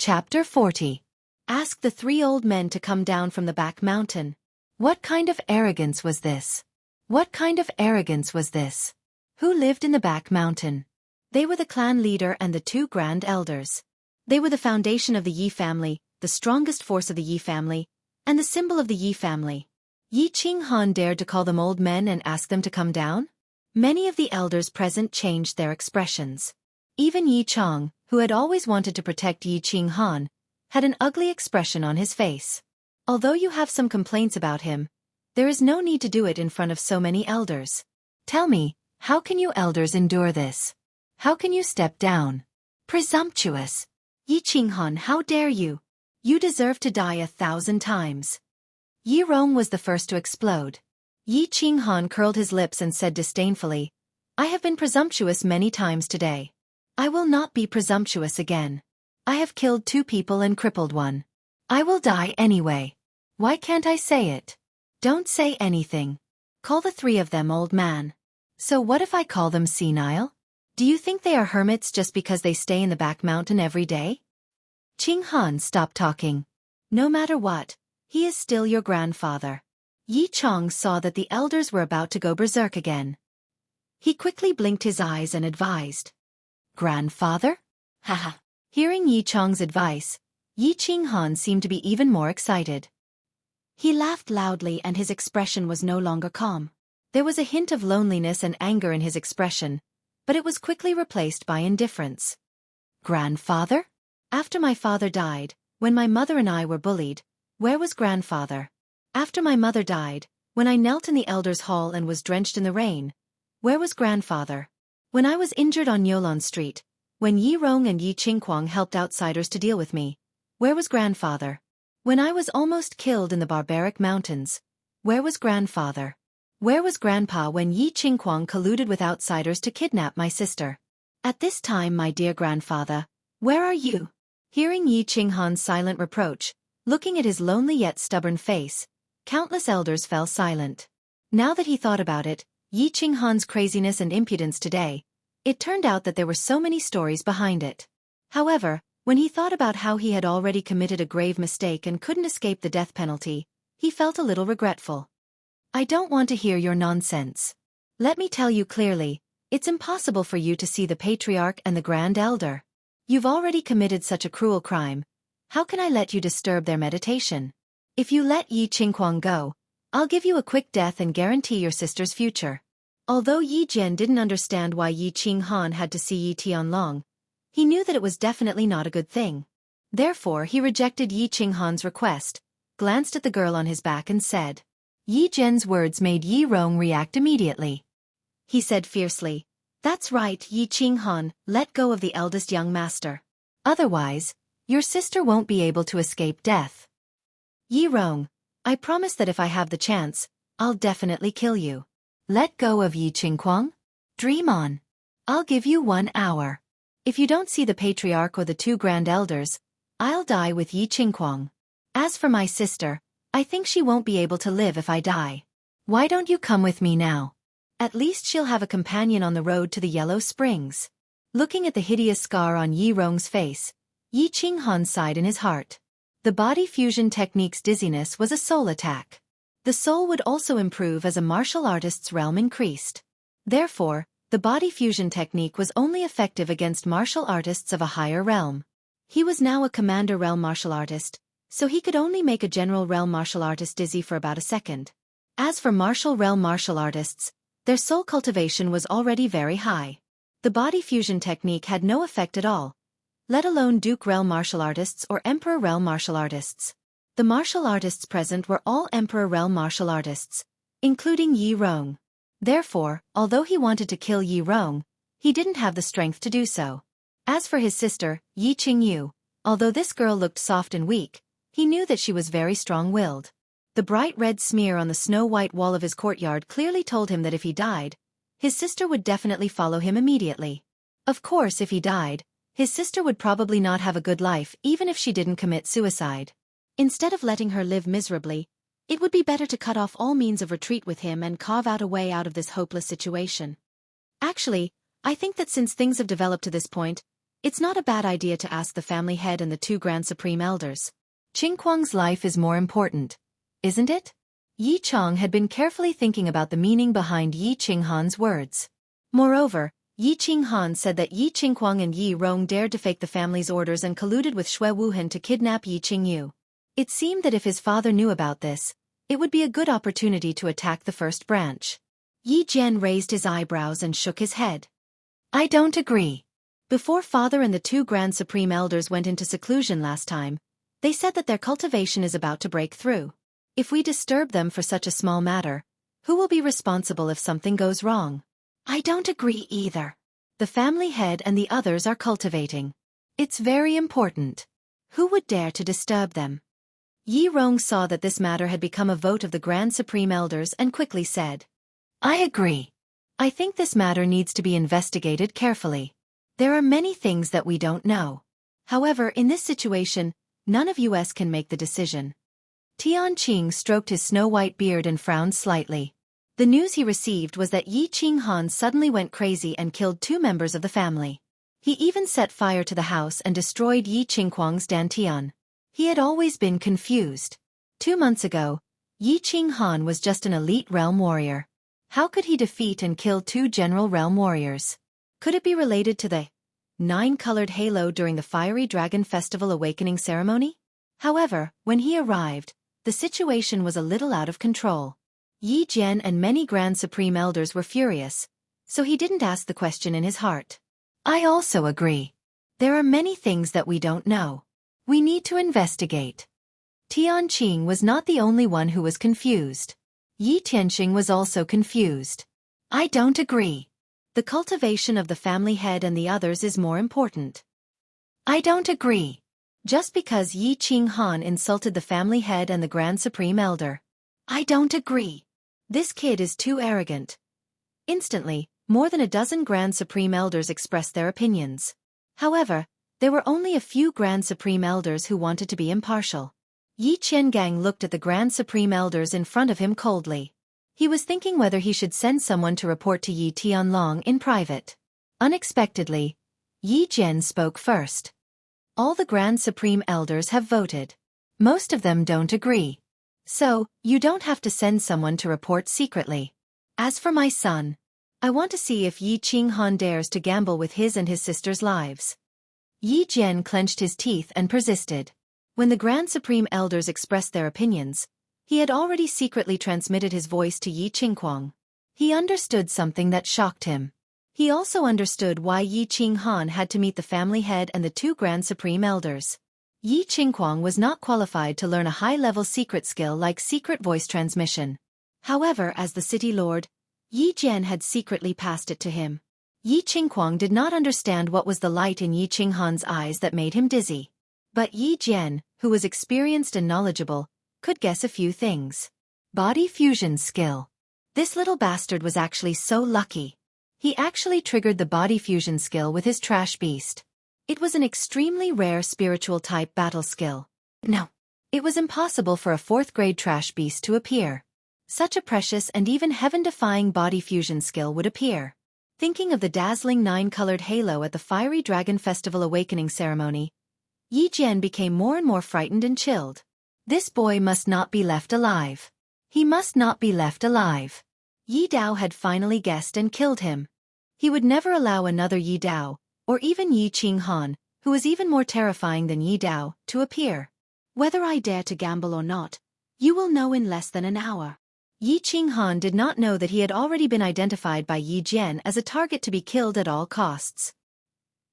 Chapter 40. Ask the three old men to come down from the back mountain. What kind of arrogance was this? What kind of arrogance was this? Who lived in the back mountain? They were the clan leader and the two grand elders. They were the foundation of the Yi family, the strongest force of the Yi family, and the symbol of the Yi family. Yi Qinghan dared to call them old men and ask them to come down? Many of the elders present changed their expressions. Even Yi Chong, who had always wanted to protect Yi Qinghan, had an ugly expression on his face. Although you have some complaints about him, there is no need to do it in front of so many elders. Tell me, how can you elders endure this? How can you step down? Presumptuous! Yi Qinghan, how dare you? You deserve to die 1,000 times. Yi Rong was the first to explode. Yi Qinghan curled his lips and said disdainfully, I have been presumptuous many times today. I will not be presumptuous again. I have killed 2 people and crippled 1. I will die anyway. Why can't I say it? Don't say anything. Call the 3 of them old man. So what if I call them senile? Do you think they are hermits just because they stay in the back mountain every day? Qinghan, stop talking. No matter what, he is still your grandfather. Yi Chong saw that the elders were about to go berserk again. He quickly blinked his eyes and advised. Grandfather? Haha. Hearing Yi Chong's advice, Yi Qinghan seemed to be even more excited. He laughed loudly and his expression was no longer calm. There was a hint of loneliness and anger in his expression, but it was quickly replaced by indifference. Grandfather? After my father died, when my mother and I were bullied, where was grandfather? After my mother died, when I knelt in the elders' hall and was drenched in the rain, where was grandfather? When I was injured on Yolon Street, when Yi Rong and Yi Qingquang helped outsiders to deal with me, where was grandfather? When I was almost killed in the barbaric mountains, where was grandfather? Where was grandpa when Yi Qingquang colluded with outsiders to kidnap my sister? At this time, my dear grandfather, where are you? Hearing Yi Qinghan's silent reproach, looking at his lonely yet stubborn face, countless elders fell silent. Now that he thought about it, Yi Qinghan's craziness and impudence today, it turned out that there were so many stories behind it. However, when he thought about how he had already committed a grave mistake and couldn't escape the death penalty, he felt a little regretful. I don't want to hear your nonsense. Let me tell you clearly, it's impossible for you to see the patriarch and the grand elder. You've already committed such a cruel crime. How can I let you disturb their meditation? If you let Yi Qingquang go, I'll give you a quick death and guarantee your sister's future. Although Yi Jian didn't understand why Yi Qinghan had to see Yi Tianlong, he knew that it was definitely not a good thing. Therefore he rejected Yi Qinghan's request, glanced at the girl on his back and said. Yi Jian's words made Yi Rong react immediately. He said fiercely, That's right, Yi Qinghan, let go of the eldest young master. Otherwise, your sister won't be able to escape death. Yi Rong, I promise that if I have the chance, I'll definitely kill you. Let go of Yi Qingquang? Dream on. I'll give you 1 hour. If you don't see the patriarch or the 2 grand elders, I'll die with Yi Qingquang. As for my sister, I think she won't be able to live if I die. Why don't you come with me now? At least she'll have a companion on the road to the Yellow Springs. Looking at the hideous scar on Yi Rong's face, Yi Qinghan sighed in his heart. The body fusion technique's dizziness was a soul attack. The soul would also improve as a martial artist's realm increased. Therefore, the body fusion technique was only effective against martial artists of a higher realm. He was now a commander realm martial artist, so he could only make a general realm martial artist dizzy for about a second. As for martial realm martial artists, their soul cultivation was already very high. The body fusion technique had no effect at all, let alone Duke realm martial artists or Emperor realm martial artists. The martial artists present were all Emperor realm martial artists, including Yi Rong. Therefore, although he wanted to kill Yi Rong, he didn't have the strength to do so. As for his sister, Yi Qingyu, although this girl looked soft and weak, he knew that she was very strong-willed. The bright red smear on the snow-white wall of his courtyard clearly told him that if he died, his sister would definitely follow him immediately. Of course, if he died, his sister would probably not have a good life even if she didn't commit suicide. Instead of letting her live miserably, it would be better to cut off all means of retreat with him and carve out a way out of this hopeless situation. Actually, I think that since things have developed to this point, It's not a bad idea to ask the family head and the two Grand Supreme Elders. Qingquang's life is more important, isn't it? Yi Chong had been carefully thinking about the meaning behind Yi Qinghan's words. Moreover, Yi Qinghan said that Yi Qingquang and Yi Rong dared to fake the family's orders and colluded with Xue Wuhan to kidnap Yi Qingyu. It seemed that if his father knew about this, it would be a good opportunity to attack the first branch. Yi Jian raised his eyebrows and shook his head. I don't agree. Before father and the two Grand Supreme Elders went into seclusion last time, they said that their cultivation is about to break through. If we disturb them for such a small matter, who will be responsible if something goes wrong? I don't agree either. The family head and the others are cultivating. It's very important. Who would dare to disturb them? Yi Rong saw that this matter had become a vote of the Grand Supreme Elders and quickly said, I agree. I think this matter needs to be investigated carefully. There are many things that we don't know. However, in this situation, none of us can make the decision. Tian Qing stroked his snow-white beard and frowned slightly. The news he received was that Yi Qinghan suddenly went crazy and killed two members of the family. He even set fire to the house and destroyed Yi Qingquang's dantian. He had always been confused. 2 months ago, Yi Qinghan was just an elite realm warrior. How could he defeat and kill two general realm warriors? Could it be related to the 9-colored halo during the Fiery Dragon Festival awakening ceremony? However, when he arrived, the situation was a little out of control. Yi Jian and many Grand Supreme Elders were furious, so he didn't ask the question in his heart. I also agree. There are many things that we don't know. We need to investigate. Tian Qing was not the only one who was confused. Yi Tianxing was also confused. I don't agree. The cultivation of the family head and the others is more important. I don't agree. Just because Yi Qinghan insulted the family head and the Grand Supreme Elder. I don't agree. This kid is too arrogant. Instantly, more than a dozen Grand Supreme Elders expressed their opinions. However, there were only a few Grand Supreme Elders who wanted to be impartial. Yi Qiangang looked at the Grand Supreme Elders in front of him coldly. He was thinking whether he should send someone to report to Yi Tianlong in private. Unexpectedly, Yi Jian spoke first. All the Grand Supreme Elders have voted. Most of them don't agree. So, you don't have to send someone to report secretly. As for my son, I want to see if Yi Qinghan dares to gamble with his and his sister's lives. Yi Jian clenched his teeth and persisted. When the Grand Supreme Elders expressed their opinions, he had already secretly transmitted his voice to Yi Qingquang. He understood something that shocked him. He also understood why Yi Qinghan had to meet the family head and the two Grand Supreme Elders. Yi Qingquang was not qualified to learn a high-level secret skill like secret voice transmission. However, as the city lord, Yi Jian had secretly passed it to him. Yi Qingquang did not understand what was the light in Yi Qinghan's eyes that made him dizzy. But Yi Jian, who was experienced and knowledgeable, could guess a few things. Body fusion skill. This little bastard was actually so lucky. He actually triggered the body fusion skill with his trash beast. It was an extremely rare spiritual type battle skill. No. It was impossible for a 4th-grade trash beast to appear. Such a precious and even heaven-defying body fusion skill would appear. Thinking of the dazzling 9-colored halo at the Fiery Dragon Festival awakening ceremony, Yi Jian became more and more frightened and chilled. This boy must not be left alive. He must not be left alive. Yi Dao had finally guessed and killed him. He would never allow another Yi Dao, or even Yi Qinghan, who was even more terrifying than Yi Dao, to appear. Whether I dare to gamble or not, you will know in less than an hour. Yi Qinghan did not know that he had already been identified by Yi Jian as a target to be killed at all costs.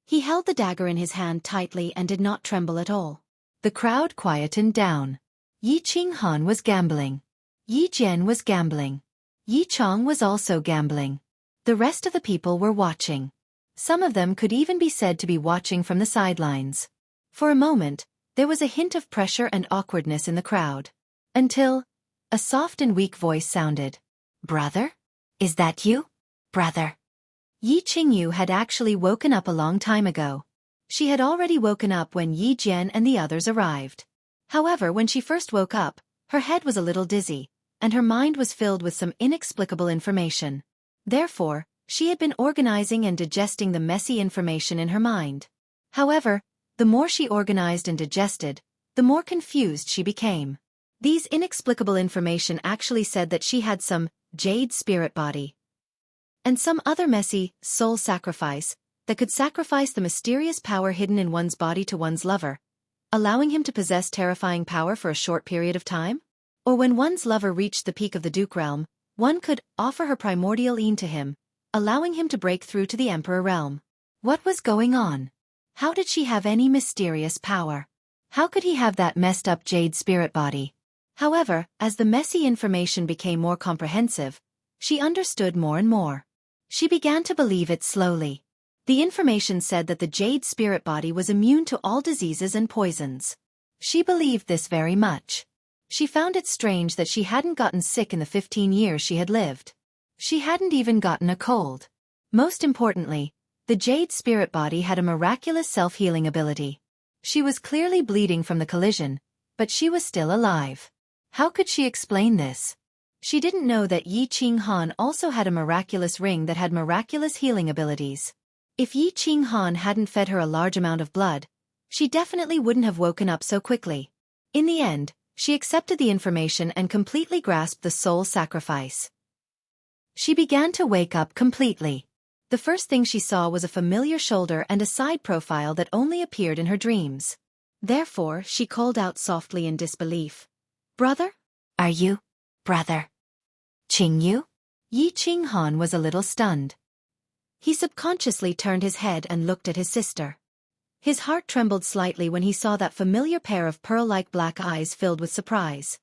He held the dagger in his hand tightly and did not tremble at all. The crowd quietened down. Yi Qinghan was gambling. Yi Jian was gambling. Yi Chong was also gambling. The rest of the people were watching. Some of them could even be said to be watching from the sidelines. For a moment, there was a hint of pressure and awkwardness in the crowd. Until a soft and weak voice sounded. Brother? Is that you? Brother. Yi Qingyu had actually woken up a long time ago. She had already woken up when Yi Jian and the others arrived. However, when she first woke up, her head was a little dizzy, and her mind was filled with some inexplicable information. Therefore, she had been organizing and digesting the messy information in her mind. However, the more she organized and digested, the more confused she became. These inexplicable information actually said that she had some jade spirit body and some other messy soul sacrifice that could sacrifice the mysterious power hidden in one's body to one's lover, allowing him to possess terrifying power for a short period of time? Or when one's lover reached the peak of the Duke realm, one could offer her primordial Een to him, allowing him to break through to the Emperor realm. What was going on? How did she have any mysterious power? How could he have that messed up jade spirit body? However, as the messy information became more comprehensive, she understood more and more. She began to believe it slowly. The information said that the jade spirit body was immune to all diseases and poisons. She believed this very much. She found it strange that she hadn't gotten sick in the 15 years she had lived. She hadn't even gotten a cold. Most importantly, the jade spirit body had a miraculous self-healing ability. She was clearly bleeding from the collision, but she was still alive. How could she explain this? She didn't know that Yi Qinghan also had a miraculous ring that had miraculous healing abilities. If Yi Qinghan hadn't fed her a large amount of blood, she definitely wouldn't have woken up so quickly. In the end, she accepted the information and completely grasped the soul sacrifice. She began to wake up completely. The first thing she saw was a familiar shoulder and a side profile that only appeared in her dreams. Therefore, she called out softly in disbelief. "Brother? Are you? Brother? Qingyu?" Yi Qinghan was a little stunned. He subconsciously turned his head and looked at his sister. His heart trembled slightly when he saw that familiar pair of pearl-like black eyes filled with surprise.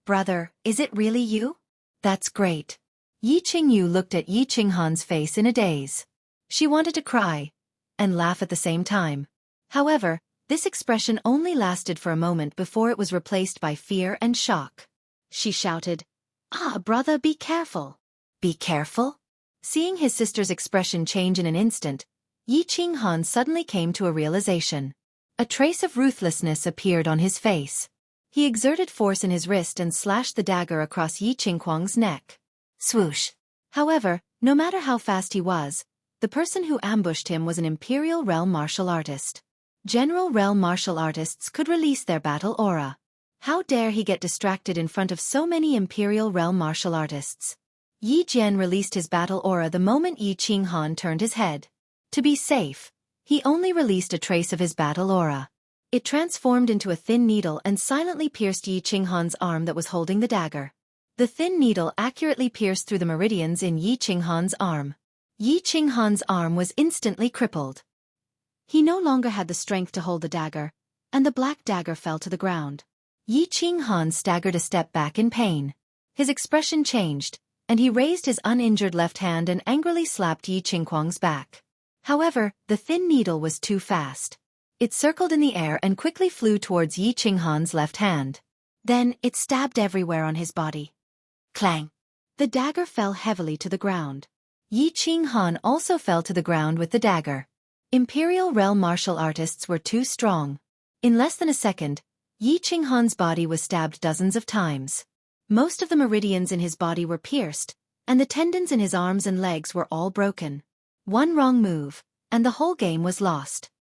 "Brother, is it really you? That's great." Yi Qingyu looked at Yi Qinghan's face in a daze. She wanted to cry and laugh at the same time. However, this expression only lasted for a moment before it was replaced by fear and shock. She shouted, "Ah, brother, be careful." "Be careful?" Seeing his sister's expression change in an instant, Yi Qinghan suddenly came to a realization. A trace of ruthlessness appeared on his face. He exerted force in his wrist and slashed the dagger across Yi Qinghuang's neck. Swoosh. However, no matter how fast he was, the person who ambushed him was an Imperial Realm martial artist. General Realm martial artists could release their battle aura. How dare he get distracted in front of so many Imperial Realm martial artists? Yi Jian released his battle aura the moment Yi Qinghan turned his head. To be safe, he only released a trace of his battle aura. It transformed into a thin needle and silently pierced Yi Qinghan's arm that was holding the dagger. The thin needle accurately pierced through the meridians in Yi Qinghan's arm. Yi Qinghan's arm was instantly crippled. He no longer had the strength to hold the dagger, and the black dagger fell to the ground. Yi Qinghan staggered a step back in pain. His expression changed, and he raised his uninjured left hand and angrily slapped Yi Qinghuang's back. However, the thin needle was too fast. It circled in the air and quickly flew towards Yi Qinghan's left hand. Then, it stabbed everywhere on his body. Clang! The dagger fell heavily to the ground. Yi Qinghan also fell to the ground with the dagger. Imperial Realm martial artists were too strong. In less than a second, Yi Qinghan's body was stabbed dozens of times. Most of the meridians in his body were pierced, and the tendons in his arms and legs were all broken. One wrong move, and the whole game was lost.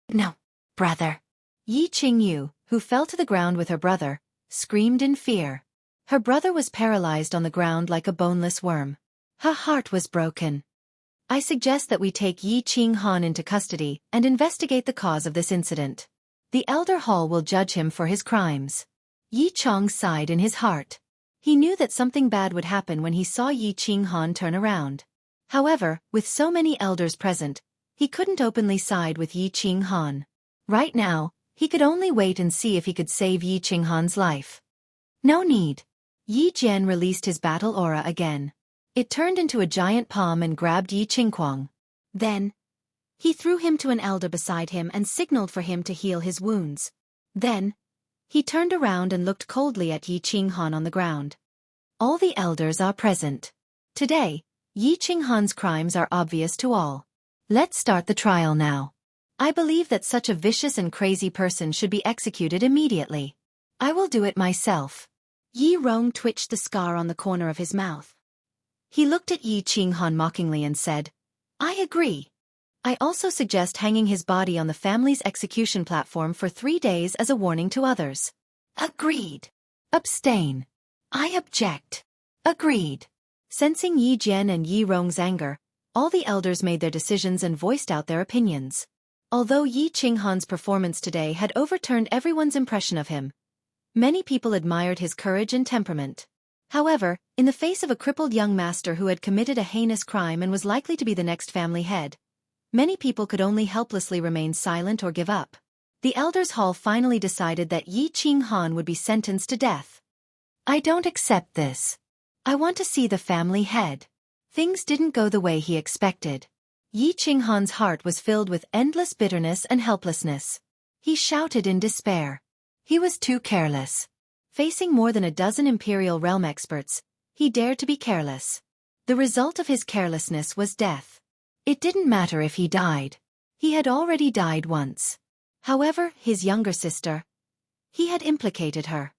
"No, brother." Yi Qingyu, who fell to the ground with her brother, screamed in fear. Her brother was paralyzed on the ground like a boneless worm. Her heart was broken. "I suggest that we take Yi Qinghan into custody and investigate the cause of this incident. The Elder Hall will judge him for his crimes." Yi Chong sighed in his heart. He knew that something bad would happen when he saw Yi Qinghan turn around. However, with so many elders present, he couldn't openly side with Yi Qinghan. Right now, he could only wait and see if he could save Yi Qinghan's life. No need. Yi Jian released his battle aura again. It turned into a giant palm and grabbed Yi Qinghuang. Then, he threw him to an elder beside him and signaled for him to heal his wounds. Then, he turned around and looked coldly at Yi Qinghan on the ground. "All the elders are present. Today, Yi Qinghan's crimes are obvious to all. Let's start the trial now. I believe that such a vicious and crazy person should be executed immediately. I will do it myself." Yi Rong twitched the scar on the corner of his mouth. He looked at Yi Qinghan mockingly and said, "I agree. I also suggest hanging his body on the family's execution platform for 3 days as a warning to others. Agreed. Abstain. I object. Agreed. Sensing Yi Jian and Yi Rong's anger, all the elders made their decisions and voiced out their opinions. Although Yi Qinghan's performance today had overturned everyone's impression of him, many people admired his courage and temperament. However, in the face of a crippled young master who had committed a heinous crime and was likely to be the next family head, many people could only helplessly remain silent or give up. The elders' hall finally decided that Yi Qinghan would be sentenced to death. I don't accept this. I want to see the family head. Things didn't go the way he expected. Yi Qinghan's heart was filled with endless bitterness and helplessness. He shouted in despair. He was too careless. Facing more than a dozen Imperial Realm experts, he dared to be careless. The result of his carelessness was death. It didn't matter if he died. He had already died once. However, his younger sister, he had implicated her.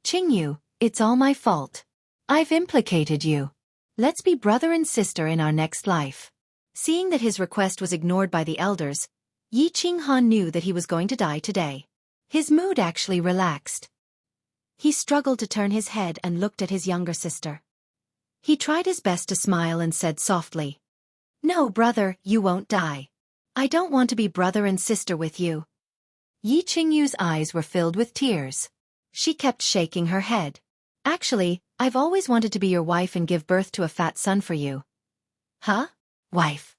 Qingyu, it's all my fault. I've implicated you. Let's be brother and sister in our next life. Seeing that his request was ignored by the elders, Yi Qinghan knew that he was going to die today. His mood actually relaxed. He struggled to turn his head and looked at his younger sister. He tried his best to smile and said softly, "No, brother, you won't die. I don't want to be brother and sister with you." Yi Qingyu's eyes were filled with tears. She kept shaking her head. "Actually, I've always wanted to be your wife and give birth to a fat son for you." Huh? Wife?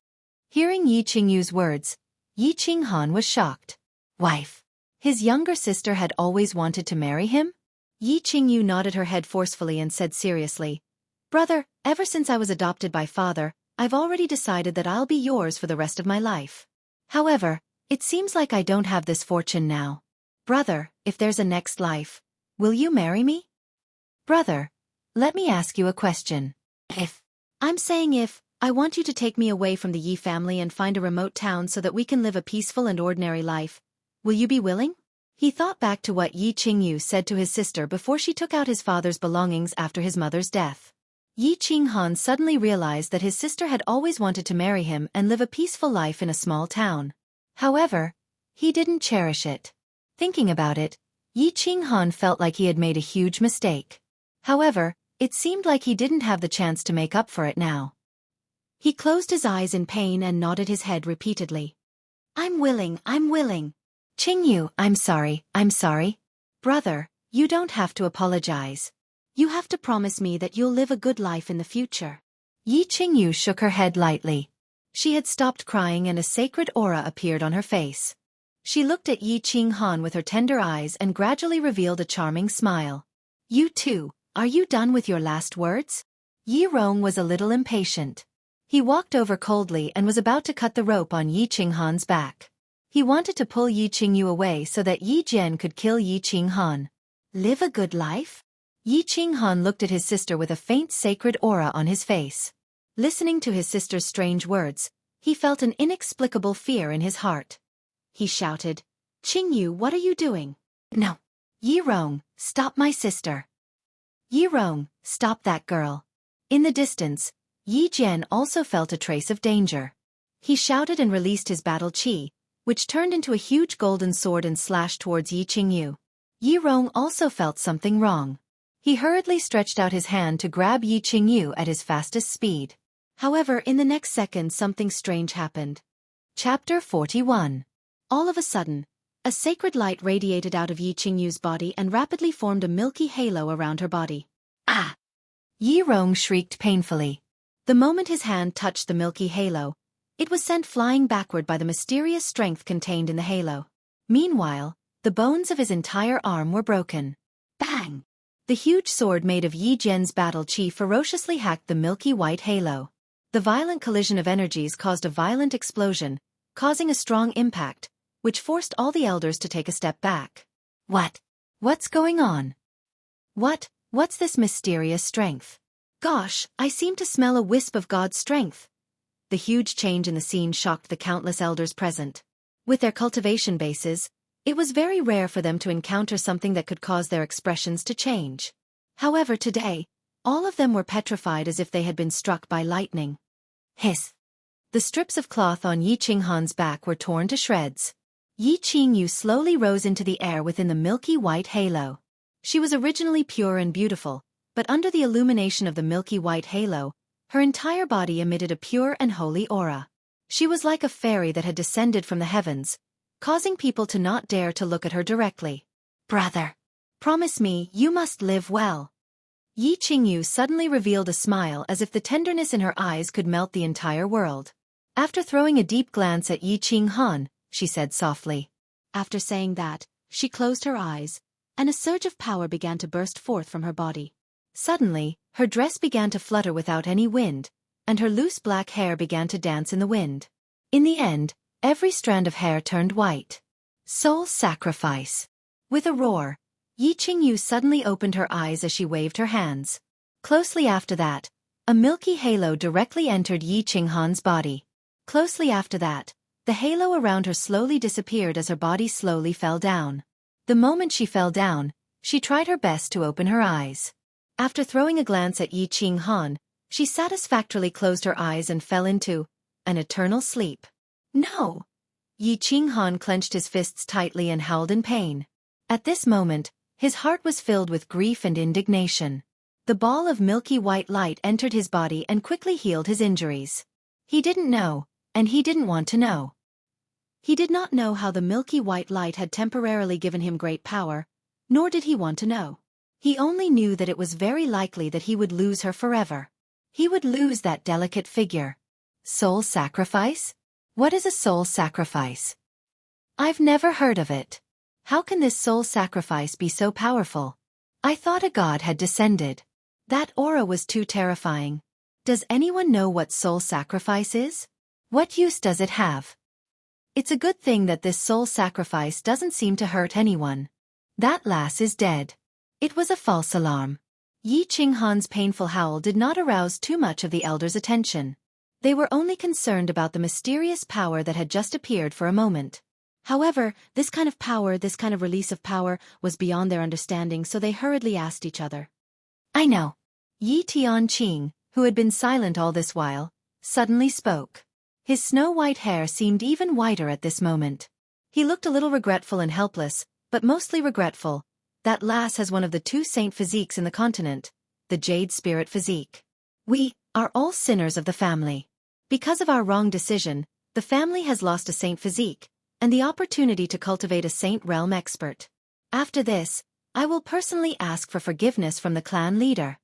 Hearing Yi Qingyu's words, Yi Qinghan was shocked. Wife? His younger sister had always wanted to marry him? Yi Qingyu nodded her head forcefully and said seriously, "Brother, ever since I was adopted by father, I've already decided that I'll be yours for the rest of my life. However, it seems like I don't have this fortune now. Brother, if there's a next life, will you marry me?" Brother, let me ask you a question. I'm saying if, I want you to take me away from the Yi family and find a remote town so that we can live a peaceful and ordinary life. Will you be willing? He thought back to what Yi Qingyu said to his sister before she took out his father's belongings after his mother's death. Yi Qinghan suddenly realized that his sister had always wanted to marry him and live a peaceful life in a small town. However, he didn't cherish it. Thinking about it, Yi Qinghan felt like he had made a huge mistake. However, it seemed like he didn't have the chance to make up for it now. He closed his eyes in pain and nodded his head repeatedly. I'm willing. Qingyu, I'm sorry. Brother, you don't have to apologize. You have to promise me that you'll live a good life in the future. Yi Qingyu shook her head lightly. She had stopped crying and a sacred aura appeared on her face. She looked at Yi Qinghan with her tender eyes and gradually revealed a charming smile. You too, are you done with your last words? Yi Rong was a little impatient. He walked over coldly and was about to cut the rope on Yi Qinghan's back. He wanted to pull Yi Qingyu away so that Yi Jian could kill Yi Qinghan. Live a good life? Yi Qinghan looked at his sister with a faint sacred aura on his face. Listening to his sister's strange words, he felt an inexplicable fear in his heart. He shouted, Qingyu, what are you doing? No. Yi Rong, stop my sister. Yi Rong, stop that girl. In the distance, Yi Jian also felt a trace of danger. He shouted and released his battle qi, which turned into a huge golden sword and slashed towards Yi Qingyu. Yi Rong also felt something wrong. He hurriedly stretched out his hand to grab Yi Qingyu at his fastest speed. However, in the next second something strange happened. Chapter 41. All of a sudden, a sacred light radiated out of Yi Qingyu's body and rapidly formed a milky halo around her body. Ah! Yi Rong shrieked painfully. The moment his hand touched the milky halo, it was sent flying backward by the mysterious strength contained in the halo. Meanwhile, the bones of his entire arm were broken. Bang! The huge sword made of Yi Jian's battle qi ferociously hacked the milky white halo. The violent collision of energies caused a violent explosion, causing a strong impact, which forced all the elders to take a step back. What's going on? What's this mysterious strength? Gosh, I seem to smell a wisp of God's strength. The huge change in the scene shocked the countless elders present. With their cultivation bases, it was very rare for them to encounter something that could cause their expressions to change. However, today, all of them were petrified as if they had been struck by lightning. Hiss! The strips of cloth on Yi Qinghan's back were torn to shreds. Yi Qingyu slowly rose into the air within the milky white halo. She was originally pure and beautiful, but under the illumination of the milky white halo, her entire body emitted a pure and holy aura. She was like a fairy that had descended from the heavens, causing people to not dare to look at her directly. "Brother, promise me you must live well." Yi Qingyu suddenly revealed a smile as if the tenderness in her eyes could melt the entire world. After throwing a deep glance at Yi Qinghan, she said softly. After saying that, she closed her eyes, and a surge of power began to burst forth from her body. Suddenly, her dress began to flutter without any wind, and her loose black hair began to dance in the wind. In the end, every strand of hair turned white. Soul sacrifice. With a roar, Yi Qingyu suddenly opened her eyes as she waved her hands. Closely after that, a milky halo directly entered Yi Qinghan's body. Closely after that, the halo around her slowly disappeared as her body slowly fell down. The moment she fell down, she tried her best to open her eyes. After throwing a glance at Yi Qinghan, she satisfactorily closed her eyes and fell into an eternal sleep. No! Yi Qinghan clenched his fists tightly and howled in pain. At this moment, his heart was filled with grief and indignation. The ball of milky white light entered his body and quickly healed his injuries. He didn't know, and he didn't want to know. He did not know how the milky white light had temporarily given him great power, nor did he want to know. He only knew that it was very likely that he would lose her forever. He would lose that delicate figure. Soul sacrifice? What is a soul sacrifice? I've never heard of it. How can this soul sacrifice be so powerful? I thought a god had descended. That aura was too terrifying. Does anyone know what soul sacrifice is? What use does it have? It's a good thing that this soul sacrifice doesn't seem to hurt anyone. That lass is dead. It was a false alarm. Yi Qinghan's painful howl did not arouse too much of the elders' attention. They were only concerned about the mysterious power that had just appeared for a moment. However, this kind of power, this kind of release of power, was beyond their understanding, so they hurriedly asked each other. I know. Yi Tianqing, who had been silent all this while, suddenly spoke. His snow-white hair seemed even whiter at this moment. He looked a little regretful and helpless, but mostly regretful. That lass has one of the two saint physiques in the continent, the Jade Spirit physique. We are all sinners of the family. Because of our wrong decision, the family has lost a saint physique, and the opportunity to cultivate a saint realm expert. After this, I will personally ask for forgiveness from the clan leader.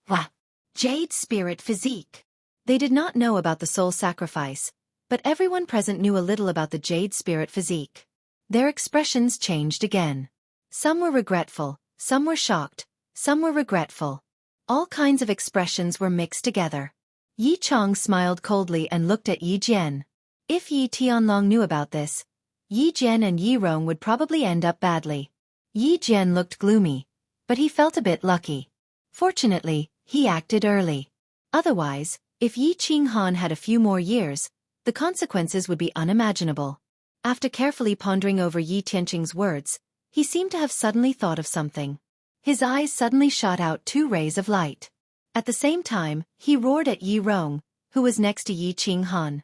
Wah! Jade Spirit physique. They did not know about the soul sacrifice, but everyone present knew a little about the Jade Spirit physique. Their expressions changed again. Some were regretful, some were shocked, some were regretful. All kinds of expressions were mixed together. Yi Chong smiled coldly and looked at Yi Jian. If Yi Tianlong knew about this, Yi Jian and Yi Rong would probably end up badly. Yi Jian looked gloomy, but he felt a bit lucky. Fortunately, he acted early. Otherwise, if Yi Qinghan had a few more years, the consequences would be unimaginable. After carefully pondering over Yi Tianqing's words, he seemed to have suddenly thought of something. His eyes suddenly shot out two rays of light. At the same time, he roared at Yi Rong, who was next to Yi Qinghan.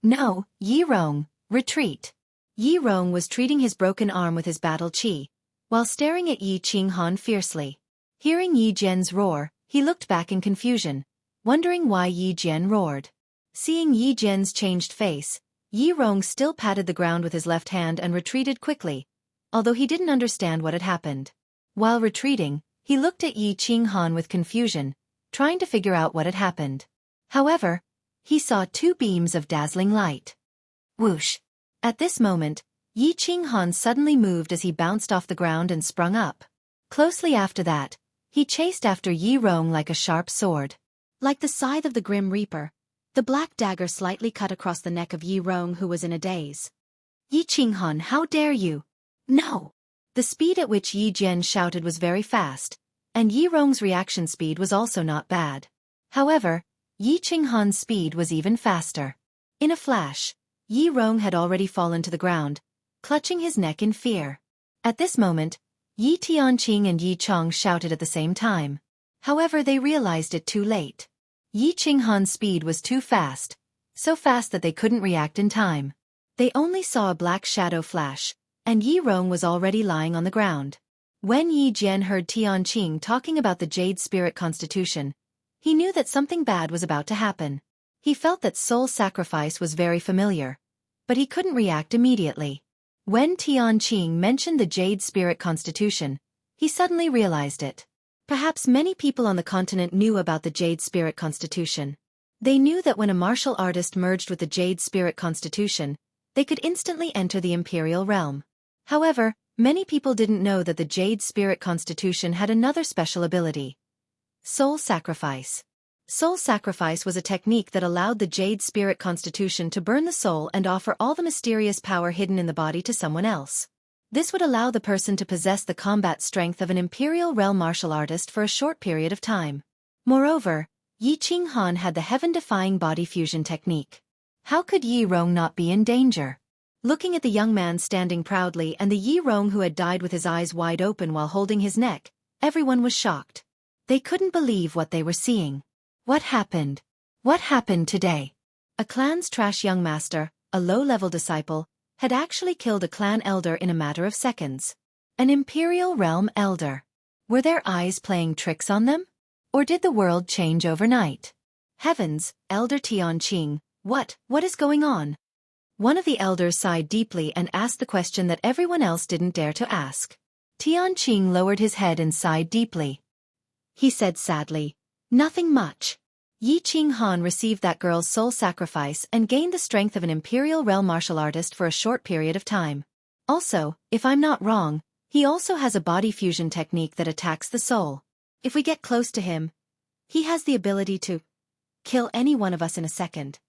No, Yi Rong, retreat. Yi Rong was treating his broken arm with his battle chi, while staring at Yi Qinghan fiercely. Hearing Yi Jian's roar, he looked back in confusion, wondering why Yi Jian roared. Seeing Yi Jian's changed face, Yi Rong still patted the ground with his left hand and retreated quickly, although he didn't understand what had happened. While retreating, he looked at Yi Qinghan with confusion, trying to figure out what had happened. However, he saw two beams of dazzling light. Whoosh! At this moment, Yi Qinghan suddenly moved as he bounced off the ground and sprung up. Closely after that, he chased after Yi Rong like a sharp sword. Like the scythe of the Grim Reaper, the black dagger slightly cut across the neck of Yi Rong, who was in a daze. Yi Qinghan, how dare you! No! The speed at which Yi Jian shouted was very fast, and Yi Rong's reaction speed was also not bad. However, Yi Qinghan's speed was even faster. In a flash, Yi Rong had already fallen to the ground, clutching his neck in fear. At this moment, Yi Tianqing and Yi Chong shouted at the same time. However, they realized it too late. Yi Qinghan's speed was too fast, so fast that they couldn't react in time. They only saw a black shadow flash, and Yi Rong was already lying on the ground. When Yi Jian heard Tianqing talking about the Jade Spirit Constitution, he knew that something bad was about to happen. He felt that soul sacrifice was very familiar, but he couldn't react immediately. When Tianqing mentioned the Jade Spirit Constitution, he suddenly realized it. Perhaps many people on the continent knew about the Jade Spirit Constitution. They knew that when a martial artist merged with the Jade Spirit Constitution, they could instantly enter the Imperial realm. However, many people didn't know that the Jade Spirit Constitution had another special ability. Soul sacrifice. Soul sacrifice was a technique that allowed the Jade Spirit Constitution to burn the soul and offer all the mysterious power hidden in the body to someone else. This would allow the person to possess the combat strength of an Imperial realm martial artist for a short period of time. Moreover, Yi Qinghan had the heaven-defying body fusion technique. How could Yi Rong not be in danger? Looking at the young man standing proudly and the Yi Rong who had died with his eyes wide open while holding his neck, everyone was shocked. They couldn't believe what they were seeing. What happened? What happened today? A clan's trash young master, a low-level disciple, had actually killed a clan elder in a matter of seconds. An Imperial realm elder. Were their eyes playing tricks on them? Or did the world change overnight? Heavens, Elder Tianqing, what is going on? One of the elders sighed deeply and asked the question that everyone else didn't dare to ask. Tianqing lowered his head and sighed deeply. He said sadly, "Nothing much. Yi Qinghan received that girl's soul sacrifice and gained the strength of an Imperial realm martial artist for a short period of time. Also, if I'm not wrong, he also has a body fusion technique that attacks the soul. If we get close to him, he has the ability to kill any one of us in a second."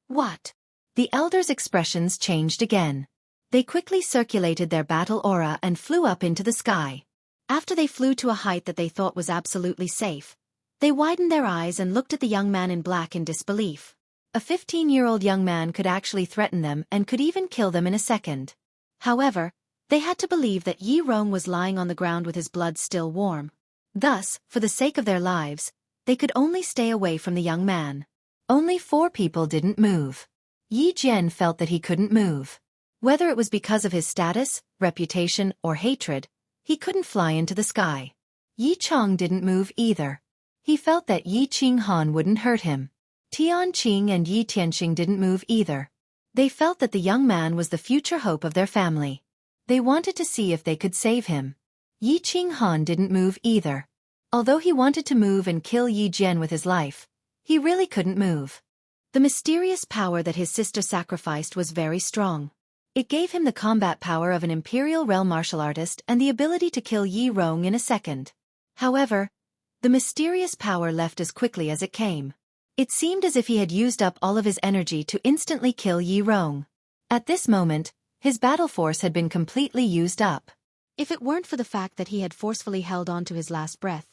What? The elders' expressions changed again. They quickly circulated their battle aura and flew up into the sky. After they flew to a height that they thought was absolutely safe, they widened their eyes and looked at the young man in black in disbelief. A 15-year-old young man could actually threaten them and could even kill them in a second. However, they had to believe that Yi Rong was lying on the ground with his blood still warm. Thus, for the sake of their lives, they could only stay away from the young man. Only 4 people didn't move. Yi Jian felt that he couldn't move. Whether it was because of his status, reputation, or hatred, he couldn't fly into the sky. Yi Chong didn't move either. He felt that Yi Qinghan wouldn't hurt him. Tianqing and Yi Tianqing didn't move either. They felt that the young man was the future hope of their family. They wanted to see if they could save him. Yi Qinghan didn't move either. Although he wanted to move and kill Yi Jian with his life, he really couldn't move. The mysterious power that his sister sacrificed was very strong. It gave him the combat power of an Imperial realm martial artist and the ability to kill Yi Rong in a second. However, the mysterious power left as quickly as it came. It seemed as if he had used up all of his energy to instantly kill Yi Rong. At this moment, his battle force had been completely used up. If it weren't for the fact that he had forcefully held on to his last breath,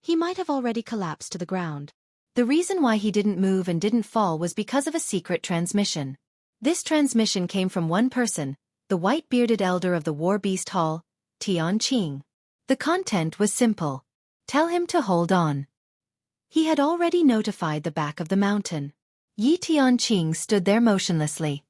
he might have already collapsed to the ground. The reason why he didn't move and didn't fall was because of a secret transmission. This transmission came from one person, the white-bearded elder of the War Beast Hall, Tianqing. The content was simple. Tell him to hold on. He had already notified the back of the mountain. Yi Tianqing stood there motionlessly.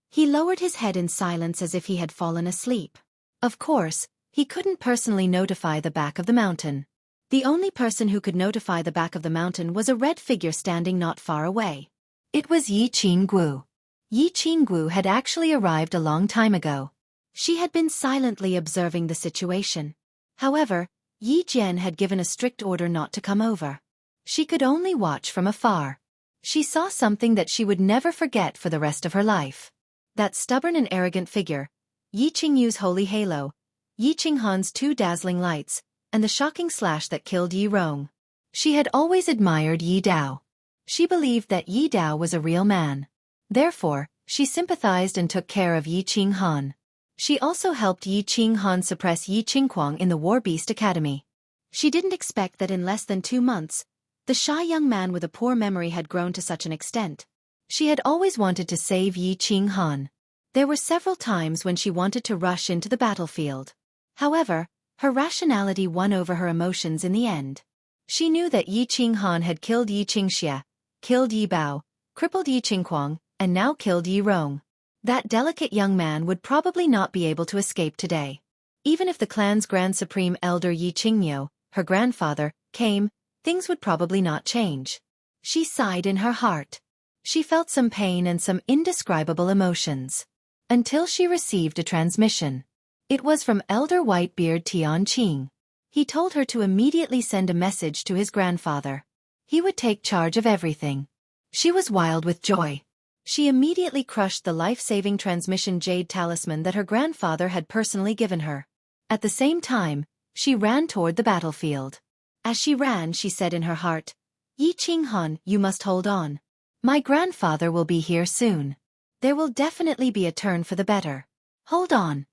He lowered his head in silence as if he had fallen asleep. Of course, he couldn't personally notify the back of the mountain. The only person who could notify the back of the mountain was a red figure standing not far away. It was Yi Qinggu. Yi Qinggu had actually arrived a long time ago. She had been silently observing the situation. However, Yi Jian had given a strict order not to come over. She could only watch from afar. She saw something that she would never forget for the rest of her life. That stubborn and arrogant figure, Yi Qingyu's holy halo, Yi Qinghan's 2 dazzling lights, and the shocking slash that killed Yi Rong. She had always admired Yi Dao. She believed that Yi Dao was a real man. Therefore, she sympathized and took care of Yi Qinghan. She also helped Yi Qinghan suppress Yi Qingquang in the War Beast Academy. She didn't expect that in less than 2 months, the shy young man with a poor memory had grown to such an extent. She had always wanted to save Yi Qinghan. There were several times when she wanted to rush into the battlefield. However, her rationality won over her emotions in the end. She knew that Yi Qinghan had killed Yi Qingxia, killed Yi Bao, crippled Yi Qinghuang, and now killed Yi Rong. That delicate young man would probably not be able to escape today. Even if the clan's Grand Supreme Elder Yi Qingniu, her grandfather, came, things would probably not change. She sighed in her heart. She felt some pain and some indescribable emotions. Until she received a transmission. It was from Elder Whitebeard Tianqing. He told her to immediately send a message to his grandfather. He would take charge of everything. She was wild with joy. She immediately crushed the life-saving transmission jade talisman that her grandfather had personally given her. At the same time, she ran toward the battlefield. As she ran, she said in her heart, "Yi Qinghan, you must hold on. My grandfather will be here soon. There will definitely be a turn for the better. Hold on."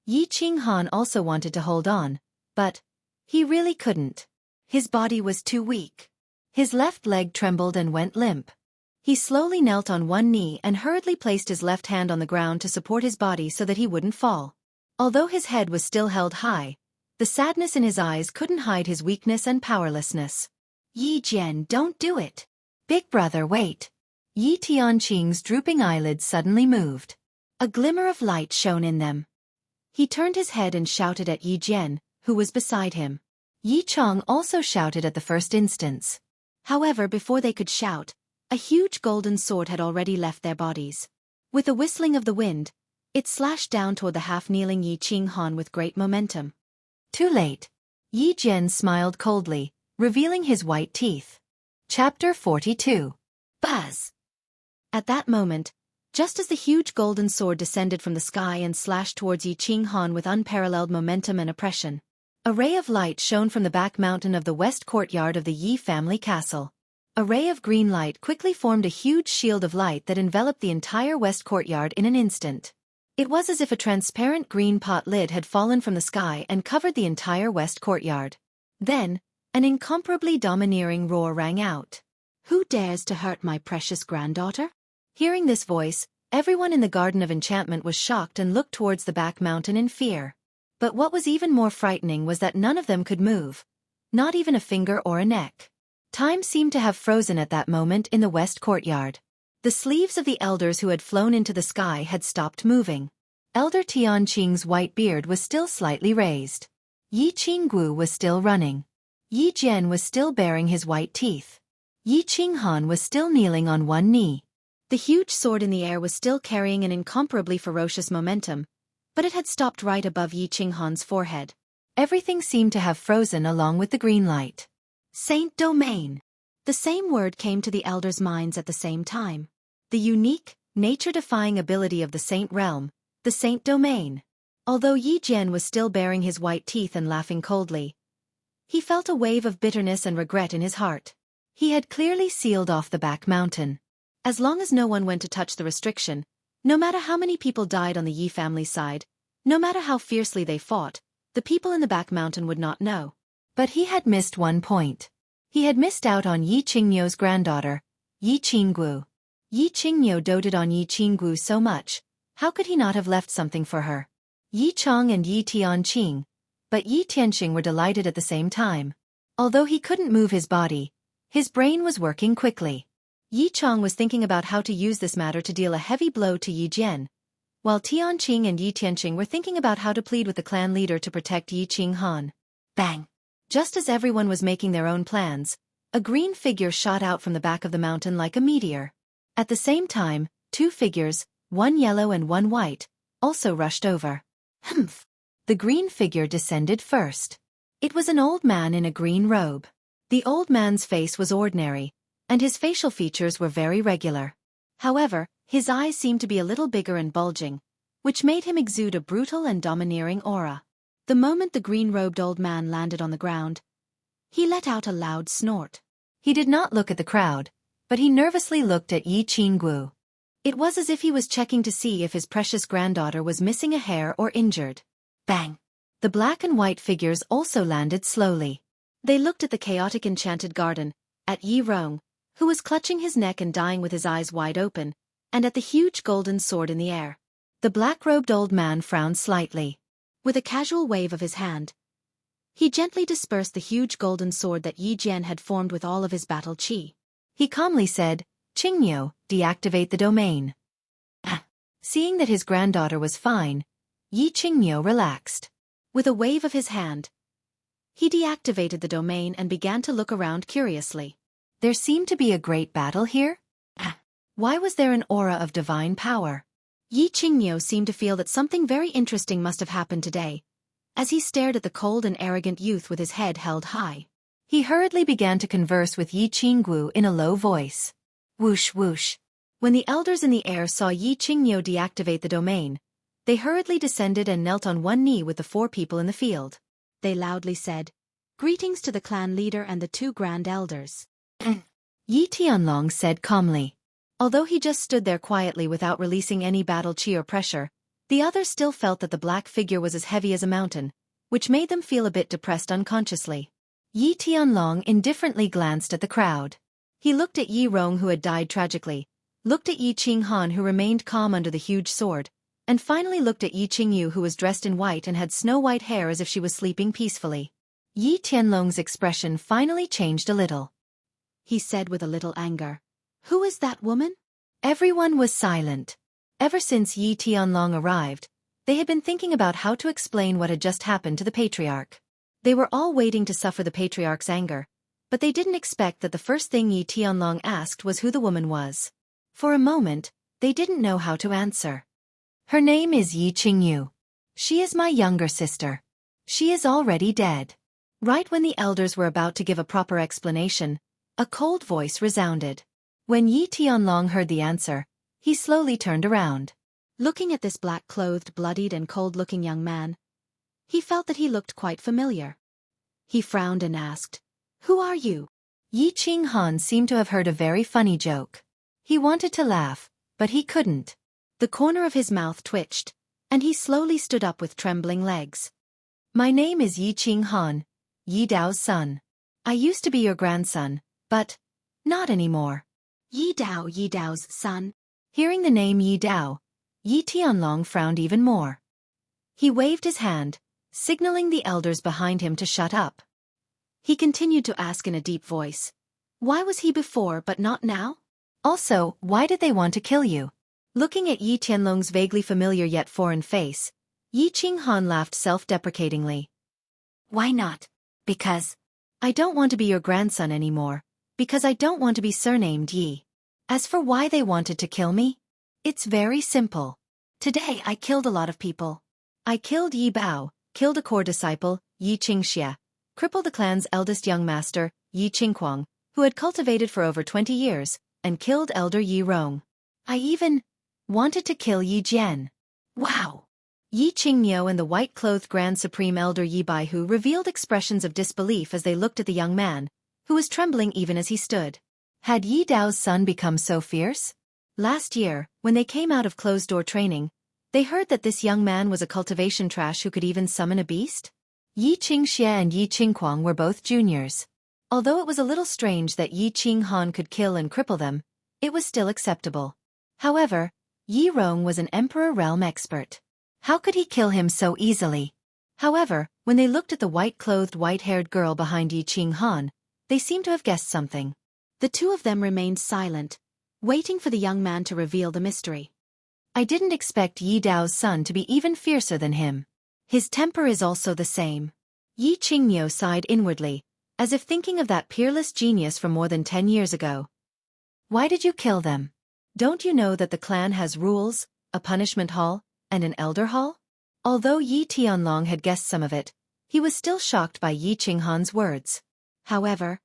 Yi Qinghan also wanted to hold on, but he really couldn't. His body was too weak. His left leg trembled and went limp. He slowly knelt on one knee and hurriedly placed his left hand on the ground to support his body so that he wouldn't fall. Although his head was still held high, the sadness in his eyes couldn't hide his weakness and powerlessness. "Yi Jian, don't do it. Big brother, wait." Yi Tianqing's drooping eyelids suddenly moved. A glimmer of light shone in them. He turned his head and shouted at Yi Jian, who was beside him. Yi Chong also shouted at the first instance. However, before they could shout, a huge golden sword had already left their bodies. With a whistling of the wind, it slashed down toward the half-kneeling Yi Qinghan with great momentum. Too late. Yi Jian smiled coldly, revealing his white teeth. Chapter 42. Buzz! At that moment, just as the huge golden sword descended from the sky and slashed towards Yi Qinghan with unparalleled momentum and oppression, a ray of light shone from the back mountain of the west courtyard of the Yi family castle. A ray of green light quickly formed a huge shield of light that enveloped the entire west courtyard in an instant. It was as if a transparent green pot lid had fallen from the sky and covered the entire west courtyard. Then, an incomparably domineering roar rang out. "Who dares to hurt my precious granddaughter?" Hearing this voice, everyone in the Garden of Enchantment was shocked and looked towards the back mountain in fear. But what was even more frightening was that none of them could move. Not even a finger or a neck. Time seemed to have frozen at that moment in the west courtyard. The sleeves of the elders who had flown into the sky had stopped moving. Elder Tianqing's white beard was still slightly raised. Yi Qinggu was still running. Yi Jian was still baring his white teeth. Yi Qinghan was still kneeling on one knee. The huge sword in the air was still carrying an incomparably ferocious momentum, but it had stopped right above Yi Qinghan's forehead. Everything seemed to have frozen along with the green light. Saint Domain. The same word came to the elders' minds at the same time. The unique, nature-defying ability of the Saint Realm, the Saint Domain. Although Yi Jian was still baring his white teeth and laughing coldly, he felt a wave of bitterness and regret in his heart. He had clearly sealed off the back mountain. As long as no one went to touch the restriction, no matter how many people died on the Yi family's side, no matter how fiercely they fought, the people in the back mountain would not know. But he had missed one point. He had missed out on Yi Qingniu's granddaughter, Yi Qinggu. Yi Qingniu doted on Yi Qinggu so much, how could he not have left something for her? Yi Chong and Yi Tianqing, but Yi Tianqing were delighted at the same time. Although he couldn't move his body, his brain was working quickly. Yi Chong was thinking about how to use this matter to deal a heavy blow to Yi Jian, while Tianqing and Yi Tianqing were thinking about how to plead with the clan leader to protect Yi Qinghan. Bang! Just as everyone was making their own plans, a green figure shot out from the back of the mountain like a meteor. At the same time, two figures, one yellow and one white, also rushed over. Humph! The green figure descended first. It was an old man in a green robe. The old man's face was ordinary, and his facial features were very regular. However, his eyes seemed to be a little bigger and bulging, which made him exude a brutal and domineering aura. The moment the green-robed old man landed on the ground, he let out a loud snort. He did not look at the crowd, but he nervously looked at Yi Qinggu. It was as if he was checking to see if his precious granddaughter was missing a hair or injured. Bang! The black and white figures also landed slowly. They looked at the chaotic enchanted garden, at Yi Rong, who was clutching his neck and dying with his eyes wide open, and at the huge golden sword in the air. The black-robed old man frowned slightly. With a casual wave of his hand, he gently dispersed the huge golden sword that Yi Jian had formed with all of his battle chi. He calmly said, Qingyou, deactivate the domain. Seeing that his granddaughter was fine, Yi Qingyou relaxed. With a wave of his hand, he deactivated the domain and began to look around curiously. There seemed to be a great battle here? Why was there an aura of divine power? Yi Qingyou seemed to feel that something very interesting must have happened today, as he stared at the cold and arrogant youth with his head held high. He hurriedly began to converse with Yi Qingguo in a low voice. Whoosh whoosh. When the elders in the air saw Yi Qingyou deactivate the domain, they hurriedly descended and knelt on one knee with the 4 people in the field. They loudly said, "Greetings to the clan leader and the 2 grand elders." Yi Tianlong said calmly. Although he just stood there quietly without releasing any battle chi or pressure, the others still felt that the black figure was as heavy as a mountain, which made them feel a bit depressed unconsciously. Yi Tianlong indifferently glanced at the crowd. He looked at Yi Rong who had died tragically, looked at Yi Qinghan who remained calm under the huge sword, and finally looked at Yi Qingyu who was dressed in white and had snow-white hair as if she was sleeping peacefully. Yi Tianlong's expression finally changed a little. He said with a little anger, "Who is that woman?" Everyone was silent. Ever since Yi Tianlong arrived, they had been thinking about how to explain what had just happened to the patriarch. They were all waiting to suffer the patriarch's anger, but they didn't expect that the first thing Yi Tianlong asked was who the woman was. For a moment, they didn't know how to answer. "Her name is Yi Qingyu. She is my younger sister. She is already dead." Right when the elders were about to give a proper explanation, a cold voice resounded. When Yi Tianlong heard the answer, he slowly turned around. Looking at this black-clothed, bloodied and cold-looking young man, he felt that he looked quite familiar. He frowned and asked, "Who are you?" Yi Qinghan seemed to have heard a very funny joke. He wanted to laugh, but he couldn't. The corner of his mouth twitched, and he slowly stood up with trembling legs. "My name is Yi Qinghan, Yi Dao's son. I used to be your grandson, but not anymore." Yi Dao's son. Hearing the name Yi Dao, Yi Tianlong frowned even more. He waved his hand, signaling the elders behind him to shut up. He continued to ask in a deep voice, "Why was he before but not now? Also, why did they want to kill you?" Looking at Yi Tianlong's vaguely familiar yet foreign face, Yi Qinghan laughed self-deprecatingly. "Why not? Because I don't want to be your grandson anymore, because I don't want to be surnamed Yi. As for why they wanted to kill me, it's very simple. Today I killed a lot of people. I killed Yi Bao, killed a core disciple, Yi Qingxia, crippled the clan's eldest young master, Yi Qingquang, who had cultivated for over 20 years, and killed elder Yi Rong. I even wanted to kill Yi Jian." Wow! Yi Qingmiao and the white-clothed Grand Supreme Elder Yi Baihu revealed expressions of disbelief as they looked at the young man, who was trembling even as he stood. Had Yi Dao's son become so fierce? Last year, when they came out of closed-door training, they heard that this young man was a cultivation trash who could even summon a beast? Yi Qingxia and Yi Qingquang were both juniors. Although it was a little strange that Yi Qinghan could kill and cripple them, it was still acceptable. However, Yi Rong was an Emperor Realm expert. How could he kill him so easily? However, when they looked at the white-clothed, white-haired girl behind Yi Qinghan, they seemed to have guessed something. The 2 of them remained silent, waiting for the young man to reveal the mystery. "I didn't expect Yi Dao's son to be even fiercer than him. His temper is also the same." Yi Qingmiao sighed inwardly, as if thinking of that peerless genius from more than 10 years ago. "Why did you kill them? Don't you know that the clan has rules, a punishment hall, and an elder hall?" Although Yi Tianlong had guessed some of it, he was still shocked by Yi Qinghan's words. However,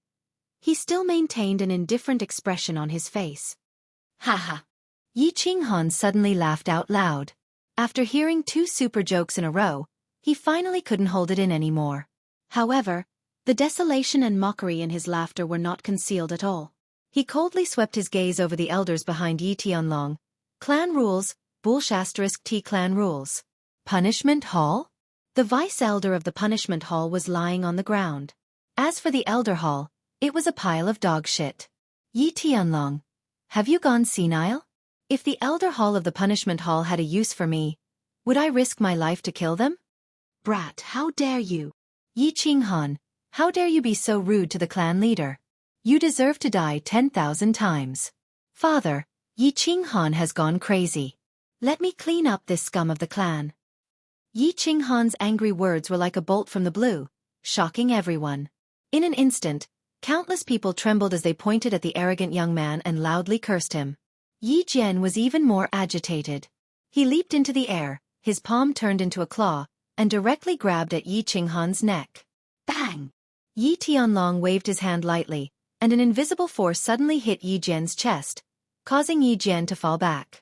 he still maintained an indifferent expression on his face. "Haha!" Yi Qinghan suddenly laughed out loud. After hearing 2 super jokes in a row, he finally couldn't hold it in anymore. However, the desolation and mockery in his laughter were not concealed at all. He coldly swept his gaze over the elders behind Yi Tianlong. "Clan rules, *T clan rules. Punishment hall?" The vice-elder of the punishment hall was lying on the ground. As for the elder hall, it was a pile of dog shit. "Yi Tianlong, have you gone senile? If the elder hall of the punishment hall had a use for me, would I risk my life to kill them?" "Brat, how dare you? Yi Qinghan, how dare you be so rude to the clan leader? You deserve to die 10,000 times." Father, Yi Qinghan has gone crazy. Let me clean up this scum of the clan. Yi Qinghan's angry words were like a bolt from the blue, shocking everyone. In an instant, countless people trembled as they pointed at the arrogant young man and loudly cursed him. Yi Jian was even more agitated. He leaped into the air, his palm turned into a claw, and directly grabbed at Yi Qinghan's neck. Bang! Yi Tianlong waved his hand lightly, and an invisible force suddenly hit Yi Jian's chest, causing Yi Jian to fall back.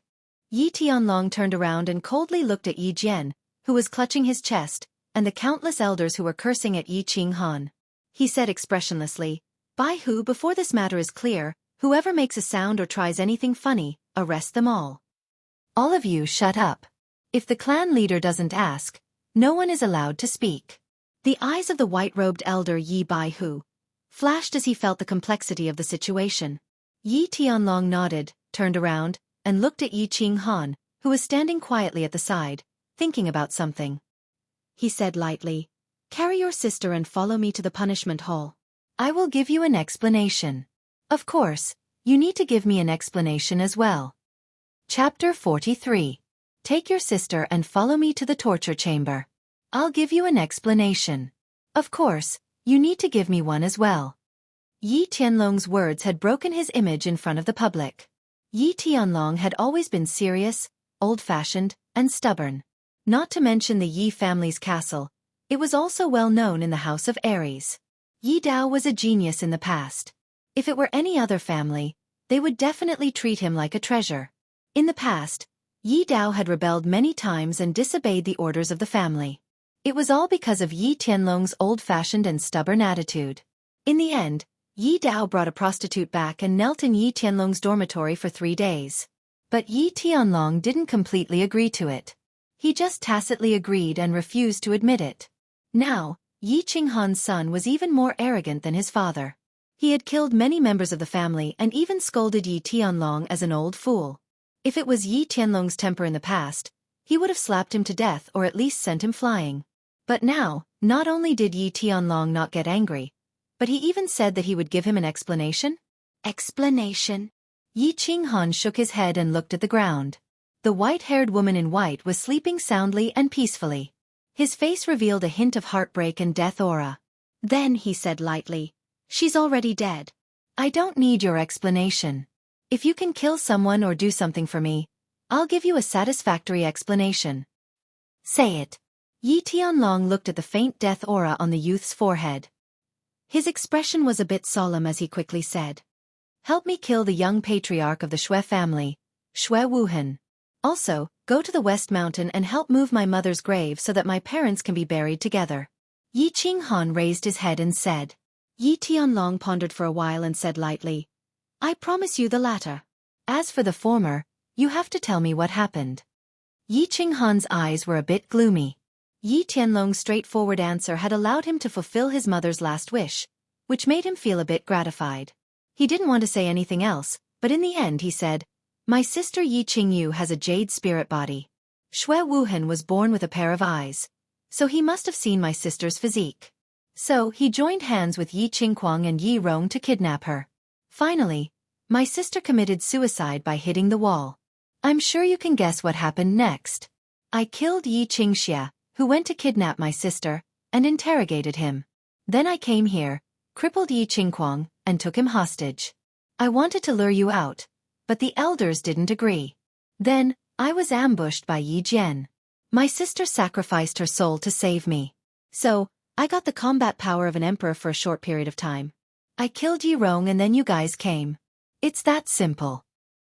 Yi Tianlong turned around and coldly looked at Yi Jian, who was clutching his chest, and the countless elders who were cursing at Yi Qinghan. He said expressionlessly, "By who, before this matter is clear, whoever makes a sound or tries anything funny, arrest them all. All of you shut up. If the clan leader doesn't ask, no one is allowed to speak." The eyes of the white-robed elder Yi Baihu flashed as he felt the complexity of the situation. Yi Tianlong nodded, turned around, and looked at Yi Qinghan, who was standing quietly at the side, thinking about something. He said lightly, "Carry your sister and follow me to the punishment hall. I will give you an explanation. Of course, you need to give me an explanation as well." Chapter 43. Take your sister and follow me to the torture chamber. I'll give you an explanation. Of course, you need to give me one as well. Yi Tianlong's words had broken his image in front of the public. Yi Tianlong had always been serious, old-fashioned, and stubborn. Not to mention the Yi family's castle, it was also well known in the House of Aries. Yi Dao was a genius in the past. If it were any other family, they would definitely treat him like a treasure. In the past, Yi Dao had rebelled many times and disobeyed the orders of the family. It was all because of Yi Tianlong's old-fashioned and stubborn attitude. In the end, Yi Dao brought a prostitute back and knelt in Yi Tianlong's dormitory for 3 days. But Yi Tianlong didn't completely agree to it. He just tacitly agreed and refused to admit it. Now, Yi Qinghan's son was even more arrogant than his father. He had killed many members of the family and even scolded Yi Tianlong as an old fool. If it was Yi Tianlong's temper in the past, he would have slapped him to death or at least sent him flying. But now, not only did Yi Tianlong not get angry, but he even said that he would give him an explanation. Explanation? Yi Qinghan shook his head and looked at the ground. The white-haired woman in white was sleeping soundly and peacefully. His face revealed a hint of heartbreak and death aura. Then he said lightly, "She's already dead. I don't need your explanation. If you can kill someone or do something for me, I'll give you a satisfactory explanation." "Say it." Yi Tianlong looked at the faint death aura on the youth's forehead. His expression was a bit solemn as he quickly said, "Help me kill the young patriarch of the Xue family, Xue Wuhan. Also, go to the West Mountain and help move my mother's grave so that my parents can be buried together." Yi Qinghan raised his head and said. Yi Tianlong pondered for a while and said lightly, "I promise you the latter. As for the former, you have to tell me what happened." Yi Qinghan's eyes were a bit gloomy. Yi Tianlong's straightforward answer had allowed him to fulfill his mother's last wish, which made him feel a bit gratified. He didn't want to say anything else, but in the end he said, "My sister Yi Qingyu has a jade spirit body. Xue Wuhan was born with a pair of eyes, so he must have seen my sister's physique. So he joined hands with Yi Qingquang and Yi Rong to kidnap her. Finally, my sister committed suicide by hitting the wall. I'm sure you can guess what happened next. I killed Yi Qingxia, who went to kidnap my sister, and interrogated him. Then I came here, crippled Yi Qingquang, and took him hostage. I wanted to lure you out, but the elders didn't agree. Then, I was ambushed by Yi Jian. My sister sacrificed her soul to save me. So, I got the combat power of an emperor for a short period of time. I killed Yi Rong and then you guys came. It's that simple."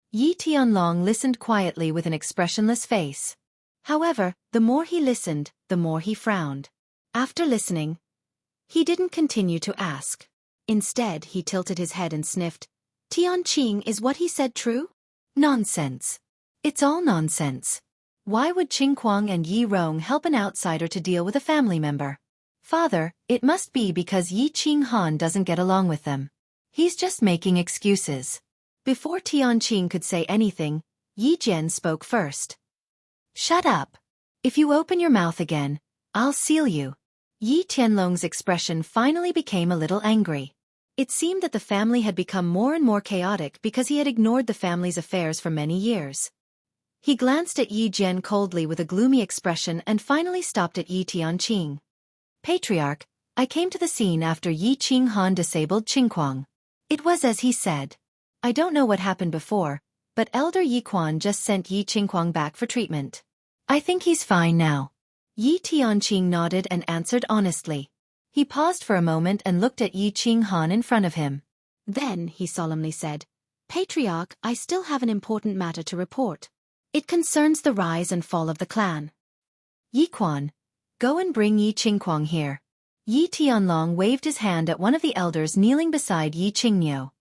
Yi Tianlong listened quietly with an expressionless face. However, the more he listened, the more he frowned. After listening, he didn't continue to ask. Instead, he tilted his head and sniffed. "Tianqing, is what he said true?" "Nonsense. It's all nonsense. Why would Qingquang and Yi Rong help an outsider to deal with a family member? Father, it must be because Yi Qinghan doesn't get along with them. He's just making excuses." Before Tianqing could say anything, Yi Jian spoke first. "Shut up. If you open your mouth again, I'll seal you." Yi Tianlong's expression finally became a little angry. It seemed that the family had become more and more chaotic because he had ignored the family's affairs for many years. He glanced at Yi Jian coldly with a gloomy expression and finally stopped at Yi Tianqing. Patriarch, I came to the scene after Yi Qinghan disabled Qingquang. It was as he said. I don't know what happened before, but Elder Yi Quan just sent Yi Qingquang back for treatment. I think he's fine now. Yi Tianqing nodded and answered honestly. He paused for a moment and looked at Yi Qinghan in front of him. Then, he solemnly said, Patriarch, I still have an important matter to report. It concerns the rise and fall of the clan. Yi Quan, go and bring Yi Qingquang here. Yi Tianlong waved his hand at one of the elders kneeling beside Yi Qingniu.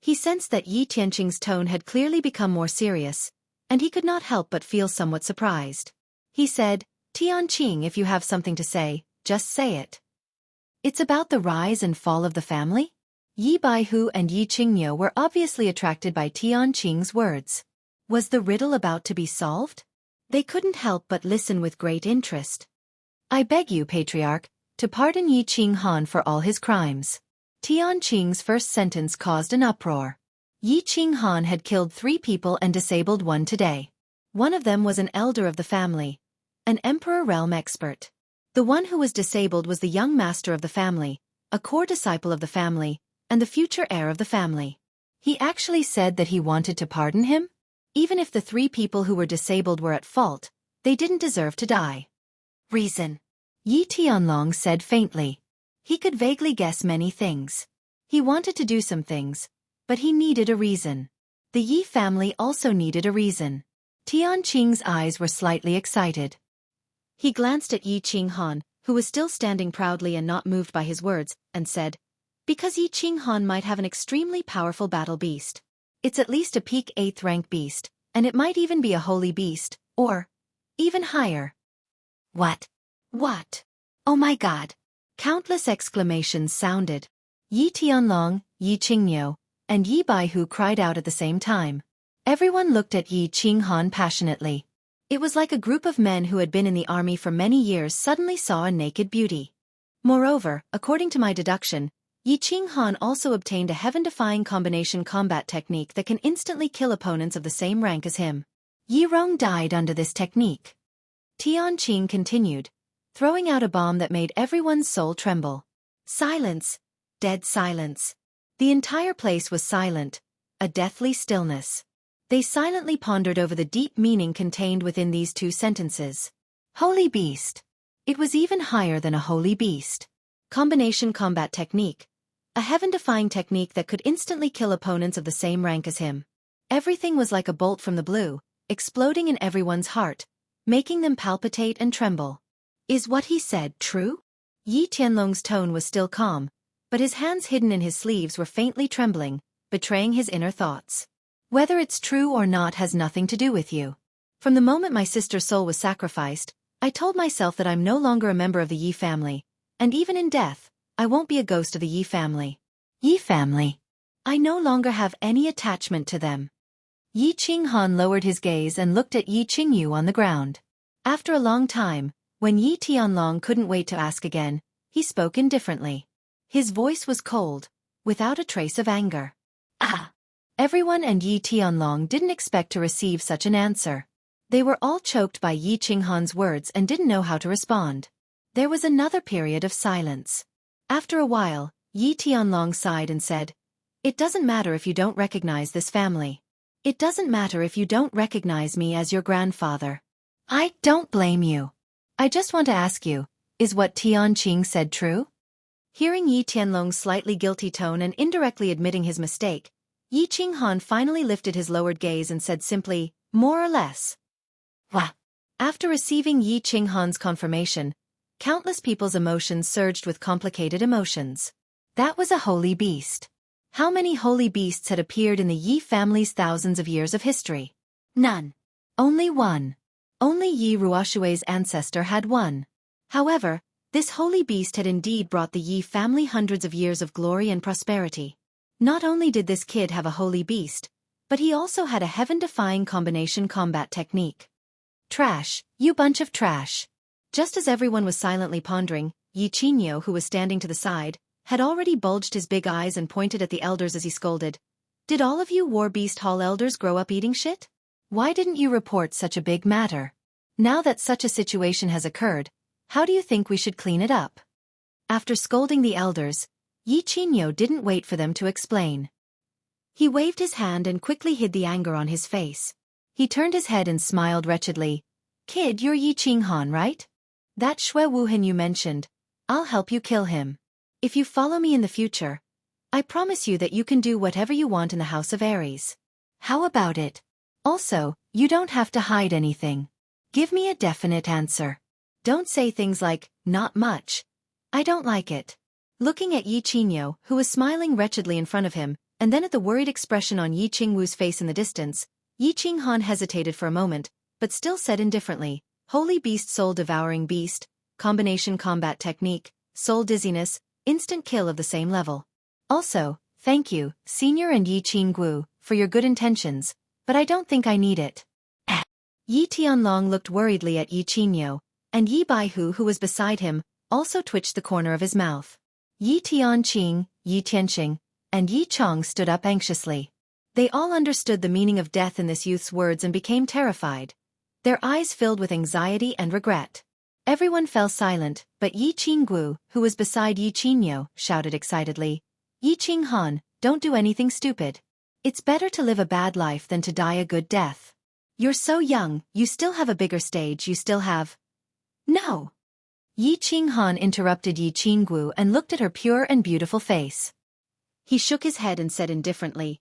He sensed that Yi Tianqing's tone had clearly become more serious, and he could not help but feel somewhat surprised. He said, Tianqing, if you have something to say, just say it. It's about the rise and fall of the family? Yi Baihu and Yi Qingniu were obviously attracted by Tianqing's words. Was the riddle about to be solved? They couldn't help but listen with great interest. I beg you, Patriarch, to pardon Yi Qinghan for all his crimes. Tianqing's first sentence caused an uproar. Yi Qinghan had killed 3 people and disabled 1 today. One of them was an elder of the family, an emperor realm expert. The one who was disabled was the young master of the family, a core disciple of the family, and the future heir of the family. He actually said that he wanted to pardon him? Even if the 3 people who were disabled were at fault, they didn't deserve to die. Reason. Yi Tianlong said faintly. He could vaguely guess many things. He wanted to do some things, but he needed a reason. The Yi family also needed a reason. Tianqing's eyes were slightly excited. He glanced at Yi Qinghan, who was still standing proudly and not moved by his words, and said, Because Yi Qinghan might have an extremely powerful battle beast. It's at least a peak 8th rank beast, and it might even be a holy beast, or even higher. What? What? Oh my God! Countless exclamations sounded. Yi Tianlong, Yi Qingniu, and Yi Baihu cried out at the same time. Everyone looked at Yi Qinghan passionately. It was like a group of men who had been in the army for many years suddenly saw a naked beauty. Moreover, according to my deduction, Yi Qinghan also obtained a heaven-defying combination combat technique that can instantly kill opponents of the same rank as him. Yi Rong died under this technique. Tianqing continued, throwing out a bomb that made everyone's soul tremble. Silence. Dead silence. The entire place was silent, a deathly stillness. They silently pondered over the deep meaning contained within these 2 sentences. Holy beast. It was even higher than a holy beast. Combination combat technique. A heaven-defying technique that could instantly kill opponents of the same rank as him. Everything was like a bolt from the blue, exploding in everyone's heart, making them palpitate and tremble. Is what he said true? Yi Tianlong's tone was still calm, but his hands hidden in his sleeves were faintly trembling, betraying his inner thoughts. Whether it's true or not has nothing to do with you. From the moment my sister's soul was sacrificed, I told myself that I'm no longer a member of the Yi family, and even in death, I won't be a ghost of the Yi family. Yi family. I no longer have any attachment to them. Yi Qinghan lowered his gaze and looked at Yi Qingyu on the ground. After a long time, when Yi Tianlong couldn't wait to ask again, he spoke indifferently. His voice was cold, without a trace of anger. Ah! Everyone and Yi Tianlong didn't expect to receive such an answer. They were all choked by Yi Qinghan's words and didn't know how to respond. There was another period of silence. After a while, Yi Tianlong sighed and said, It doesn't matter if you don't recognize this family. It doesn't matter if you don't recognize me as your grandfather. I don't blame you. I just want to ask you, is what Tianqing said true? Hearing Yi Tianlong's slightly guilty tone and indirectly admitting his mistake, Yi Qinghan finally lifted his lowered gaze and said simply, more or less. Wah! After receiving Yi Qinghan's confirmation, countless people's emotions surged with complicated emotions. That was a holy beast. How many holy beasts had appeared in the Yi family's thousands of years of history? None. Only one. Only Yi Ruoshui's ancestor had one. However, this holy beast had indeed brought the Yi family hundreds of years of glory and prosperity. Not only did this kid have a holy beast, but he also had a heaven-defying combination combat technique. Trash, you bunch of trash. Just as everyone was silently pondering, Yi Qingniu, who was standing to the side, had already bulged his big eyes and pointed at the elders as he scolded. Did all of you War Beast Hall elders grow up eating shit? Why didn't you report such a big matter? Now that such a situation has occurred, how do you think we should clean it up? After scolding the elders, Yi Qingyo didn't wait for them to explain. He waved his hand and quickly hid the anger on his face. He turned his head and smiled wretchedly. Kid, you're Yi Qinghan, right? That Xue Wuhan you mentioned. I'll help you kill him. If you follow me in the future, I promise you that you can do whatever you want in the House of Aries. How about it? Also, you don't have to hide anything. Give me a definite answer. Don't say things like, not much. I don't like it. Looking at Yi Qingyo, who was smiling wretchedly in front of him, and then at the worried expression on Yi Qingwu's face in the distance, Yi Qinghan hesitated for a moment, but still said indifferently, Holy Beast Soul Devouring Beast, Combination Combat Technique, Soul Dizziness, Instant Kill of the same level. Also, thank you, Senior and Yi Qingwu, for your good intentions, but I don't think I need it. Yi Tianlong looked worriedly at Yi Qingyo, and Yi Baihu, who was beside him, also twitched the corner of his mouth. Yi Tianqing, Yi Tianqing, and Yi Chong stood up anxiously. They all understood the meaning of death in this youth's words and became terrified. Their eyes filled with anxiety and regret. Everyone fell silent, but Yi Qinggu, who was beside Yi Qingyo, shouted excitedly, Yi Qinghan, don't do anything stupid. It's better to live a bad life than to die a good death. You're so young, you still have a bigger stage, you still have... No. Yi Qinghan interrupted Yi Qinggu and looked at her pure and beautiful face. He shook his head and said indifferently,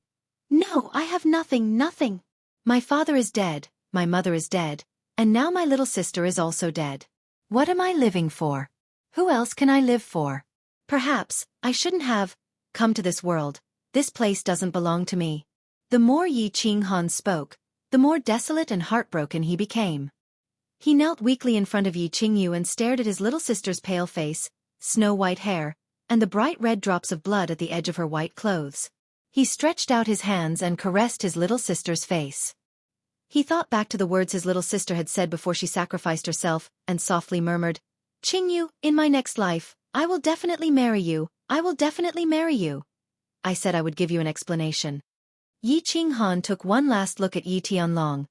No, I have nothing, nothing. My father is dead, my mother is dead, and now my little sister is also dead. What am I living for? Who else can I live for? Perhaps, I shouldn't have come to this world. This place doesn't belong to me. The more Yi Qinghan spoke, the more desolate and heartbroken he became. He knelt weakly in front of Yi Qingyu and stared at his little sister's pale face, snow-white hair, and the bright red drops of blood at the edge of her white clothes. He stretched out his hands and caressed his little sister's face. He thought back to the words his little sister had said before she sacrificed herself, and softly murmured, Qingyu, in my next life, I will definitely marry you, I will definitely marry you. I said I would give you an explanation. Yi Qinghan took one last look at Yi Tianlong,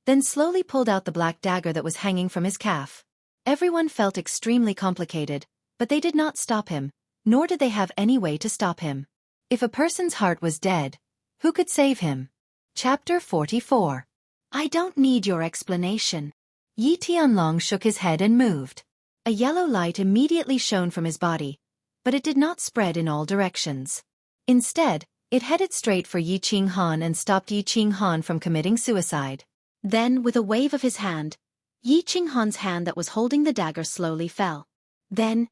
then slowly pulled out the black dagger that was hanging from his calf. Everyone felt extremely complicated, but they did not stop him, nor did they have any way to stop him. If a person's heart was dead, who could save him? Chapter 44. I don't need your explanation. Yi Tianlong shook his head and moved. A yellow light immediately shone from his body, but it did not spread in all directions. Instead, it headed straight for Yi Qinghan and stopped Yi Qinghan from committing suicide. Then, with a wave of his hand, Yi Qinghan's hand that was holding the dagger slowly fell. Then,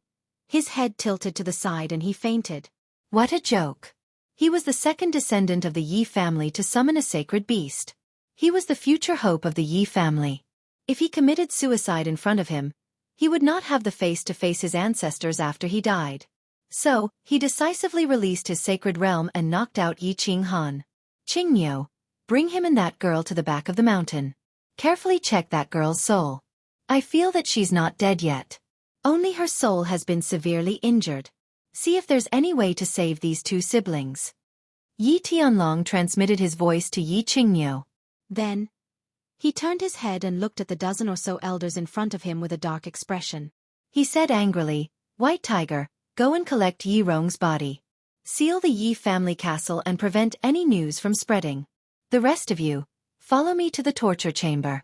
his head tilted to the side and he fainted. What a joke. He was the second descendant of the Yi family to summon a sacred beast. He was the future hope of the Yi family. If he committed suicide in front of him, he would not have the face to face his ancestors after he died. So, he decisively released his sacred realm and knocked out Yi Qinghan. Qingyo, bring him and that girl to the back of the mountain. Carefully check that girl's soul. I feel that she's not dead yet. Only her soul has been severely injured. See if there's any way to save these two siblings. Yi Tianlong transmitted his voice to Yi Qingyo. Then, he turned his head and looked at the dozen or so elders in front of him with a dark expression. He said angrily, White Tiger, go and collect Yi Rong's body. Seal the Yi family castle and prevent any news from spreading. The rest of you, follow me to the torture chamber.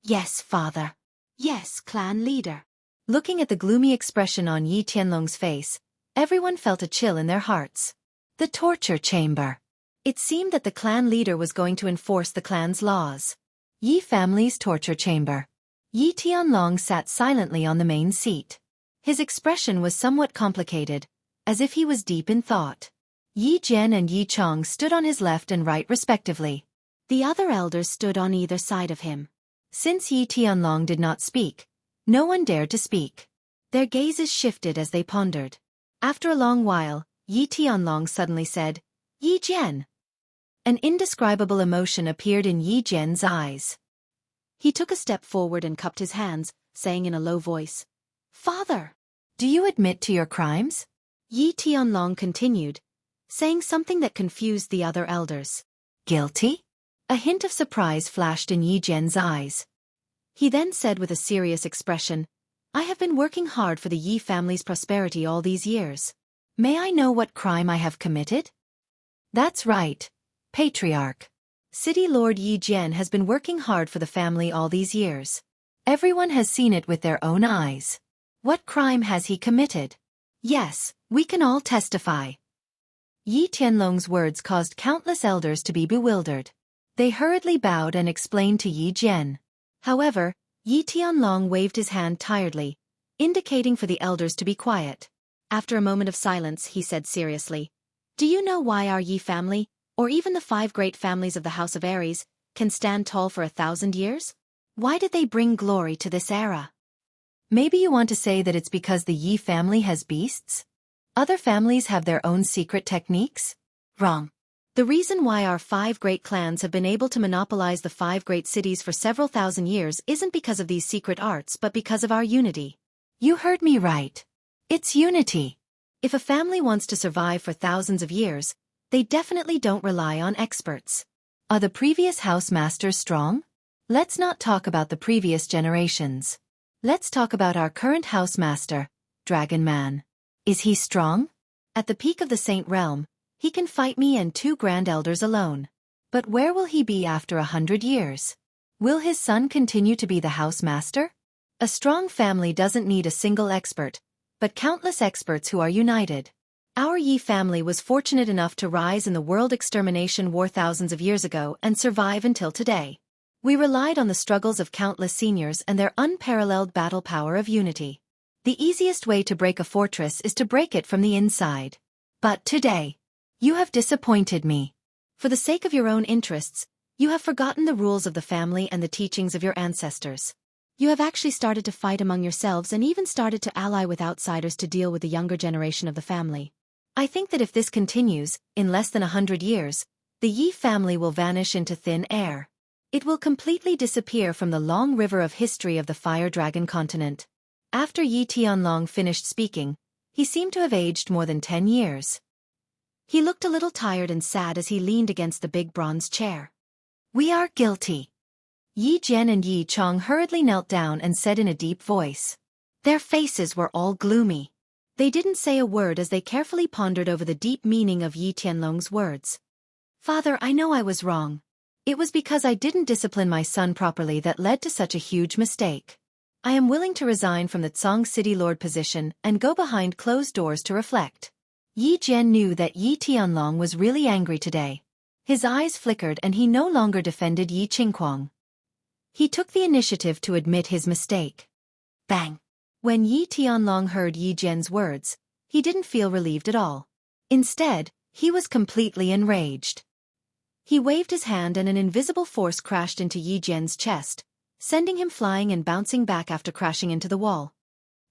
Yes, father. Yes, clan leader. Looking at the gloomy expression on Yi Tianlong's face, everyone felt a chill in their hearts. The torture chamber. It seemed that the clan leader was going to enforce the clan's laws. Yi family's torture chamber. Yi Tianlong sat silently on the main seat. His expression was somewhat complicated, as if he was deep in thought. Yi Jian and Yi Chong stood on his left and right respectively. The other elders stood on either side of him. Since Yi Tianlong did not speak, no one dared to speak. Their gazes shifted as they pondered. After a long while, Yi Tianlong suddenly said, Yi Jian. An indescribable emotion appeared in Yi Jian's eyes. He took a step forward and cupped his hands, saying in a low voice, Father! Do you admit to your crimes? Yi Tianlong continued, saying something that confused the other elders. Guilty? A hint of surprise flashed in Yi Jian's eyes. He then said with a serious expression, I have been working hard for the Yi family's prosperity all these years. May I know what crime I have committed? That's right, Patriarch. City Lord Yi Jian has been working hard for the family all these years. Everyone has seen it with their own eyes. What crime has he committed? Yes, we can all testify. Yi Tianlong's words caused countless elders to be bewildered. They hurriedly bowed and explained to Yi Jian. However, Yi Tianlong waved his hand tiredly, indicating for the elders to be quiet. After a moment of silence, he said seriously, Do you know why our Yi family, or even the 5 great families of the House of Aries, can stand tall for 1,000 years? Why did they bring glory to this era? Maybe you want to say that it's because the Yi family has beasts? Other families have their own secret techniques? Wrong. The reason why our 5 great clans have been able to monopolize the 5 great cities for several thousand years isn't because of these secret arts but because of our unity. You heard me right. It's unity. If a family wants to survive for thousands of years, they definitely don't rely on experts. Are the previous house masters strong? Let's not talk about the previous generations. Let's talk about our current house master, Dragon Man. Is he strong? At the peak of the Saint Realm, he can fight me and 2 grand elders alone. But where will he be after 100 years? Will his son continue to be the house master? A strong family doesn't need a single expert, but countless experts who are united. Our Yi family was fortunate enough to rise in the world extermination war thousands of years ago and survive until today. We relied on the struggles of countless seniors and their unparalleled battle power of unity. The easiest way to break a fortress is to break it from the inside. But today, you have disappointed me. For the sake of your own interests, you have forgotten the rules of the family and the teachings of your ancestors. You have actually started to fight among yourselves and even started to ally with outsiders to deal with the younger generation of the family. I think that if this continues, in less than 100 years, the Yi family will vanish into thin air. It will completely disappear from the long river of history of the Fire Dragon continent. After Yi Tianlong finished speaking, he seemed to have aged more than 10 years. He looked a little tired and sad as he leaned against the big bronze chair. We are guilty. Yi Jian and Yi Chong hurriedly knelt down and said in a deep voice. Their faces were all gloomy. They didn't say a word as they carefully pondered over the deep meaning of Yi Tianlong's words. Father, I know I was wrong. It was because I didn't discipline my son properly that led to such a huge mistake. I am willing to resign from the Tsang City Lord position and go behind closed doors to reflect. Yi Jian knew that Yi Tianlong was really angry today. His eyes flickered and he no longer defended Yi Qingquang. He took the initiative to admit his mistake. Bang! When Yi Tianlong heard Yi Jian's words, he didn't feel relieved at all. Instead, he was completely enraged. He waved his hand and an invisible force crashed into Yi Jian's chest, sending him flying and bouncing back after crashing into the wall.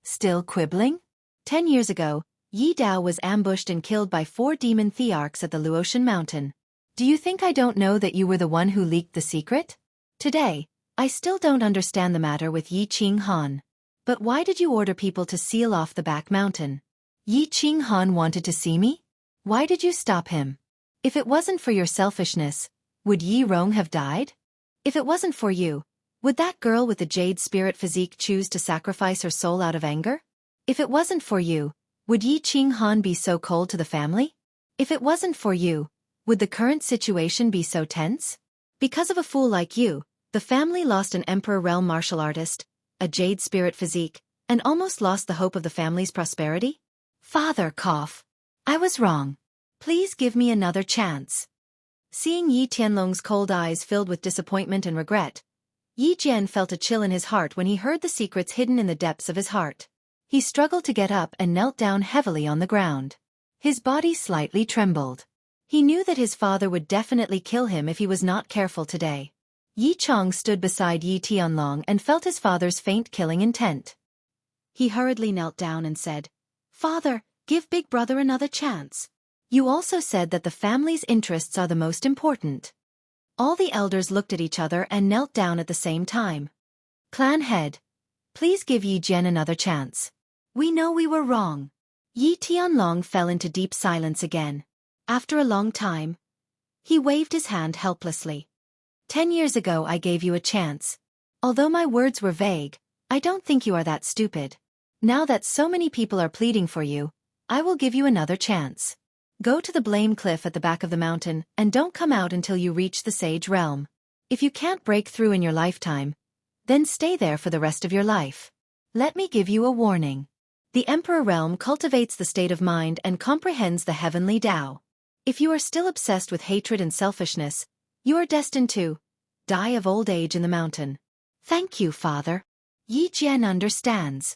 Still quibbling? 10 years ago, Yi Dao was ambushed and killed by 4 demon thearchs at the Luotian mountain. Do you think I don't know that you were the one who leaked the secret? Today, I still don't understand the matter with Yi Qinghan. But why did you order people to seal off the back mountain? Yi Qinghan wanted to see me? Why did you stop him? If it wasn't for your selfishness, would Yi Rong have died? If it wasn't for you, would that girl with the jade spirit physique choose to sacrifice her soul out of anger? If it wasn't for you, would Yi Qinghan be so cold to the family? If it wasn't for you, would the current situation be so tense? Because of a fool like you, the family lost an Emperor Realm martial artist, a jade spirit physique, and almost lost the hope of the family's prosperity? Father, cough. I was wrong. Please give me another chance. Seeing Yi Tianlong's cold eyes filled with disappointment and regret, Yi Jian felt a chill in his heart when he heard the secrets hidden in the depths of his heart. He struggled to get up and knelt down heavily on the ground. His body slightly trembled. He knew that his father would definitely kill him if he was not careful today. Yi Chong stood beside Yi Tianlong and felt his father's faint killing intent. He hurriedly knelt down and said, Father, give big brother another chance. You also said that the family's interests are the most important. All the elders looked at each other and knelt down at the same time. Clan head, please give Yi Jian another chance. We know we were wrong. Yi Tianlong fell into deep silence again. After a long time, he waved his hand helplessly. 10 years ago I gave you a chance. Although my words were vague, I don't think you are that stupid. Now that so many people are pleading for you, I will give you another chance. Go to the Blame Cliff at the back of the mountain and don't come out until you reach the Sage Realm. If you can't break through in your lifetime, then stay there for the rest of your life. Let me give you a warning. The Emperor Realm cultivates the state of mind and comprehends the heavenly Tao. If you are still obsessed with hatred and selfishness, you are destined to die of old age in the mountain. Thank you, Father. Yi Jian understands.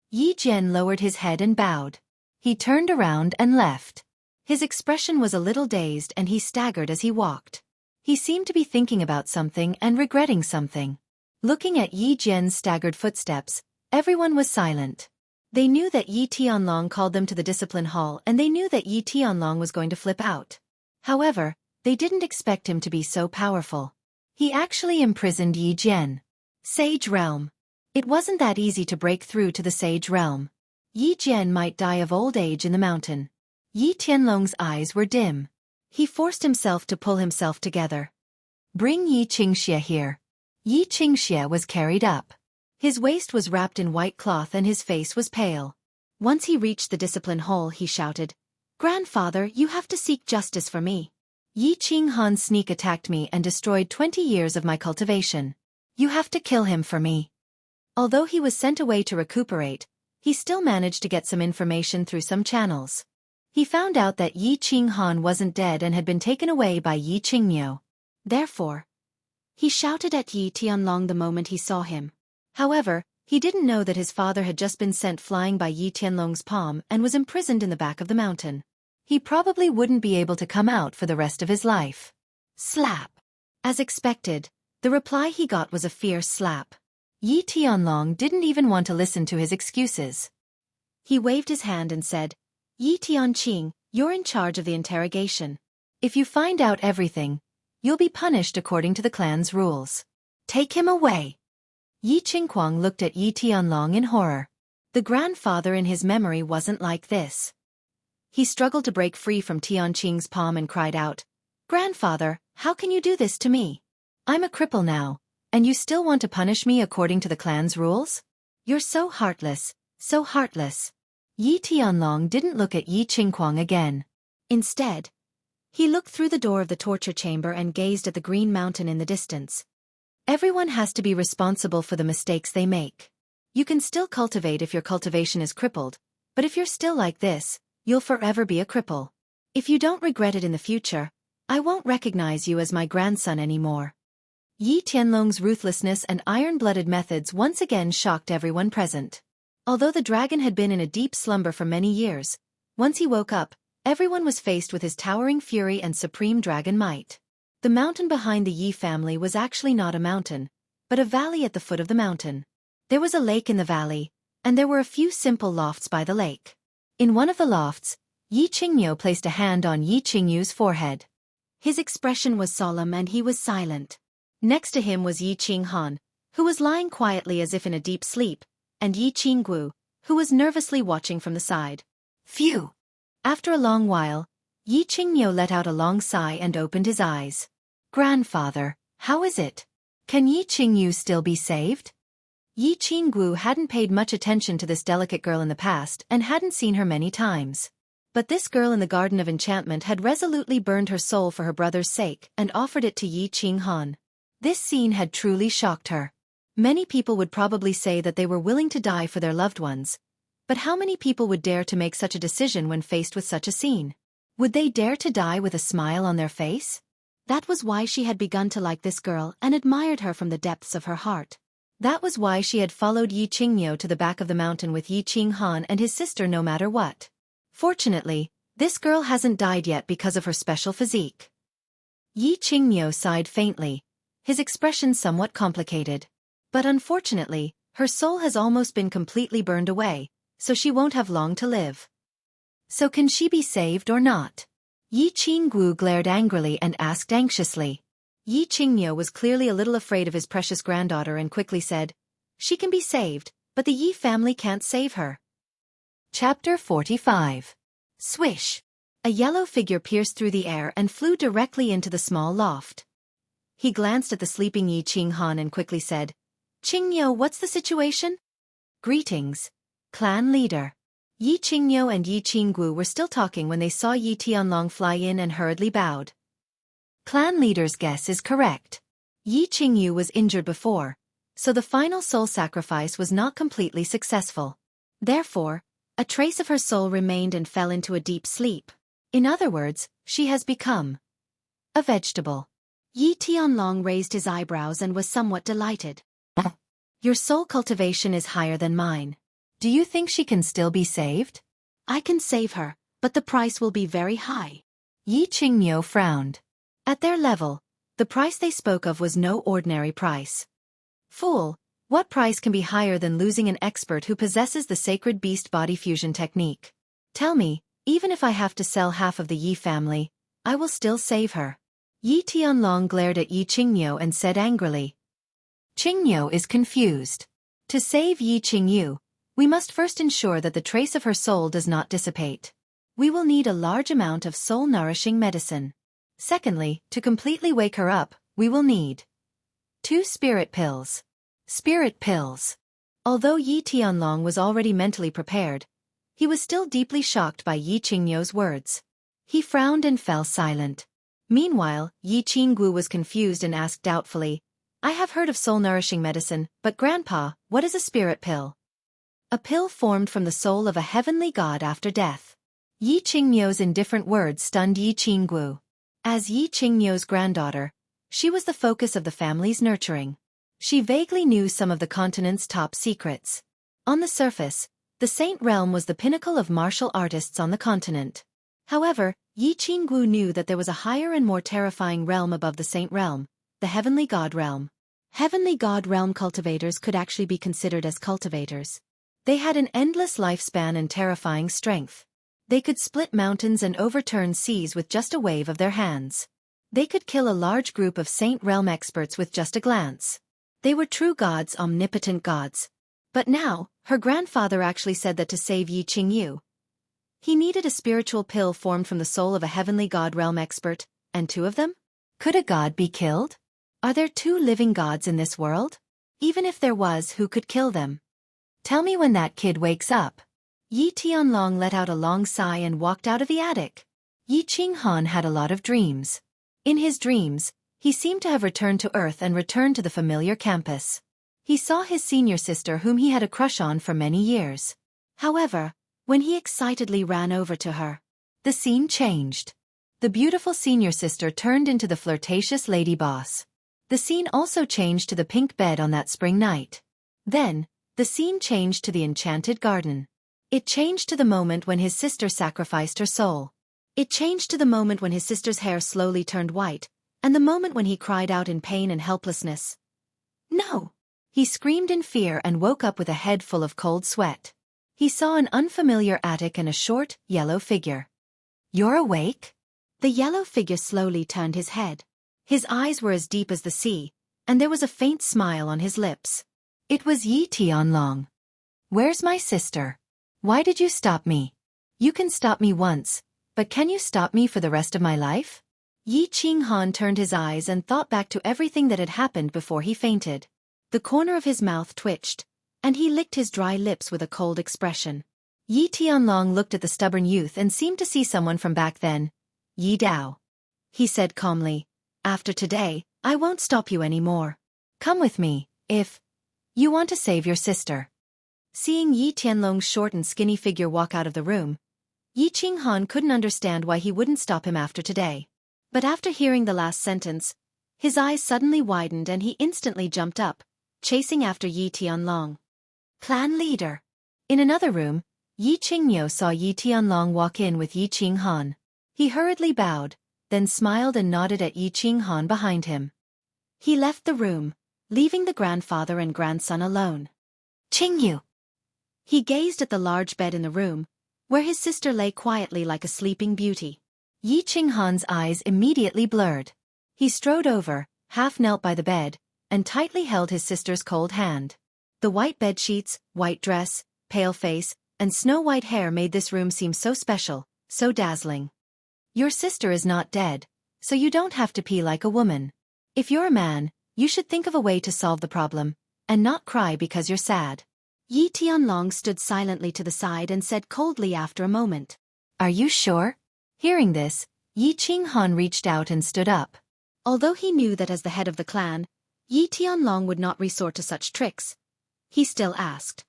Yi Jian lowered his head and bowed. He turned around and left. His expression was a little dazed and he staggered as he walked. He seemed to be thinking about something and regretting something. Looking at Yi Jian's staggered footsteps, everyone was silent. They knew that Yi Tianlong called them to the discipline hall and they knew that Yi Tianlong was going to flip out. However, they didn't expect him to be so powerful. He actually imprisoned Yi Jian. Sage Realm. It wasn't that easy to break through to the Sage Realm. Yi Jian might die of old age in the mountain. Yi Tianlong's eyes were dim. He forced himself to pull himself together. Bring Yi Qingxie here. Yi Qingxie was carried up. His waist was wrapped in white cloth and his face was pale. Once he reached the discipline hall, he shouted, "Grandfather, you have to seek justice for me. Yi Qinghan's sneak attacked me and destroyed 20 years of my cultivation. You have to kill him for me." Although he was sent away to recuperate, he still managed to get some information through some channels. He found out that Yi Qinghan wasn't dead and had been taken away by Yi Qingmiu. Therefore, he shouted at Yi Tianlong the moment he saw him. However, he didn't know that his father had just been sent flying by Yi Tianlong's palm and was imprisoned in the back of the mountain. He probably wouldn't be able to come out for the rest of his life. Slap. As expected, the reply he got was a fierce slap. Yi Tianlong didn't even want to listen to his excuses. He waved his hand and said, "Yi Tianqing, you're in charge of the interrogation. If you find out everything, you'll be punished according to the clan's rules. Take him away." Yi Qingquang looked at Yi Tianlong in horror. The grandfather in his memory wasn't like this. He struggled to break free from Tianqing's palm and cried out, "Grandfather, how can you do this to me? I'm a cripple now, and you still want to punish me according to the clan's rules? You're so heartless, so heartless." Yi Tianlong didn't look at Yi Qingquang again. Instead, he looked through the door of the torture chamber and gazed at the green mountain in the distance. Everyone has to be responsible for the mistakes they make. You can still cultivate if your cultivation is crippled, but if you're still like this, you'll forever be a cripple. If you don't regret it in the future, I won't recognize you as my grandson anymore. Yi Tianlong's ruthlessness and iron-blooded methods once again shocked everyone present. Although the dragon had been in a deep slumber for many years, once he woke up, everyone was faced with his towering fury and supreme dragon might. The mountain behind the Yi family was actually not a mountain, but a valley at the foot of the mountain. There was a lake in the valley, and there were a few simple lofts by the lake. In one of the lofts, Yi Qingmiu placed a hand on Yi Qingyu's forehead. His expression was solemn and he was silent. Next to him was Yi Qinghan, who was lying quietly as if in a deep sleep, and Yi Qinggu, who was nervously watching from the side. Phew! After a long while, Yi Qingmiu let out a long sigh and opened his eyes. "Grandfather, how is it? Can Yi Qingyu still be saved?" Yi Qinggu hadn't paid much attention to this delicate girl in the past and hadn't seen her many times. But this girl in the Garden of Enchantment had resolutely burned her soul for her brother's sake and offered it to Yi Qinghan. This scene had truly shocked her. Many people would probably say that they were willing to die for their loved ones. But how many people would dare to make such a decision when faced with such a scene? Would they dare to die with a smile on their face? That was why she had begun to like this girl and admired her from the depths of her heart. That was why she had followed Yi Qingmiu to the back of the mountain with Yi Qinghan and his sister no matter what. Fortunately, this girl hasn't died yet because of her special physique. Yi Qingmiu sighed faintly, his expression somewhat complicated. But unfortunately, her soul has almost been completely burned away, so she won't have long to live. So can she be saved or not? Yi Qinggu glared angrily and asked anxiously. Yi Qingmiu was clearly a little afraid of his precious granddaughter and quickly said, "She can be saved, but the Yi family can't save her." Chapter 45. Swish! A yellow figure pierced through the air and flew directly into the small loft. He glanced at the sleeping Yi Qinghan and quickly said, "Qingyou, what's the situation?" "Greetings, clan leader." Yi Qingyou and Yi Qinggu were still talking when they saw Yi Tianlong fly in and hurriedly bowed. Clan leader's guess is correct. Yi Qingyu was injured before, so the final soul sacrifice was not completely successful. Therefore, a trace of her soul remained and fell into a deep sleep. In other words, she has become a vegetable. Yi Tianlong raised his eyebrows and was somewhat delighted. "Your soul cultivation is higher than mine. Do you think she can still be saved?" "I can save her, but the price will be very high." Yi Qingyu frowned. At their level, the price they spoke of was no ordinary price. "Fool, what price can be higher than losing an expert who possesses the sacred beast body fusion technique? Tell me, even if I have to sell half of the Yi family, I will still save her." Yi Tianlong glared at Yi Qingyu and said angrily. Qingyu is confused. To save Yi Qingyu, we must first ensure that the trace of her soul does not dissipate. We will need a large amount of soul-nourishing medicine. Secondly, to completely wake her up, we will need 2 spirit pills. Spirit pills. Although Yi Tianlong was already mentally prepared, he was still deeply shocked by Yi Qingyu's words. He frowned and fell silent. Meanwhile, Yi Qinggu was confused and asked doubtfully, "I have heard of soul-nourishing medicine, but Grandpa, what is a spirit pill?" "A pill formed from the soul of a heavenly god after death." Yi Qingyu's indifferent words stunned Yi Qinggu. As Yi Qingyu's granddaughter, she was the focus of the family's nurturing. She vaguely knew some of the continent's top secrets. On the surface, the Saint Realm was the pinnacle of martial artists on the continent. However, Yi Qinggu knew that there was a higher and more terrifying realm above the Saint Realm, the Heavenly God Realm. Heavenly God Realm cultivators could actually be considered as cultivators. They had an endless lifespan and terrifying strength. They could split mountains and overturn seas with just a wave of their hands. They could kill a large group of Saint Realm experts with just a glance. They were true gods, omnipotent gods. But now, her grandfather actually said that to save Yi Qingyu, he needed a spiritual pill formed from the soul of a heavenly god realm expert, and 2 of them? Could a god be killed? Are there 2 living gods in this world? Even if there was, who could kill them? Tell me when that kid wakes up. Yi Tianlong let out a long sigh and walked out of the attic. Yi Qinghan had a lot of dreams. In his dreams, he seemed to have returned to Earth and returned to the familiar campus. He saw his senior sister whom he had a crush on for many years. However, when he excitedly ran over to her, the scene changed. The beautiful senior sister turned into the flirtatious lady boss. The scene also changed to the pink bed on that spring night. Then, the scene changed to the enchanted garden. It changed to the moment when his sister sacrificed her soul. It changed to the moment when his sister's hair slowly turned white, and the moment when he cried out in pain and helplessness. "No!" He screamed in fear and woke up with a head full of cold sweat. He saw an unfamiliar attic and a short, yellow figure. "You're awake?" The yellow figure slowly turned his head. His eyes were as deep as the sea, and there was a faint smile on his lips. It was Yi Tianlong. "Where's my sister? Why did you stop me? You can stop me once, but can you stop me for the rest of my life?" Yi Qinghan turned his eyes and thought back to everything that had happened before he fainted. The corner of his mouth twitched, and he licked his dry lips with a cold expression. Yi Tianlong looked at the stubborn youth and seemed to see someone from back then. "Yi Dao," he said calmly, "after today, I won't stop you anymore. Come with me, if you want to save your sister." Seeing Yi Tianlong's short and skinny figure walk out of the room, Yi Qinghan couldn't understand why he wouldn't stop him after today. But after hearing the last sentence, his eyes suddenly widened and he instantly jumped up, chasing after Yi Tianlong. Clan leader. In another room, Yi Qingyu saw Yi Tianlong walk in with Yi Qinghan. He hurriedly bowed, then smiled and nodded at Yi Qinghan behind him. He left the room, leaving the grandfather and grandson alone. "Qingyu." He gazed at the large bed in the room, where his sister lay quietly like a sleeping beauty. Yi Qinghan's eyes immediately blurred. He strode over, half knelt by the bed, and tightly held his sister's cold hand. The white bedsheets, white dress, pale face, and snow-white hair made this room seem so special, so dazzling. Your sister is not dead, so you don't have to pee like a woman. If you're a man, you should think of a way to solve the problem, and not cry because you're sad. Yi Tianlong stood silently to the side and said coldly after a moment, "Are you sure?" Hearing this, Yi Qinghan reached out and stood up. Although he knew that as the head of the clan, Yi Tianlong would not resort to such tricks, he still asked.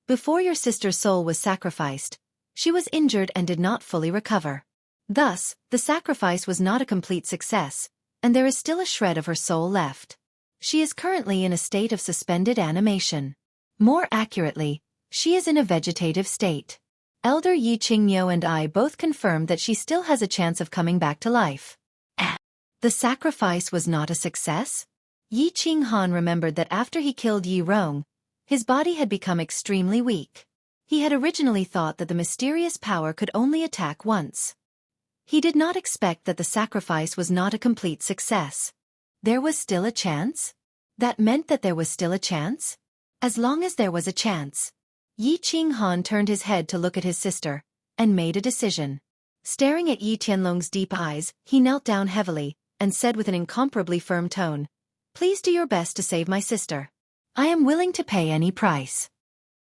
Before your sister's soul was sacrificed, she was injured and did not fully recover. Thus, the sacrifice was not a complete success, and there is still a shred of her soul left. She is currently in a state of suspended animation. More accurately, she is in a vegetative state. Elder Yi Qingyo and I both confirmed that she still has a chance of coming back to life. The sacrifice was not a success? Yi Qinghan remembered that after he killed Yi Rong, his body had become extremely weak. He had originally thought that the mysterious power could only attack once. He did not expect that the sacrifice was not a complete success. There was still a chance? That meant that there was still a chance? As long as there was a chance. Yi Qinghan turned his head to look at his sister, and made a decision. Staring at Yi Tianlong's deep eyes, he knelt down heavily, and said with an incomparably firm tone, "Please do your best to save my sister. I am willing to pay any price."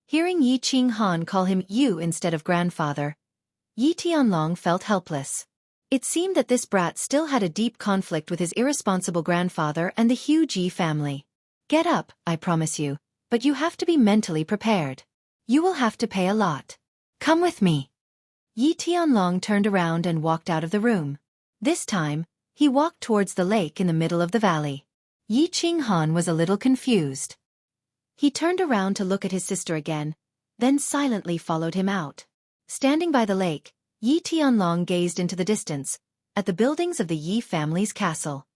Hearing Yi Qinghan call him you instead of grandfather, Yi Tianlong felt helpless. It seemed that this brat still had a deep conflict with his irresponsible grandfather and the huge Yi family. "Get up, I promise you, but you have to be mentally prepared. You will have to pay a lot. Come with me." Yi Tianlong turned around and walked out of the room. This time, he walked towards the lake in the middle of the valley. Yi Qinghan was a little confused. He turned around to look at his sister again, then silently followed him out. Standing by the lake, Yi Tianlong gazed into the distance, at the buildings of the Yi family's castle.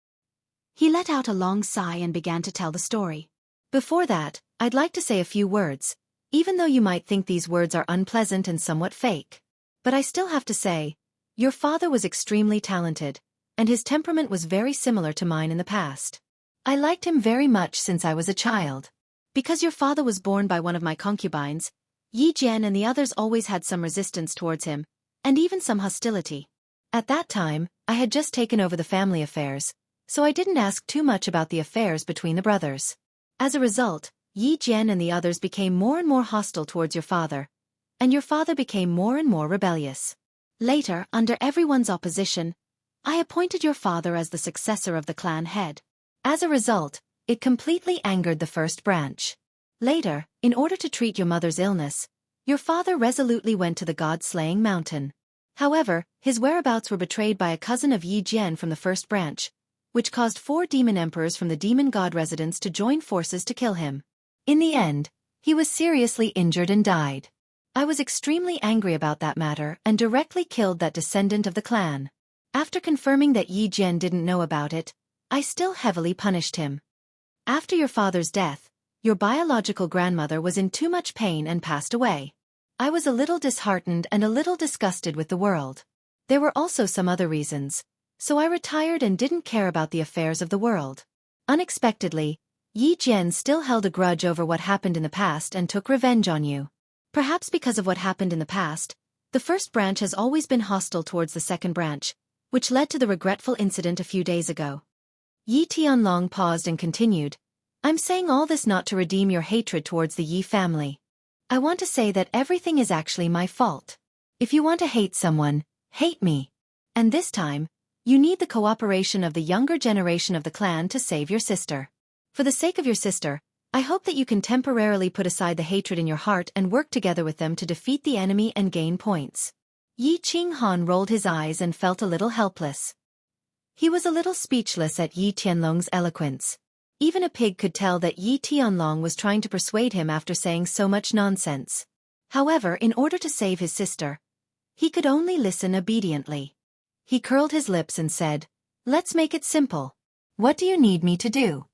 He let out a long sigh and began to tell the story. Before that, I'd like to say a few words, even though you might think these words are unpleasant and somewhat fake. But I still have to say, your father was extremely talented, and his temperament was very similar to mine in the past. I liked him very much since I was a child. Because your father was born by one of my concubines, Yi Jian and the others always had some resistance towards him, and even some hostility. At that time, I had just taken over the family affairs, so I didn't ask too much about the affairs between the brothers. As a result, Yi Jian and the others became more and more hostile towards your father, and your father became more and more rebellious. Later, under everyone's opposition, I appointed your father as the successor of the clan head. As a result, it completely angered the first branch. Later, in order to treat your mother's illness, your father resolutely went to the god-slaying mountain. However, his whereabouts were betrayed by a cousin of Yi Jian from the first branch, which caused 4 demon emperors from the demon god residence to join forces to kill him. In the end, he was seriously injured and died. I was extremely angry about that matter and directly killed that descendant of the clan. After confirming that Yi Jian didn't know about it, I still heavily punished him. After your father's death, your biological grandmother was in too much pain and passed away. I was a little disheartened and a little disgusted with the world. There were also some other reasons, so I retired and didn't care about the affairs of the world. Unexpectedly, Yi Jian still held a grudge over what happened in the past and took revenge on you. Perhaps because of what happened in the past, the first branch has always been hostile towards the second branch, which led to the regretful incident a few days ago. Yi Tianlong paused and continued, I'm saying all this not to redeem your hatred towards the Yi family. I want to say that everything is actually my fault. If you want to hate someone, hate me. And this time, you need the cooperation of the younger generation of the clan to save your sister. For the sake of your sister, I hope that you can temporarily put aside the hatred in your heart and work together with them to defeat the enemy and gain points. Yi Qinghan rolled his eyes and felt a little helpless. He was a little speechless at Yi Tianlong's eloquence. Even a pig could tell that Yi Tianlong was trying to persuade him after saying so much nonsense. However, in order to save his sister, he could only listen obediently. He curled his lips and said, Let's make it simple. What do you need me to do?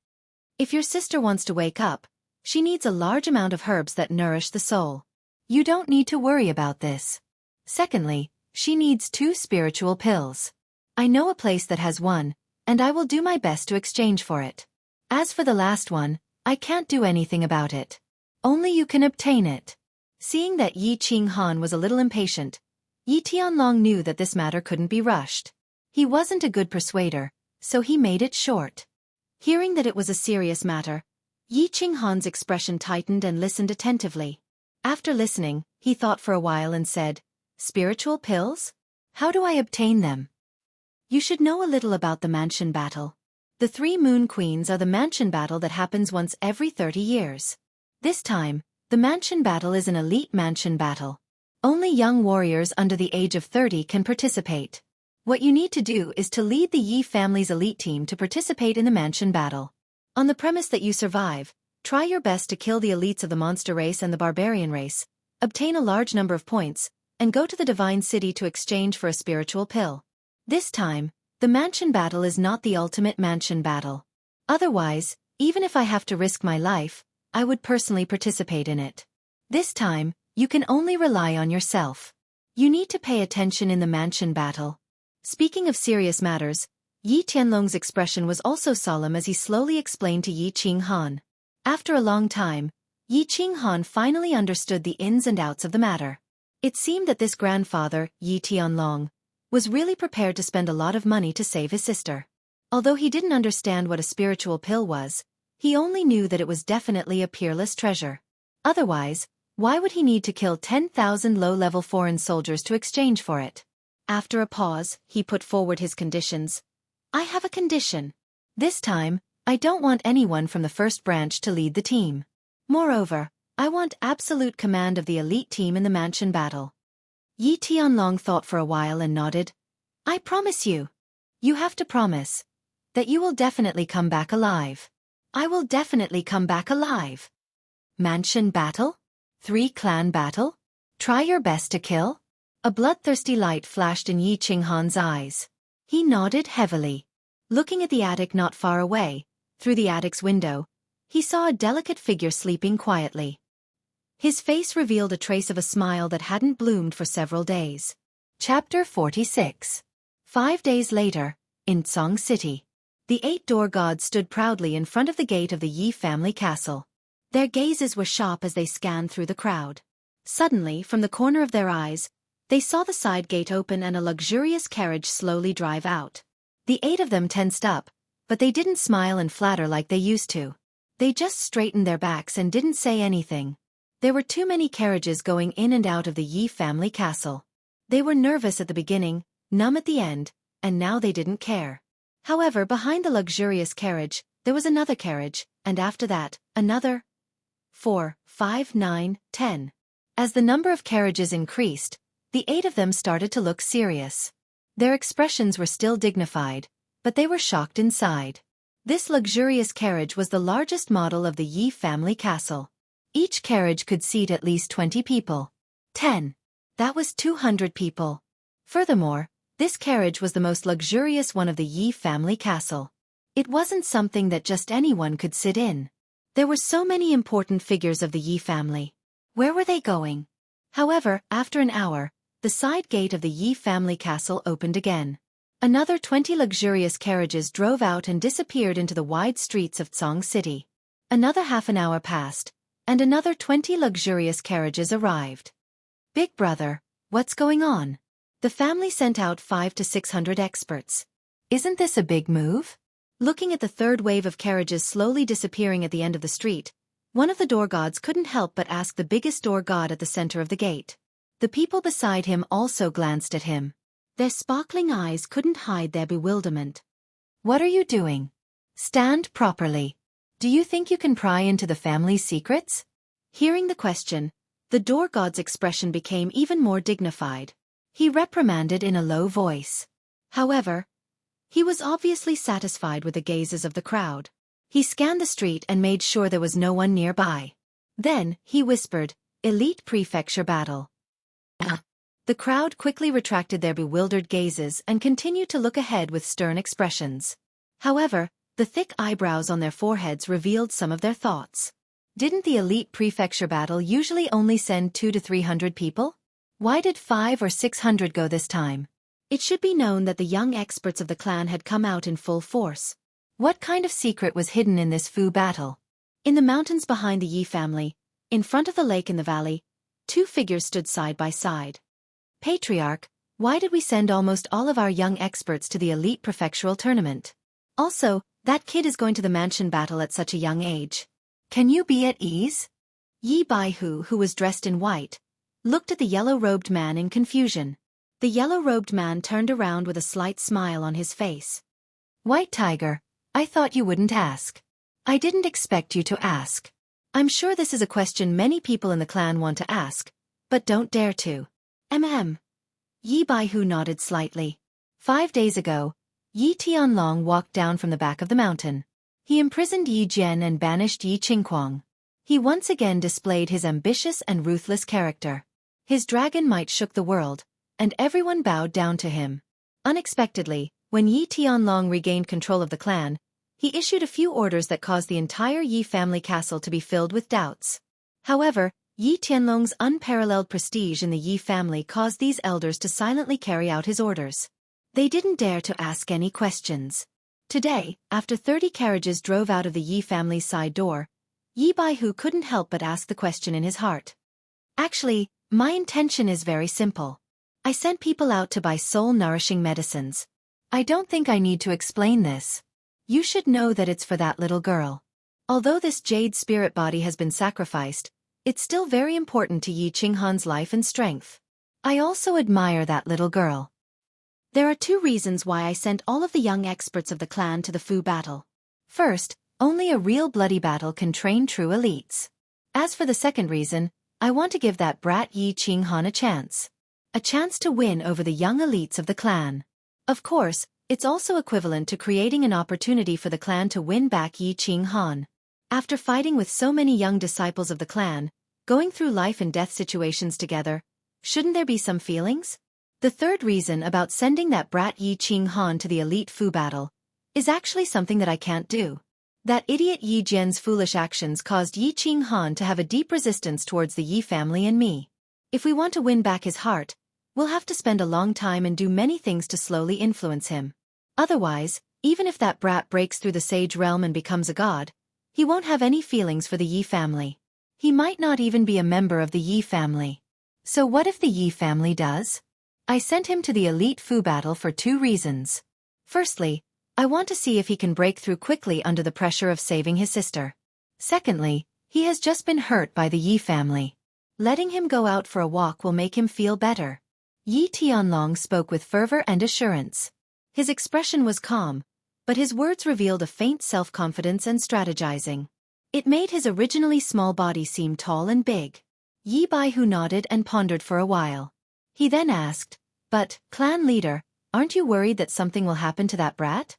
If your sister wants to wake up, she needs a large amount of herbs that nourish the soul. You don't need to worry about this. Secondly, she needs 2 spiritual pills. I know a place that has one, and I will do my best to exchange for it. As for the last one, I can't do anything about it. Only you can obtain it. Seeing that Yi Qinghan was a little impatient, Yi Tianlong knew that this matter couldn't be rushed. He wasn't a good persuader, so he made it short. Hearing that it was a serious matter, Yi Qinghan's expression tightened and listened attentively. After listening, he thought for a while and said, "Spiritual pills? How do I obtain them?" "You should know a little about the mansion battle. The 3 moon queens are the mansion battle that happens once every 30 years. This time, the mansion battle is an elite mansion battle. Only young warriors under the age of 30 can participate. What you need to do is to lead the Yi family's elite team to participate in the mansion battle. On the premise that you survive, try your best to kill the elites of the monster race and the barbarian race, obtain a large number of points, and go to the divine city to exchange for a spiritual pill. This time, the mansion battle is not the ultimate mansion battle. Otherwise, even if I have to risk my life, I would personally participate in it. This time, you can only rely on yourself. You need to pay attention in the mansion battle." Speaking of serious matters, Yi Tianlong's expression was also solemn as he slowly explained to Yi Qinghan. After a long time, Yi Qinghan finally understood the ins and outs of the matter. It seemed that this grandfather, Yi Tianlong, was really prepared to spend a lot of money to save his sister. Although he didn't understand what a spiritual pill was, he only knew that it was definitely a peerless treasure. Otherwise, why would he need to kill 10,000 low-level foreign soldiers to exchange for it? After a pause, he put forward his conditions. "I have a condition. This time, I don't want anyone from the first branch to lead the team. Moreover, I want absolute command of the elite team in the mansion battle." Yi Tianlong thought for a while and nodded. "I promise you. You have to promise that you will definitely come back alive." "I will definitely come back alive." Mansion battle? 3-clan battle? Try your best to kill? A bloodthirsty light flashed in Yi Qinghan's eyes. He nodded heavily. Looking at the attic not far away, through the attic's window, he saw a delicate figure sleeping quietly. His face revealed a trace of a smile that hadn't bloomed for several days. Chapter 46. 5 days later, in Tsong City. The 8 door gods stood proudly in front of the gate of the Yi family castle. Their gazes were sharp as they scanned through the crowd. Suddenly, from the corner of their eyes, they saw the side gate open and a luxurious carriage slowly drive out. The 8 of them tensed up, but they didn't smile and flatter like they used to. They just straightened their backs and didn't say anything. There were too many carriages going in and out of the Yi family castle. They were nervous at the beginning, numb at the end, and now they didn't care. However, behind the luxurious carriage, there was another carriage, and after that, another. 4, 5, 9, 10. As the number of carriages increased, the 8 of them started to look serious. Their expressions were still dignified, but they were shocked inside. This luxurious carriage was the largest model of the Yi family castle. Each carriage could seat at least 20 people. 10. That was 200 people. Furthermore, this carriage was the most luxurious one of the Yi family castle. It wasn't something that just anyone could sit in. There were so many important figures of the Yi family. Where were they going? However, after an hour, the side gate of the Yi family castle opened again. Another 20 luxurious carriages drove out and disappeared into the wide streets of Tsong City. Another half an hour passed, and another 20 luxurious carriages arrived. "Big brother, what's going on?" The family sent out 500 to 600 experts. "Isn't this a big move?" Looking at the third wave of carriages slowly disappearing at the end of the street, one of the door gods couldn't help but ask the biggest door god at the center of the gate. The people beside him also glanced at him. Their sparkling eyes couldn't hide their bewilderment. "What are you doing? Stand properly. Do you think you can pry into the family's secrets?" Hearing the question, the door god's expression became even more dignified. He reprimanded in a low voice. However, he was obviously satisfied with the gazes of the crowd. He scanned the street and made sure there was no one nearby. Then, he whispered, "Elite Prefecture Battle." The crowd quickly retracted their bewildered gazes and continued to look ahead with stern expressions. However, the thick eyebrows on their foreheads revealed some of their thoughts. Didn't the Elite Prefecture Battle usually only send 200 to 300 people? Why did 500 or 600 go this time? It should be known that the young experts of the clan had come out in full force. What kind of secret was hidden in this Fu battle? In the mountains behind the Yi family, in front of the lake in the valley, Two figures stood side by side. Patriarch, why did we send almost all of our young experts to the elite prefectural tournament? Also, that kid is going to the mansion battle at such a young age. Can you be at ease? Yi Baihu, who was dressed in white, looked at the yellow-robed man in confusion. The yellow-robed man turned around with a slight smile on his face. White Tiger, I thought you wouldn't ask. I didn't expect you to ask. I'm sure this is a question many people in the clan want to ask, but don't dare to. Yi Baihu nodded slightly. 5 days ago, Yi Tianlong walked down from the back of the mountain. He imprisoned Yi Jian and banished Yi Qingquang. He once again displayed his ambitious and ruthless character. His dragon might shook the world, and everyone bowed down to him. Unexpectedly, when Yi Tianlong regained control of the clan, he issued a few orders that caused the entire Yi family castle to be filled with doubts. However, Yi Tianlong's unparalleled prestige in the Yi family caused these elders to silently carry out his orders. They didn't dare to ask any questions. Today, after 30 carriages drove out of the Yi family's side door, Yi Baihu couldn't help but ask the question in his heart. Actually, my intention is very simple. I sent people out to buy soul-nourishing medicines. I don't think I need to explain this. You should know that it's for that little girl. Although this jade spirit body has been sacrificed, it's still very important to Yi Qinghan's life and strength. I also admire that little girl. There are 2 reasons why I sent all of the young experts of the clan to the Fu battle. First, only a real bloody battle can train true elites. As for the second reason, I want to give that brat Yi Qinghan a chance. A chance to win over the young elites of the clan. Of course, it's also equivalent to creating an opportunity for the clan to win back Yi Qinghan. After fighting with so many young disciples of the clan, going through life and death situations together, shouldn't there be some feelings? The third reason about sending that brat Yi Qinghan to the elite Fu battle is actually something that I can't do. That idiot Yi Jian's foolish actions caused Yi Qinghan to have a deep resistance towards the Yi family and me. If we want to win back his heart, we'll have to spend a long time and do many things to slowly influence him. Otherwise, even if that brat breaks through the sage realm and becomes a god, he won't have any feelings for the Yi family. He might not even be a member of the Yi family. So what if the Yi family does? I sent him to the elite Fu battle for 2 reasons. Firstly, I want to see if he can break through quickly under the pressure of saving his sister. Secondly, he has just been hurt by the Yi family. Letting him go out for a walk will make him feel better. Yi Tianlong spoke with fervor and assurance. His expression was calm, but his words revealed a faint self-confidence and strategizing. It made his originally small body seem tall and big. Yi Baihu nodded and pondered for a while. He then asked, "But, clan leader, aren't you worried that something will happen to that brat?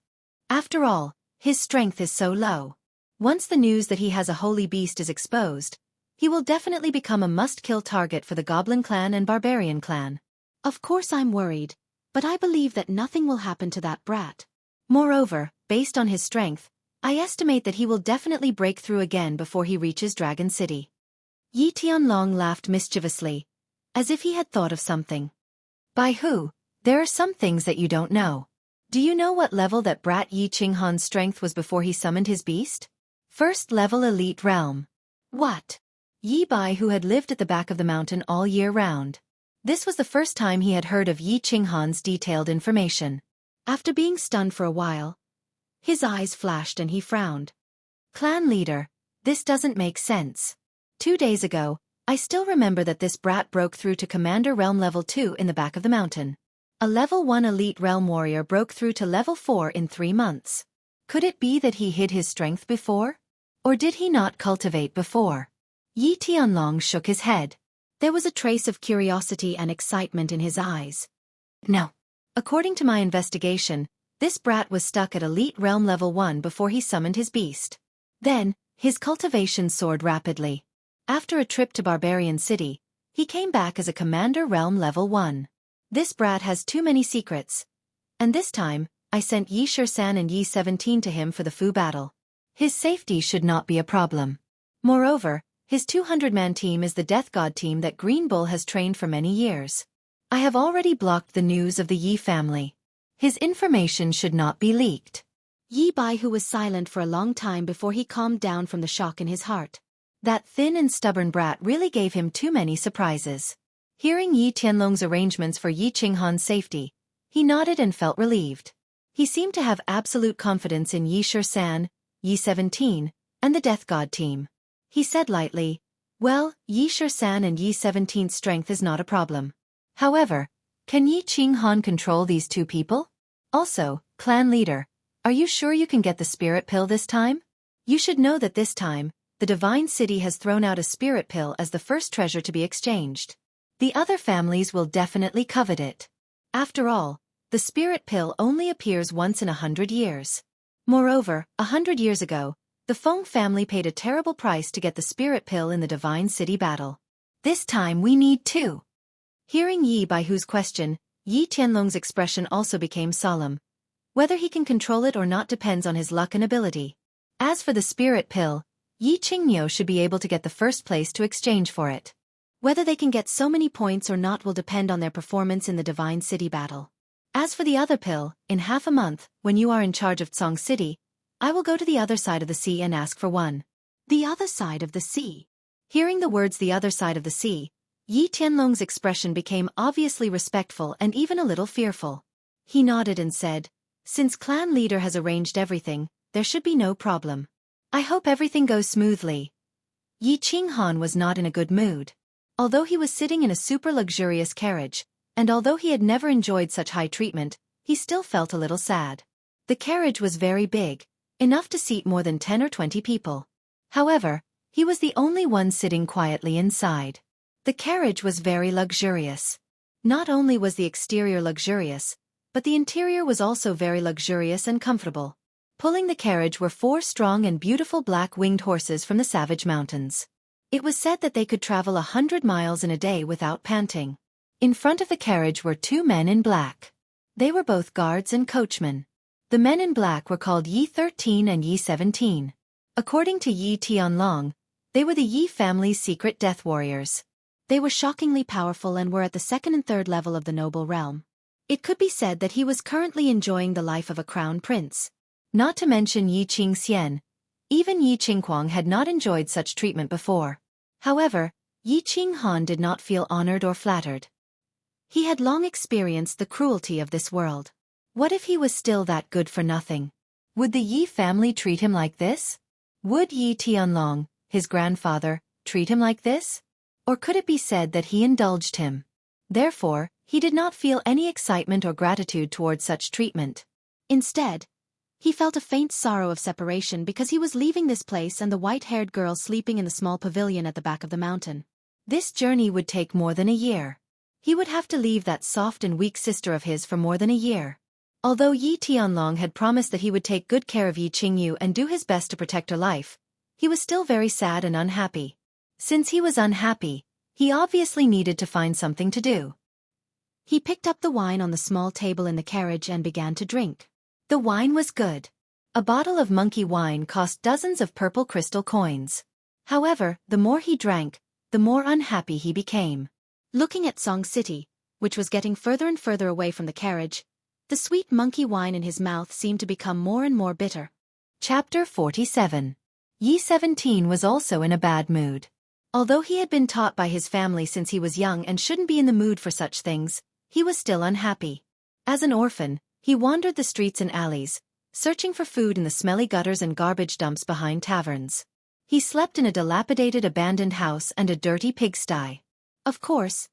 After all, his strength is so low. Once the news that he has a holy beast is exposed, he will definitely become a must-kill target for the Goblin clan and Barbarian clan." Of course I'm worried, but I believe that nothing will happen to that brat. Moreover, based on his strength, I estimate that he will definitely break through again before he reaches Dragon City. Yi Tianlong laughed mischievously, as if he had thought of something. Baihu, there are some things that you don't know. Do you know what level that brat Yi Qinghan's strength was before he summoned his beast? First level elite realm. What? Yi Bai, who had lived at the back of the mountain all year round. This was the first time he had heard of Yi Qinghan's detailed information. After being stunned for a while, his eyes flashed and he frowned. Clan leader, this doesn't make sense. 2 days ago, I still remember that this brat broke through to Commander Realm Level 2 in the back of the mountain. A Level 1 Elite Realm Warrior broke through to Level 4 in 3 months. Could it be that he hid his strength before? Or did he not cultivate before? Yi Tianlong shook his head. There was a trace of curiosity and excitement in his eyes. No. According to my investigation, this brat was stuck at Elite Realm Level 1 before he summoned his beast. Then, his cultivation soared rapidly. After a trip to Barbarian City, he came back as a Commander Realm Level 1. This brat has too many secrets. And this time, I sent Yi Shisan and Yi 17 to him for the Fu battle. His safety should not be a problem. Moreover, his 200-man team is the Death God team that Green Bull has trained for many years. I have already blocked the news of the Yi family. His information should not be leaked. Yi Bai, who was silent for a long time before he calmed down from the shock in his heart. That thin and stubborn brat really gave him too many surprises. Hearing Yi Tianlong's arrangements for Yi Qinghan's safety, he nodded and felt relieved. He seemed to have absolute confidence in Yi Shisan, Yi 17, and the Death God team. He said lightly, "Well, Yi Shisan and Yi 17's strength is not a problem. However, can Yi Qinghan control these two people? Also, clan leader, are you sure you can get the spirit pill this time? You should know that this time, the Divine City has thrown out a spirit pill as the first treasure to be exchanged. The other families will definitely covet it. After all, the spirit pill only appears once in 100 years. Moreover, 100 years ago, the Feng family paid a terrible price to get the spirit pill in the Divine City battle. This time we need two." Hearing Yi Baihu's question, Yi Tianlong's expression also became solemn. Whether he can control it or not depends on his luck and ability. As for the spirit pill, Yi Qingniu should be able to get the first place to exchange for it. Whether they can get so many points or not will depend on their performance in the Divine City battle. As for the other pill, in half a month, when you are in charge of Tsong City, I will go to the other side of the sea and ask for one. The other side of the sea. Hearing the words the other side of the sea, Yi Tianlong's expression became obviously respectful and even a little fearful. He nodded and said, "Since clan leader has arranged everything, there should be no problem. I hope everything goes smoothly." Yi Qinghan was not in a good mood. Although he was sitting in a super luxurious carriage, and although he had never enjoyed such high treatment, he still felt a little sad. The carriage was very big, enough to seat more than 10 or 20 people. However, he was the only one sitting quietly inside. The carriage was very luxurious. Not only was the exterior luxurious, but the interior was also very luxurious and comfortable. Pulling the carriage were 4 strong and beautiful black-winged horses from the Savage Mountains. It was said that they could travel 100 miles in a day without panting. In front of the carriage were 2 men in black. They were both guards and coachmen. The men in black were called Yi 13 and Yi 17. According to Yi Tianlong, they were the Yi family's secret death warriors. They were shockingly powerful and were at the 2nd and 3rd level of the noble realm. It could be said that he was currently enjoying the life of a crown prince. Not to mention Yi Qingxian. Even Yi Qinghuang had not enjoyed such treatment before. However, Yi Qinghan did not feel honored or flattered. He had long experienced the cruelty of this world. What if he was still that good for nothing? Would the Yi family treat him like this? Would Yi Tianlong, his grandfather, treat him like this? Or could it be said that he indulged him? Therefore, he did not feel any excitement or gratitude towards such treatment. Instead, he felt a faint sorrow of separation because he was leaving this place and the white-haired girl sleeping in the small pavilion at the back of the mountain. This journey would take more than a year. He would have to leave that soft and weak sister of his for more than a year. Although Yi Tianlong had promised that he would take good care of Yi Qingyu and do his best to protect her life, he was still very sad and unhappy. Since he was unhappy, he obviously needed to find something to do. He picked up the wine on the small table in the carriage and began to drink. The wine was good. A bottle of monkey wine cost dozens of purple crystal coins. However, the more he drank, the more unhappy he became. Looking at Song City, which was getting further and further away from the carriage, the sweet monkey wine in his mouth seemed to become more and more bitter. Chapter 47. Yi 17 was also in a bad mood. Although he had been taught by his family since he was young and shouldn't be in the mood for such things, he was still unhappy. As an orphan, he wandered the streets and alleys, searching for food in the smelly gutters and garbage dumps behind taverns. He slept in a dilapidated abandoned house and a dirty pigsty. Of course,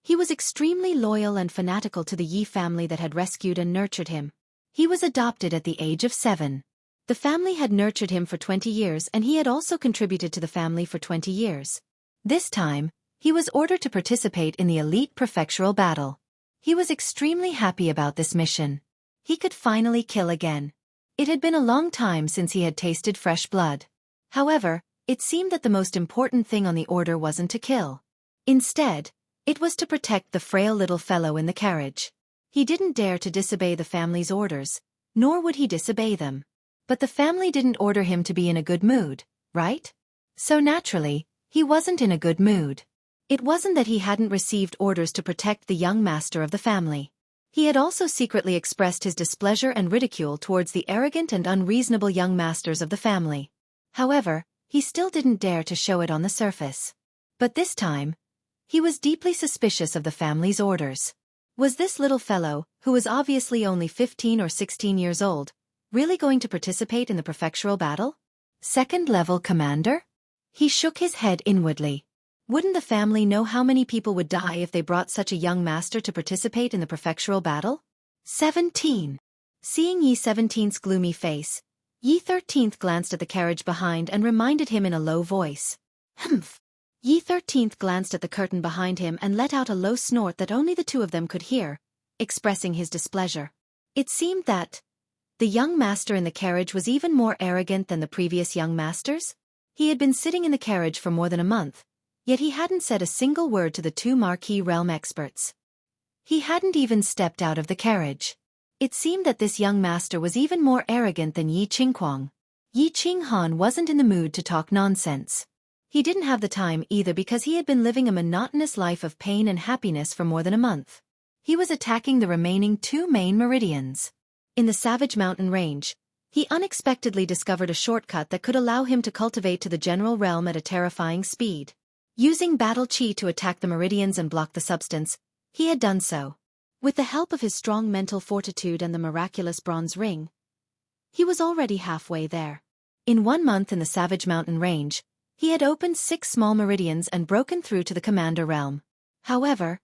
he was extremely loyal and fanatical to the Yi family that had rescued and nurtured him. He was adopted at the age of 7. The family had nurtured him for 20 years and he had also contributed to the family for 20 years. This time, he was ordered to participate in the elite prefectural battle. He was extremely happy about this mission. He could finally kill again. It had been a long time since he had tasted fresh blood. However, it seemed that the most important thing on the order wasn't to kill. Instead, it was to protect the frail little fellow in the carriage. He didn't dare to disobey the family's orders, nor would he disobey them. But the family didn't order him to be in a good mood, right? So naturally, he wasn't in a good mood. It wasn't that he hadn't received orders to protect the young master of the family. He had also secretly expressed his displeasure and ridicule towards the arrogant and unreasonable young masters of the family. However, he still didn't dare to show it on the surface. But this time, he was deeply suspicious of the family's orders. Was this little fellow, who was obviously only 15 or 16 years old, really going to participate in the prefectural battle? Second-level commander? He shook his head inwardly. Wouldn't the family know how many people would die if they brought such a young master to participate in the prefectural battle? 17. Seeing Yi 17's gloomy face, Yi 13th glanced at the carriage behind and reminded him in a low voice. Humph. Yi 13th glanced at the curtain behind him and let out a low snort that only the two of them could hear, expressing his displeasure. It seemed that the young master in the carriage was even more arrogant than the previous young masters. He had been sitting in the carriage for more than a month, yet he hadn't said a single word to the two marquee realm experts. He hadn't even stepped out of the carriage. It seemed that this young master was even more arrogant than Yi Qinghuang. Yi Qinghan wasn't in the mood to talk nonsense. He didn't have the time either because he had been living a monotonous life of pain and happiness for more than a month. He was attacking the remaining two main meridians. In the Savage Mountain Range, he unexpectedly discovered a shortcut that could allow him to cultivate to the general realm at a terrifying speed. Using battle chi to attack the meridians and block the substance, he had done so. With the help of his strong mental fortitude and the miraculous bronze ring, he was already halfway there. In 1 month in the Savage Mountain Range, he had opened 6 small meridians and broken through to the Commander realm. However,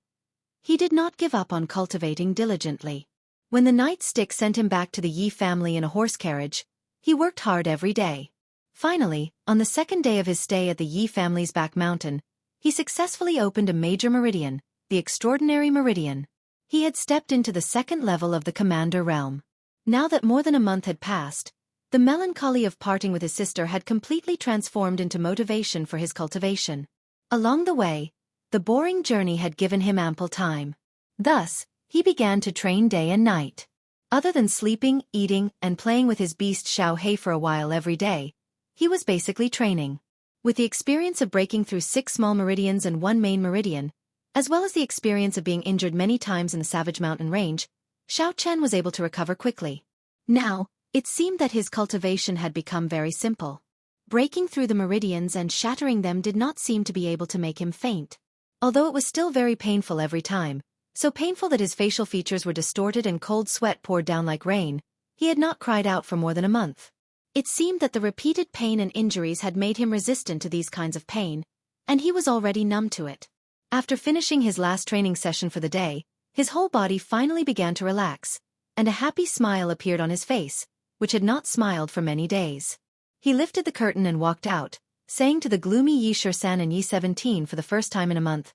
he did not give up on cultivating diligently. When the night stick sent him back to the Yi family in a horse carriage, he worked hard every day. Finally, on the 2nd day of his stay at the Yi family's back mountain, he successfully opened a major meridian, the Extraordinary Meridian. He had stepped into the 2nd level of the Commander realm. Now that more than a month had passed, the melancholy of parting with his sister had completely transformed into motivation for his cultivation. Along the way, the boring journey had given him ample time. Thus, he began to train day and night. Other than sleeping, eating, and playing with his beast Xiao Hei for a while every day, he was basically training. With the experience of breaking through 6 small meridians and 1 main meridian, as well as the experience of being injured many times in the Savage Mountain Range, Xiao Chen was able to recover quickly. Now, it seemed that his cultivation had become very simple. Breaking through the meridians and shattering them did not seem to be able to make him faint. Although it was still very painful every time, so painful that his facial features were distorted and cold sweat poured down like rain, he had not cried out for more than a month. It seemed that the repeated pain and injuries had made him resistant to these kinds of pain, and he was already numb to it. After finishing his last training session for the day, his whole body finally began to relax, and a happy smile appeared on his face, which had not smiled for many days. He lifted the curtain and walked out, saying to the gloomy Yi Shisan and Yi 17 for the first time in a month,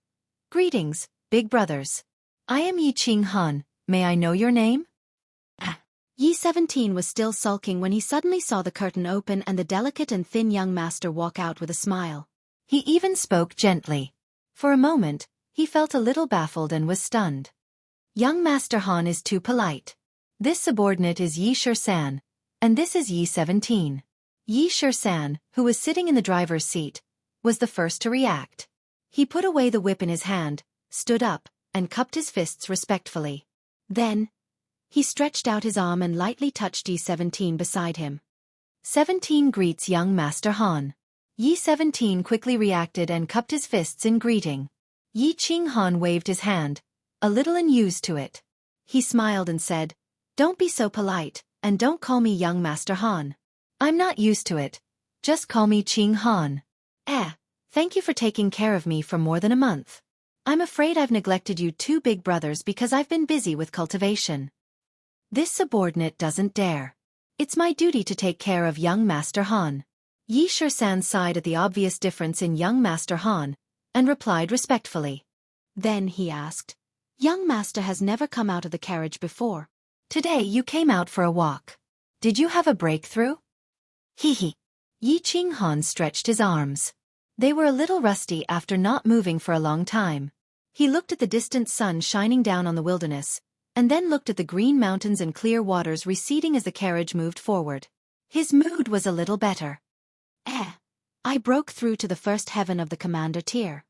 "Greetings, big brothers. I am Yi Qinghan, may I know your name?" Yi 17 was still sulking when he suddenly saw the curtain open and the delicate and thin young master walk out with a smile. He even spoke gently. For a moment, he felt a little baffled and was stunned. Young Master Han is too polite. This subordinate is Yi Shisan, and this is Yi 17. Yi Shisan, who was sitting in the driver's seat, was the first to react. He put away the whip in his hand, stood up, and cupped his fists respectfully. Then, he stretched out his arm and lightly touched Yi 17 beside him. 17 greets young Master Han. Yi 17 quickly reacted and cupped his fists in greeting. Yi Qinghan waved his hand, a little unused to it. He smiled and said, "Don't be so polite, and don't call me young Master Han. I'm not used to it. Just call me Qinghan." Thank you for taking care of me for more than a month. I'm afraid I've neglected you two big brothers because I've been busy with cultivation. This subordinate doesn't dare. It's my duty to take care of young Master Han. Yi Shisan sighed at the obvious difference in young Master Han, and replied respectfully. Then he asked, "Young Master has never come out of the carriage before. Today you came out for a walk. Did you have a breakthrough?" Hee. Yi Qinghan stretched his arms. They were a little rusty after not moving for a long time. He looked at the distant sun shining down on the wilderness, and then looked at the green mountains and clear waters receding as the carriage moved forward. His mood was a little better. I broke through to the first heaven of the commander tier.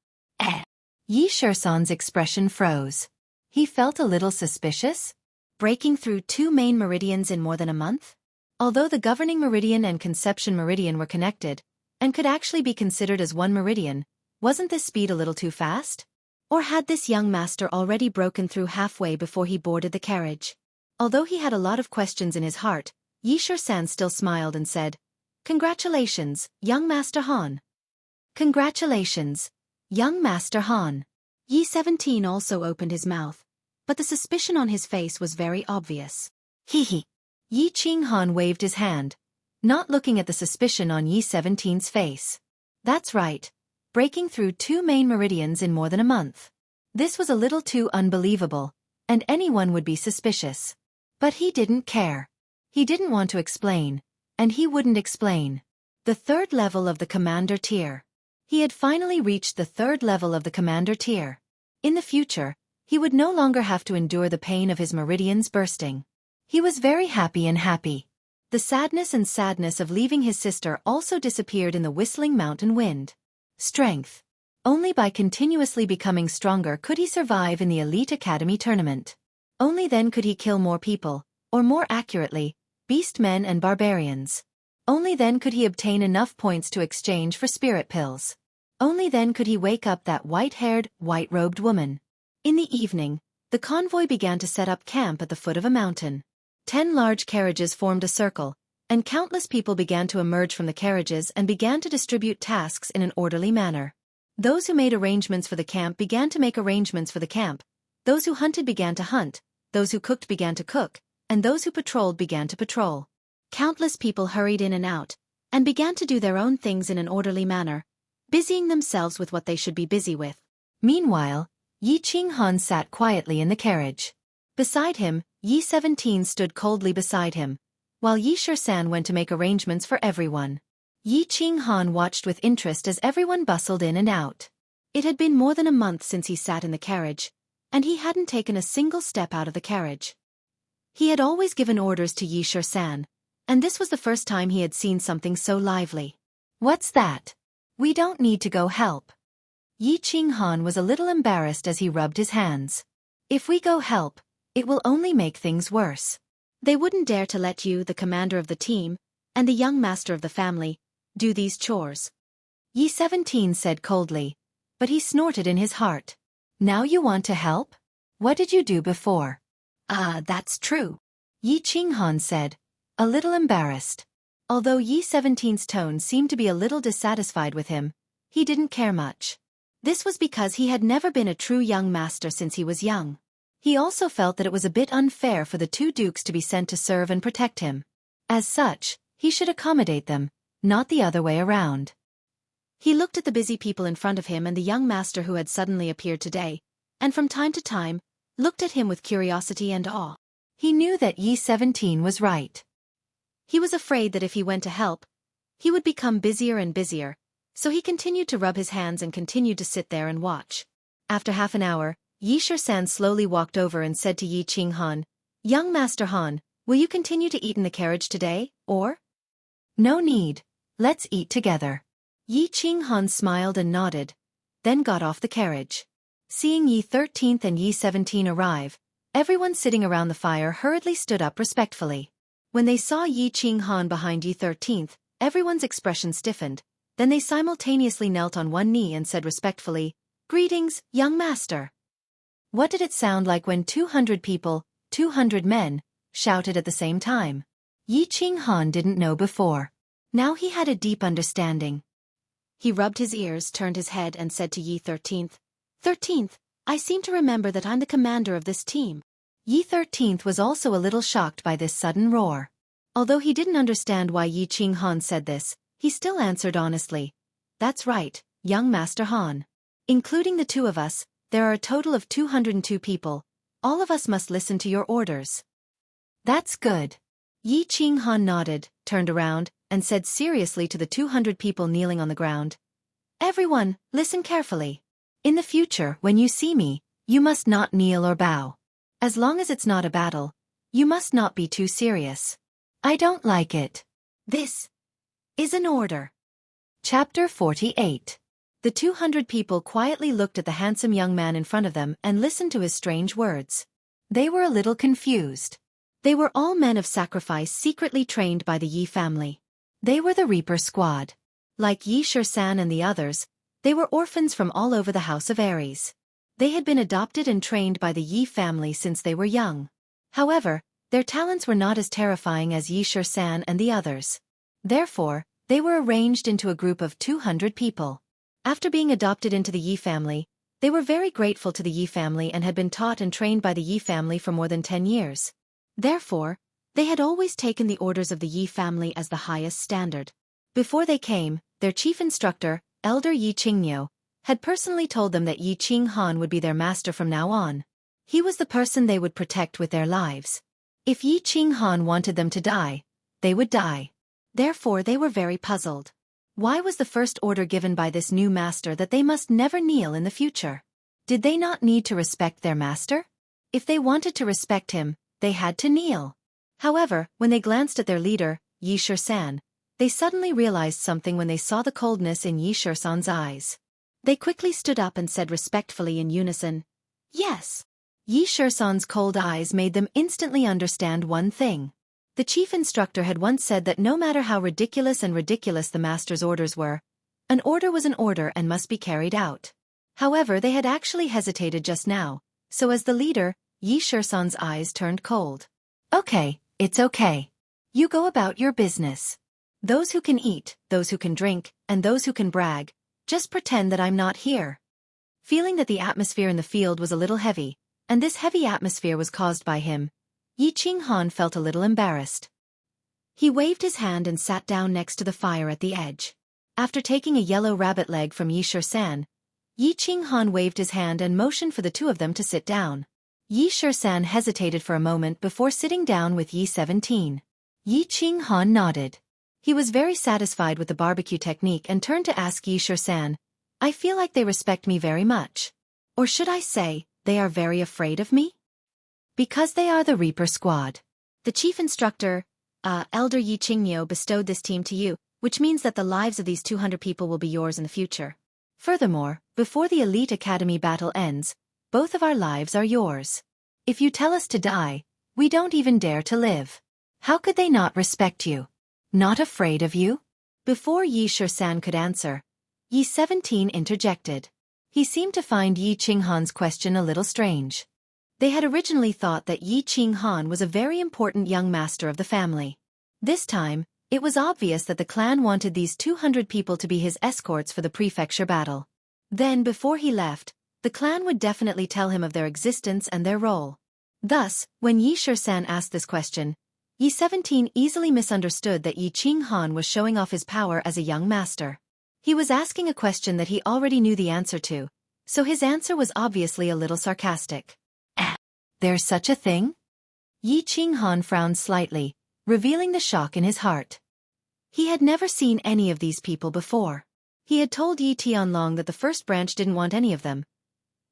Yi Shisan's expression froze. He felt a little suspicious. Breaking through 2 main meridians in more than a month? Although the governing meridian and conception meridian were connected, and could actually be considered as one meridian. Wasn't this speed a little too fast? Or had this young master already broken through halfway before he boarded the carriage? Although he had a lot of questions in his heart, Yi-Shur-san still smiled and said, "Congratulations, young Master Han." "Congratulations, young Master Han." Yi-17 also opened his mouth, but the suspicion on his face was very obvious. Hee. Yi-Ching-han waved his hand, not looking at the suspicion on Yi-17's face. That's right, breaking through 2 main meridians in more than a month. This was a little too unbelievable, and anyone would be suspicious. But he didn't care. He didn't want to explain, and he wouldn't explain. The 3rd level of the commander tier. He had finally reached the 3rd level of the commander tier. In the future, he would no longer have to endure the pain of his meridians bursting. He was very happy. The sadness of leaving his sister also disappeared in the whistling mountain wind. Strength. Only by continuously becoming stronger could he survive in the Elite Academy tournament. Only then could he kill more people, or more accurately, beastmen and barbarians. Only then could he obtain enough points to exchange for spirit pills. Only then could he wake up that white-haired, white-robed woman. In the evening, the convoy began to set up camp at the foot of a mountain. 10 large carriages formed a circle, and countless people began to emerge from the carriages and began to distribute tasks in an orderly manner. Those who made arrangements for the camp began to make arrangements for the camp. Those who hunted began to hunt, those who cooked began to cook, and those who patrolled began to patrol. Countless people hurried in and out, and began to do their own things in an orderly manner, busying themselves with what they should be busy with. Meanwhile, Yi-Ching-han sat quietly in the carriage. Beside him, Yi-17 stood coldly beside him, while Yi-Shur-san went to make arrangements for everyone. Yi-Ching-han watched with interest as everyone bustled in and out. It had been more than a month since he sat in the carriage, and he hadn't taken a single step out of the carriage. He had always given orders to Yi-Shur-san, and this was the first time he had seen something so lively. "What's that? We don't need to go help." Yi-Ching-han was a little embarrassed as he rubbed his hands. "If we go help, it will only make things worse. They wouldn't dare to let you, the commander of the team, and the young master of the family, do these chores." Yi-17 said coldly, but he snorted in his heart. "Now you want to help? What did you do before?" That's true," Yi-Ching-han said, a little embarrassed. Although Yi-17's tone seemed to be a little dissatisfied with him, he didn't care much. This was because he had never been a true young master since he was young. He also felt that it was a bit unfair for the 2 dukes to be sent to serve and protect him. As such, he should accommodate them, not the other way around. He looked at the busy people in front of him and the young master who had suddenly appeared today, and from time to time, looked at him with curiosity and awe. He knew that Yi-17 was right. He was afraid that if he went to help, he would become busier and busier, so he continued to rub his hands and continued to sit there and watch. After half an hour, Yi-Shur-san slowly walked over and said to Yi-Ching-han, "Young Master Han, will you continue to eat in the carriage today, or?" "No need, let's eat together." Yi-Ching-han smiled and nodded, then got off the carriage. Seeing Yi-13 and Yi-17 arrive, everyone sitting around the fire hurriedly stood up respectfully. When they saw Yi-Ching-han behind Yi-13, everyone's expression stiffened, then they simultaneously knelt on one knee and said respectfully, "Greetings, young master." What did it sound like when 200 people, 200 men, shouted at the same time? Yi-Ching-han didn't know before. Now he had a deep understanding. He rubbed his ears, turned his head and said to Yi-13, "13th, I seem to remember that I'm the commander of this team." Yi-13 was also a little shocked by this sudden roar. Although he didn't understand why Yi-Ching-han said this, he still answered honestly, "That's right, young Master Han. Including the 2 of us, there are a total of 202 people. All of us must listen to your orders." "That's good." Yi-Ching-han nodded, turned around, and said seriously to the 200 people kneeling on the ground, "Everyone, listen carefully. In the future, when you see me, you must not kneel or bow. As long as it's not a battle, you must not be too serious. I don't like it. This is an order." Chapter 48. The 200 people quietly looked at the handsome young man in front of them and listened to his strange words. They were a little confused. They were all men of sacrifice secretly trained by the Yi family. They were the Reaper squad. Like Yi Shisan and the others, they were orphans from all over the House of Aries. They had been adopted and trained by the Yi family since they were young. However, their talents were not as terrifying as Yi Shisan and the others. Therefore, they were arranged into a group of 200 people. After being adopted into the Yi family, they were very grateful to the Yi family and had been taught and trained by the Yi family for more than 10 years. Therefore, they had always taken the orders of the Yi family as the highest standard. Before they came, their chief instructor, Elder Yi Qingnyo, had personally told them that Yi Qinghan would be their master from now on. He was the person they would protect with their lives. If Yi Qinghan wanted them to die, they would die. Therefore they were very puzzled. Why was the first order given by this new master that they must never kneel in the future? Did they not need to respect their master? If they wanted to respect him, they had to kneel. However, when they glanced at their leader, Yi Shisan, they suddenly realized something when they saw the coldness in Yi Shisan's eyes. They quickly stood up and said respectfully in unison, "Yes." Yi Shisan's cold eyes made them instantly understand one thing. The chief instructor had once said that no matter how ridiculous the master's orders were, an order was an order and must be carried out. However, they had actually hesitated just now, so as the leader, Yi Shisan's eyes turned cold. "Okay, it's okay. You go about your business. Those who can eat, those who can drink, and those who can brag, just pretend that I'm not here." Feeling that the atmosphere in the field was a little heavy, and this heavy atmosphere was caused by him, Yi Qinghan felt a little embarrassed. He waved his hand and sat down next to the fire at the edge. After taking a yellow rabbit leg from Yi Shisan, Yi Qinghan waved his hand and motioned for the two of them to sit down. Yi Shisan hesitated for a moment before sitting down with Yi 17. Yi Qinghan nodded. He was very satisfied with the barbecue technique and turned to ask Yi Shisan, "I feel like they respect me very much. Or should I say, they are very afraid of me? Because they are the Reaper Squad. The chief instructor, Elder Yi Qingnyo bestowed this team to you, which means that the lives of these 200 people will be yours in the future. Furthermore, before the Elite Academy battle ends, both of our lives are yours. If you tell us to die, we don't even dare to live. How could they not respect you? Not afraid of you?" Before Yi Shisan could answer, Yi 17 interjected. He seemed to find Yi Qinghan's question a little strange. They had originally thought that Yi Qinghan was a very important young master of the family. This time, it was obvious that the clan wanted these 200 people to be his escorts for the prefecture battle. Then, before he left, the clan would definitely tell him of their existence and their role. Thus, when Yi Shisan asked this question, Yi 17 easily misunderstood that Yi Qinghan was showing off his power as a young master. He was asking a question that he already knew the answer to, so his answer was obviously a little sarcastic. There's such a thing?" Yi Qinghan frowned slightly, revealing the shock in his heart. He had never seen any of these people before. He had told Yi Tianlong that the first branch didn't want any of them.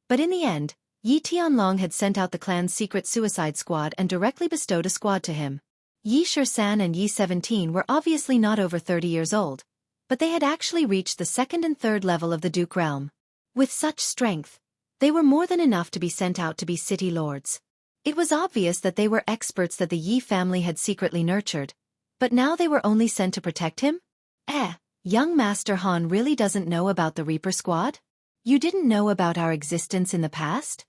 But in the end, Yi Tianlong had sent out the clan's secret suicide squad and directly bestowed a squad to him. Yi Shisan and Yi 17 were obviously not over 30 years old, but they had actually reached the second and third level of the Duke realm. With such strength, they were more than enough to be sent out to be city lords. It was obvious that they were experts that the Yi family had secretly nurtured, but now they were only sent to protect him? Young Master Han really doesn't know about the Reaper Squad? You didn't know about our existence in the past?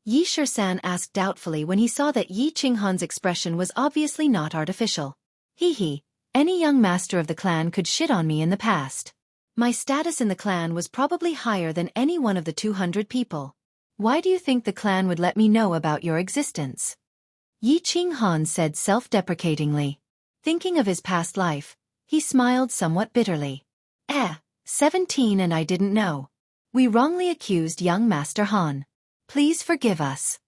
Yi Shisan asked doubtfully when he saw that Yi Qinghan's expression was obviously not artificial. Hee, any young master of the clan could shit on me in the past. My status in the clan was probably higher than any one of the 200 people. Why do you think the clan would let me know about your existence? Yi Qinghan said self-deprecatingly. Thinking of his past life, he smiled somewhat bitterly. 17 and I didn't know. We wrongly accused young Master Han. Please forgive us.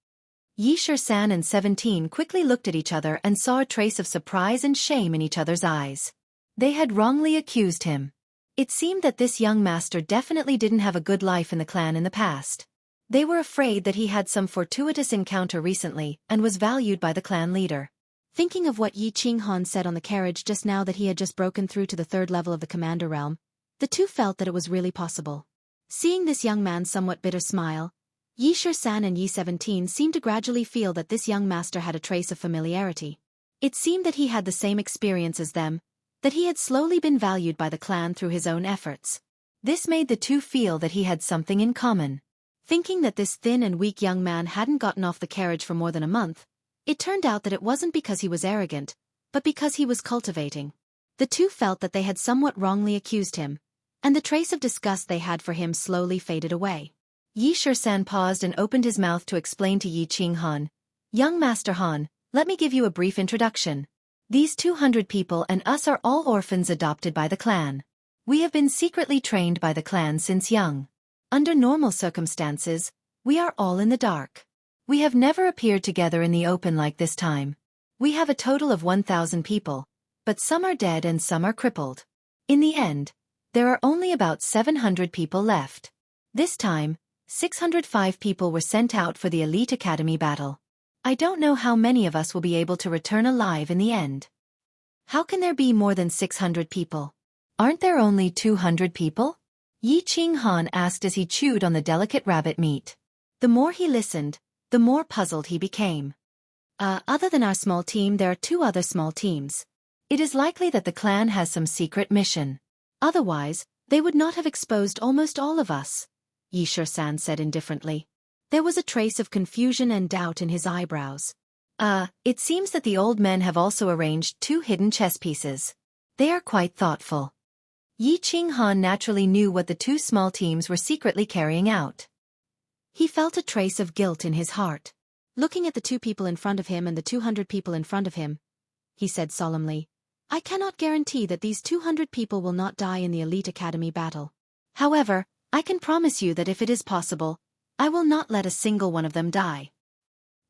Yi Shisan and 17 quickly looked at each other and saw a trace of surprise and shame in each other's eyes. They had wrongly accused him. It seemed that this young master definitely didn't have a good life in the clan in the past. They were afraid that he had some fortuitous encounter recently and was valued by the clan leader. Thinking of what Yi Qinghan said on the carriage just now that he had just broken through to the third level of the commander realm, the two felt that it was really possible. Seeing this young man's somewhat bitter smile, Yi Shisan and Yi 17 seemed to gradually feel that this young master had a trace of familiarity. It seemed that he had the same experience as them, that he had slowly been valued by the clan through his own efforts. This made the two feel that he had something in common. Thinking that this thin and weak young man hadn't gotten off the carriage for more than a month, it turned out that it wasn't because he was arrogant, but because he was cultivating. The two felt that they had somewhat wrongly accused him, and the trace of disgust they had for him slowly faded away. Yi Shisan paused and opened his mouth to explain to Yi Qinghan, "Young Master Han, let me give you a brief introduction. These 200 people and us are all orphans adopted by the clan. We have been secretly trained by the clan since young. Under normal circumstances, we are all in the dark. We have never appeared together in the open like this time. We have a total of 1,000 people, but some are dead and some are crippled. In the end, there are only about 700 people left. This time, 605 people were sent out for the Elite Academy battle. I don't know how many of us will be able to return alive in the end." "How can there be more than 600 people? Aren't there only 200 people?" Yi Qinghan asked as he chewed on the delicate rabbit meat. The more he listened, the more puzzled he became. Other than our small team, there are 2 other small teams. It is likely that the clan has some secret mission. Otherwise, they would not have exposed almost all of us," Yi Shisan said indifferently. There was a trace of confusion and doubt in his eyebrows. It seems that the old men have also arranged 2 hidden chess pieces. They are quite thoughtful." Yi Qinghan naturally knew what the 2 small teams were secretly carrying out. He felt a trace of guilt in his heart. Looking at the 2 people in front of him and the 200 people in front of him, he said solemnly, "I cannot guarantee that these 200 people will not die in the Elite Academy battle. However, I can promise you that if it is possible, I will not let a single one of them die."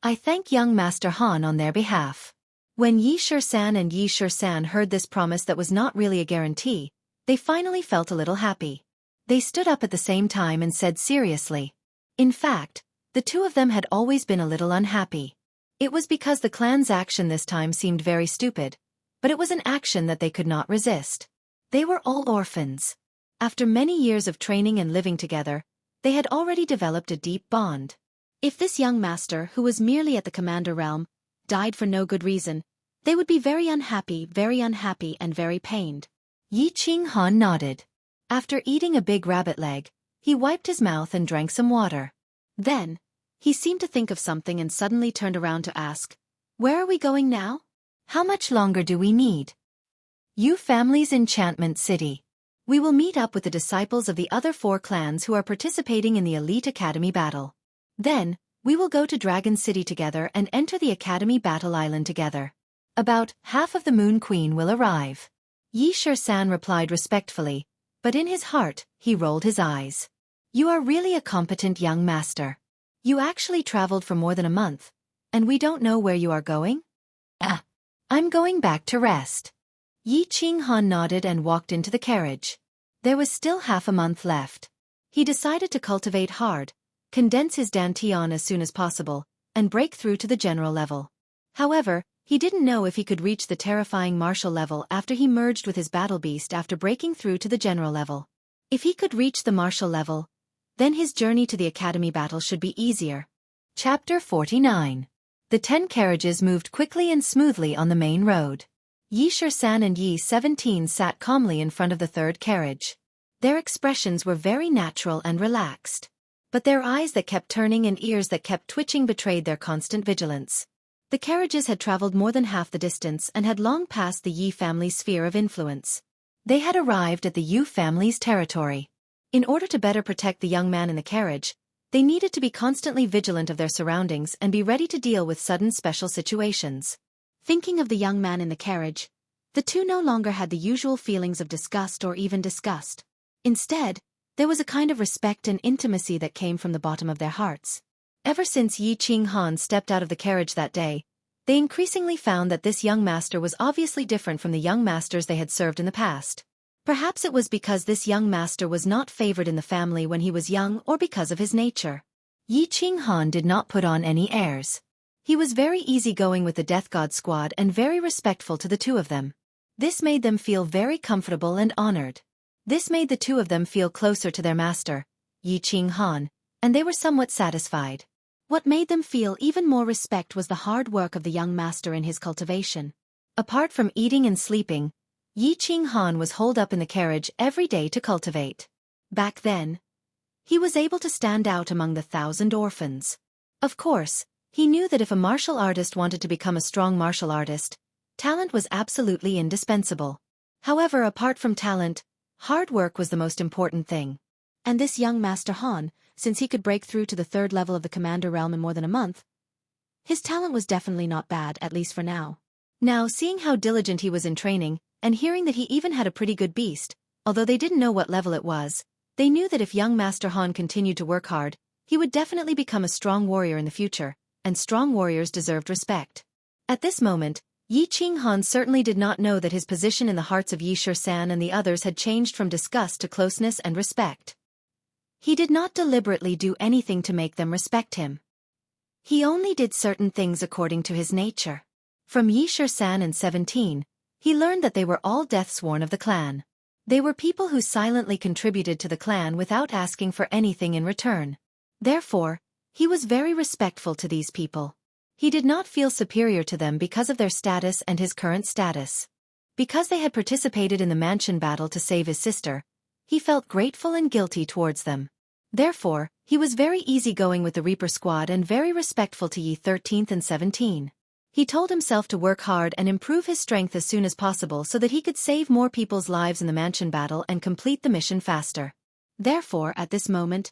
"I thank young Master Han on their behalf." When Yi Shisan and Yi Shisan heard this promise that was not really a guarantee, they finally felt a little happy. They stood up at the same time and said seriously. In fact, the 2 of them had always been a little unhappy. It was because the clan's action this time seemed very stupid, but it was an action that they could not resist. They were all orphans. After many years of training and living together, they had already developed a deep bond. If this young master, who was merely at the commander realm, died for no good reason, they would be very unhappy and very pained. Yi Qinghan nodded. After eating a big rabbit leg, he wiped his mouth and drank some water. Then, he seemed to think of something and suddenly turned around to ask, "Where are we going now? How much longer do we need?" "You family's Enchantment City. We will meet up with the disciples of the other 4 clans who are participating in the Elite Academy battle. Then, we will go to Dragon City together and enter the Academy Battle Island together. About half of the Moon Queen will arrive." Yi Shisan replied respectfully, but in his heart, he rolled his eyes. "You are really a competent young master. You actually traveled for more than a month, and we don't know where you are going?" "I'm going back to rest." Yi Qinghan nodded and walked into the carriage. There was still half a month left. He decided to cultivate hard, condense his dantian as soon as possible, and break through to the general level. However, he didn't know if he could reach the terrifying martial level after he merged with his battle beast after breaking through to the general level. If he could reach the martial level, then his journey to the academy battle should be easier. Chapter 49. The 10 carriages moved quickly and smoothly on the main road. Yi Shisan and Yi 17 sat calmly in front of the 3rd carriage. Their expressions were very natural and relaxed. But their eyes that kept turning and ears that kept twitching betrayed their constant vigilance. The carriages had traveled more than half the distance and had long passed the Yi family's sphere of influence. They had arrived at the Yu family's territory. In order to better protect the young man in the carriage, they needed to be constantly vigilant of their surroundings and be ready to deal with sudden special situations. Thinking of the young man in the carriage, the 2 no longer had the usual feelings of disgust or even disgust. Instead, there was a kind of respect and intimacy that came from the bottom of their hearts. Ever since Yi Qinghan stepped out of the carriage that day, they increasingly found that this young master was obviously different from the young masters they had served in the past. Perhaps it was because this young master was not favored in the family when he was young or because of his nature. Yi Qinghan did not put on any airs. He was very easygoing with the Death God squad and very respectful to the 2 of them. This made them feel very comfortable and honored. This made the 2 of them feel closer to their master, Yi Qinghan, and they were somewhat satisfied. What made them feel even more respect was the hard work of the young master in his cultivation. Apart from eating and sleeping, Yi Qinghan was holed up in the carriage every day to cultivate. Back then, he was able to stand out among the 1,000 orphans. Of course, he knew that if a martial artist wanted to become a strong martial artist, talent was absolutely indispensable. However, apart from talent, hard work was the most important thing. And this young Master Han, since he could break through to the 3rd level of the Commander realm in more than a month, his talent was definitely not bad, at least for now. Now, seeing how diligent he was in training, and hearing that he even had a pretty good beast, although they didn't know what level it was, they knew that if young Master Han continued to work hard, he would definitely become a strong warrior in the future, and strong warriors deserved respect. At this moment, Yi Qinghan certainly did not know that his position in the hearts of Yi Shisan and the others had changed from disgust to closeness and respect. He did not deliberately do anything to make them respect him. He only did certain things according to his nature. From Yi Shisan and 17, he learned that they were all deathsworn of the clan. They were people who silently contributed to the clan without asking for anything in return. Therefore, he was very respectful to these people. He did not feel superior to them because of their status and his current status. Because they had participated in the mansion battle to save his sister, he felt grateful and guilty towards them. Therefore, he was very easygoing with the Reaper squad and very respectful to Yi 13th and 17. He told himself to work hard and improve his strength as soon as possible so that he could save more people's lives in the mansion battle and complete the mission faster. Therefore, at this moment,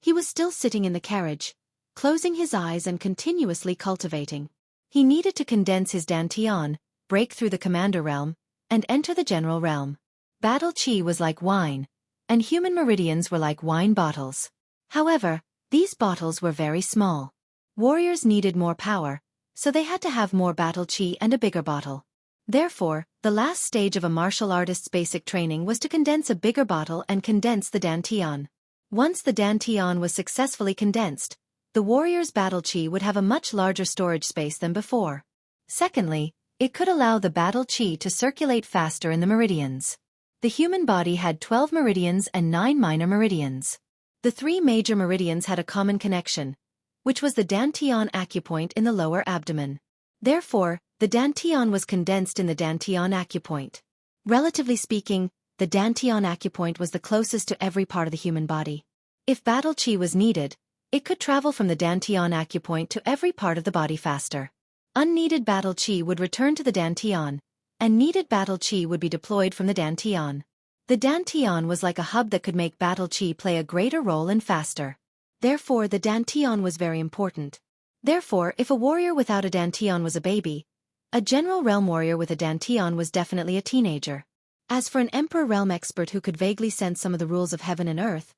he was still sitting in the carriage, closing his eyes and continuously cultivating. He needed to condense his Dantian, break through the Commander realm, and enter the General realm. Battle Chi was like wine, and human meridians were like wine bottles. However, these bottles were very small. Warriors needed more power, so they had to have more battle chi and a bigger bottle. Therefore, the last stage of a martial artist's basic training was to condense a bigger bottle and condense the Dantian. Once the Dantian was successfully condensed, the warrior's battle chi would have a much larger storage space than before. Secondly, it could allow the battle chi to circulate faster in the meridians. The human body had 12 meridians and 9 minor meridians. The 3 major meridians had a common connection, which was the Dantian acupoint in the lower abdomen. Therefore, the Dantian was condensed in the Dantian acupoint. Relatively speaking, the Dantian acupoint was the closest to every part of the human body. If battle chi was needed, it could travel from the Dantian acupoint to every part of the body faster. Unneeded battle chi would return to the Dantian, and needed battle chi would be deployed from the Dantian. The Dantian was like a hub that could make battle chi play a greater role and faster. Therefore, the Dantian was very important. Therefore, if a warrior without a Dantian was a baby, a general realm warrior with a Dantian was definitely a teenager. As for an emperor realm expert who could vaguely sense some of the rules of heaven and earth,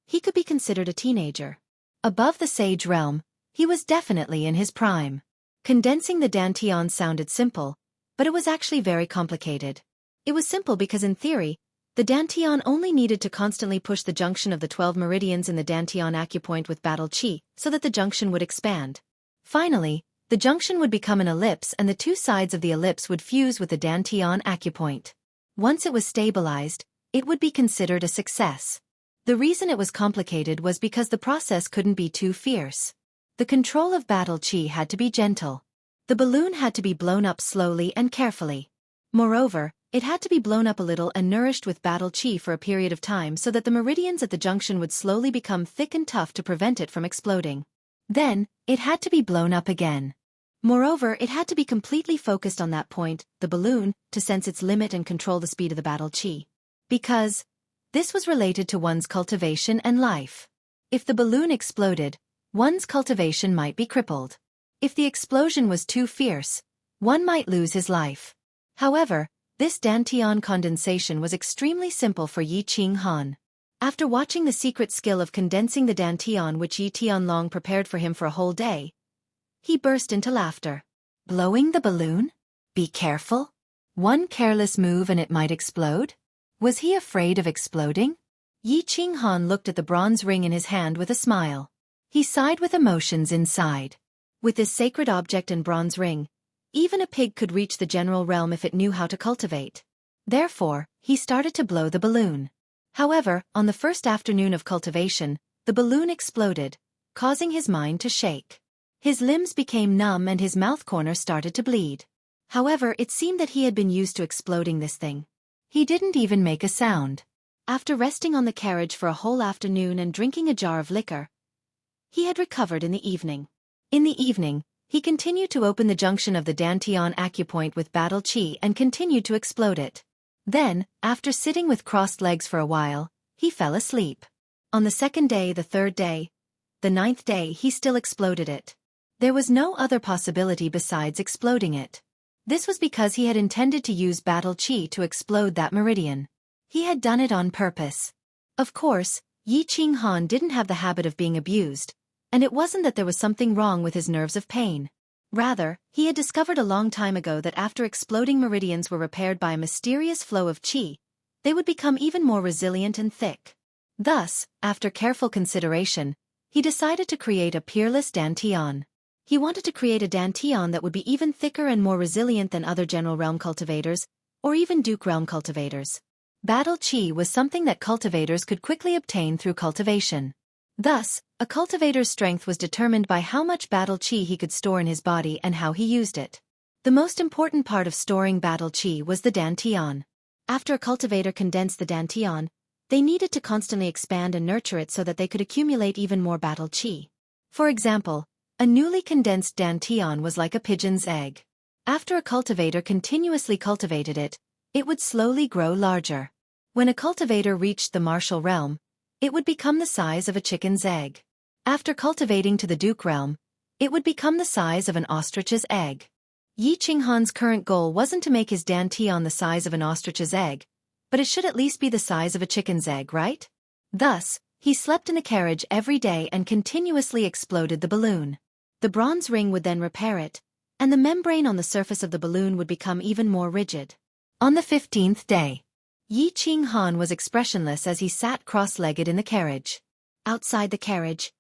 he could be considered a teenager. Above the sage realm, he was definitely in his prime. Condensing the Dantian sounded simple, but it was actually very complicated. It was simple because in theory, the Dantian only needed to constantly push the junction of the 12 meridians in the Dantian acupoint with battle chi, so that the junction would expand. Finally, the junction would become an ellipse and the 2 sides of the ellipse would fuse with the Dantian acupoint. Once it was stabilized, it would be considered a success. The reason it was complicated was because the process couldn't be too fierce. The control of battle chi had to be gentle. The balloon had to be blown up slowly and carefully. Moreover, it had to be blown up a little and nourished with battle chi for a period of time so that the meridians at the junction would slowly become thick and tough to prevent it from exploding. Then, it had to be blown up again. Moreover, it had to be completely focused on that point, the balloon, to sense its limit and control the speed of the battle chi. Because this was related to one's cultivation and life. If the balloon exploded, one's cultivation might be crippled. If the explosion was too fierce, one might lose his life. However, this Dantian condensation was extremely simple for Yi Qinghan. After watching the secret skill of condensing the Dantian which Yi Tianlong prepared for him for a whole day, he burst into laughter. Blowing the balloon? Be careful. One careless move and it might explode? Was he afraid of exploding? Yi Qinghan looked at the bronze ring in his hand with a smile. He sighed with emotions inside. With this sacred object and bronze ring, even a pig could reach the general realm if it knew how to cultivate. Therefore, he started to blow the balloon. However, on the first afternoon of cultivation, the balloon exploded, causing his mind to shake. His limbs became numb and his mouth corner started to bleed. However, it seemed that he had been used to exploding this thing. He didn't even make a sound. After resting on the carriage for a whole afternoon and drinking a jar of liquor, he had recovered in the evening. In the evening, he continued to open the junction of the Dantian acupoint with battle chi and continued to explode it. Then, after sitting with crossed legs for a while, he fell asleep. On the second day, the third day, the ninth day, he still exploded it. There was no other possibility besides exploding it. This was because he had intended to use battle chi to explode that meridian. He had done it on purpose. Of course, Yi Qinghan didn't have the habit of being abused, and it wasn't that there was something wrong with his nerves of pain. Rather, he had discovered a long time ago that after exploding meridians were repaired by a mysterious flow of qi, they would become even more resilient and thick. Thus, after careful consideration, he decided to create a peerless Dantian. He wanted to create a Dantian that would be even thicker and more resilient than other General Realm cultivators, or even Duke Realm cultivators. Battle Chi was something that cultivators could quickly obtain through cultivation. Thus, a cultivator's strength was determined by how much battle chi he could store in his body and how he used it. The most important part of storing battle chi was the Dantian. After a cultivator condensed the Dantian, they needed to constantly expand and nurture it so that they could accumulate even more battle chi. For example, a newly condensed Dantian was like a pigeon's egg. After a cultivator continuously cultivated it, it would slowly grow larger. When a cultivator reached the martial realm, it would become the size of a chicken's egg. After cultivating to the Duke realm, it would become the size of an ostrich's egg. Yi Qinghan's current goal wasn't to make his Dantian the size of an ostrich's egg, but it should at least be the size of a chicken's egg, right? Thus, he slept in the carriage every day and continuously exploded the balloon. The bronze ring would then repair it, and the membrane on the surface of the balloon would become even more rigid. On the 15th day, Yi Qinghan was expressionless as he sat cross-legged in the carriage. Outside the carriage,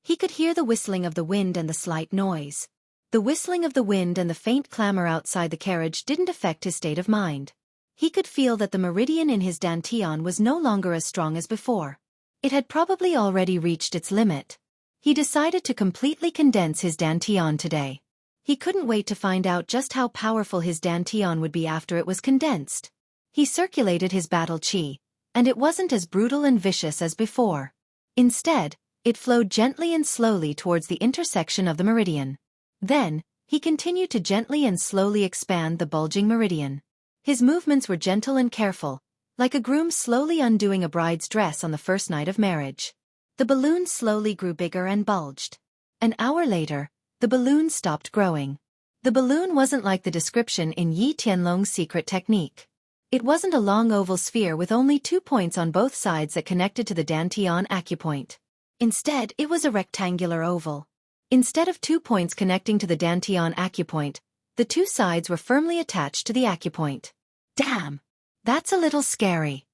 he could hear the whistling of the wind and the slight noise. The whistling of the wind and the faint clamor outside the carriage didn't affect his state of mind. He could feel that the meridian in his Dantian was no longer as strong as before. It had probably already reached its limit. He decided to completely condense his Dantian today. He couldn't wait to find out just how powerful his Dantian would be after it was condensed. He circulated his battle chi, and it wasn't as brutal and vicious as before. Instead, it flowed gently and slowly towards the intersection of the meridian. Then, he continued to gently and slowly expand the bulging meridian. His movements were gentle and careful, like a groom slowly undoing a bride's dress on the first night of marriage. The balloon slowly grew bigger and bulged. An hour later, the balloon stopped growing. The balloon wasn't like the description in Yi Tianlong's secret technique. It wasn't a long oval sphere with only 2 points on both sides that connected to the Dantian acupoint. Instead, it was a rectangular oval. Instead of 2 points connecting to the Dantian acupoint, the 2 sides were firmly attached to the acupoint. Damn! That's a little scary.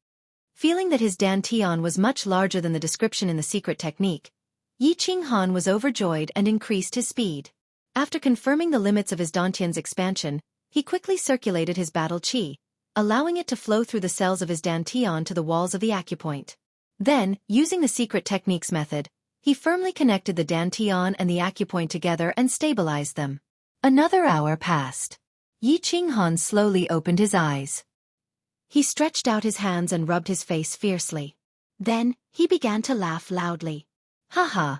Feeling that his Dantian was much larger than the description in the secret technique, Yi Qinghan was overjoyed and increased his speed. After confirming the limits of his Dantian's expansion, he quickly circulated his battle chi, allowing it to flow through the cells of his Dantian to the walls of the acupoint. Then, using the secret technique's method, he firmly connected the Dantian and the acupoint together and stabilized them. Another hour passed. Yi Qinghan slowly opened his eyes. He stretched out his hands and rubbed his face fiercely. Then, he began to laugh loudly. Haha.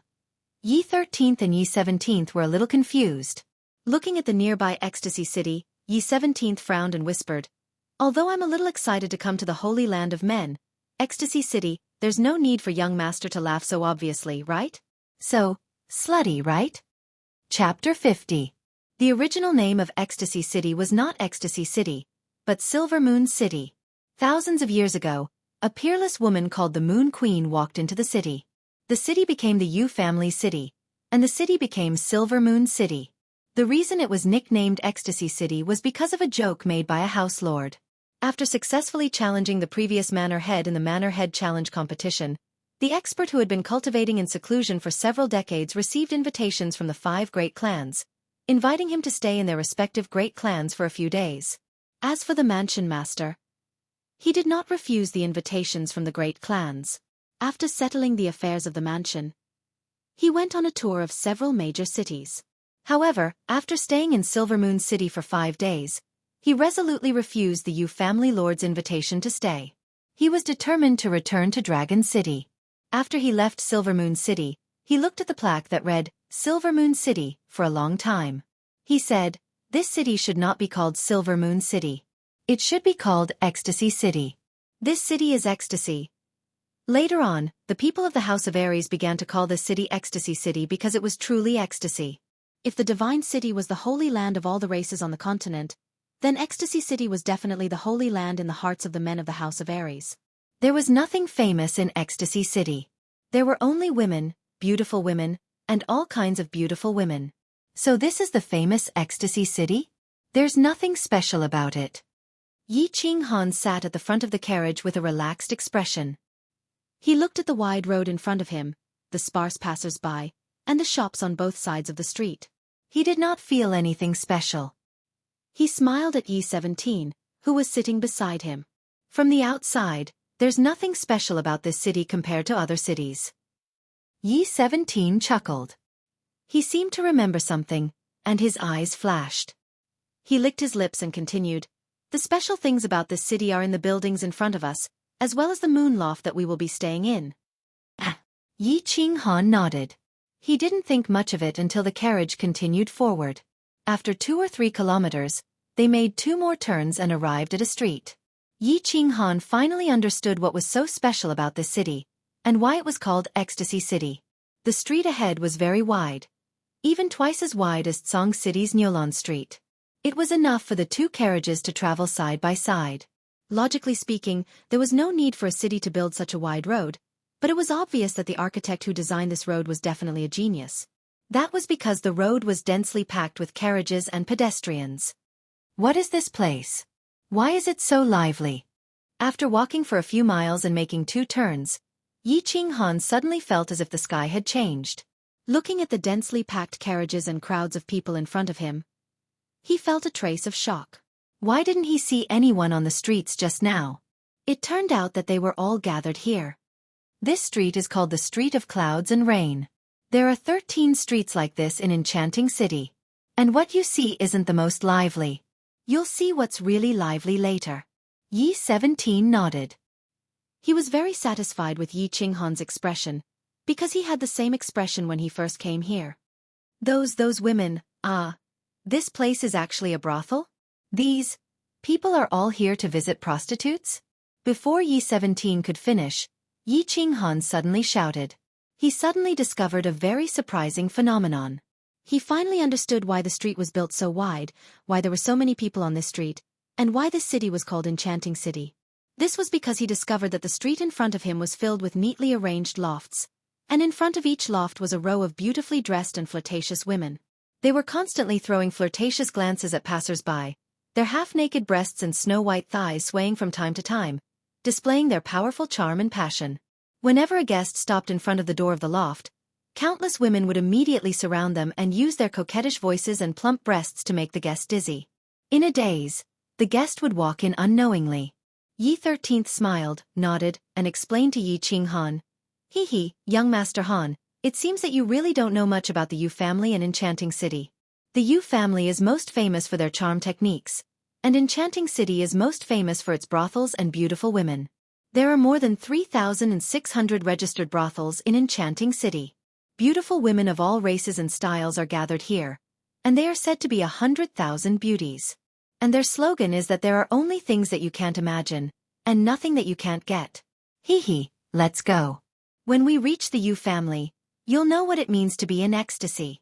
Yi 13th and Yi 17th were a little confused. Looking at the nearby ecstasy city, Yi 17th frowned and whispered, "Although I'm a little excited to come to the holy land of men, Ecstasy City, there's no need for young master to laugh so obviously, right? So, slutty, right?" Chapter 50. The original name of Ecstasy City was not Ecstasy City, but Silver Moon City. Thousands of years ago, a peerless woman called the Moon Queen walked into the city. The city became the Yu family city, and the city became Silver Moon City. The reason it was nicknamed Ecstasy City was because of a joke made by a house lord. After successfully challenging the previous manor head in the Manor Head Challenge competition, the expert who had been cultivating in seclusion for several decades received invitations from the 5 great clans, inviting him to stay in their respective great clans for a few days. As for the mansion master, he did not refuse the invitations from the great clans. After settling the affairs of the mansion, he went on a tour of several major cities. However, after staying in Silver Moon City for 5 days, he resolutely refused the Yu family lord's invitation to stay. He was determined to return to Dragon City. After he left Silver Moon City, he looked at the plaque that read, Silver Moon City, for a long time. He said, this city should not be called Silver Moon City. It should be called Ecstasy City. This city is ecstasy. Later on, the people of the House of Aries began to call this city Ecstasy City because it was truly ecstasy. If the divine city was the holy land of all the races on the continent, then Ecstasy City was definitely the holy land in the hearts of the men of the House of Aries. There was nothing famous in Ecstasy City. There were only women, beautiful women, and all kinds of beautiful women. So this is the famous Ecstasy City? There's nothing special about it. Yi Qinghan sat at the front of the carriage with a relaxed expression. He looked at the wide road in front of him, the sparse passers-by, and the shops on both sides of the street. He did not feel anything special. He smiled at Yi-17, who was sitting beside him. From the outside, there's nothing special about this city compared to other cities. Yi-17 chuckled. He seemed to remember something, and his eyes flashed. He licked his lips and continued, the special things about this city are in the buildings in front of us, as well as the moon loft that we will be staying in. Yi Qinghan nodded. He didn't think much of it until the carriage continued forward. After 2 or 3 kilometers, they made 2 more turns and arrived at a street. Yi Qinghan finally understood what was so special about this city, and why it was called Ecstasy City. The street ahead was very wide, even twice as wide as Tsong City's Nyolan Street. It was enough for the 2 carriages to travel side by side. Logically speaking, there was no need for a city to build such a wide road, but it was obvious that the architect who designed this road was definitely a genius. That was because the road was densely packed with carriages and pedestrians. What is this place? Why is it so lively? After walking for a few miles and making 2 turns, Yi Qinghan suddenly felt as if the sky had changed. Looking at the densely packed carriages and crowds of people in front of him, he felt a trace of shock. Why didn't he see anyone on the streets just now? It turned out that they were all gathered here. This street is called the Street of Clouds and Rain. There are 13 streets like this in Enchanting City. And what you see isn't the most lively. You'll see what's really lively later. Yi-17 nodded. He was very satisfied with Yi Qinghan's expression, because he had the same expression when he first came here. Those women, this place is actually a brothel? These people are all here to visit prostitutes? Before Yi-17 could finish, Yi Qinghan suddenly shouted. He suddenly discovered a very surprising phenomenon. He finally understood why the street was built so wide, why there were so many people on this street, and why this city was called Enchanting City. This was because he discovered that the street in front of him was filled with neatly arranged lofts, and in front of each loft was a row of beautifully dressed and flirtatious women. They were constantly throwing flirtatious glances at passers-by, their half-naked breasts and snow-white thighs swaying from time to time, displaying their powerful charm and passion. Whenever a guest stopped in front of the door of the loft, countless women would immediately surround them and use their coquettish voices and plump breasts to make the guest dizzy. In a daze, the guest would walk in unknowingly. Yi-13 smiled, nodded, and explained to Yi Qinghan, Hee, young Master Han, it seems that you really don't know much about the Yu family and Enchanting City. The Yu family is most famous for their charm techniques, and Enchanting City is most famous for its brothels and beautiful women. There are more than 3,600 registered brothels in Enchanting City. Beautiful women of all races and styles are gathered here, and they are said to be 100,000 beauties. And their slogan is that there are only things that you can't imagine, and nothing that you can't get. Let's go. When we reach the Yu family, you'll know what it means to be in ecstasy.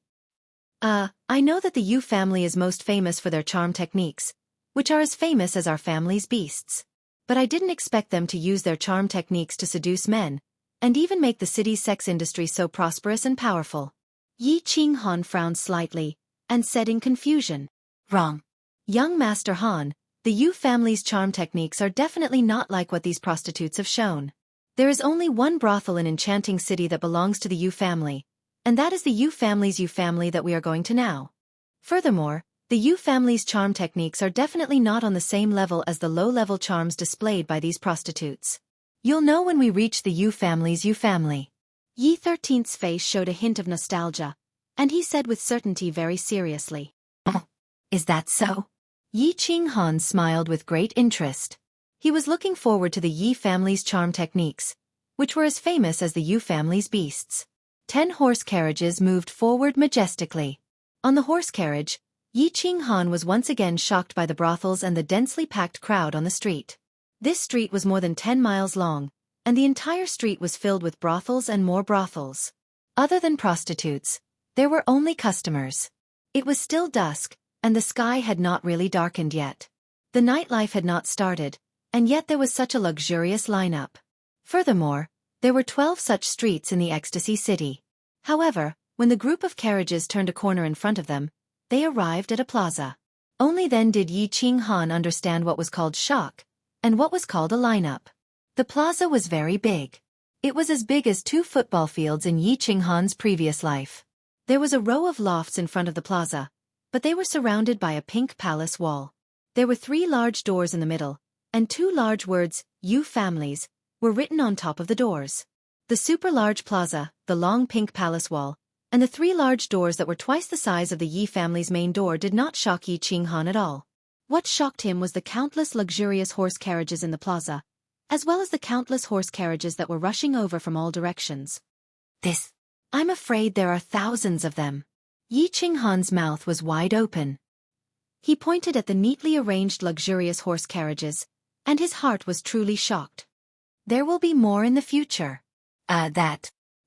I know that the Yu family is most famous for their charm techniques, which are as famous as our family's beasts. But I didn't expect them to use their charm techniques to seduce men, and even make the city's sex industry so prosperous and powerful. Yi Qinghan frowned slightly, and said in confusion, Wrong. Young Master Han, the Yu family's charm techniques are definitely not like what these prostitutes have shown. There is only one brothel in Enchanting City that belongs to the Yu family, and that is the Yu family's Yu family that we are going to now. Furthermore, the Yu family's charm techniques are definitely not on the same level as the low-level charms displayed by these prostitutes. You'll know when we reach the Yu family's Yu family. Yi-13's face showed a hint of nostalgia, And he said with certainty very seriously, "Oh, is that so?" Yi Qinghan smiled with great interest. He was looking forward to the Yi family's charm techniques, which were as famous as the Yu family's beasts. 10 horse carriages moved forward majestically. On the horse carriage, Yi Qinghan was once again shocked by the brothels and the densely packed crowd on the street. This street was more than 10 miles long, and the entire street was filled with brothels and more brothels. Other than prostitutes, there were only customers. It was still dusk, and the sky had not really darkened yet. The nightlife had not started, and yet there was such a luxurious lineup. Furthermore, there were 12 such streets in the Ecstasy City. However, when the group of carriages turned a corner in front of them, they arrived at a plaza. Only then did Yi Qinghan understand what was called shock, and what was called a lineup. The plaza was very big. It was as big as 2 football fields in Yi Qinghan's previous life. There was a row of lofts in front of the plaza, but they were surrounded by a pink palace wall. There were 3 large doors in the middle, and 2 large words, Yu families, were written on top of the doors. The super large plaza, the long pink palace wall, and the 3 large doors that were twice the size of the Yi family's main door did not shock Yi Qinghan at all. What shocked him was the countless luxurious horse carriages in the plaza, as well as the countless horse carriages that were rushing over from all directions. I'm afraid there are thousands of them. Yi Qinghan's mouth was wide open. He pointed at the neatly arranged luxurious horse carriages, and his heart was truly shocked. There will be more in the future.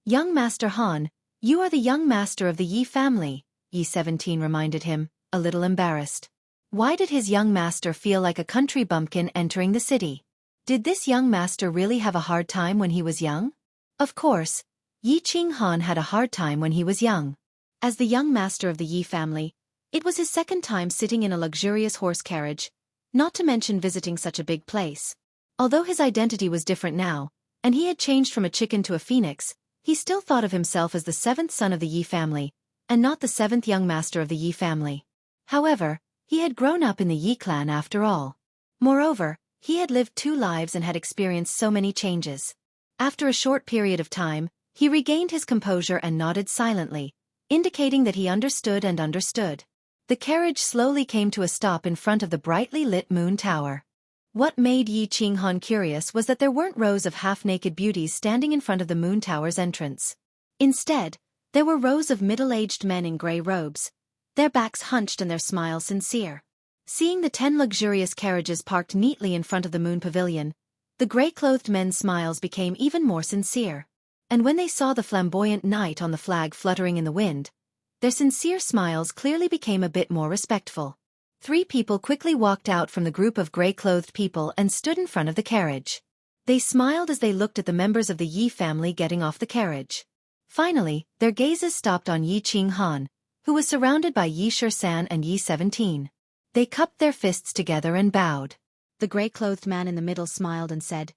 Young Master Han, you are the young master of the Yi family, Yi 17 reminded him, a little embarrassed. Why did his young master feel like a country bumpkin entering the city? Did this young master really have a hard time when he was young? Of course, Yi Qinghan had a hard time when he was young. As the young master of the Yi family, it was his second time sitting in a luxurious horse carriage, not to mention visiting such a big place. Although his identity was different now, and he had changed from a chicken to a phoenix, he still thought of himself as the 7th son of the Yi family, and not the 7th young master of the Yi family. However, he had grown up in the Yi clan after all. Moreover, he had lived 2 lives and had experienced so many changes. After a short period of time, he regained his composure and nodded silently, indicating that he understood and understood. The carriage slowly came to a stop in front of the brightly lit moon tower. What made Yi Qinghan curious was that there weren't rows of half-naked beauties standing in front of the moon tower's entrance. Instead, there were rows of middle-aged men in gray robes, their backs hunched and their smiles sincere. Seeing the 10 luxurious carriages parked neatly in front of the moon pavilion, the gray-clothed men's smiles became even more sincere. And when they saw the flamboyant knight on the flag fluttering in the wind, their sincere smiles clearly became a bit more respectful. 3 people quickly walked out from the group of gray-clothed people and stood in front of the carriage. They smiled as they looked at the members of the Yi family getting off the carriage. Finally, their gazes stopped on Yi Qinghan, who was surrounded by Yi Shisan and Yi 17. They cupped their fists together and bowed. The gray-clothed man in the middle smiled and said,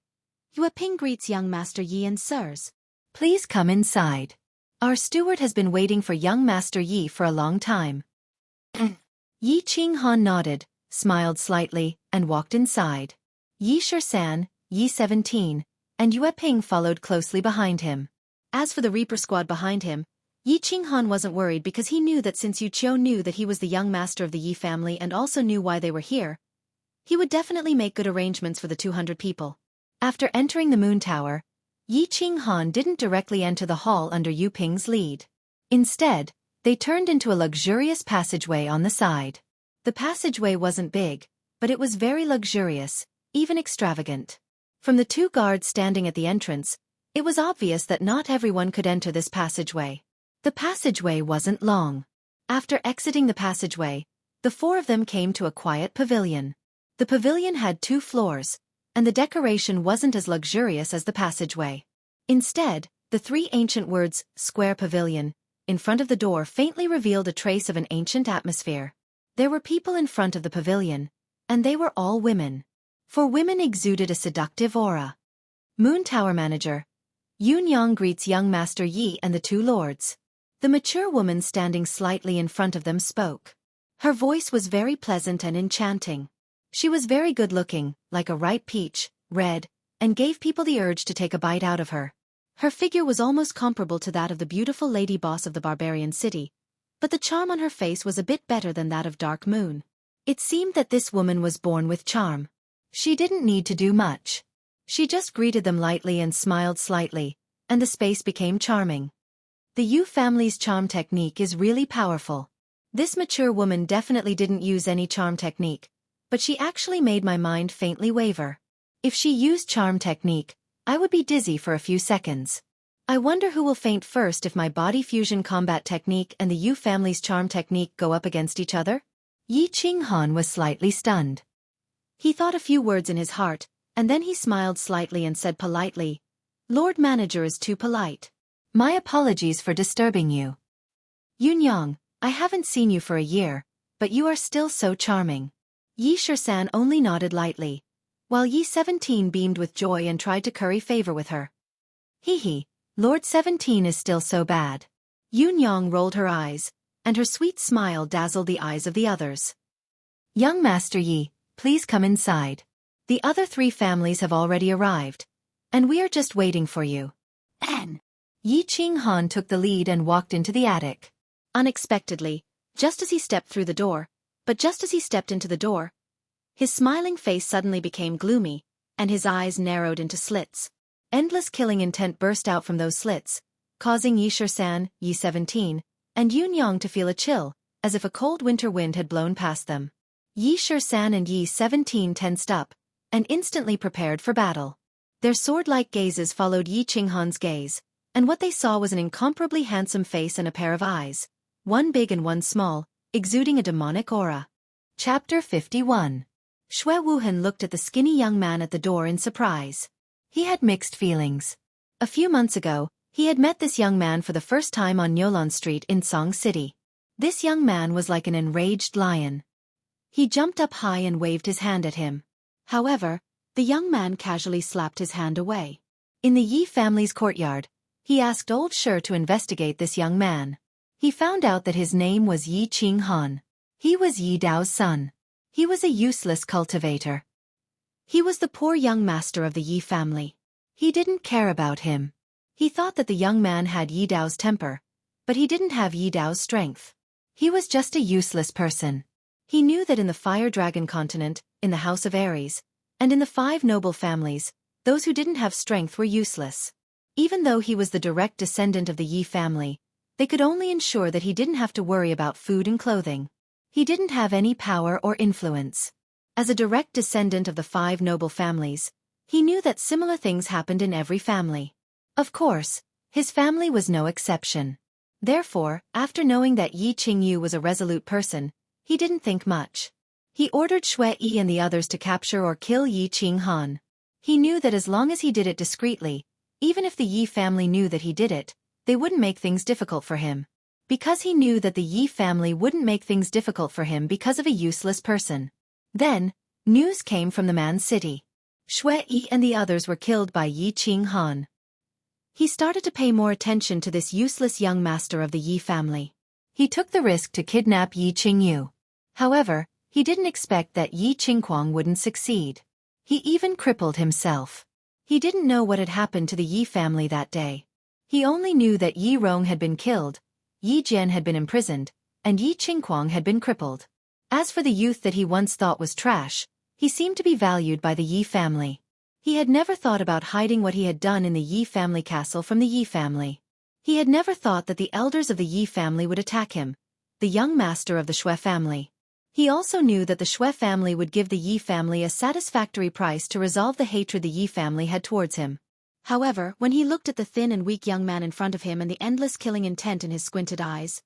"Yue Ping greets young Master Yi and sirs. Please come inside. Our steward has been waiting for young Master Yi for a long time." Yi Qinghan nodded, smiled slightly, and walked inside. Yi Shisan, Yi 17, and Yue Ping followed closely behind him. As for the Reaper squad behind him, Yi Qinghan wasn't worried because he knew that since Yu Qiu knew that he was the young master of the Yi family and also knew why they were here, he would definitely make good arrangements for the 200 people. After entering the moon tower, Yi Qinghan didn't directly enter the hall under Yu Ping's lead. Instead, they turned into a luxurious passageway on the side. The passageway wasn't big, but it was very luxurious, even extravagant. From the 2 guards standing at the entrance, it was obvious that not everyone could enter this passageway. The passageway wasn't long. After exiting the passageway, the 4 of them came to a quiet pavilion. The pavilion had 2 floors, and the decoration wasn't as luxurious as the passageway. Instead, the 3 ancient words, "Square Pavilion," in front of the door faintly revealed a trace of an ancient atmosphere. There were people in front of the pavilion, and they were all women. For women exuded a seductive aura. Moon Tower Manager Yun Yang greets young Master Yi and the 2 lords. The mature woman standing slightly in front of them spoke. Her voice was very pleasant and enchanting. She was very good-looking, like a ripe peach, red, and gave people the urge to take a bite out of her. Her figure was almost comparable to that of the beautiful lady boss of the barbarian city, but the charm on her face was a bit better than that of Dark Moon. It seemed that this woman was born with charm. She didn't need to do much. She just greeted them lightly and smiled slightly, and the space became charming. The Yu family's charm technique is really powerful. This mature woman definitely didn't use any charm technique, but she actually made my mind faintly waver. If she used charm technique, I would be dizzy for a few seconds. I wonder who will faint first if my body fusion combat technique and the Yu family's charm technique go up against each other? Yi Qinghan was slightly stunned. He thought a few words in his heart, and then he smiled slightly and said politely, "Lord Manager is too polite. My apologies for disturbing you. Yunyang, I haven't seen you for a year, but you are still so charming." Yi Shisan only nodded lightly, while Yi 17 beamed with joy and tried to curry favor with her. Hee, Lord 17 is still so bad. Yunyang rolled her eyes, and her sweet smile dazzled the eyes of the others. "Young Master Yi, please come inside. The other 3 families have already arrived, and we are just waiting for you." An. Yi Qinghan took the lead and walked into the attic. Unexpectedly, just as he stepped through the door, but just as he stepped into the door, his smiling face suddenly became gloomy, and his eyes narrowed into slits. Endless killing intent burst out from those slits, causing Yi Shisan, Yi 17, and Yunyang to feel a chill, as if a cold winter wind had blown past them. Yi Shisan and Yi 17 tensed up, and instantly prepared for battle. Their sword-like gazes followed Yi Qinghan's gaze, and what they saw was an incomparably handsome face and a pair of eyes, one big and one small, exuding a demonic aura. Chapter 51. Xue Wuhan looked at the skinny young man at the door in surprise. He had mixed feelings. A few months ago, he had met this young man for the first time on Nyolan Street in Song City. This young man was like an enraged lion. He jumped up high and waved his hand at him. However, the young man casually slapped his hand away. In the Yi family's courtyard, he asked old Shi to investigate this young man. He found out that his name was Yi Qinghan. He was Yi Dao's son. He was a useless cultivator. He was the poor young master of the Yi family. He didn't care about him. He thought that the young man had Yi Dao's temper, but he didn't have Yi Dao's strength. He was just a useless person. He knew that in the Fire Dragon continent, in the House of Ares, and in the 5 noble families, those who didn't have strength were useless. Even though he was the direct descendant of the Yi family, they could only ensure that he didn't have to worry about food and clothing. He didn't have any power or influence. As a direct descendant of the 5 noble families, he knew that similar things happened in every family. Of course, his family was no exception. Therefore, after knowing that Yi Qingyu was a resolute person, he didn't think much. He ordered Xue Yi and the others to capture or kill Yi Qinghan. He knew that as long as he did it discreetly, even if the Yi family knew that he did it, they wouldn't make things difficult for him. Because he knew that the Yi family wouldn't make things difficult for him because of a useless person. Then, news came from the man's city. Xue Yi and the others were killed by Yi Qinghan. He started to pay more attention to this useless young master of the Yi family. He took the risk to kidnap Yi Qingyu. However, he didn't expect that Yi Qingquang wouldn't succeed. He even crippled himself. He didn't know what had happened to the Yi family that day. He only knew that Yi Rong had been killed, Yi Jian had been imprisoned, and Yi Qingquang had been crippled. As for the youth that he once thought was trash, he seemed to be valued by the Yi family. He had never thought about hiding what he had done in the Yi family castle from the Yi family. He had never thought that the elders of the Yi family would attack him, the young master of the Xue family. He also knew that the Xue family would give the Yi family a satisfactory price to resolve the hatred the Yi family had towards him. However, when he looked at the thin and weak young man in front of him and the endless killing intent in his squinted eyes,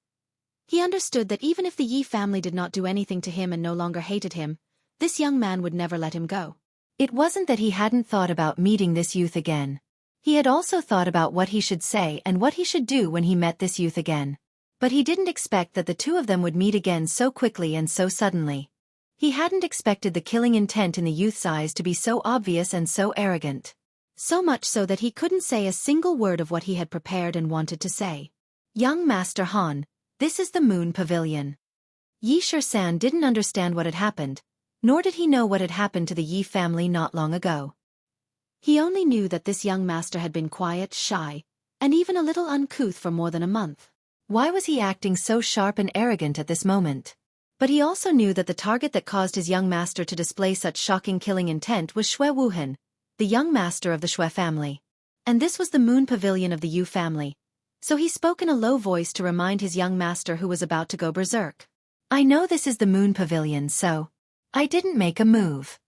he understood that even if the Yi family did not do anything to him and no longer hated him, this young man would never let him go. It wasn't that he hadn't thought about meeting this youth again. He had also thought about what he should say and what he should do when he met this youth again. But he didn't expect that the two of them would meet again so quickly and so suddenly. He hadn't expected the killing intent in the youth's eyes to be so obvious and so arrogant. So much so that he couldn't say a single word of what he had prepared and wanted to say. "Young Master Han, this is the Moon Pavilion." Yi Shisan didn't understand what had happened, nor did he know what had happened to the Yi family not long ago. He only knew that this young master had been quiet, shy, and even a little uncouth for more than a month. Why was he acting so sharp and arrogant at this moment? But he also knew that the target that caused his young master to display such shocking killing intent was Shui Wuhan, the young master of the Shui family. And this was the Moon Pavilion of the Yu family. So he spoke in a low voice to remind his young master who was about to go berserk. I know this is the Moon Pavilion, so I didn't make a move.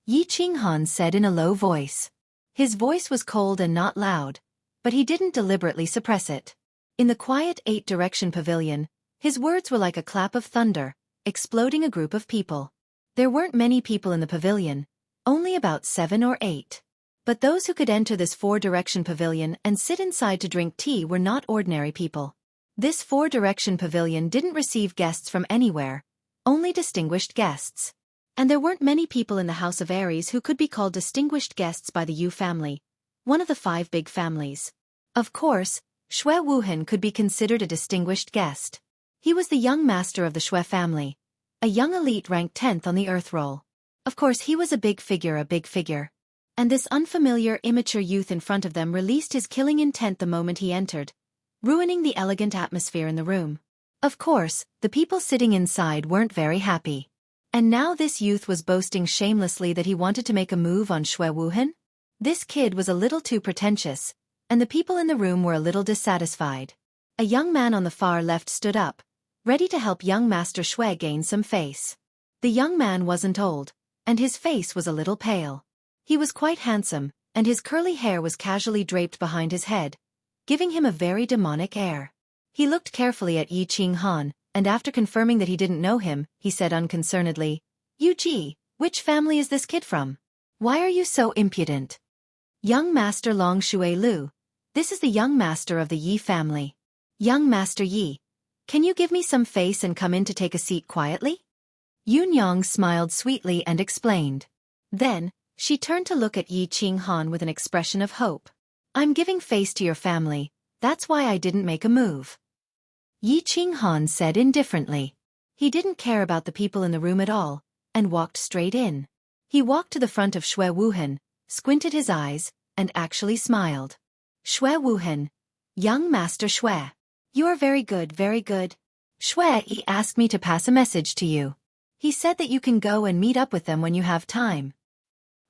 Yi Qinghan said in a low voice. His voice was cold and not loud, but he didn't deliberately suppress it. In the quiet 8-direction pavilion, his words were like a clap of thunder, exploding a group of people. There weren't many people in the pavilion, only about 7 or 8. But those who could enter this 4-direction pavilion and sit inside to drink tea were not ordinary people. This 4-direction pavilion didn't receive guests from anywhere, only distinguished guests. And there weren't many people in the House of Aries who could be called distinguished guests by the Yu family, one of the 5 big families. Of course, Shui Wuhan could be considered a distinguished guest. He was the young master of the Shui family, a young elite ranked 10th on the earth roll. Of course he was a big figure. And this unfamiliar, immature youth in front of them released his killing intent the moment he entered, ruining the elegant atmosphere in the room. Of course, the people sitting inside weren't very happy. And now this youth was boasting shamelessly that he wanted to make a move on Shui Wuhan? This kid was a little too pretentious, and the people in the room were a little dissatisfied. A young man on the far left stood up, ready to help young Master Shui gain some face. The young man wasn't old, and his face was a little pale. He was quite handsome, and his curly hair was casually draped behind his head, giving him a very demonic air. He looked carefully at Yi Qinghan, and after confirming that he didn't know him, he said unconcernedly, Yu Ji, which family is this kid from? Why are you so impudent? Young Master Long Shui Lu. This is the young master of the Yi family. Young Master Yi, can you give me some face and come in to take a seat quietly? Yun Yang smiled sweetly and explained. Then, she turned to look at Yi Qinghan with an expression of hope. I'm giving face to your family, that's why I didn't make a move. Yi Qinghan said indifferently. He didn't care about the people in the room at all, and walked straight in. He walked to the front of Shui Wuhan, squinted his eyes, and actually smiled. Shui Wuhan. Young Master Shui. You are very good. Shui Yi asked me to pass a message to you. He said that you can go and meet up with them when you have time.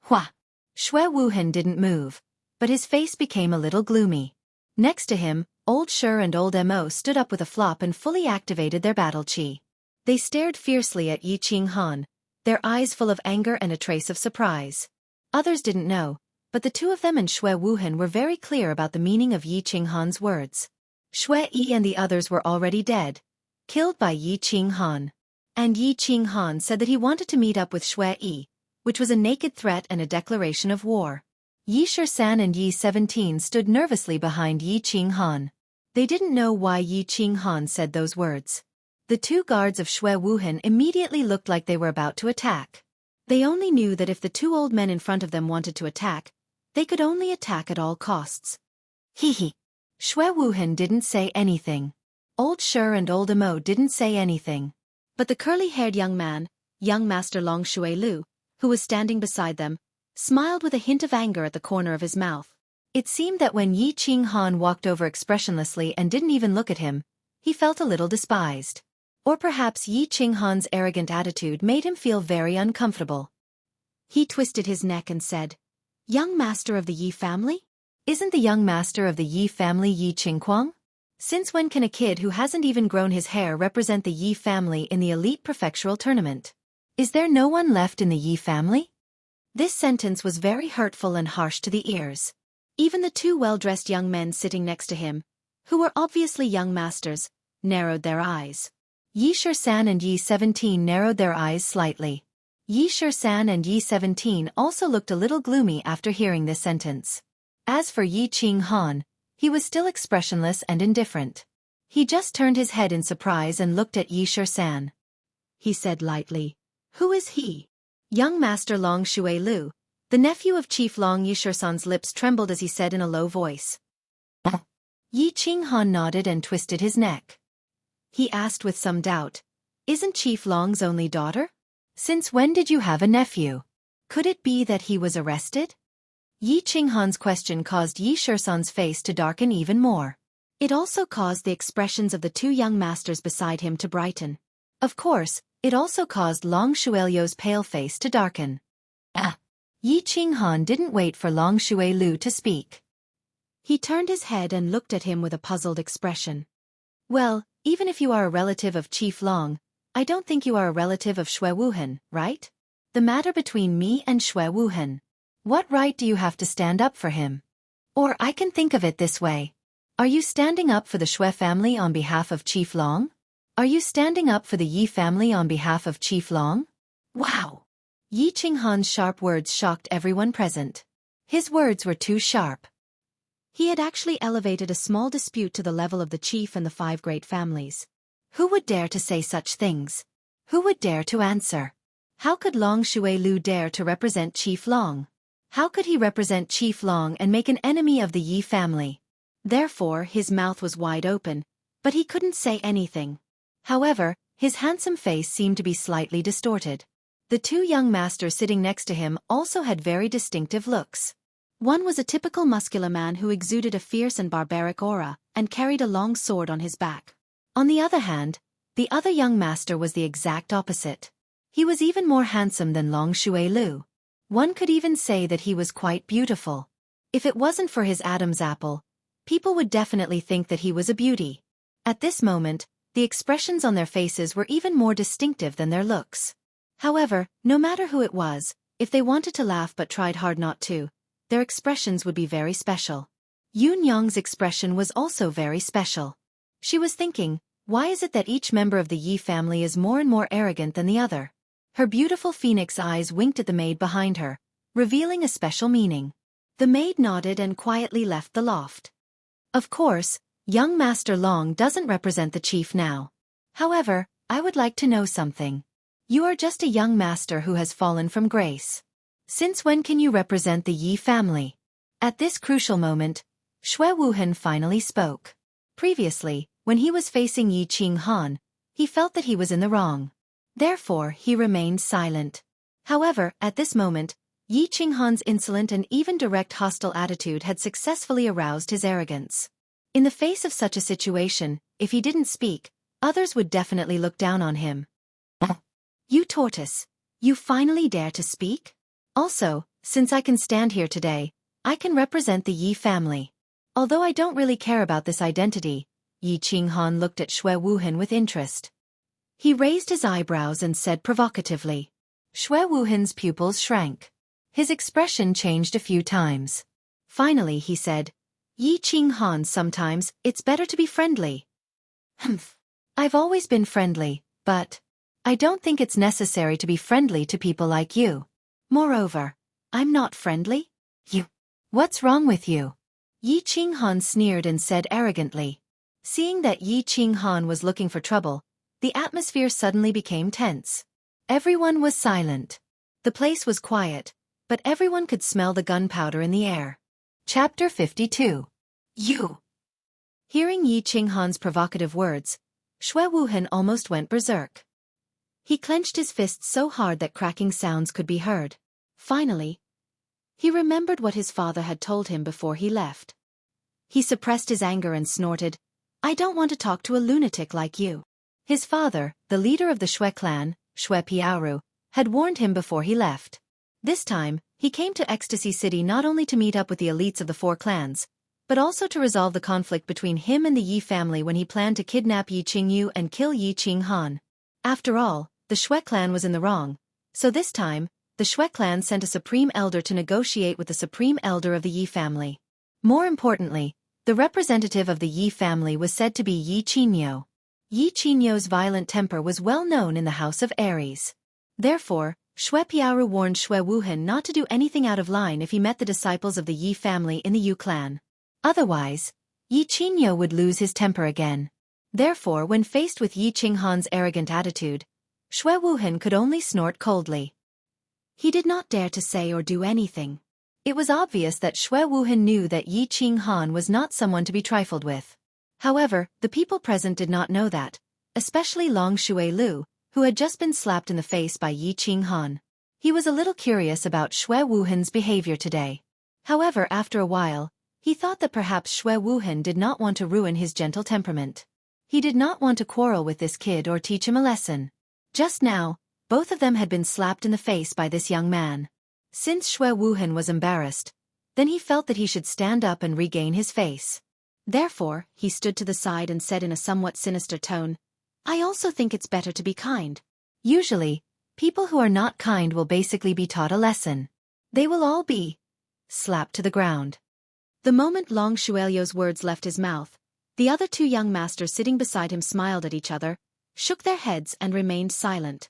Hua. Shui Wuhan didn't move, but his face became a little gloomy. Next to him, Old Shur and Old Mo stood up with a flop and fully activated their battle chi. They stared fiercely at Yi Qinghan, their eyes full of anger and a trace of surprise. Others didn't know, but the two of them and Shui Wuhan were very clear about the meaning of Yi Qinghan's words. Shui Yi and the others were already dead, killed by Yi Qinghan. And Yi Qinghan said that he wanted to meet up with Shui Yi, which was a naked threat and a declaration of war. Yi Shisan and Yi 17 stood nervously behind Yi Qinghan. They didn't know why Yi Qinghan said those words. The 2 guards of Shui Wuhan immediately looked like they were about to attack. They only knew that if the 2 old men in front of them wanted to attack, they could only attack at all costs. Hee. Shui Wuhan didn't say anything. Old Shur and Old Mo didn't say anything. But the curly-haired young man, young Master Long Shui Lu, who was standing beside them, smiled with a hint of anger at the corner of his mouth. It seemed that when Yi Qinghan walked over expressionlessly and didn't even look at him, he felt a little despised. Or perhaps Yi Qinghan's arrogant attitude made him feel very uncomfortable. He twisted his neck and said, Young master of the Yi family? Isn't the young master of the Yi family Yi Qingquang? Since when can a kid who hasn't even grown his hair represent the Yi family in the elite prefectural tournament? Is there no one left in the Yi family? This sentence was very hurtful and harsh to the ears. Even the 2 well-dressed young men sitting next to him, who were obviously young masters, narrowed their eyes. Yi Shisan and Yi 17 narrowed their eyes slightly. Yi Shisan and Yi 17 also looked a little gloomy after hearing this sentence. As for Yi Qinghan, he was still expressionless and indifferent. He just turned his head in surprise and looked at Yi Shisan. He said lightly, Who is he? Young Master Long Shui Lu, the nephew of Chief Long. Yi Shisan's lips trembled as he said in a low voice. Yi Qinghan nodded and twisted his neck. He asked with some doubt, Isn't Chief Long's only daughter? Since when did you have a nephew? Could it be that he was arrested? Yi Qinghan's question caused Yi Shisan's face to darken even more. It also caused the expressions of the two young masters beside him to brighten. Of course, it also caused Long Shuelio's pale face to darken. Yi Qinghan didn't wait for Long Shuelu to speak. He turned his head and looked at him with a puzzled expression. Well, even if you are a relative of Chief Long, I don't think you are a relative of Xue Wuhan, right? The matter between me and Xue Wuhan. What right do you have to stand up for him? Or I can think of it this way. Are you standing up for the Xue family on behalf of Chief Long? Are you standing up for the Yi family on behalf of Chief Long? Wow! Yi Qinghan's sharp words shocked everyone present. His words were too sharp. He had actually elevated a small dispute to the level of the chief and the 5 great families. Who would dare to say such things? Who would dare to answer? How could Long Shuelu dare to represent Chief Long? How could he represent Chief Long and make an enemy of the Yi family? Therefore, his mouth was wide open, but he couldn't say anything. However, his handsome face seemed to be slightly distorted. The 2 young masters sitting next to him also had very distinctive looks. One was a typical muscular man who exuded a fierce and barbaric aura, and carried a long sword on his back. On the other hand, the other young master was the exact opposite. He was even more handsome than Long Shuelu. One could even say that he was quite beautiful. If it wasn't for his Adam's apple, people would definitely think that he was a beauty. At this moment, the expressions on their faces were even more distinctive than their looks. However, no matter who it was, if they wanted to laugh but tried hard not to, their expressions would be very special. Yun Yong's expression was also very special. She was thinking, why is it that each member of the Yi family is more and more arrogant than the other? Her beautiful phoenix eyes winked at the maid behind her, revealing a special meaning. The maid nodded and quietly left the loft. Of course, young Master Long doesn't represent the chief now. However, I would like to know something. You are just a young master who has fallen from grace. Since when can you represent the Yi family? At this crucial moment, Xue Wuhan finally spoke. Previously, when he was facing Yi Qinghan, he felt that he was in the wrong. Therefore, he remained silent. However, at this moment, Yi Qinghan's insolent and even direct hostile attitude had successfully aroused his arrogance. In the face of such a situation, if he didn't speak, others would definitely look down on him. You tortoise, you finally dare to speak? Also, since I can stand here today, I can represent the Yi family. Although I don't really care about this identity, Yi Qinghan looked at Xue Wuhan with interest. He raised his eyebrows and said provocatively. Xue Wuhan's pupils shrank. His expression changed a few times. Finally he said, Yi Qinghan, sometimes it's better to be friendly. Humph. I've always been friendly, but I don't think it's necessary to be friendly to people like you. Moreover, I'm not friendly? You. What's wrong with you? Yi Qinghan sneered and said arrogantly. Seeing that Yi Qinghan was looking for trouble, the atmosphere suddenly became tense. Everyone was silent. The place was quiet, but everyone could smell the gunpowder in the air. Chapter 52. You. Hearing Yi Qinghan's provocative words, Xue Wuhan almost went berserk. He clenched his fists so hard that cracking sounds could be heard. Finally, he remembered what his father had told him before he left. He suppressed his anger and snorted, I don't want to talk to a lunatic like you. His father, the leader of the Xue clan, Xue Piaoru, had warned him before he left. This time, he came to Ecstasy City not only to meet up with the elites of the 4 clans, but also to resolve the conflict between him and the Yi family when he planned to kidnap Yi Qingyu and kill Yi Qinghan. After all, the Xue clan was in the wrong, so this time, the Xue clan sent a supreme elder to negotiate with the supreme elder of the Yi family. More importantly, the representative of the Yi family was said to be Yi Qinyo. Yi Qinyo's violent temper was well known in the house of Aries. Therefore, Xue Piaoru warned Xue Wuhan not to do anything out of line if he met the disciples of the Yi family in the Yu clan. Otherwise, Yi Qinyo would lose his temper again. Therefore, when faced with Yi Qinghan's arrogant attitude, Xue Wuhan could only snort coldly. He did not dare to say or do anything. It was obvious that Xue Wuhan knew that Yi Qinghan was not someone to be trifled with. However, the people present did not know that, especially Long Shuelu, who had just been slapped in the face by Yi Qinghan. He was a little curious about Xue Wuhan's behavior today. However, after a while, He thought that perhaps Xue Wuhan did not want to ruin his gentle temperament. He did not want to quarrel with this kid or teach him a lesson. Just now, both of them had been slapped in the face by this young man. Since Xue Wuhan was embarrassed, then he felt that he should stand up and regain his face. Therefore, he stood to the side and said in a somewhat sinister tone, "I also think it's better to be kind." Usually, people who are not kind will basically be taught a lesson. They will all be slapped to the ground. The moment Long Xuelio's words left his mouth, the other two young masters sitting beside him smiled at each other, shook their heads and remained silent.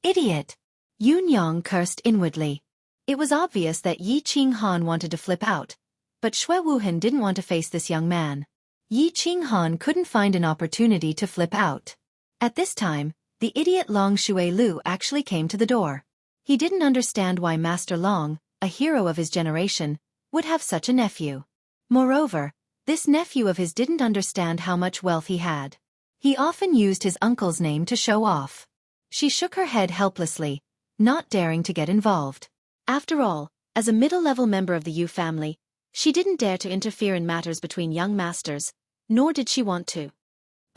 Idiot! Yun Yang cursed inwardly. It was obvious that Yi Qinghan wanted to flip out, but Xue Wuhan didn't want to face this young man. Yi Qinghan couldn't find an opportunity to flip out. At this time, the idiot Long Xuelu actually came to the door. He didn't understand why Master Long, a hero of his generation, would have such a nephew. Moreover, this nephew of his didn't understand how much wealth he had. He often used his uncle's name to show off. She shook her head helplessly, not daring to get involved. After all, as a middle-level member of the Yu family, she didn't dare to interfere in matters between young masters, nor did she want to.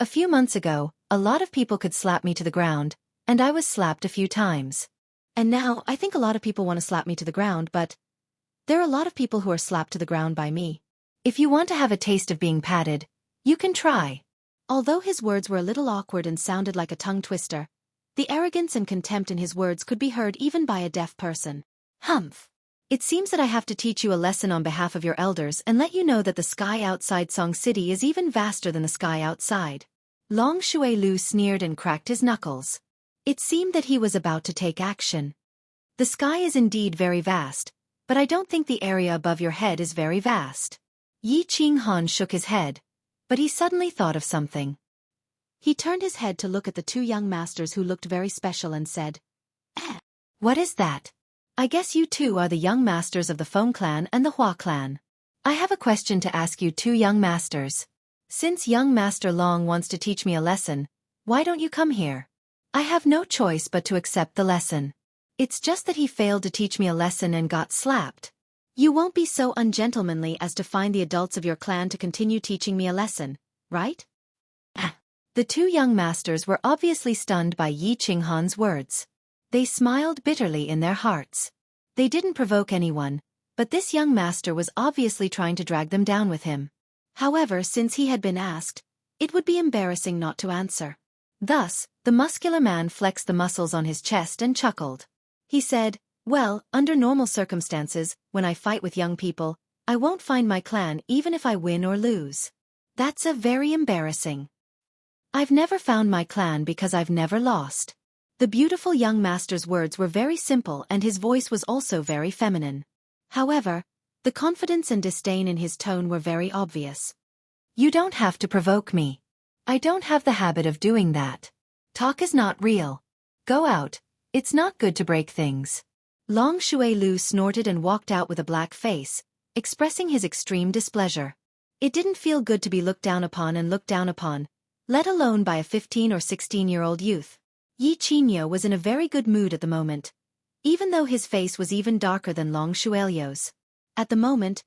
A few months ago, a lot of people could slap me to the ground, and I was slapped a few times. And now, I think a lot of people want to slap me to the ground, but there are a lot of people who are slapped to the ground by me. If you want to have a taste of being patted, you can try. Although his words were a little awkward and sounded like a tongue twister, the arrogance and contempt in his words could be heard even by a deaf person. Humph. It seems that I have to teach you a lesson on behalf of your elders and let you know that the sky outside Song City is even vaster than the sky outside. Long Xuelu sneered and cracked his knuckles. It seemed that he was about to take action. The sky is indeed very vast, but I don't think the area above your head is very vast. Yi Qinghan shook his head, but he suddenly thought of something. He turned his head to look at the two young masters who looked very special and said, "What is that? I guess you two are the young masters of the Feng clan and the Hua clan. I have a question to ask you two young masters. Since young Master Long wants to teach me a lesson, why don't you come here? I have no choice but to accept the lesson. It's just that he failed to teach me a lesson and got slapped. You won't be so ungentlemanly as to find the adults of your clan to continue teaching me a lesson, right?" The two young masters were obviously stunned by Yi Qinghan's words. They smiled bitterly in their hearts. They didn't provoke anyone, but this young master was obviously trying to drag them down with him. However, since he had been asked, it would be embarrassing not to answer. Thus, the muscular man flexed the muscles on his chest and chuckled. He said, "Well, under normal circumstances, when I fight with young people, I won't find my clan even if I win or lose. That's a very embarrassing. I've never found my clan because I've never lost." The beautiful young master's words were very simple and his voice was also very feminine. However, the confidence and disdain in his tone were very obvious. "You don't have to provoke me. I don't have the habit of doing that. Talk is not real. Go out, it's not good to break things." Long Xuelu snorted and walked out with a black face, expressing his extreme displeasure. It didn't feel good to be looked down upon, let alone by a 15 or 16-year-old youth. Yi Qingyo was in a very good mood at the moment, even though his face was even darker than Long Xuelio's. At the moment,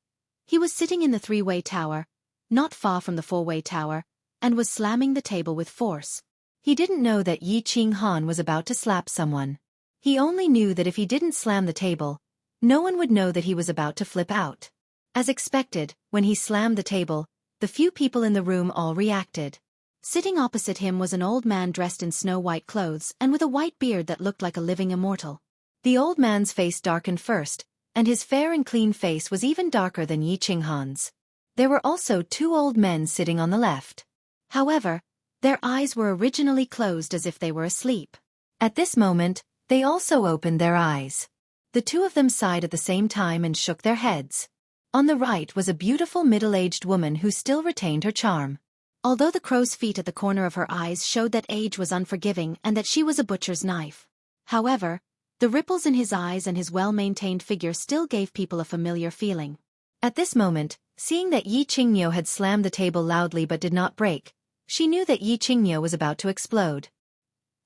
he was sitting in the three-way tower, not far from the four-way tower, and was slamming the table with force. He didn't know that Yi Qinghan was about to slap someone. He only knew that if he didn't slam the table, no one would know that he was about to flip out. As expected, when he slammed the table, the few people in the room all reacted. Sitting opposite him was an old man dressed in snow-white clothes and with a white beard that looked like a living immortal. The old man's face darkened first, and his fair and clean face was even darker than Yi Qinghan's. There were also two old men sitting on the left. However, their eyes were originally closed as if they were asleep. At this moment, they also opened their eyes. The two of them sighed at the same time and shook their heads. On the right was a beautiful middle-aged woman who still retained her charm. Although the crow's feet at the corner of her eyes showed that age was unforgiving and that she was a butcher's knife. However, the ripples in his eyes and his well-maintained figure still gave people a familiar feeling. At this moment, seeing that Yi Qingyo had slammed the table loudly but did not break, she knew that Yi Qingyo was about to explode.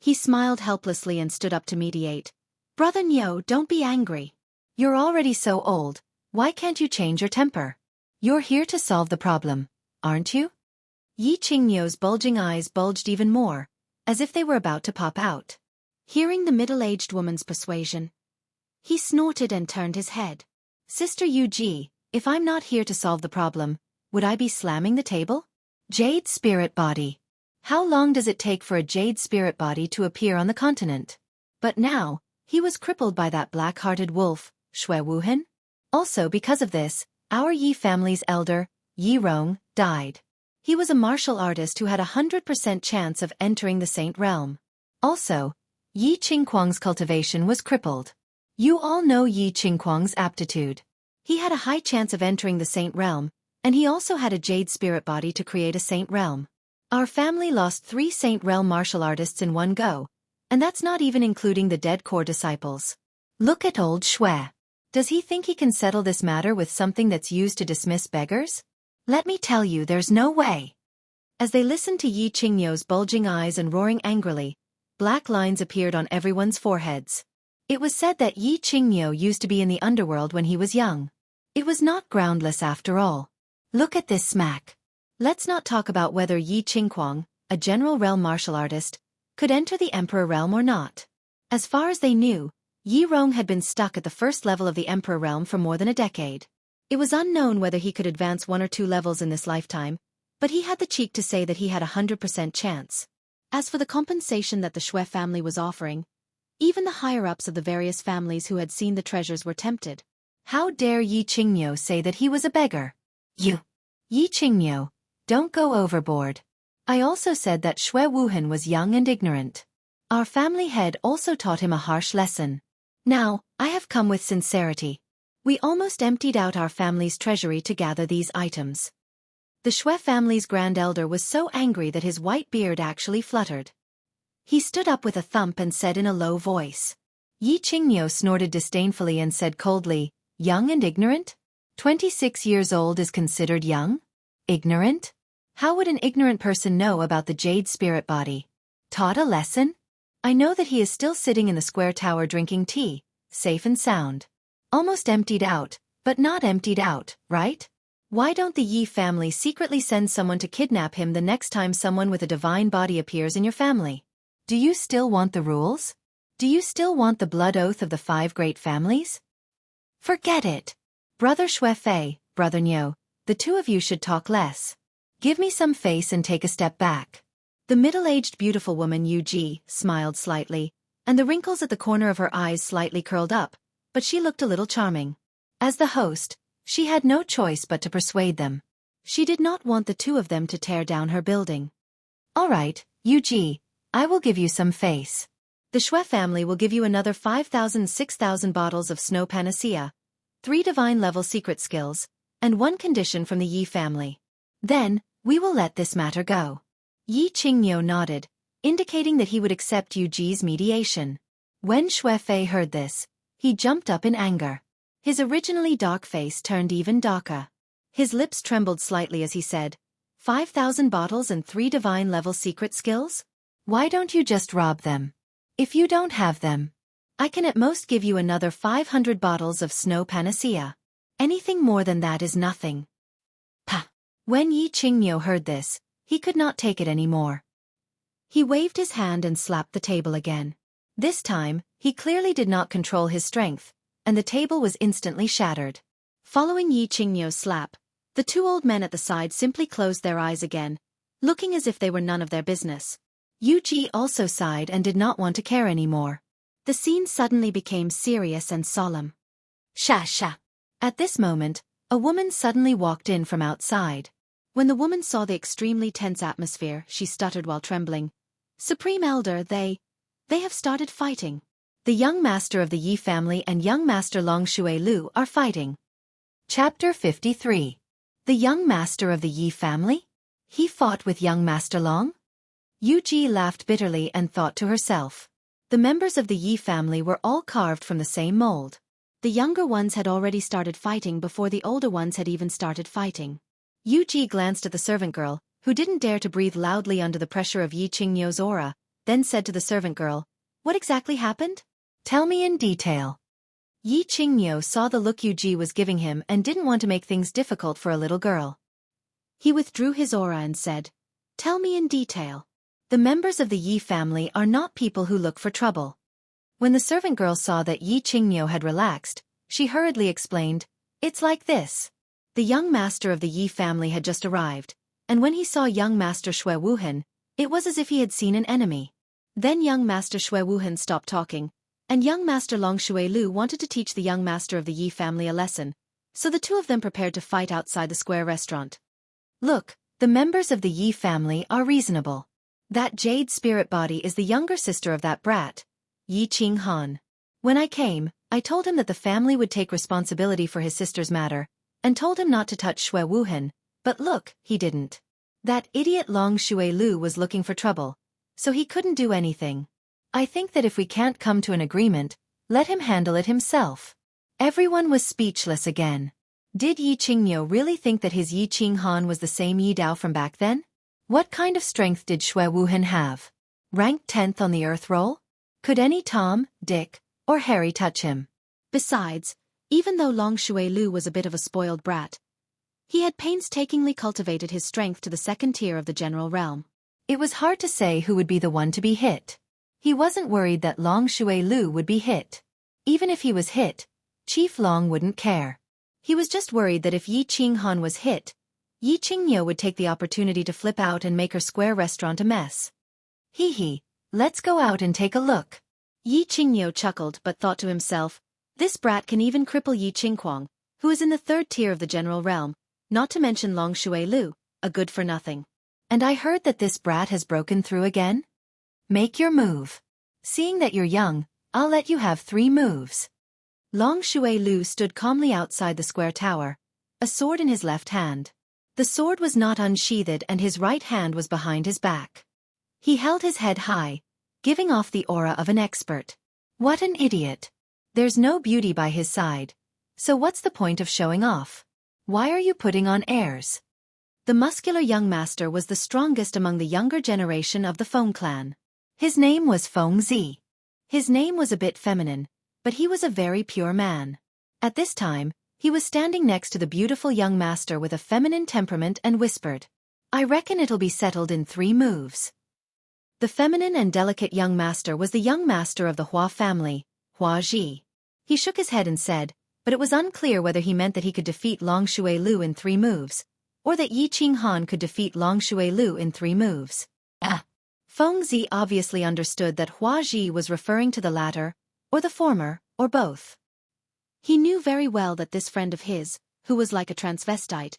He smiled helplessly and stood up to mediate. "Brother Nyo, don't be angry. You're already so old, why can't you change your temper? You're here to solve the problem, aren't you? Yi Qingniu's bulging eyes bulged even more, as if they were about to pop out. Hearing the middle-aged woman's persuasion, he snorted and turned his head. Sister Yu Ji, if I'm not here to solve the problem, would I be slamming the table? Jade spirit body. How long does it take for a jade spirit body to appear on the continent? But now, he was crippled by that black-hearted wolf, Xue Wuhan. Also because of this, our Yi family's elder, Yi Rong, died. He was a martial artist who had 100% chance of entering the Saint Realm. Also, Yi Qingquang's cultivation was crippled. You all know Yi Qingquang's aptitude. He had a high chance of entering the Saint Realm, and he also had a jade spirit body to create a Saint Realm. Our family lost 3 Saint Realm martial artists in one go, and that's not even including the dead core disciples. Look at old Xue. Does he think he can settle this matter with something that's used to dismiss beggars? Let me tell you, there's no way. As they listened to Yi Qingniu's bulging eyes and roaring angrily, black lines appeared on everyone's foreheads. It was said that Yi Qingniu used to be in the underworld when he was young. It was not groundless after all. Look at this smack. Let's not talk about whether Yi Qingquang, a general realm martial artist, could enter the Emperor realm or not. As far as they knew, Yi Rong had been stuck at the first level of the Emperor realm for more than a decade. It was unknown whether he could advance 1 or 2 levels in this lifetime, but he had the cheek to say that he had a 100% chance. As for the compensation that the Xue family was offering, even the higher-ups of the various families who had seen the treasures were tempted. How dare Yi Qingniu say that he was a beggar? You, Yi Qingniu, don't go overboard. I also said that Xue Wuhan was young and ignorant. Our family head also taught him a harsh lesson. Now, I have come with sincerity. We almost emptied out our family's treasury to gather these items. The Xue family's grand elder was so angry that his white beard actually fluttered. He stood up with a thump and said in a low voice. Yi Qingniu snorted disdainfully and said coldly, young and ignorant? 26 years old is considered young? Ignorant? How would an ignorant person know about the jade spirit body? Taught a lesson? I know that he is still sitting in the square tower drinking tea, safe and sound. Almost emptied out, but not emptied out, right? Why don't the Yi family secretly send someone to kidnap him the next time someone with a divine body appears in your family? Do you still want the rules? Do you still want the blood oath of the 5 great families? Forget it. Brother Xuefei, Brother Niu, the 2 of you should talk less. Give me some face and take a step back. The middle-aged beautiful woman Yu Ji smiled slightly, and the wrinkles at the corner of her eyes slightly curled up, but she looked a little charming. As the host, she had no choice but to persuade them. She did not want the 2 of them to tear down her building. All right, Yu Ji, I will give you some face. The Xue family will give you another 6,000 bottles of snow panacea, 3 divine-level secret skills, and 1 condition from the Yi family. Then, we will let this matter go. Yi Qingniu nodded, indicating that he would accept Yu Ji's mediation. When Xuefei heard this, he jumped up in anger. His originally dark face turned even darker. His lips trembled slightly as he said, 5,000 bottles and 3 divine-level secret skills? Why don't you just rob them? If you don't have them, I can at most give you another 500 bottles of snow panacea. Anything more than that is nothing. Pah! When Yi Qingniu heard this, he could not take it anymore. He waved his hand and slapped the table again. This time, he clearly did not control his strength, and the table was instantly shattered. Following Yi Qingniu's slap, the 2 old men at the side simply closed their eyes again, looking as if they were none of their business. Yu Ji also sighed and did not want to care anymore. The scene suddenly became serious and solemn. Sha sha. At this moment, a woman suddenly walked in from outside. When the woman saw the extremely tense atmosphere, she stuttered while trembling. Supreme Elder, they have started fighting. The young master of the Yi family and young master Long Shui Lu are fighting. Chapter 53. The young master of the Yi family? He fought with young master Long? Yu Ji laughed bitterly and thought to herself. The members of the Yi family were all carved from the same mold. The younger ones had already started fighting before the older ones had even started fighting. Yu Ji glanced at the servant girl, who didn't dare to breathe loudly under the pressure of Yi Qingniu's aura, then said to the servant girl, "What exactly happened? Tell me in detail." Yi Qingniu saw the look Yu Ji was giving him and didn't want to make things difficult for a little girl. He withdrew his aura and said, "Tell me in detail. The members of the Yi family are not people who look for trouble." When the servant girl saw that Yi Qingniu had relaxed, she hurriedly explained, "It's like this. The young master of the Yi family had just arrived, and when he saw young master Shui Wuhan, it was as if he had seen an enemy. Then young master Shui Wuhan stopped talking, and young master Long Shui Lu wanted to teach the young master of the Yi family a lesson, so the two of them prepared to fight outside the square restaurant. Look, the members of the Yi family are reasonable. That jade spirit body is the younger sister of that brat, Yi Qinghan. When I came, I told him that the family would take responsibility for his sister's matter, and told him not to touch Shui Wuhan, but look, he didn't. That idiot Long Shui Lu was looking for trouble, so he couldn't do anything. I think that if we can't come to an agreement, let him handle it himself." Everyone was speechless again. Did Yi Qingniu really think that his Yi Qinghan was the same Yi Dao from back then? What kind of strength did Shui Wuhan have? Ranked 10th on the Earth roll? Could any Tom, Dick, or Harry touch him? Besides, even though Long Shui Lu was a bit of a spoiled brat, he had painstakingly cultivated his strength to the second tier of the general realm. It was hard to say who would be the one to be hit. He wasn't worried that Long Shui Lu would be hit. Even if he was hit, Chief Long wouldn't care. He was just worried that if Yi Qinghan was hit, Yi Qingniu would take the opportunity to flip out and make her square restaurant a mess. Hee, let's go out and take a look. Yi Qingniu chuckled but thought to himself, this brat can even cripple Yi Qingquang, who is in the third tier of the general realm, not to mention Long Shui Lu, a good-for-nothing. And I heard that this brat has broken through again? Make your move. Seeing that you're young, I'll let you have 3 moves. Long Shui Lu stood calmly outside the square tower, a sword in his left hand. The sword was not unsheathed and his right hand was behind his back. He held his head high, giving off the aura of an expert. What an idiot. There's no beauty by his side, so what's the point of showing off? Why are you putting on airs? The muscular young master was the strongest among the younger generation of the Feng clan. His name was Feng Zi. His name was a bit feminine, but he was a very pure man. At this time, he was standing next to the beautiful young master with a feminine temperament and whispered, I reckon it'll be settled in 3 moves. The feminine and delicate young master was the young master of the Hua family, Hua Ji. He shook his head and said, but it was unclear whether he meant that he could defeat Long Shui Lu in 3 moves, or that Yi Qinghan could defeat Long Shui Lu in 3 moves. Feng Zi obviously understood that Hua Ji was referring to the latter, or the former, or both. He knew very well that this friend of his, who was like a transvestite,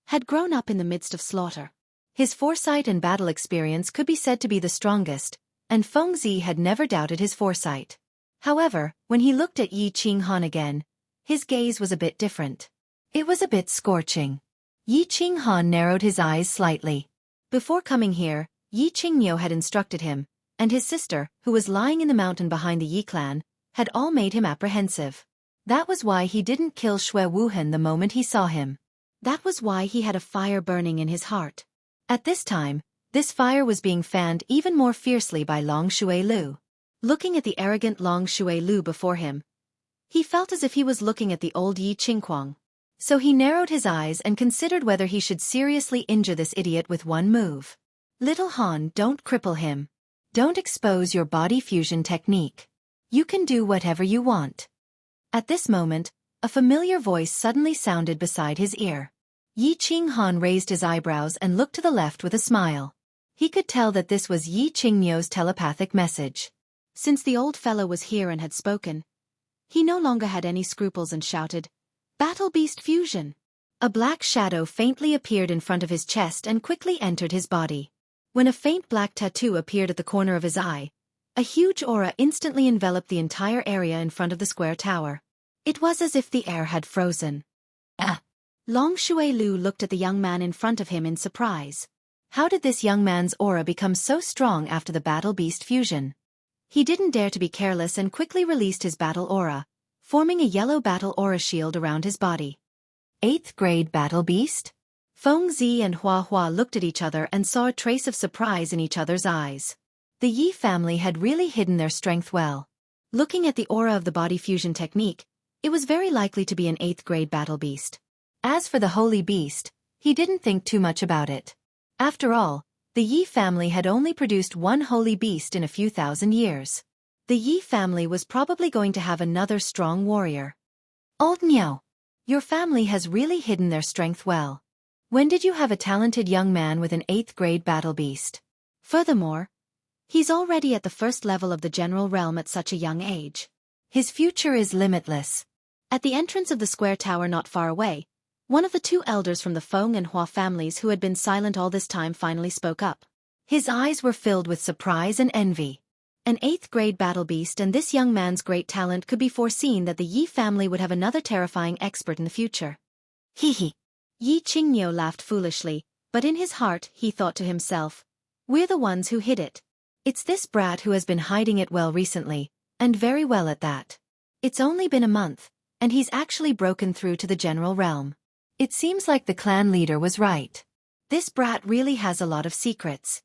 had grown up in the midst of slaughter. His foresight and battle experience could be said to be the strongest, and Feng Zi had never doubted his foresight. However, when he looked at Yi Qinghan again, his gaze was a bit different. It was a bit scorching. Yi Qinghan narrowed his eyes slightly. Before coming here, Yi Qingniu had instructed him, and his sister, who was lying in the mountain behind the Yi clan, had all made him apprehensive. That was why he didn't kill Shui Wuhan the moment he saw him. That was why he had a fire burning in his heart. At this time, this fire was being fanned even more fiercely by Long Shui Lu. Looking at the arrogant Long Shui Lu before him, he felt as if he was looking at the old Yi Qingquang. So he narrowed his eyes and considered whether he should seriously injure this idiot with 1 move. Little Han, don't cripple him. Don't expose your body fusion technique. You can do whatever you want. At this moment, a familiar voice suddenly sounded beside his ear. Yi Qinghan raised his eyebrows and looked to the left with a smile. He could tell that this was Yi Qingniu's telepathic message. Since the old fellow was here and had spoken, he no longer had any scruples and shouted, Battle Beast Fusion! A black shadow faintly appeared in front of his chest and quickly entered his body. When a faint black tattoo appeared at the corner of his eye, a huge aura instantly enveloped the entire area in front of the square tower. It was as if the air had frozen. Long Shui Lu looked at the young man in front of him in surprise. How did this young man's aura become so strong after the Battle Beast fusion? He didn't dare to be careless and quickly released his battle aura, forming a yellow battle aura shield around his body. 8th grade Battle Beast? Feng Zi and Hua Hua looked at each other and saw a trace of surprise in each other's eyes. The Yi family had really hidden their strength well. Looking at the aura of the body fusion technique, It was very likely to be an 8th grade battle beast. As for the holy beast, he didn't think too much about it. After all, the Yi family had only produced one holy beast in a few thousand years. The Yi family was probably going to have another strong warrior. Old Niao, your family has really hidden their strength well. When did you have a talented young man with an 8th grade battle beast? Furthermore, he's already at the first level of the general realm at such a young age. His future is limitless. At the entrance of the square tower not far away, one of the two elders from the Feng and Hua families who had been silent all this time finally spoke up. His eyes were filled with surprise and envy. An 8th grade battle beast and this young man's great talent could be foreseen that the Yi family would have another terrifying expert in the future. Hee hee. Yi Qingniu laughed foolishly, but in his heart he thought to himself, we're the ones who hid it. It's this brat who has been hiding it well recently, and very well at that. It's only been a month, and he's actually broken through to the general realm. It seems like the clan leader was right. This brat really has a lot of secrets.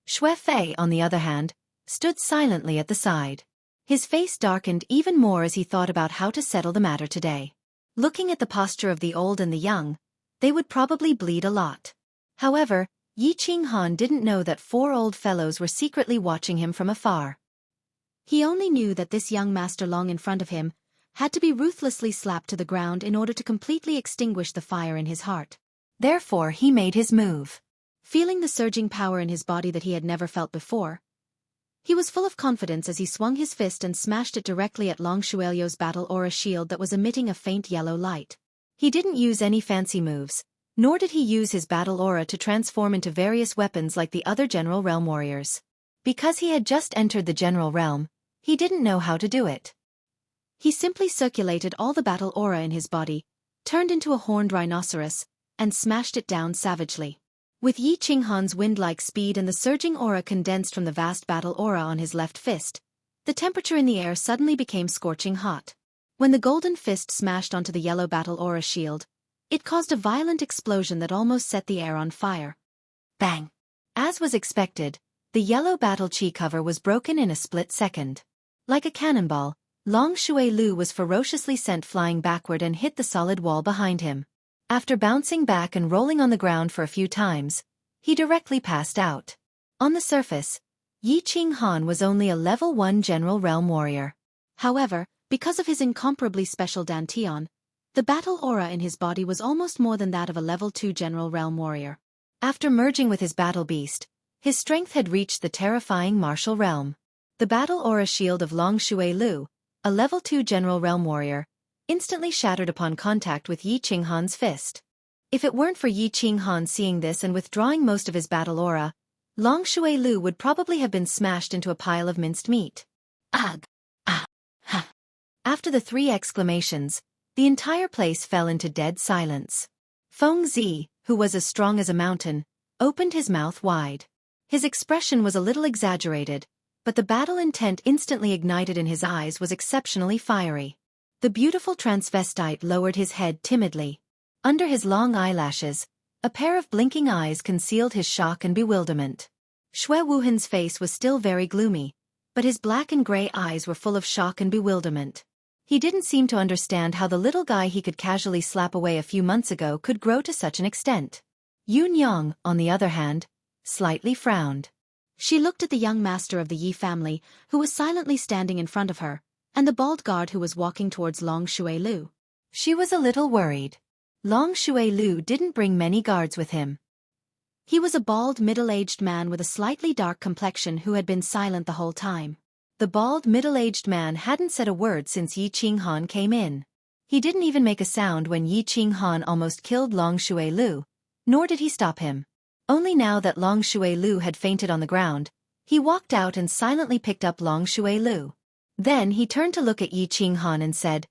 Xue Fei, on the other hand, stood silently at the side. His face darkened even more as he thought about how to settle the matter today. Looking at the posture of the old and the young, they would probably bleed a lot. However, Yi Qinghan didn't know that 4 old fellows were secretly watching him from afar. He only knew that this young master long in front of him had to be ruthlessly slapped to the ground in order to completely extinguish the fire in his heart. Therefore he made his move. Feeling the surging power in his body that he had never felt before, he was full of confidence as he swung his fist and smashed it directly at Long Shuelio's battle aura shield that was emitting a faint yellow light. He didn't use any fancy moves, nor did he use his battle aura to transform into various weapons like the other General Realm warriors. Because he had just entered the General Realm, he didn't know how to do it. He simply circulated all the battle aura in his body, turned into a horned rhinoceros, and smashed it down savagely. With Yi Qinghan's wind-like speed and the surging aura condensed from the vast battle aura on his left fist, the temperature in the air suddenly became scorching hot. When the golden fist smashed onto the yellow battle aura shield, it caused a violent explosion that almost set the air on fire. Bang! As was expected, the yellow battle chi cover was broken in a split second. Like a cannonball, Long Shui Lu was ferociously sent flying backward and hit the solid wall behind him. After bouncing back and rolling on the ground for a few times, he directly passed out. On the surface, Yi Qinghan was only a level 1 General Realm warrior. However, because of his incomparably special Dantian, the battle aura in his body was almost more than that of a level 2 General Realm warrior. After merging with his battle beast, his strength had reached the terrifying martial realm. The battle aura shield of Long Shui Lu, a level 2 General Realm warrior, instantly shattered upon contact with Yi Qinghan's fist. If it weren't for Yi Qinghan seeing this and withdrawing most of his battle aura, Long Shui Lu would probably have been smashed into a pile of minced meat. Ugh! Ah! Ha! After the 3 exclamations, the entire place fell into dead silence. Feng Zi, who was as strong as a mountain, opened his mouth wide. His expression was a little exaggerated, but the battle intent instantly ignited in his eyes was exceptionally fiery. The beautiful transvestite lowered his head timidly. Under his long eyelashes, a pair of blinking eyes concealed his shock and bewilderment. Xue Wuhan's face was still very gloomy, but his black and gray eyes were full of shock and bewilderment. He didn't seem to understand how the little guy he could casually slap away a few months ago could grow to such an extent. Yun Yang, on the other hand, slightly frowned. She looked at the young master of the Yi family, who was silently standing in front of her, and the bald guard who was walking towards Long Shui Lu. She was a little worried. Long Shui Lu didn't bring many guards with him. He was a bald middle-aged man with a slightly dark complexion who had been silent the whole time. The bald middle-aged man hadn't said a word since Yi Qinghan came in. He didn't even make a sound when Yi Qinghan almost killed Long Shui Lu, nor did he stop him. Only now that Long Shui Lu had fainted on the ground, he walked out and silently picked up Long Shui Lu. Then he turned to look at Yi Qinghan and said,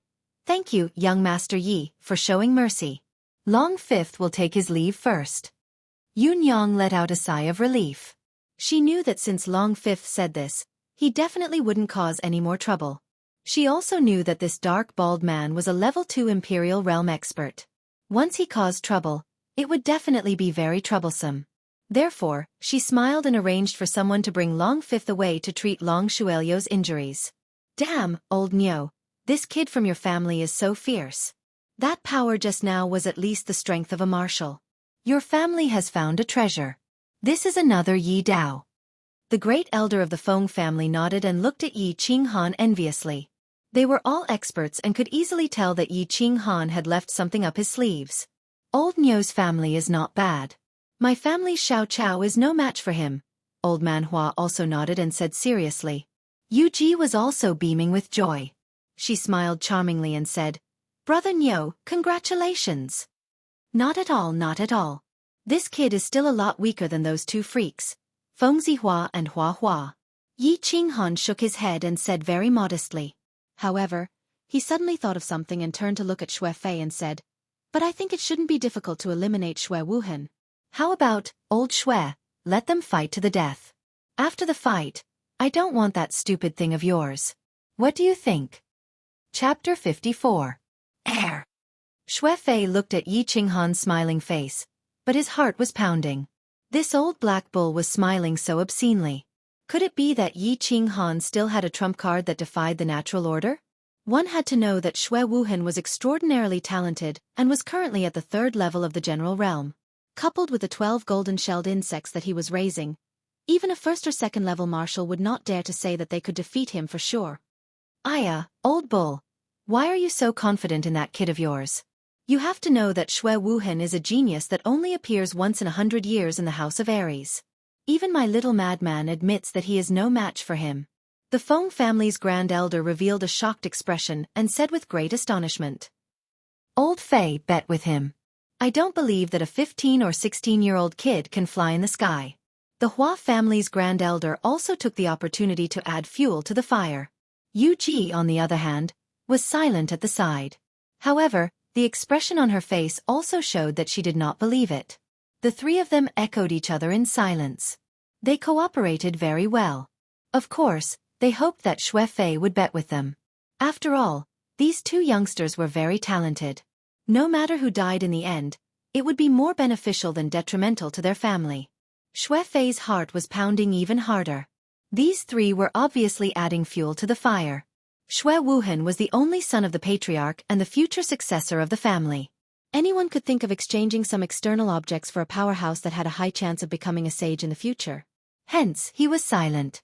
"Thank you, young Master Yi, for showing mercy. Long Fifth will take his leave first." Yun Yang let out a sigh of relief. She knew that since Long Fifth said this, he definitely wouldn't cause any more trouble. She also knew that this dark bald man was a level 2 Imperial Realm expert. Once he caused trouble, it would definitely be very troublesome. Therefore, she smiled and arranged for someone to bring Long Fifth away to treat Long Shuelio's injuries. "Damn, old Nyo, This kid from your family is so fierce. That power just now was at least the strength of a marshal. Your family has found a treasure. This is another Yi Dao. The great elder of the Feng family nodded and looked at Yi Qinghan enviously. They were all experts and could easily tell that Yi Qinghan had left something up his sleeves. Old Niu's family is not bad. My family's Xiao Chao is no match for him. Old Man Hua also nodded and said seriously. Yu Ji was also beaming with joy. She smiled charmingly and said, Brother Niu, congratulations. Not at all, not at all. This kid is still a lot weaker than those two freaks, Feng Zihua and Hua Hua. Yi Qinghan shook his head and said very modestly. However, he suddenly thought of something and turned to look at Xue Fei and said, But I think it shouldn't be difficult to eliminate Xue Wuhan. How about, old Xue, let them fight to the death. After the fight, I don't want that stupid thing of yours. What do you think? Chapter 54. Air. Xue Fei looked at Yi Qinghan's smiling face, but his heart was pounding. This old black bull was smiling so obscenely. Could it be that Yi Qinghan still had a trump card that defied the natural order? One had to know that Xue Wuhan was extraordinarily talented and was currently at the 3rd level of the general realm. Coupled with the 12 golden-shelled insects that he was raising, even a 1st or 2nd level marshal would not dare to say that they could defeat him for sure. Aya, old bull. Why are you so confident in that kid of yours? You have to know that Xue Wuhan is a genius that only appears once in 100 years in the House of Aries. Even my little madman admits that he is no match for him. The Feng family's grand elder revealed a shocked expression and said with great astonishment. Old Fei, bet with him. I don't believe that a 15 or 16-year-old kid can fly in the sky. The Hua family's grand elder also took the opportunity to add fuel to the fire. Yu Ji, on the other hand, was silent at the side. However, the expression on her face also showed that she did not believe it. The three of them echoed each other in silence. They cooperated very well. Of course, they hoped that Xue Fei would bet with them. After all, these two youngsters were very talented. No matter who died in the end, it would be more beneficial than detrimental to their family. Xue Fei's heart was pounding even harder. These three were obviously adding fuel to the fire. Xue Wuhan was the only son of the patriarch and the future successor of the family. Anyone could think of exchanging some external objects for a powerhouse that had a high chance of becoming a sage in the future. Hence, he was silent.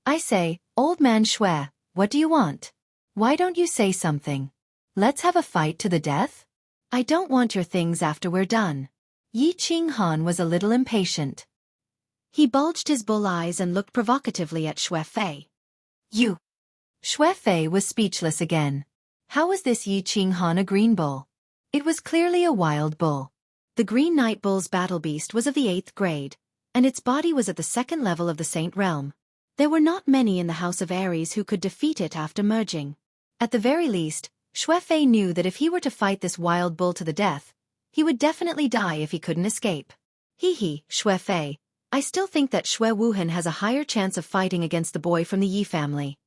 I say, old man Xue, what do you want? Why don't you say something? Let's have a fight to the death? I don't want your things after we're done. Yi Qinghan was a little impatient. He bulged his bull eyes and looked provocatively at Xue Fei. You. Xue Fei was speechless again. How was this Yi Qinghan a green bull? It was clearly a wild bull. The Green Night Bull's battle beast was of the 8th grade, and its body was at the 2nd level of the Saint Realm. There were not many in the House of Aries who could defeat it after merging. At the very least, Xue Fei knew that if he were to fight this wild bull to the death, he would definitely die if he couldn't escape. Hee, Xue Fei, I still think that Xue Wuhan has a higher chance of fighting against the boy from the Yi family.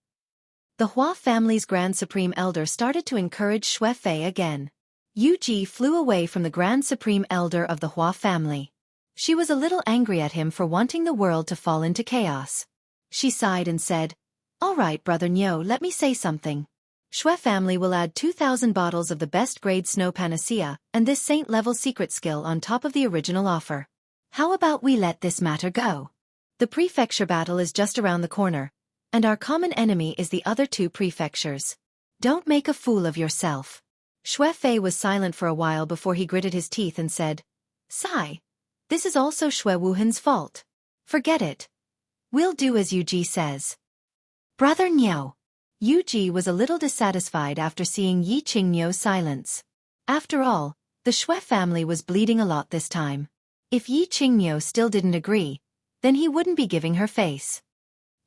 The Hua family's Grand Supreme Elder started to encourage Xue Fei again. Yu Ji flew away from the Grand Supreme Elder of the Hua family. She was a little angry at him for wanting the world to fall into chaos. She sighed and said, All right, Brother Niu, let me say something. Xue family will add 2,000 bottles of the best grade snow panacea and this saint-level secret skill on top of the original offer. How about we let this matter go? The prefecture battle is just around the corner, and our common enemy is the other 2 prefectures. Don't make a fool of yourself. Xue Fei was silent for a while before he gritted his teeth and said, Sigh. This is also Xue Wuhan's fault. Forget it. We'll do as Yu Ji says. Brother Niu. Yu Ji was a little dissatisfied after seeing Yi Qingniu's silence. After all, the Xue family was bleeding a lot this time. If Yi Qingniu still didn't agree, then he wouldn't be giving her face.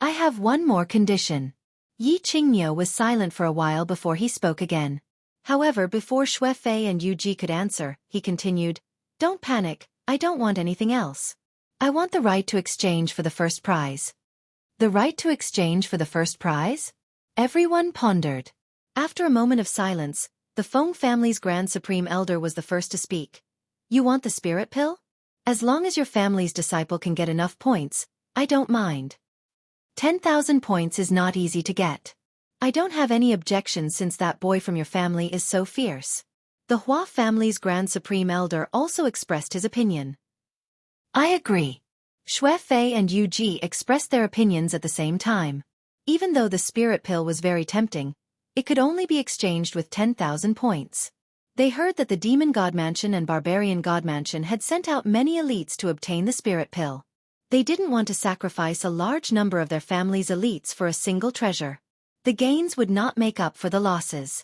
I have one more condition. Yi Qingniu was silent for a while before he spoke again. However, before Xue Fei and Yu Ji could answer, he continued, Don't panic, I don't want anything else. I want the right to exchange for the first prize. The right to exchange for the first prize? Everyone pondered. After a moment of silence, the Feng family's Grand Supreme Elder was the first to speak. You want the spirit pill? As long as your family's disciple can get enough points, I don't mind. 10,000 points is not easy to get. I don't have any objections since that boy from your family is so fierce. The Hua family's Grand Supreme Elder also expressed his opinion. I agree. Shui Fei and Yu Ji expressed their opinions at the same time. Even though the spirit pill was very tempting, it could only be exchanged with 10,000 points. They heard that the Demon God Mansion and Barbarian God Mansion had sent out many elites to obtain the spirit pill. They didn't want to sacrifice a large number of their family's elites for a single treasure. The gains would not make up for the losses.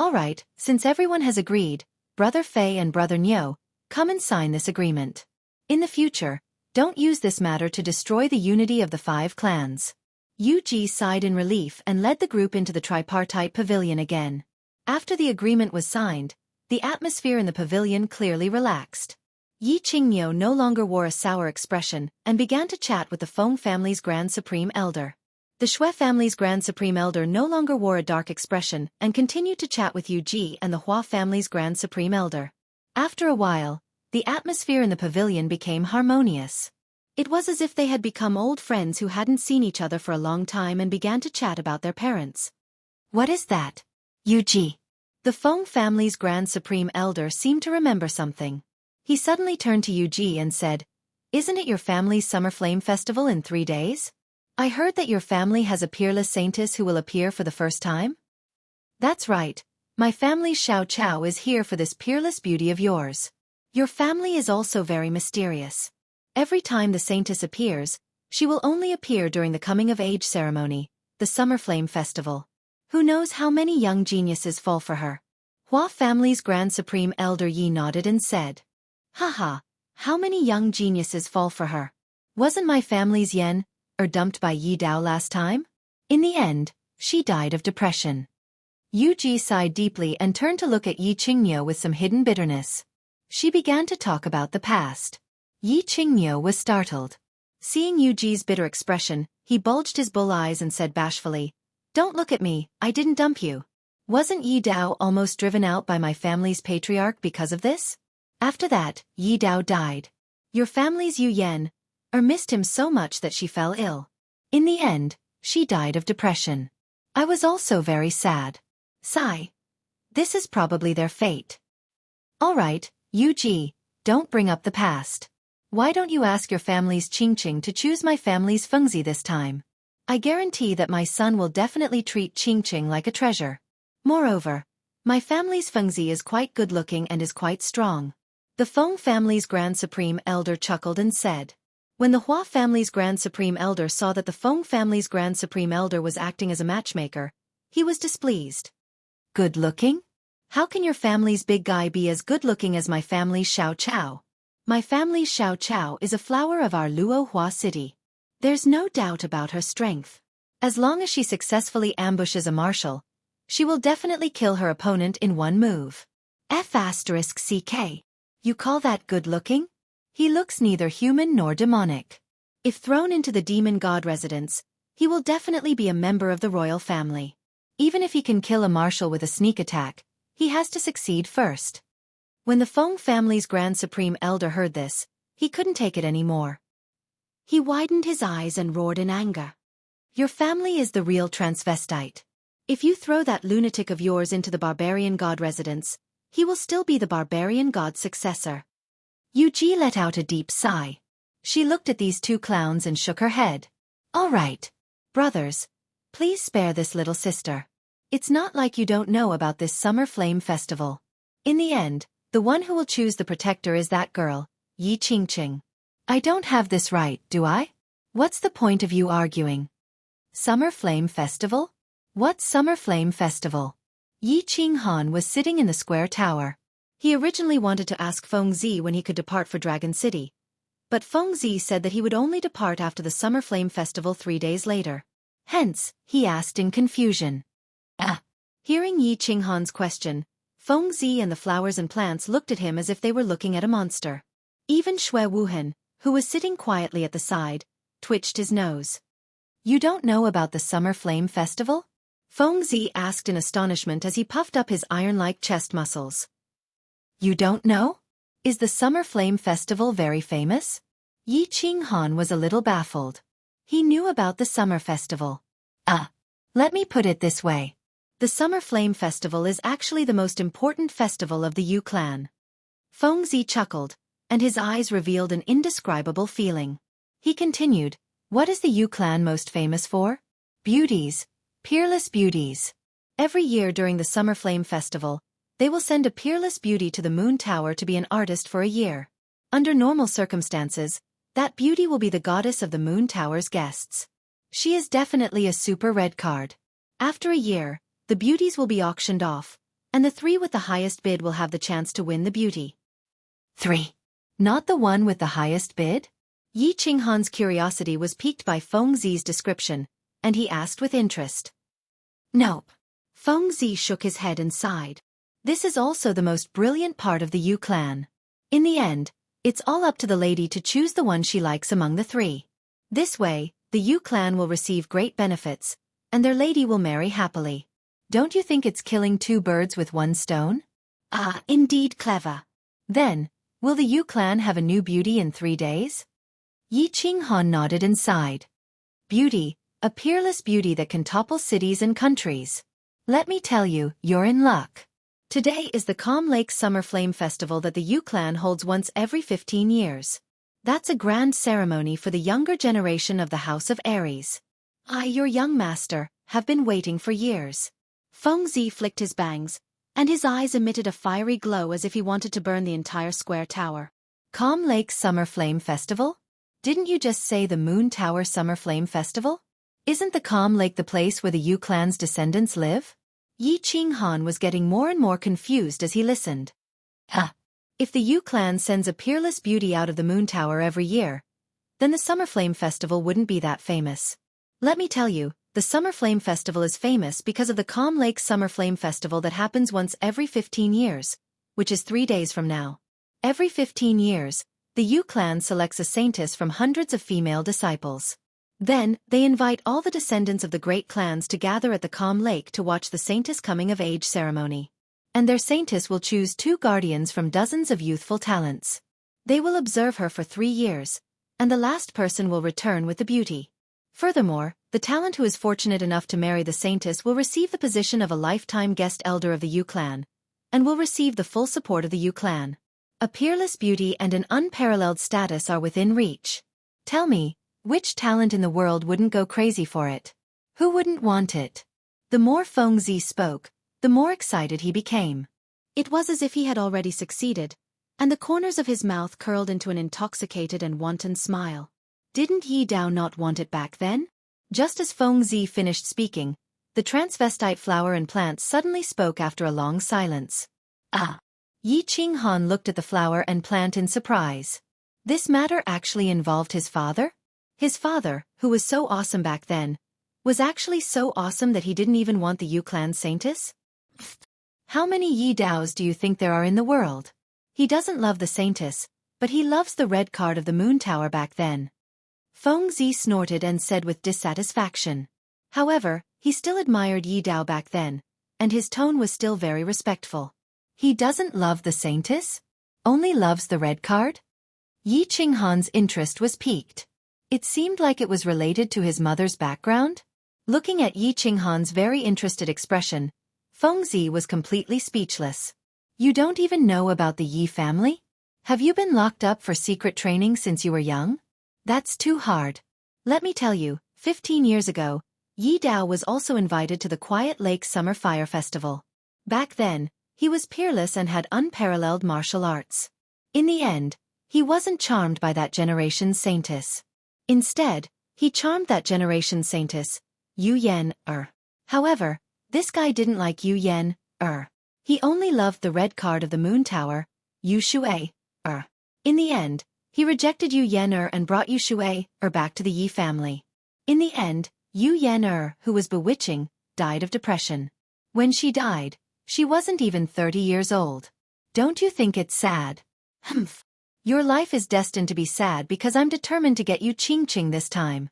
Alright, since everyone has agreed, Brother Fei and Brother Niu, come and sign this agreement. In the future, don't use this matter to destroy the unity of the 5 clans. Yu Ji sighed in relief and led the group into the tripartite pavilion again. After the agreement was signed, the atmosphere in the pavilion clearly relaxed. Yi Qingniu no longer wore a sour expression and began to chat with the Feng family's Grand Supreme Elder. The Shui family's Grand Supreme Elder no longer wore a dark expression and continued to chat with Yu Ji and the Hua family's Grand Supreme Elder. After a while, the atmosphere in the pavilion became harmonious. It was as if they had become old friends who hadn't seen each other for a long time and began to chat about their parents. What is that? Yu Ji. The Feng family's Grand Supreme Elder seemed to remember something. He suddenly turned to Yu Ji and said, "Isn't it your family's Summer Flame Festival in 3 days? I heard that your family has a peerless saintess who will appear for the first time?" That's right. My family's Xiao Chao is here for this peerless beauty of yours. Your family is also very mysterious. Every time the saintess appears, she will only appear during the coming-of-age ceremony, the Summer Flame Festival. Who knows how many young geniuses fall for her? Hua family's Grand Supreme Elder Yi nodded and said, "Haha, how many young geniuses fall for her? Wasn't my family's Yen, dumped by Yi Dao last time? In the end, she died of depression." Yu Ji sighed deeply and turned to look at Yi Qingniu with some hidden bitterness. She began to talk about the past. Yi Qingniu was startled. Seeing Yu Ji's bitter expression, he bulged his bull eyes and said bashfully, "Don't look at me, I didn't dump you. Wasn't Yi Dao almost driven out by my family's patriarch because of this? After that, Yi Dao died. Your family's Yu Yan, missed him so much that she fell ill. In the end, she died of depression. I was also very sad. Sigh. This is probably their fate." "Alright, Yu Ji, don't bring up the past. Why don't you ask your family's Qingqing to choose my family's Fengzi this time? I guarantee that my son will definitely treat Qingqing like a treasure. Moreover, my family's Fengzi is quite good-looking and is quite strong." The Feng family's Grand Supreme Elder chuckled and said. When the Hua family's Grand Supreme Elder saw that the Feng family's Grand Supreme Elder was acting as a matchmaker, he was displeased. "Good-looking? How can your family's big guy be as good-looking as my family's Xiao Chao? My family's Xiao Chao is a flower of our Luo Hua city. There's no doubt about her strength. As long as she successfully ambushes a marshal, she will definitely kill her opponent in one move. F***CK. You call that good-looking? He looks neither human nor demonic. If thrown into the demon god residence, he will definitely be a member of the royal family. Even if he can kill a marshal with a sneak attack, he has to succeed first." When the Feng family's Grand Supreme Elder heard this, he couldn't take it anymore. He widened his eyes and roared in anger. "Your family is the real transvestite. If you throw that lunatic of yours into the barbarian god residence, he will still be the barbarian god's successor." Yu Ji let out a deep sigh. She looked at these 2 clowns and shook her head. "All right, brothers, please spare this little sister. It's not like you don't know about this Summer Flame Festival. In the end, the one who will choose the protector is that girl, Yi Qingqing. I don't have this right, do I? What's the point of you arguing? Summer Flame Festival? What Summer Flame Festival?" Yi Qinghan was sitting in the square tower. He originally wanted to ask Fengzi when he could depart for Dragon City, but Fengzi said that he would only depart after the Summer Flame Festival 3 days later. Hence, he asked in confusion. Hearing Yi Qinghan's question, Fengzi and the flowers and plants looked at him as if they were looking at a monster. Even Shui Wuhan, who was sitting quietly at the side, twitched his nose. "You don't know about the Summer Flame Festival?" Fengzi asked in astonishment as he puffed up his iron-like chest muscles. "You don't know? Is the Summer Flame Festival very famous?" Yi Qinghan was a little baffled. He knew about the Summer Festival. Let me put it this way. The Summer Flame Festival is actually the most important festival of the Yu clan. Fangs chuckled, and his eyes revealed an indescribable feeling. He continued, what is the Yu clan most famous for? Beauties. Peerless beauties. Every year during the Summer Flame Festival, they will send a peerless beauty to the Moon Tower to be an artist for a year. Under normal circumstances, that beauty will be the goddess of the Moon Tower's guests. She is definitely a super red card. After a year, the beauties will be auctioned off, and the three with the highest bid will have the chance to win the beauty. 3. Not the one with the highest bid? Yi Qinghan's curiosity was piqued by Feng Zi's description, and he asked with interest. Nope. Feng Zi shook his head and sighed. This is also the most brilliant part of the Yu clan. In the end, it's all up to the lady to choose the one she likes among the three. This way, the Yu clan will receive great benefits, and their lady will marry happily. Don't you think it's killing two birds with one stone? Ah, indeed clever. Then, will the Yu clan have a new beauty in 3 days? Yi Qinghan nodded and sighed. Beauty, a peerless beauty that can topple cities and countries. Let me tell you, you're in luck. Today is the Calm Lake Summer Flame Festival that the Yu clan holds once every 15 years. That's a grand ceremony for the younger generation of the House of Aries. I, your young master, have been waiting for years. Feng Zi flicked his bangs, and his eyes emitted a fiery glow as if he wanted to burn the entire square tower. Calm Lake Summer Flame Festival? Didn't you just say the Moon Tower Summer Flame Festival? Isn't the Calm Lake the place where the Yu clan's descendants live? Yi Qinghan was getting more and more confused as he listened. If the Yu clan sends a peerless beauty out of the Moon Tower every year, then the Summer Flame Festival wouldn't be that famous. Let me tell you, the Summer Flame Festival is famous because of the Calm Lake Summer Flame Festival that happens once every 15 years, which is 3 days from now. Every 15 years, the Yu clan selects a saintess from hundreds of female disciples. Then, they invite all the descendants of the great clans to gather at the Calm Lake to watch the saintess coming-of-age ceremony. And their saintess will choose 2 guardians from dozens of youthful talents. They will observe her for 3 years, and the last person will return with the beauty. Furthermore, the talent who is fortunate enough to marry the saintess will receive the position of a lifetime guest elder of the Yu clan, and will receive the full support of the Yu clan. A peerless beauty and an unparalleled status are within reach. Tell me, which talent in the world wouldn't go crazy for it? Who wouldn't want it? The more Feng Zi spoke, the more excited he became. It was as if he had already succeeded, and the corners of his mouth curled into an intoxicated and wanton smile. Didn't Yi Dao not want it back then? Just as Feng Zi finished speaking, the transvestite flower and plant suddenly spoke after a long silence. Yi Qinghan looked at the flower and plant in surprise. This matter actually involved his father? His father, who was so awesome back then, was actually so awesome that he didn't even want the Yu clan saintess? How many Yi Daos do you think there are in the world? He doesn't love the saintess, but he loves the red card of the Moon Tower back then. Feng Zi snorted and said with dissatisfaction. However, he still admired Yi Dao back then, and his tone was still very respectful. He doesn't love the saintess? Only loves the red card? Yi Qinghan's interest was piqued. It seemed like it was related to his mother's background. Looking at Yi Qinghan's very interested expression, Feng Zi was completely speechless. You don't even know about the Yi family? Have you been locked up for secret training since you were young? That's too hard. Let me tell you, 15 years ago, Yi Dao was also invited to the Quiet Lake Summer Fire Festival. Back then, he was peerless and had unparalleled martial arts. In the end, he wasn't charmed by that generation's saintess. Instead, he charmed that generation's saintess, Yu Yan-er. However, this guy didn't like Yu Yan-er. He only loved the red card of the Moon Tower, Yu Shui-er. In the end, he rejected Yu Yan-er and brought Yu Shui-er back to the Yi family. In the end, Yu Yan-er, who was bewitching, died of depression. When she died, she wasn't even 30 years old. Don't you think it's sad? Humph. Your life is destined to be sad because I'm determined to get you Ching-Ching this time.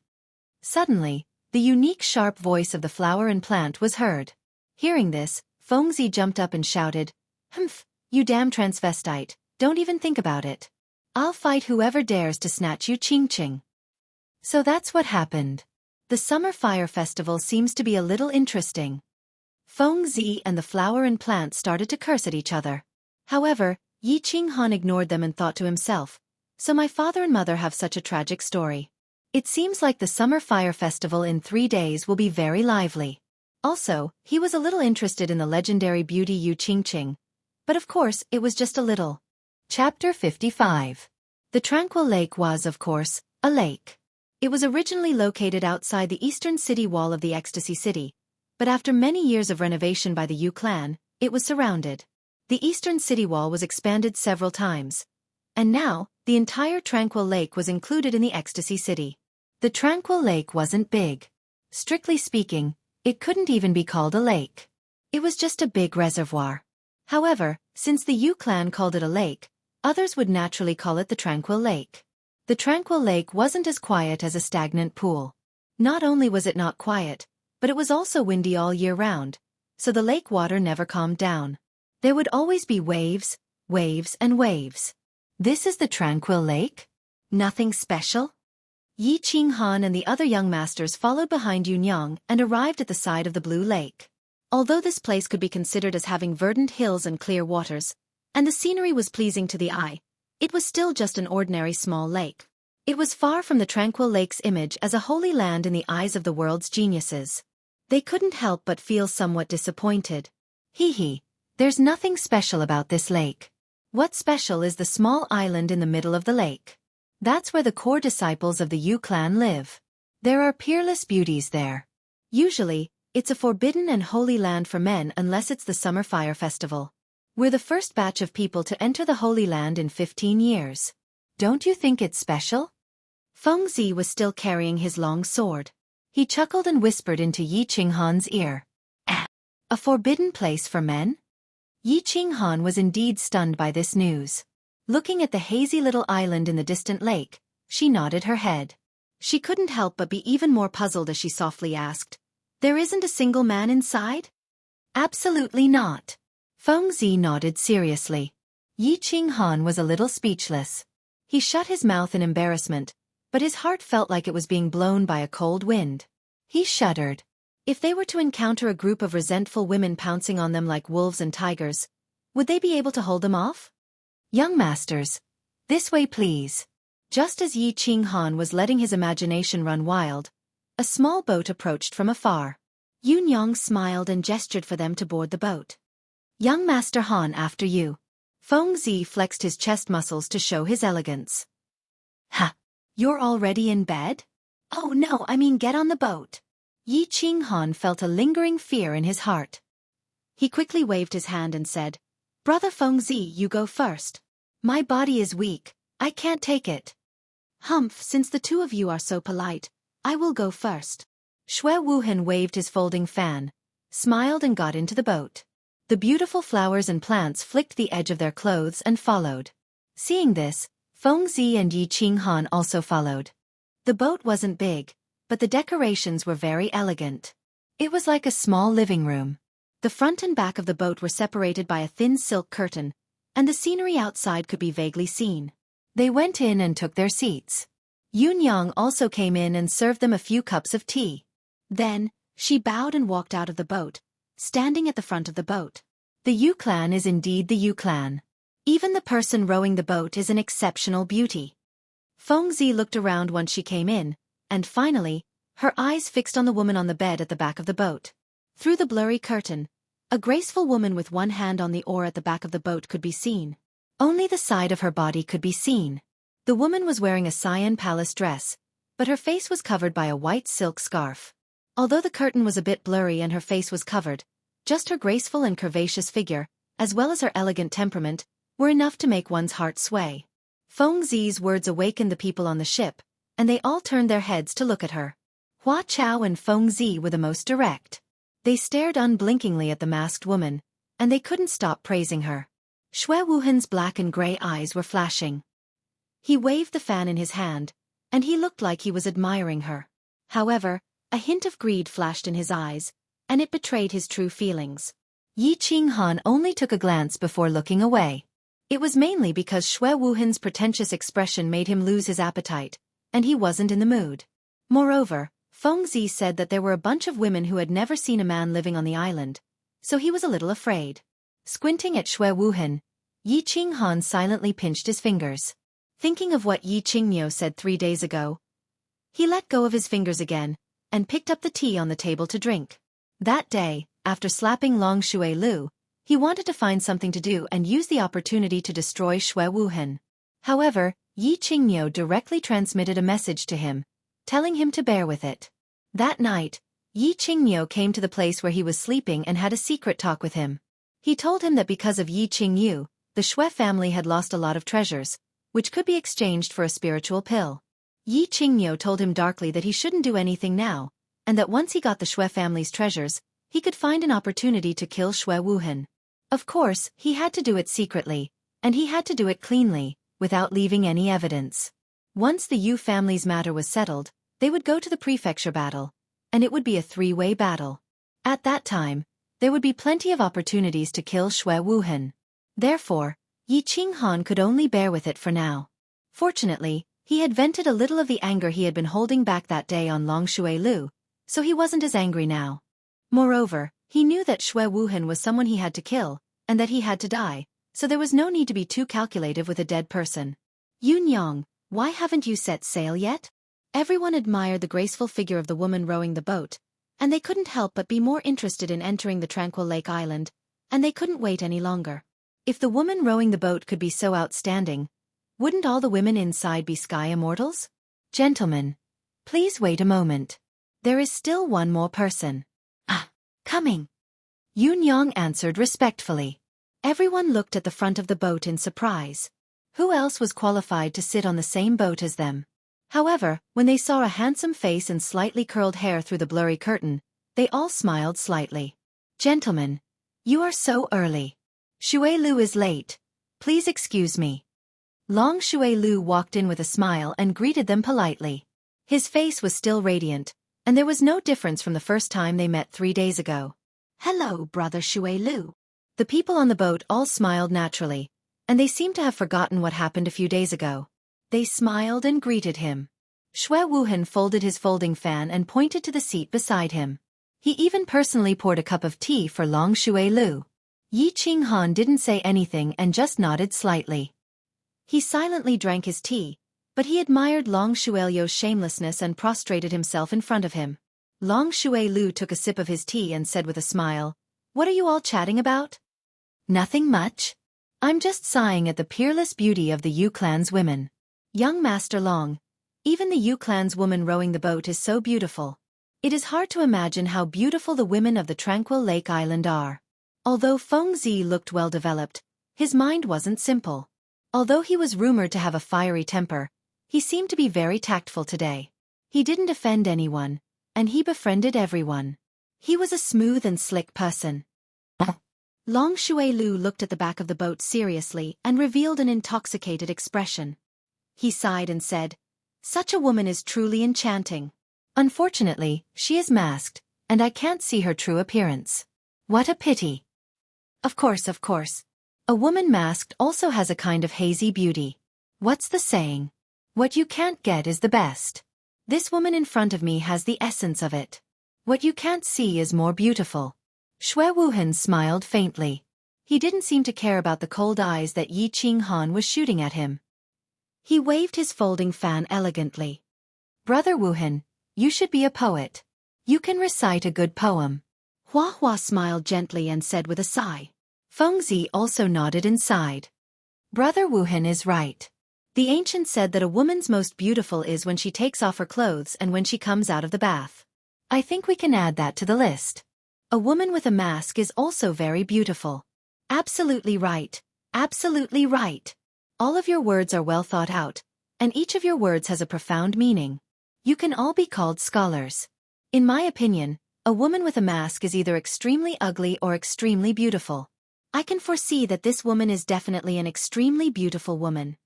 Suddenly, the unique sharp voice of the flower and plant was heard. Hearing this, Feng Zi jumped up and shouted, Humph, you damn transvestite, don't even think about it. I'll fight whoever dares to snatch you Ching-Ching. So that's what happened. The The summer fire festival seems to be a little interesting. Fangs and the flower and plant started to curse at each other. However, Yi Qinghan ignored them and thought to himself, so my father and mother have such a tragic story. It seems like the summer fire festival in 3 days will be very lively. Also, he was a little interested in the legendary beauty Yu Qingqing. But of course, it was just a little. Chapter 55. The Tranquil Lake was, of course, a lake. It was originally located outside the eastern city wall of the Ecstasy City, but after many years of renovation by the Yu clan, it was surrounded. The eastern city wall was expanded several times. And now, the entire Tranquil Lake was included in the Ecstasy City. The Tranquil Lake wasn't big. Strictly speaking, it couldn't even be called a lake. It was just a big reservoir. However, since the Yu clan called it a lake, others would naturally call it the Tranquil Lake. The Tranquil Lake wasn't as quiet as a stagnant pool. Not only was it not quiet, but it was also windy all year round, so the lake water never calmed down. There would always be waves, waves and waves. This is the Tranquil Lake? Nothing special? Yi Qinghan and the other young masters followed behind Yunyang and arrived at the side of the Blue Lake. Although this place could be considered as having verdant hills and clear waters, and the scenery was pleasing to the eye, it was still just an ordinary small lake. It was far from the Tranquil Lake's image as a holy land in the eyes of the world's geniuses. They couldn't help but feel somewhat disappointed. There's nothing special about this lake. What's special is the small island in the middle of the lake. That's where the core disciples of the Yu clan live. There are peerless beauties there. Usually, it's a forbidden and holy land for men unless it's the Summer Fire Festival. We're the first batch of people to enter the Holy Land in 15 years. Don't you think it's special? Fangs was still carrying his long sword. He chuckled and whispered into Yi Qinghan's ear. A forbidden place for men? Yi Qinghan was indeed stunned by this news. Looking at the hazy little island in the distant lake, she nodded her head. She couldn't help but be even more puzzled as she softly asked, "There isn't a single man inside?" "Absolutely not." Fangs nodded seriously. Yi Qinghan was a little speechless. He shut his mouth in embarrassment, but his heart felt like it was being blown by a cold wind. He shuddered. If they were to encounter a group of resentful women pouncing on them like wolves and tigers, would they be able to hold them off? "Young masters, this way please." Just as Yi Qinghan was letting his imagination run wild, a small boat approached from afar. Yunyang smiled and gestured for them to board the boat. "Young Master Han, after you." Fangs flexed his chest muscles to show his elegance. "Ha! You're already in bed?" "Oh no, I mean get on the boat." Yi Qinghan felt a lingering fear in his heart. He quickly waved his hand and said, "Brother Fangs, you go first. My body is weak, I can't take it." "Humph, since the two of you are so polite, I will go first." Shui Wuhan waved his folding fan, smiled and got into the boat. The beautiful flowers and plants flicked the edge of their clothes and followed. Seeing this, Fangs and Yi Qinghan also followed. The boat wasn't big, but the decorations were very elegant. It was like a small living room. The front and back of the boat were separated by a thin silk curtain, and the scenery outside could be vaguely seen. They went in and took their seats. Yunyang also came in and served them a few cups of tea. Then, she bowed and walked out of the boat, standing at the front of the boat. The Yu clan is indeed the Yu clan. Even the person rowing the boat is an exceptional beauty. Fangs looked around once she came in, and finally, her eyes fixed on the woman on the bed at the back of the boat. Through the blurry curtain, a graceful woman with one hand on the oar at the back of the boat could be seen. Only the side of her body could be seen. The woman was wearing a cyan palace dress, but her face was covered by a white silk scarf. Although the curtain was a bit blurry and her face was covered, just her graceful and curvaceous figure, as well as her elegant temperament, were enough to make one's heart sway. Fangs words awakened the people on the ship, and they all turned their heads to look at her. Hua Chao and Fangs were the most direct. They stared unblinkingly at the masked woman, and they couldn't stop praising her. Shui Wuhan's black and gray eyes were flashing. He waved the fan in his hand, and he looked like he was admiring her. However, a hint of greed flashed in his eyes, and it betrayed his true feelings. Yi Qinghan only took a glance before looking away. It was mainly because Shui Wuhan's pretentious expression made him lose his appetite, and he wasn't in the mood. Moreover, Fangs said that there were a bunch of women who had never seen a man living on the island, so he was a little afraid. Squinting at Xue Wuhan, Yi Qinghan silently pinched his fingers. Thinking of what Yi Qingniu said 3 days ago, he let go of his fingers again, and picked up the tea on the table to drink. That day, after slapping Long Shui Lu, he wanted to find something to do and use the opportunity to destroy Xue Wuhan. However, Yi Qingniu directly transmitted a message to him, telling him to bear with it. That night, Yi Qingniu came to the place where he was sleeping and had a secret talk with him. He told him that because of Yi Qingniu, the Xue family had lost a lot of treasures, which could be exchanged for a spiritual pill. Yi Qingniu told him darkly that he shouldn't do anything now, and that once he got the Xue family's treasures, he could find an opportunity to kill Xue Wuhan. Of course, he had to do it secretly, and he had to do it cleanly, without leaving any evidence. Once the Yu family's matter was settled, they would go to the prefecture battle, and it would be a 3-way battle. At that time, there would be plenty of opportunities to kill Xue Wuhan. Therefore, Yi Qinghan could only bear with it for now. Fortunately, he had vented a little of the anger he had been holding back that day on Long Shui Lu, so he wasn't as angry now. Moreover, he knew that Xue Wuhan was someone he had to kill, and that he had to die, so there was no need to be too calculative with a dead person. Yun Yang, why haven't you set sail yet? Everyone admired the graceful figure of the woman rowing the boat, and they couldn't help but be more interested in entering the tranquil lake island, and they couldn't wait any longer. If the woman rowing the boat could be so outstanding, wouldn't all the women inside be sky immortals? Gentlemen, please wait a moment. There is still one more person. Ah, coming. Yun Yang answered respectfully. Everyone looked at the front of the boat in surprise. Who else was qualified to sit on the same boat as them? However, when they saw a handsome face and slightly curled hair through the blurry curtain, they all smiled slightly. Gentlemen, you are so early. Shui Lu is late. Please excuse me. Long Shui Lu walked in with a smile and greeted them politely. His face was still radiant, and there was no difference from the first time they met 3 days ago. Hello, brother Shui Lu. The people on the boat all smiled naturally, and they seemed to have forgotten what happened a few days ago. They smiled and greeted him. Xue Wuhan folded his folding fan and pointed to the seat beside him. He even personally poured a cup of tea for Long Shui Lu. Yi Qinghan didn't say anything and just nodded slightly. He silently drank his tea, but he admired Long Shui Lu's shamelessness and prostrated himself in front of him. Long Shui Lu took a sip of his tea and said with a smile, "What are you all chatting about?" "Nothing much. I'm just sighing at the peerless beauty of the Yu clan's women. Young Master Long, even the Yu clan's woman rowing the boat is so beautiful. It is hard to imagine how beautiful the women of the tranquil lake island are." Although Feng Zi looked well developed, his mind wasn't simple. Although he was rumored to have a fiery temper, he seemed to be very tactful today. He didn't offend anyone, and he befriended everyone. He was a smooth and slick person. Long Shui Lu looked at the back of the boat seriously and revealed an intoxicated expression. He sighed and said, "Such a woman is truly enchanting. Unfortunately, she is masked, and I can't see her true appearance. What a pity." Of course. A woman masked also has a kind of hazy beauty. What's the saying? What you can't get is the best. This woman in front of me has the essence of it. What you can't see is more beautiful. Xue Wuhan smiled faintly. He didn't seem to care about the cold eyes that Yi Qinghan was shooting at him. He waved his folding fan elegantly. "Brother Wuhan, you should be a poet. You can recite a good poem." Hua Hua smiled gently and said with a sigh. Feng Zi also nodded and sighed. Brother Wuhan is right. The ancient said that a woman's most beautiful is when she takes off her clothes and when she comes out of the bath. I think we can add that to the list. A woman with a mask is also very beautiful. Absolutely right. Absolutely right. All of your words are well thought out, and each of your words has a profound meaning. You can all be called scholars. In my opinion, a woman with a mask is either extremely ugly or extremely beautiful. I can foresee that this woman is definitely an extremely beautiful woman.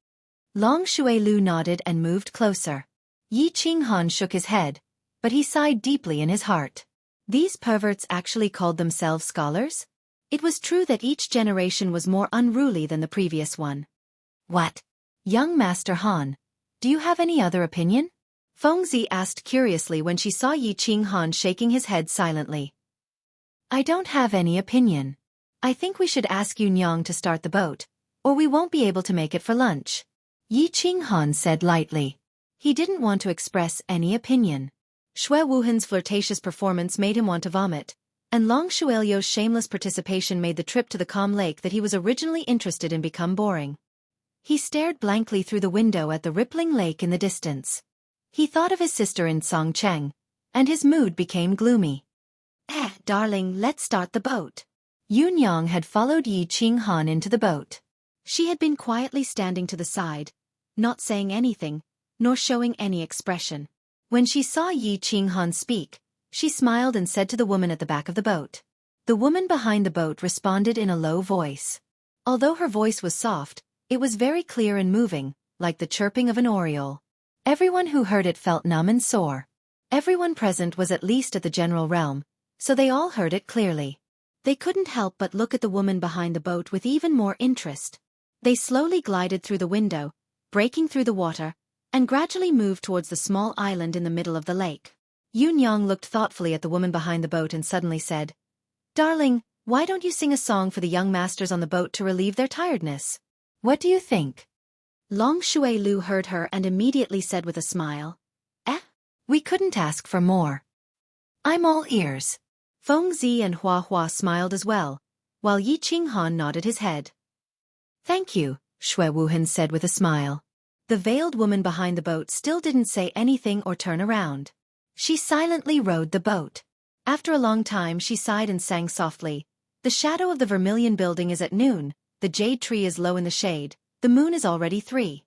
Long Shui Lu nodded and moved closer. Yi Qinghan shook his head, but he sighed deeply in his heart. These perverts actually called themselves scholars? It was true that each generation was more unruly than the previous one. What? Young Master Han, do you have any other opinion? Fengzi asked curiously when she saw Yi Qinghan shaking his head silently. I don't have any opinion. I think we should ask Yu Nyang to start the boat, or we won't be able to make it for lunch. Yi Qinghan said lightly. He didn't want to express any opinion. Xue Wuhan's flirtatious performance made him want to vomit, and Long Shuelio's shameless participation made the trip to the calm lake that he was originally interested in become boring. He stared blankly through the window at the rippling lake in the distance. He thought of his sister in Songcheng, and his mood became gloomy. Darling, let's start the boat. Yu Nyang had followed Yi Qinghan into the boat. She had been quietly standing to the side, not saying anything, nor showing any expression. When she saw Yi Qinghan speak, she smiled and said to the woman at the back of the boat. The woman behind the boat responded in a low voice. Although her voice was soft, it was very clear and moving, like the chirping of an oriole. Everyone who heard it felt numb and sore. Everyone present was at least at the general realm, so they all heard it clearly. They couldn't help but look at the woman behind the boat with even more interest. They slowly glided through the window, breaking through the water, and gradually moved towards the small island in the middle of the lake. Yu Nyang looked thoughtfully at the woman behind the boat and suddenly said, Darling, why don't you sing a song for the young masters on the boat to relieve their tiredness? What do you think? Long Shuelu heard her and immediately said with a smile, we couldn't ask for more. I'm all ears. Fengzi and Hua Hua smiled as well, while Yi Qinghan nodded his head. Thank you, Xue Wuhan said with a smile. The veiled woman behind the boat still didn't say anything or turn around. She silently rowed the boat. After a long time she sighed and sang softly. The shadow of the vermilion building is at noon, the jade tree is low in the shade, the moon is already 3.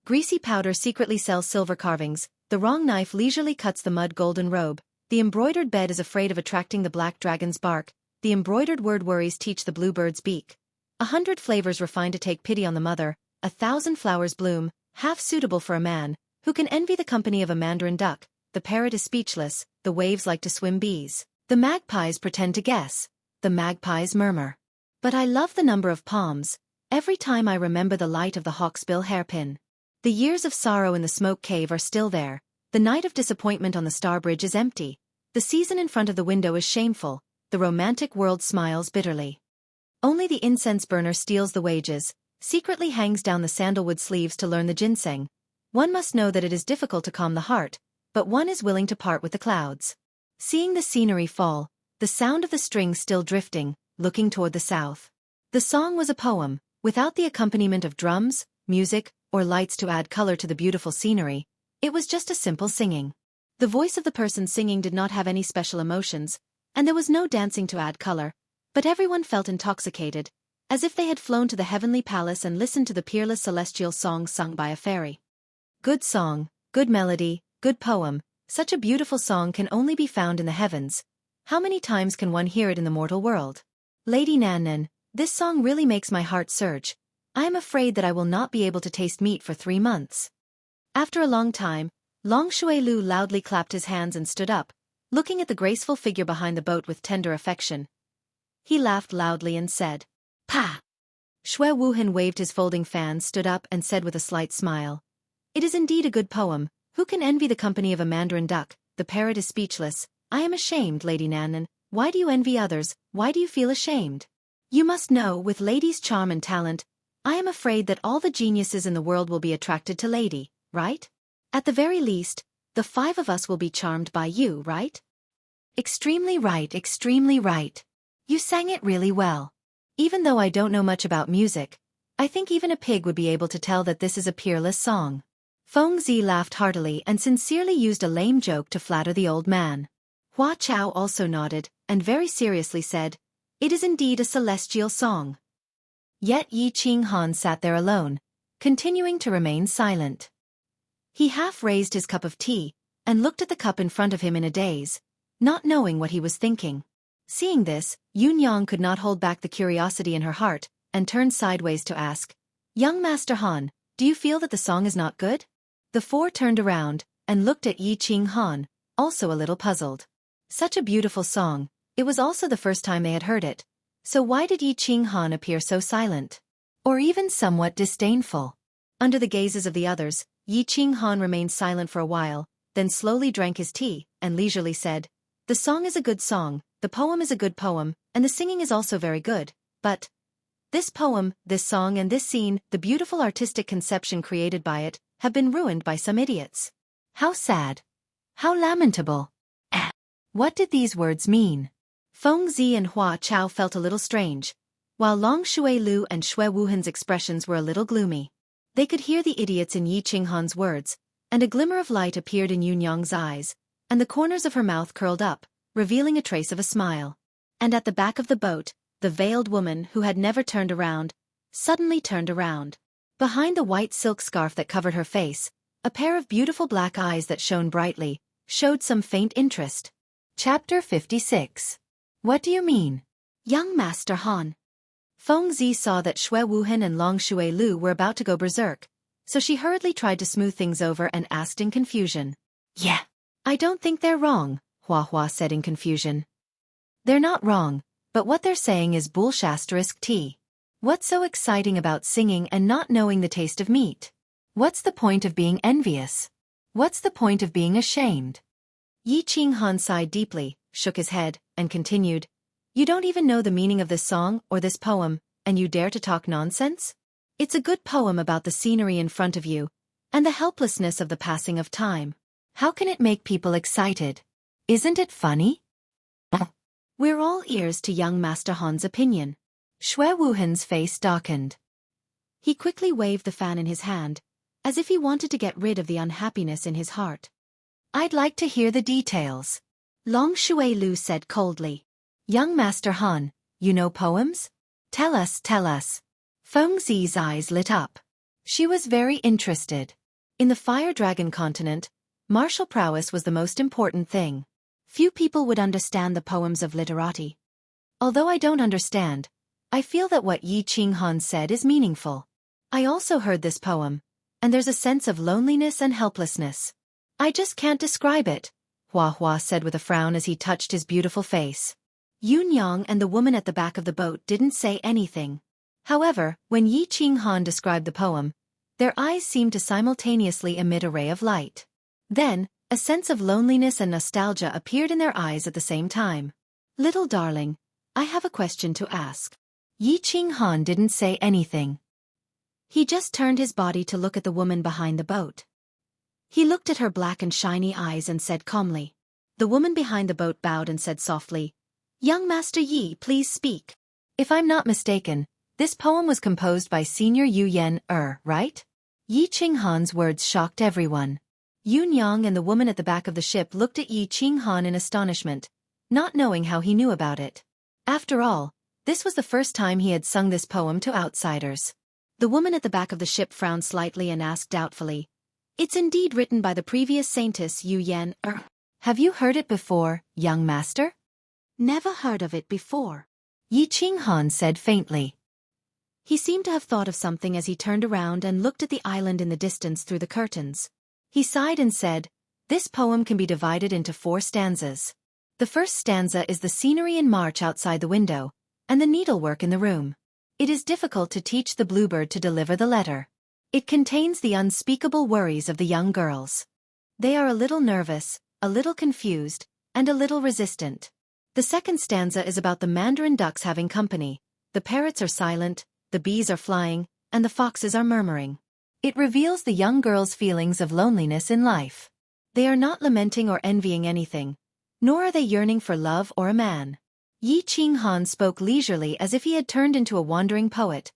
Greasy powder secretly sells silver carvings, the wrong knife leisurely cuts the mud golden robe, the embroidered bed is afraid of attracting the black dragon's bark, the embroidered word worries teach the bluebird's beak. 100 flavors refine to take pity on the mother, 1,000 flowers bloom, half suitable for a man, who can envy the company of a mandarin duck, the parrot is speechless, the waves like to swim bees, the magpies pretend to guess, the magpies murmur. But I love the number of palms, every time I remember the light of the hawksbill hairpin. The years of sorrow in the smoke cave are still there, the night of disappointment on the star bridge is empty, the season in front of the window is shameful, the romantic world smiles bitterly. Only the incense burner steals the wages, secretly hangs down the sandalwood sleeves to learn the ginseng. One must know that it is difficult to calm the heart, but one is willing to part with the clouds. Seeing the scenery fall, the sound of the strings still drifting, looking toward the south. The song was a poem, without the accompaniment of drums, music, or lights to add color to the beautiful scenery. It was just a simple singing. The voice of the person singing did not have any special emotions, and there was no dancing to add color, but everyone felt intoxicated, as if they had flown to the heavenly palace and listened to the peerless celestial song sung by a fairy. Good song, good melody, good poem, such a beautiful song can only be found in the heavens. How many times can one hear it in the mortal world? Lady Nannan, this song really makes my heart surge. I am afraid that I will not be able to taste meat for 3 months. After a long time, Long Shuelu loudly clapped his hands and stood up, looking at the graceful figure behind the boat with tender affection. He laughed loudly and said, "Pa!" Xue Wuhan waved his folding fan, stood up and said with a slight smile, "It is indeed a good poem. Who can envy the company of a mandarin duck? The parrot is speechless. I am ashamed, Lady Nannan. Why do you envy others? Why do you feel ashamed? You must know, with Lady's charm and talent, I am afraid that all the geniuses in the world will be attracted to Lady, right? At the very least, the 5 of us will be charmed by you, right?" Extremely right, extremely right. You sang it really well. Even though I don't know much about music, I think even a pig would be able to tell that this is a peerless song. Fengzi laughed heartily and sincerely used a lame joke to flatter the old man. Hua Chao also nodded, and very seriously said, "It is indeed a celestial song." Yet Yi Qinghan sat there alone, continuing to remain silent. He half raised his cup of tea, and looked at the cup in front of him in a daze, not knowing what he was thinking. Seeing this, Yu Nyang could not hold back the curiosity in her heart, and turned sideways to ask, "Young Master Han, do you feel that the song is not good?" The 4 turned around, and looked at Yi Qinghan, also a little puzzled. Such a beautiful song, it was also the first time they had heard it, so why did Yi Qinghan appear so silent? Or even somewhat disdainful? Under the gazes of the others, Yi Qinghan remained silent for a while, then slowly drank his tea, and leisurely said, "The song is a good song, the poem is a good poem, and the singing is also very good, but this poem, this song and this scene, the beautiful artistic conception created by it, have been ruined by some idiots. How sad. How lamentable." What did these words mean? Feng Zi and Hua Chao felt a little strange, while Long Shui Lu and Xue Wuhan's expressions were a little gloomy. They could hear the idiots in Yi Qinghan's words, and a glimmer of light appeared in Yunyang's eyes, and the corners of her mouth curled up, revealing a trace of a smile. And at the back of the boat, the veiled woman who had never turned around, suddenly turned around. Behind the white silk scarf that covered her face, a pair of beautiful black eyes that shone brightly, showed some faint interest. Chapter 56. What do you mean? Young Master Han. Feng Zi saw that Xue Wuhan and Long Shui Lu were about to go berserk, so she hurriedly tried to smooth things over and asked in confusion. "Yeah. I don't think they're wrong," Hua Hua said in confusion. "They're not wrong, but what they're saying is bullshit. What's so exciting about singing and not knowing the taste of meat? What's the point of being envious? What's the point of being ashamed?" Yi Qinghan sighed deeply, shook his head, and continued, "You don't even know the meaning of this song or this poem, and you dare to talk nonsense? It's a good poem about the scenery in front of you, and the helplessness of the passing of time. How can it make people excited? Isn't it funny?" We're all ears to young Master Han's opinion. Xue Wuhan's face darkened. He quickly waved the fan in his hand, as if he wanted to get rid of the unhappiness in his heart. "I'd like to hear the details." Long Shui Lu said coldly. "Young Master Han, you know poems? Tell us, tell us." Feng Zi's eyes lit up. She was very interested. In the Fire Dragon continent, martial prowess was the most important thing. Few people would understand the poems of literati. Although I don't understand, I feel that what Yi Qinghan said is meaningful. I also heard this poem, and there's a sense of loneliness and helplessness. I just can't describe it, Hua Hua said with a frown as he touched his beautiful face. Yunyang and the woman at the back of the boat didn't say anything. However, when Yi Qinghan described the poem, their eyes seemed to simultaneously emit a ray of light. Then, a sense of loneliness and nostalgia appeared in their eyes at the same time. "Little darling, I have a question to ask." Yi Qinghan didn't say anything. He just turned his body to look at the woman behind the boat. He looked at her black and shiny eyes and said calmly. The woman behind the boat bowed and said softly, "Young Master Yi, please speak. If I'm not mistaken, this poem was composed by Senior Yu Yen, right?" Yi Qinghan's words shocked everyone. Yunyang and the woman at the back of the ship looked at Yi Qinghan in astonishment, not knowing how he knew about it. After all, this was the first time he had sung this poem to outsiders. The woman at the back of the ship frowned slightly and asked doubtfully, "It's indeed written by the previous saintess Yu Yen, Have you heard it before, young master?" "Never heard of it before," Yi Qinghan said faintly. He seemed to have thought of something as he turned around and looked at the island in the distance through the curtains. He sighed and said, "This poem can be divided into 4 stanzas. The first stanza is the scenery in March outside the window, and the needlework in the room. It is difficult to teach the bluebird to deliver the letter. It contains the unspeakable worries of the young girls. They are a little nervous, a little confused, and a little resistant. The second stanza is about the mandarin ducks having company. The parrots are silent, the bees are flying, and the foxes are murmuring. It reveals the young girls' feelings of loneliness in life. They are not lamenting or envying anything, nor are they yearning for love or a man." Yi Qinghan spoke leisurely as if he had turned into a wandering poet,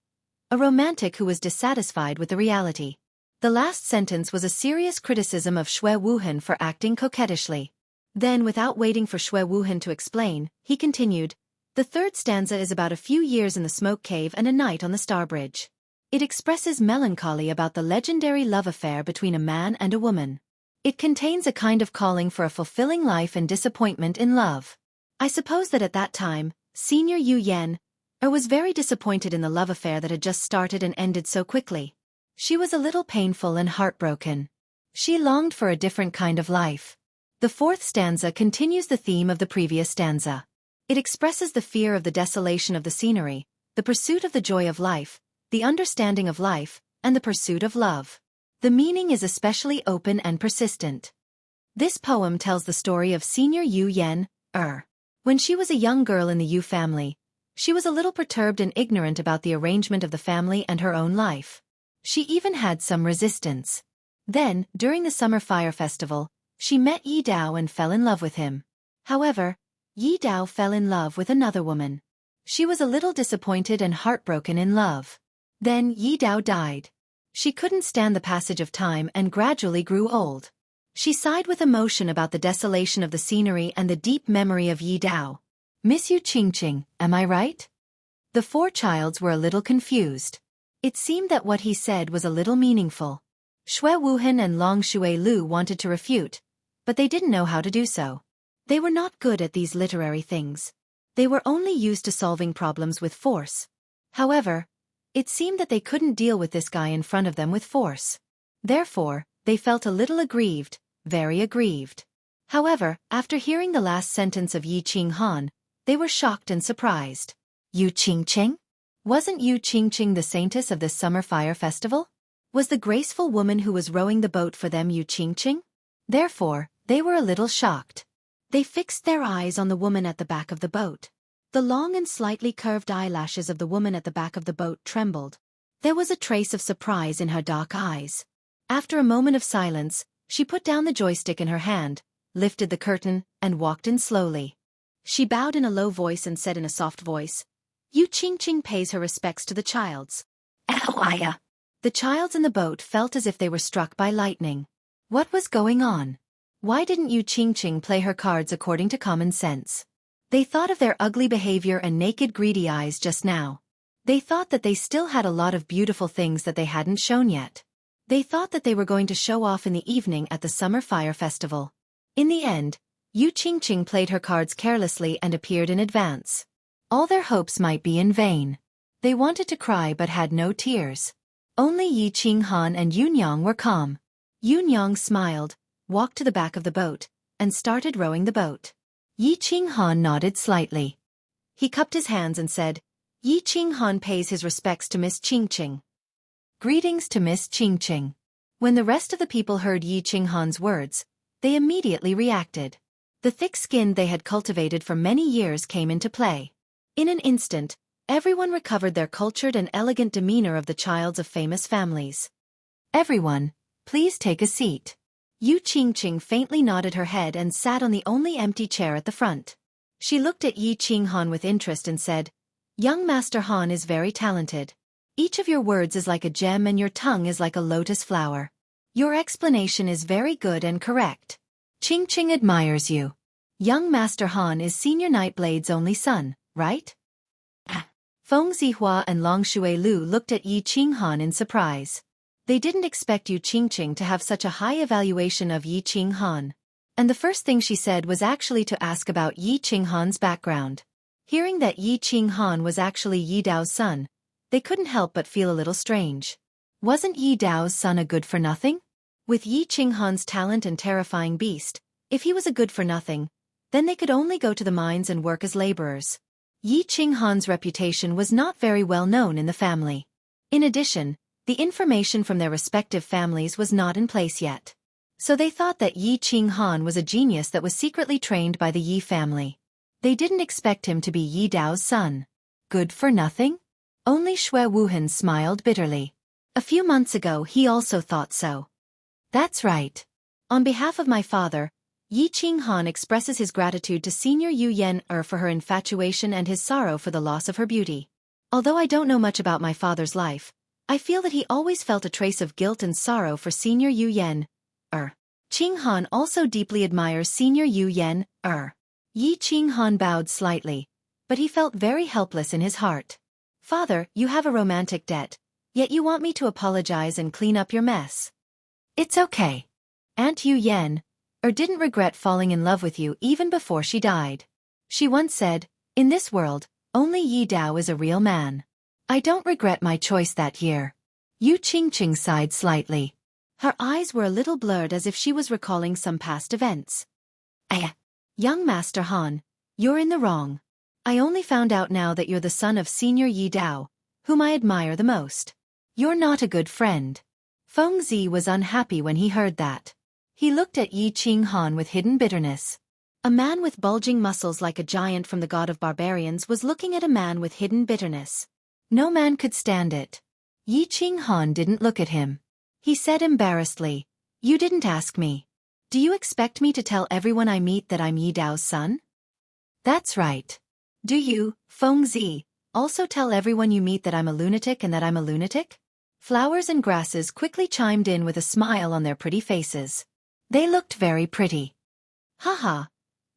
a romantic who was dissatisfied with the reality. The last sentence was a serious criticism of Xue Wuhan for acting coquettishly. Then, without waiting for Xue Wuhan to explain, he continued, "The third stanza is about a few years in the smoke cave and a night on the Star Bridge. It expresses melancholy about the legendary love affair between a man and a woman. It contains a kind of calling for a fulfilling life and disappointment in love. I suppose that at that time, Senior Yu Yen, was very disappointed in the love affair that had just started and ended so quickly. She was a little painful and heartbroken. She longed for a different kind of life." The fourth stanza continues the theme of the previous stanza. It expresses the fear of the desolation of the scenery, the pursuit of the joy of life, the understanding of life, and the pursuit of love. The meaning is especially open and persistent. This poem tells the story of Senior Yu Yen. When she was a young girl in the Yu family, she was a little perturbed and ignorant about the arrangement of the family and her own life. She even had some resistance. Then, during the summer fire festival, she met Yi Dao and fell in love with him. However, Yi Dao fell in love with another woman. She was a little disappointed and heartbroken in love. Then Yi Dao died. She couldn't stand the passage of time and gradually grew old. She sighed with emotion about the desolation of the scenery and the deep memory of Yi Dao. Miss Yu Qingqing, am I right? The four childs were a little confused. It seemed that what he said was a little meaningful. Shui Wuhan and Long Shui Lu wanted to refute, but they didn't know how to do so. They were not good at these literary things. They were only used to solving problems with force. However, it seemed that they couldn't deal with this guy in front of them with force. Therefore, they felt a little aggrieved, very aggrieved. However, after hearing the last sentence of Yi Qinghan, they were shocked and surprised. Yu Qingqing? Wasn't Yu Qingqing the saintess of this summer fire festival? Was the graceful woman who was rowing the boat for them Yu Qingqing? Therefore, they were a little shocked. They fixed their eyes on the woman at the back of the boat. The long and slightly curved eyelashes of the woman at the back of the boat trembled. There was a trace of surprise in her dark eyes. After a moment of silence, she put down the joystick in her hand, lifted the curtain, and walked in slowly. She bowed in a low voice and said in a soft voice, Yu Qingqing pays her respects to the childs. The childs in the boat felt as if they were struck by lightning. What was going on? Why didn't Yu Qingqing play her cards according to common sense? They thought of their ugly behavior and naked greedy eyes just now. They thought that they still had a lot of beautiful things that they hadn't shown yet. They thought that they were going to show off in the evening at the summer fire festival. In the end, Yu Qingqing played her cards carelessly and appeared in advance. All their hopes might be in vain. They wanted to cry but had no tears. Only Yi Qinghan and Yunyang were calm. Yunyang smiled, walked to the back of the boat, and started rowing the boat. Yi Qinghan nodded slightly. He cupped his hands and said, Yi Qinghan pays his respects to Miss Qingqing. Greetings to Miss Qingqing. When the rest of the people heard Yi Qinghan's words, they immediately reacted. The thick skin they had cultivated for many years came into play. In an instant, everyone recovered their cultured and elegant demeanor of the childs of famous families. Everyone, please take a seat. Yu Qingqing faintly nodded her head and sat on the only empty chair at the front. She looked at Yi Qinghan with interest and said, Young Master Han is very talented. Each of your words is like a gem and your tongue is like a lotus flower. Your explanation is very good and correct. Qingqing admires you. Young Master Han is Senior Nightblade's only son, right? Feng Zihua and Long Shui Lu looked at Yi Qinghan in surprise. They didn't expect Yu Qingqing to have such a high evaluation of Yi Qinghan. And the first thing she said was actually to ask about Yi Qinghan's background. Hearing that Yi Qinghan was actually Yi Dao's son, they couldn't help but feel a little strange. Wasn't Yi Dao's son a good-for-nothing? With Yi Qinghan's talent and terrifying beast, if he was a good-for-nothing, then they could only go to the mines and work as laborers. Yi Qinghan's reputation was not very well known in the family. In addition, the information from their respective families was not in place yet. So they thought that Yi Qinghan was a genius that was secretly trained by the Yi family. They didn't expect him to be Yi Dao's son. Good for nothing? Only Shui Wuhan smiled bitterly. A few months ago he also thought so. That's right. On behalf of my father, Yi Qinghan expresses his gratitude to Senior Yu Yen for her infatuation and his sorrow for the loss of her beauty. Although I don't know much about my father's life, I feel that he always felt a trace of guilt and sorrow for Senior Yu Yen. Qinghan also deeply admires Senior Yu Yen. Yi Qinghan bowed slightly, but he felt very helpless in his heart. Father, you have a romantic debt, yet you want me to apologize and clean up your mess. It's okay. Aunt Yu Yen, didn't regret falling in love with you even before she died. She once said, in this world, only Yi Dao is a real man. I don't regret my choice that year. Yu Qingqing sighed slightly. Her eyes were a little blurred as if she was recalling some past events. Young Master Han, you're in the wrong. I only found out now that you're the son of Senior Yi Dao, whom I admire the most. You're not a good friend. Feng Zi was unhappy when he heard that. He looked at Yi Qinghan with hidden bitterness. A man with bulging muscles like a giant from the god of barbarians was looking at a man with hidden bitterness. No man could stand it. Yi Qinghan didn't look at him. He said embarrassedly, "You didn't ask me. Do you expect me to tell everyone I meet that I'm Yi Dao's son?" "That's right. Do you, Fangs, also tell everyone you meet that I'm a lunatic and that I'm a lunatic?" Flowers and grasses quickly chimed in with a smile on their pretty faces. They looked very pretty. Haha.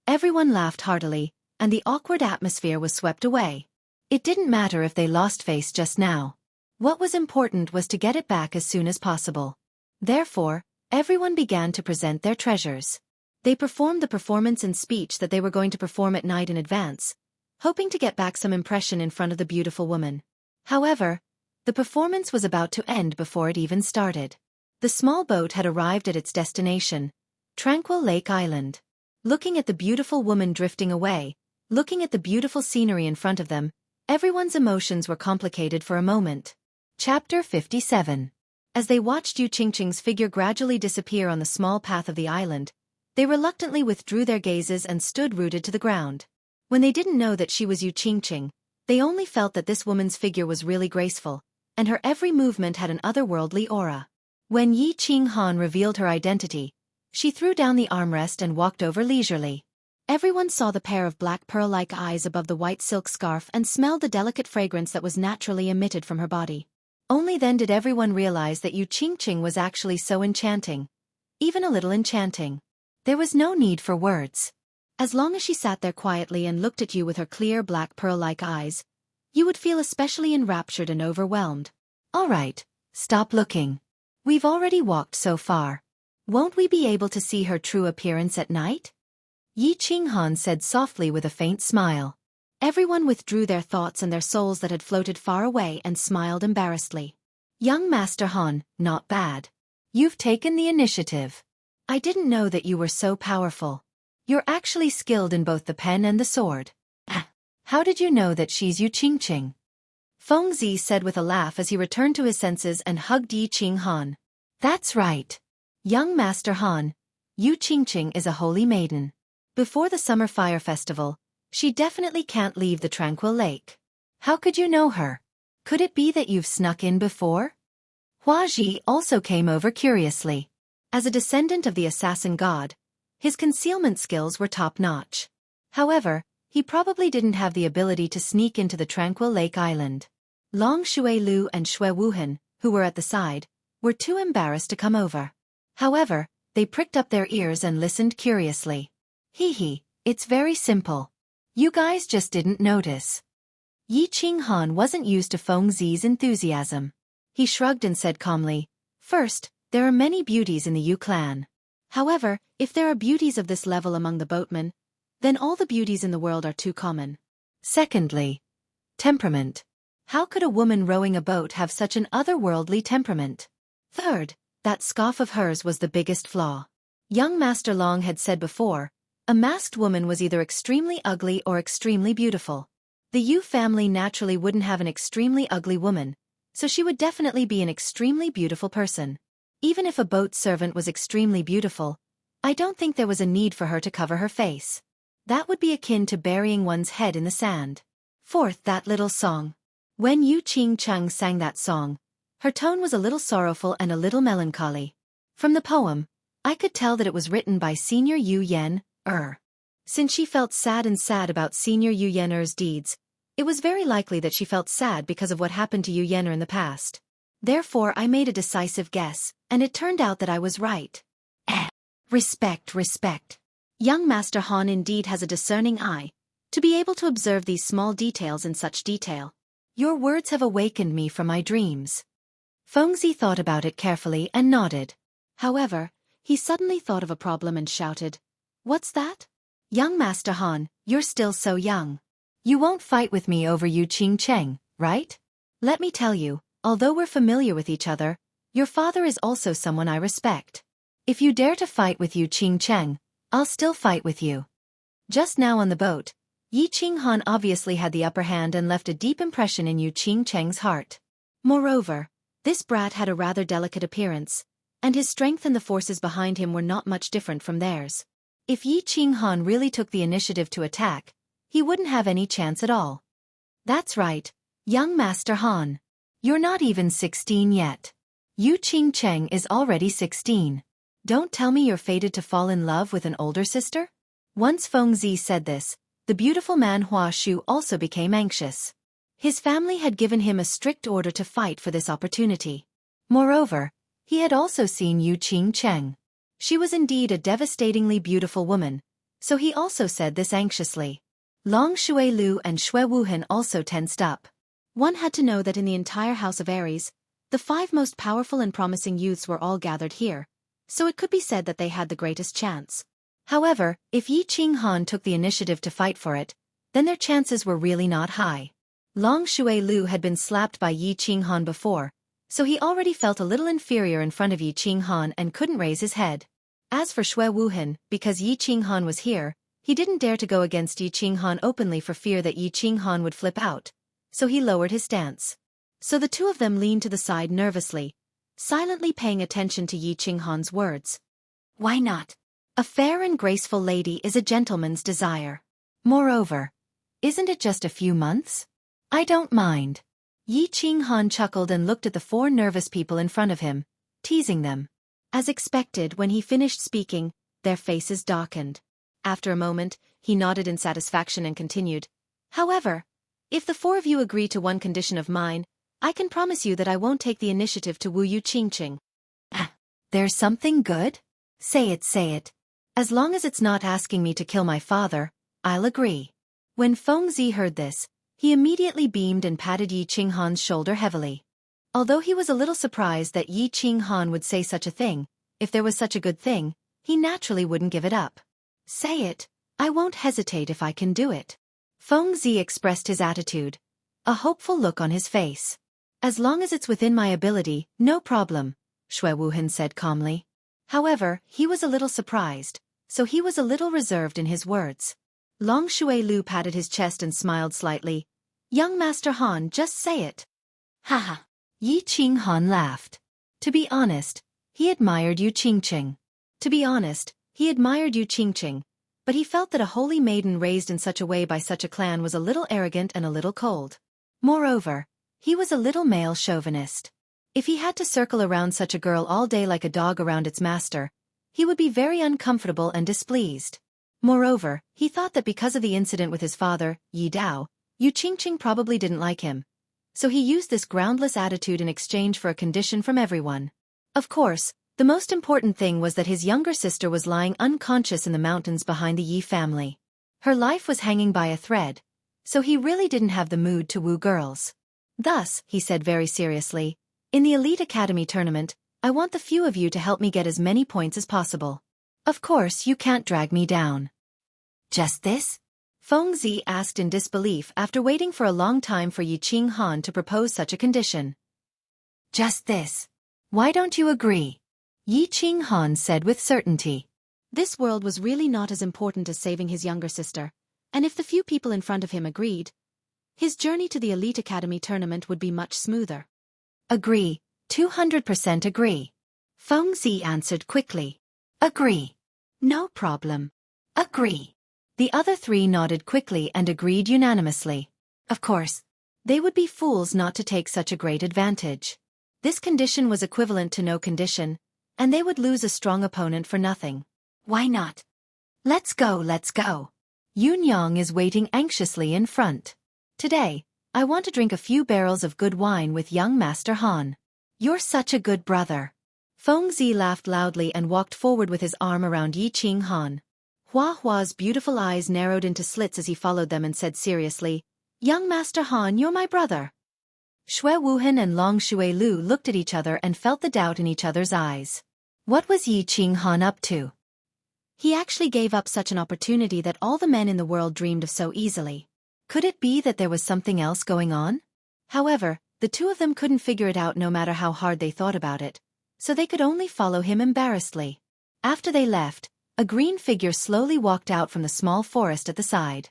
Everyone laughed heartily, and the awkward atmosphere was swept away. It didn't matter if they lost face just now. What was important was to get it back as soon as possible. Therefore, everyone began to present their treasures. They performed the performance and speech that they were going to perform at night in advance, hoping to get back some impression in front of the beautiful woman. However, the performance was about to end before it even started. The small boat had arrived at its destination, Tranquil Lake Island. Looking at the beautiful woman drifting away, looking at the beautiful scenery in front of them, everyone's emotions were complicated for a moment. Chapter 57. As they watched Yu Qingqing's figure gradually disappear on the small path of the island, they reluctantly withdrew their gazes and stood rooted to the ground. When they didn't know that she was Yu Qingqing, they only felt that this woman's figure was really graceful, and her every movement had an otherworldly aura. When Yi Qinghan revealed her identity, she threw down the armrest and walked over leisurely. Everyone saw the pair of black pearl-like eyes above the white silk scarf and smelled the delicate fragrance that was naturally emitted from her body. Only then did everyone realize that Yu Qingqing was actually so enchanting. Even a little enchanting. There was no need for words. As long as she sat there quietly and looked at you with her clear black pearl-like eyes, you would feel especially enraptured and overwhelmed. All right, stop looking. We've already walked so far. Won't we be able to see her true appearance at night? Yi Qinghan said softly with a faint smile. Everyone withdrew their thoughts and their souls that had floated far away and smiled embarrassedly. Young Master Han, not bad. You've taken the initiative. I didn't know that you were so powerful. You're actually skilled in both the pen and the sword. How did you know that she's Yu Qingqing? Feng Zi said with a laugh as he returned to his senses and hugged Yi Qinghan. That's right. Young Master Han, Yu Qingqing is a holy maiden. Before the Summer Fire Festival, she definitely can't leave the Tranquil Lake. How could you know her? Could it be that you've snuck in before? Hua Ji also came over curiously. As a descendant of the assassin god, his concealment skills were top-notch. However, he probably didn't have the ability to sneak into the Tranquil Lake Island. Long Shui Lu and Shui Wuhan, who were at the side, were too embarrassed to come over. However, they pricked up their ears and listened curiously. Hee, it's very simple. You guys just didn't notice. Yi Qinghan wasn't used to Feng Zi's enthusiasm. He shrugged and said calmly, "First, there are many beauties in the Yu clan. However, if there are beauties of this level among the boatmen, then all the beauties in the world are too common. Secondly, temperament. How could a woman rowing a boat have such an otherworldly temperament? Third, that scoff of hers was the biggest flaw. Young Master Long had said before, a masked woman was either extremely ugly or extremely beautiful. The Yu family naturally wouldn't have an extremely ugly woman, so she would definitely be an extremely beautiful person. Even if a boat servant was extremely beautiful, I don't think there was a need for her to cover her face. That would be akin to burying one's head in the sand. Fourth, that little song. When Yu Qingqing sang that song, her tone was a little sorrowful and a little melancholy. From the poem, I could tell that it was written by Senior Yu Yen, Since she felt sad about Senior Yu Yen's deeds, it was very likely that she felt sad because of what happened to Yu Yen in the past. Therefore I made a decisive guess, and it turned out that I was right. Respect. Young Master Han indeed has a discerning eye, to be able to observe these small details in such detail. Your words have awakened me from my dreams. Feng Zi thought about it carefully and nodded. However, he suddenly thought of a problem and shouted, "What's that? Young Master Han, you're still so young. You won't fight with me over Yu Qingqing, right? Let me tell you, although we're familiar with each other, your father is also someone I respect. If you dare to fight with Yu Qingqing, I'll still fight with you." Just now on the boat, Yi Qinghan obviously had the upper hand and left a deep impression in Yu Qingqing's heart. Moreover, this brat had a rather delicate appearance, and his strength and the forces behind him were not much different from theirs. If Yi Qinghan really took the initiative to attack, he wouldn't have any chance at all. That's right, young Master Han. You're not even 16 yet. Yu Qingcheng is already 16. Don't tell me you're fated to fall in love with an older sister? Once Feng Zi said this, the beautiful man Hua Shu also became anxious. His family had given him a strict order to fight for this opportunity. Moreover, he had also seen Yu Qingcheng. She was indeed a devastatingly beautiful woman, so he also said this anxiously. Long Xuelu and Xue Wuhan also tensed up. One had to know that in the entire House of Aries, the 5 most powerful and promising youths were all gathered here, so it could be said that they had the greatest chance. However, if Yi Qinghan took the initiative to fight for it, then their chances were really not high. Long Xuelu had been slapped by Yi Qinghan before, so he already felt a little inferior in front of Yi Qinghan and couldn't raise his head. As for Xue Wuhan, because Yi Qinghan was here, he didn't dare to go against Yi Qinghan openly for fear that Yi Qinghan would flip out, so he lowered his stance. So the two of them leaned to the side nervously, silently paying attention to Yi Qinghan's words. Why not? A fair and graceful lady is a gentleman's desire. Moreover, isn't it just a few months? I don't mind. Yi Qinghan chuckled and looked at the 4 nervous people in front of him, teasing them. As expected, when he finished speaking, their faces darkened. After a moment, he nodded in satisfaction and continued. However, if the 4 of you agree to one condition of mine, I can promise you that I won't take the initiative to woo Yu Qingcheng. There's something good? Say it, say it. As long as it's not asking me to kill my father, I'll agree. When Feng Zi heard this, he immediately beamed and patted Yi Qinghan's shoulder heavily. Although he was a little surprised that Yi Qinghan would say such a thing, if there was such a good thing, he naturally wouldn't give it up. Say it, I won't hesitate if I can do it. Feng Zi expressed his attitude, a hopeful look on his face. As long as it's within my ability, no problem, Xue Wuhan said calmly. However, he was a little surprised, so he was a little reserved in his words. Long Xuelu patted his chest and smiled slightly. Young Master Han, just say it. Haha. Yi Qinghan laughed. To be honest, he admired Yu Qingcheng. But he felt that a holy maiden raised in such a way by such a clan was a little arrogant and a little cold. Moreover, he was a little male chauvinist. If he had to circle around such a girl all day like a dog around its master, he would be very uncomfortable and displeased. Moreover, he thought that because of the incident with his father, Yi Dao, Yu Qingcheng probably didn't like him. So he used this groundless attitude in exchange for a condition from everyone. Of course, the most important thing was that his younger sister was lying unconscious in the mountains behind the Yi family. Her life was hanging by a thread, so he really didn't have the mood to woo girls. Thus, he said very seriously, in the Elite Academy tournament, I want the few of you to help me get as many points as possible. Of course, you can't drag me down. Just this? Feng Zi asked in disbelief after waiting for a long time for Yi Qinghan to propose such a condition. Just this. Why don't you agree? Yi Qinghan said with certainty. This world was really not as important as saving his younger sister, and if the few people in front of him agreed, his journey to the Elite Academy tournament would be much smoother. Agree, 200% agree. Feng Zi answered quickly. Agree. No problem. Agree. The other 3 nodded quickly and agreed unanimously. Of course, they would be fools not to take such a great advantage. This condition was equivalent to no condition, and they would lose a strong opponent for nothing. Why not? Let's go, let's go. Yun Yang is waiting anxiously in front. Today, I want to drink a few barrels of good wine with young Master Han. You're such a good brother. Feng Zi laughed loudly and walked forward with his arm around Yi Qinghan. Hua Hua's beautiful eyes narrowed into slits as he followed them and said seriously, Young Master Han, you're my brother. Xue Wuhan and Long Xuelu looked at each other and felt the doubt in each other's eyes. What was Yi Qinghan up to? He actually gave up such an opportunity that all the men in the world dreamed of so easily. Could it be that there was something else going on? However, the two of them couldn't figure it out no matter how hard they thought about it, so they could only follow him embarrassedly. After they left, a green figure slowly walked out from the small forest at the side.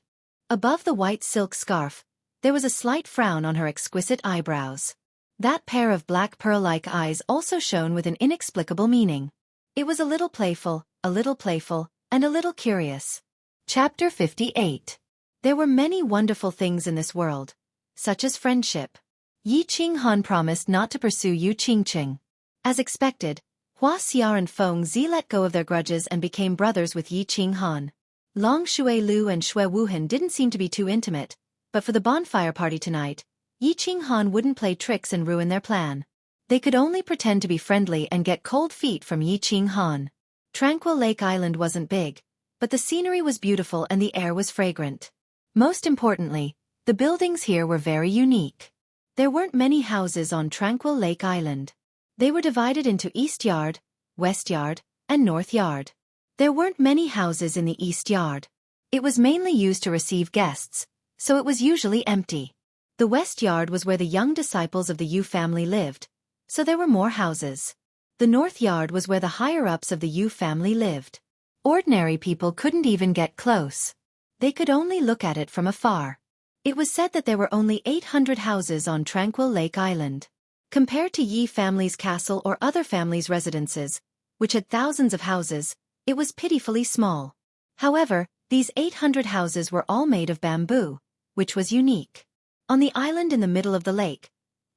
Above the white silk scarf, there was a slight frown on her exquisite eyebrows. That pair of black pearl-like eyes also shone with an inexplicable meaning. It was a little playful, and a little curious. Chapter 58. There were many wonderful things in this world, such as friendship. Yi Qinghan promised not to pursue Yu Qingqing. As expected, Wuxia and Fangs let go of their grudges and became brothers with Yi Qinghan. Long Shuilu and Shui Wuhan didn't seem to be too intimate, but for the bonfire party tonight, Yi Qinghan wouldn't play tricks and ruin their plan. They could only pretend to be friendly and get cold feet from Yi Qinghan. Tranquil Lake Island wasn't big, but the scenery was beautiful and the air was fragrant. Most importantly, the buildings here were very unique. There weren't many houses on Tranquil Lake Island. They were divided into East Yard, West Yard, and North Yard. There weren't many houses in the East Yard. It was mainly used to receive guests, so it was usually empty. The West Yard was where the young disciples of the Yu family lived, so there were more houses. The North Yard was where the higher-ups of the Yu family lived. Ordinary people couldn't even get close. They could only look at it from afar. It was said that there were only 800 houses on Tranquil Lake Island. Compared to Yi family's castle or other families' residences, which had thousands of houses, it was pitifully small. However, these 800 houses were all made of bamboo, which was unique. On the island in the middle of the lake,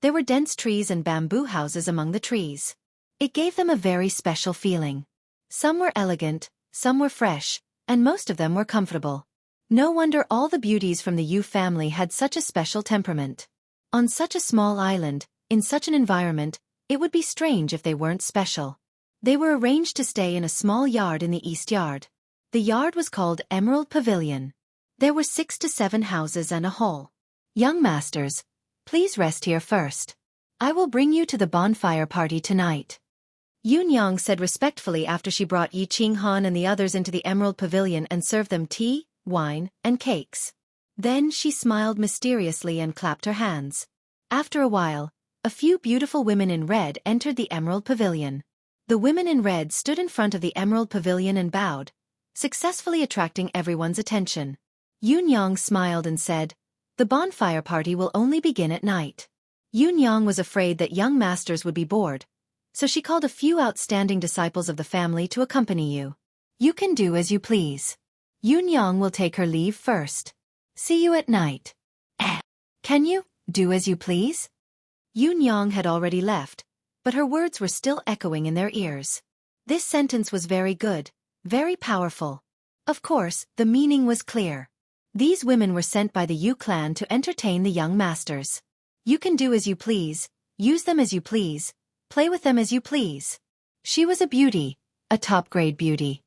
there were dense trees and bamboo houses among the trees. It gave them a very special feeling. Some were elegant, some were fresh, and most of them were comfortable. No wonder all the beauties from the Yu family had such a special temperament. On such a small island, in such an environment, it would be strange if they weren't special. They were arranged to stay in a small yard in the East Yard. The yard was called Emerald Pavilion. There were 6 to 7 houses and a hall. Young masters, please rest here first. I will bring you to the bonfire party tonight. Yun Yang said respectfully after she brought Yi Qinghan and the others into the Emerald Pavilion and served them tea, wine, and cakes. Then she smiled mysteriously and clapped her hands. After a while, a few beautiful women in red entered the Emerald Pavilion. The women in red stood in front of the Emerald Pavilion and bowed, successfully attracting everyone's attention. Yun Yang smiled and said, "The bonfire party will only begin at night." Yun Yang was afraid that young masters would be bored, so she called a few outstanding disciples of the family to accompany you. You can do as you please. Yun Yang will take her leave first. See you at night. Can you do as you please? Yun Yang had already left, but her words were still echoing in their ears. This sentence was very good, very powerful. Of course, the meaning was clear. These women were sent by the Yu clan to entertain the young masters. You can do as you please, use them as you please, play with them as you please. She was a beauty, a top-grade beauty.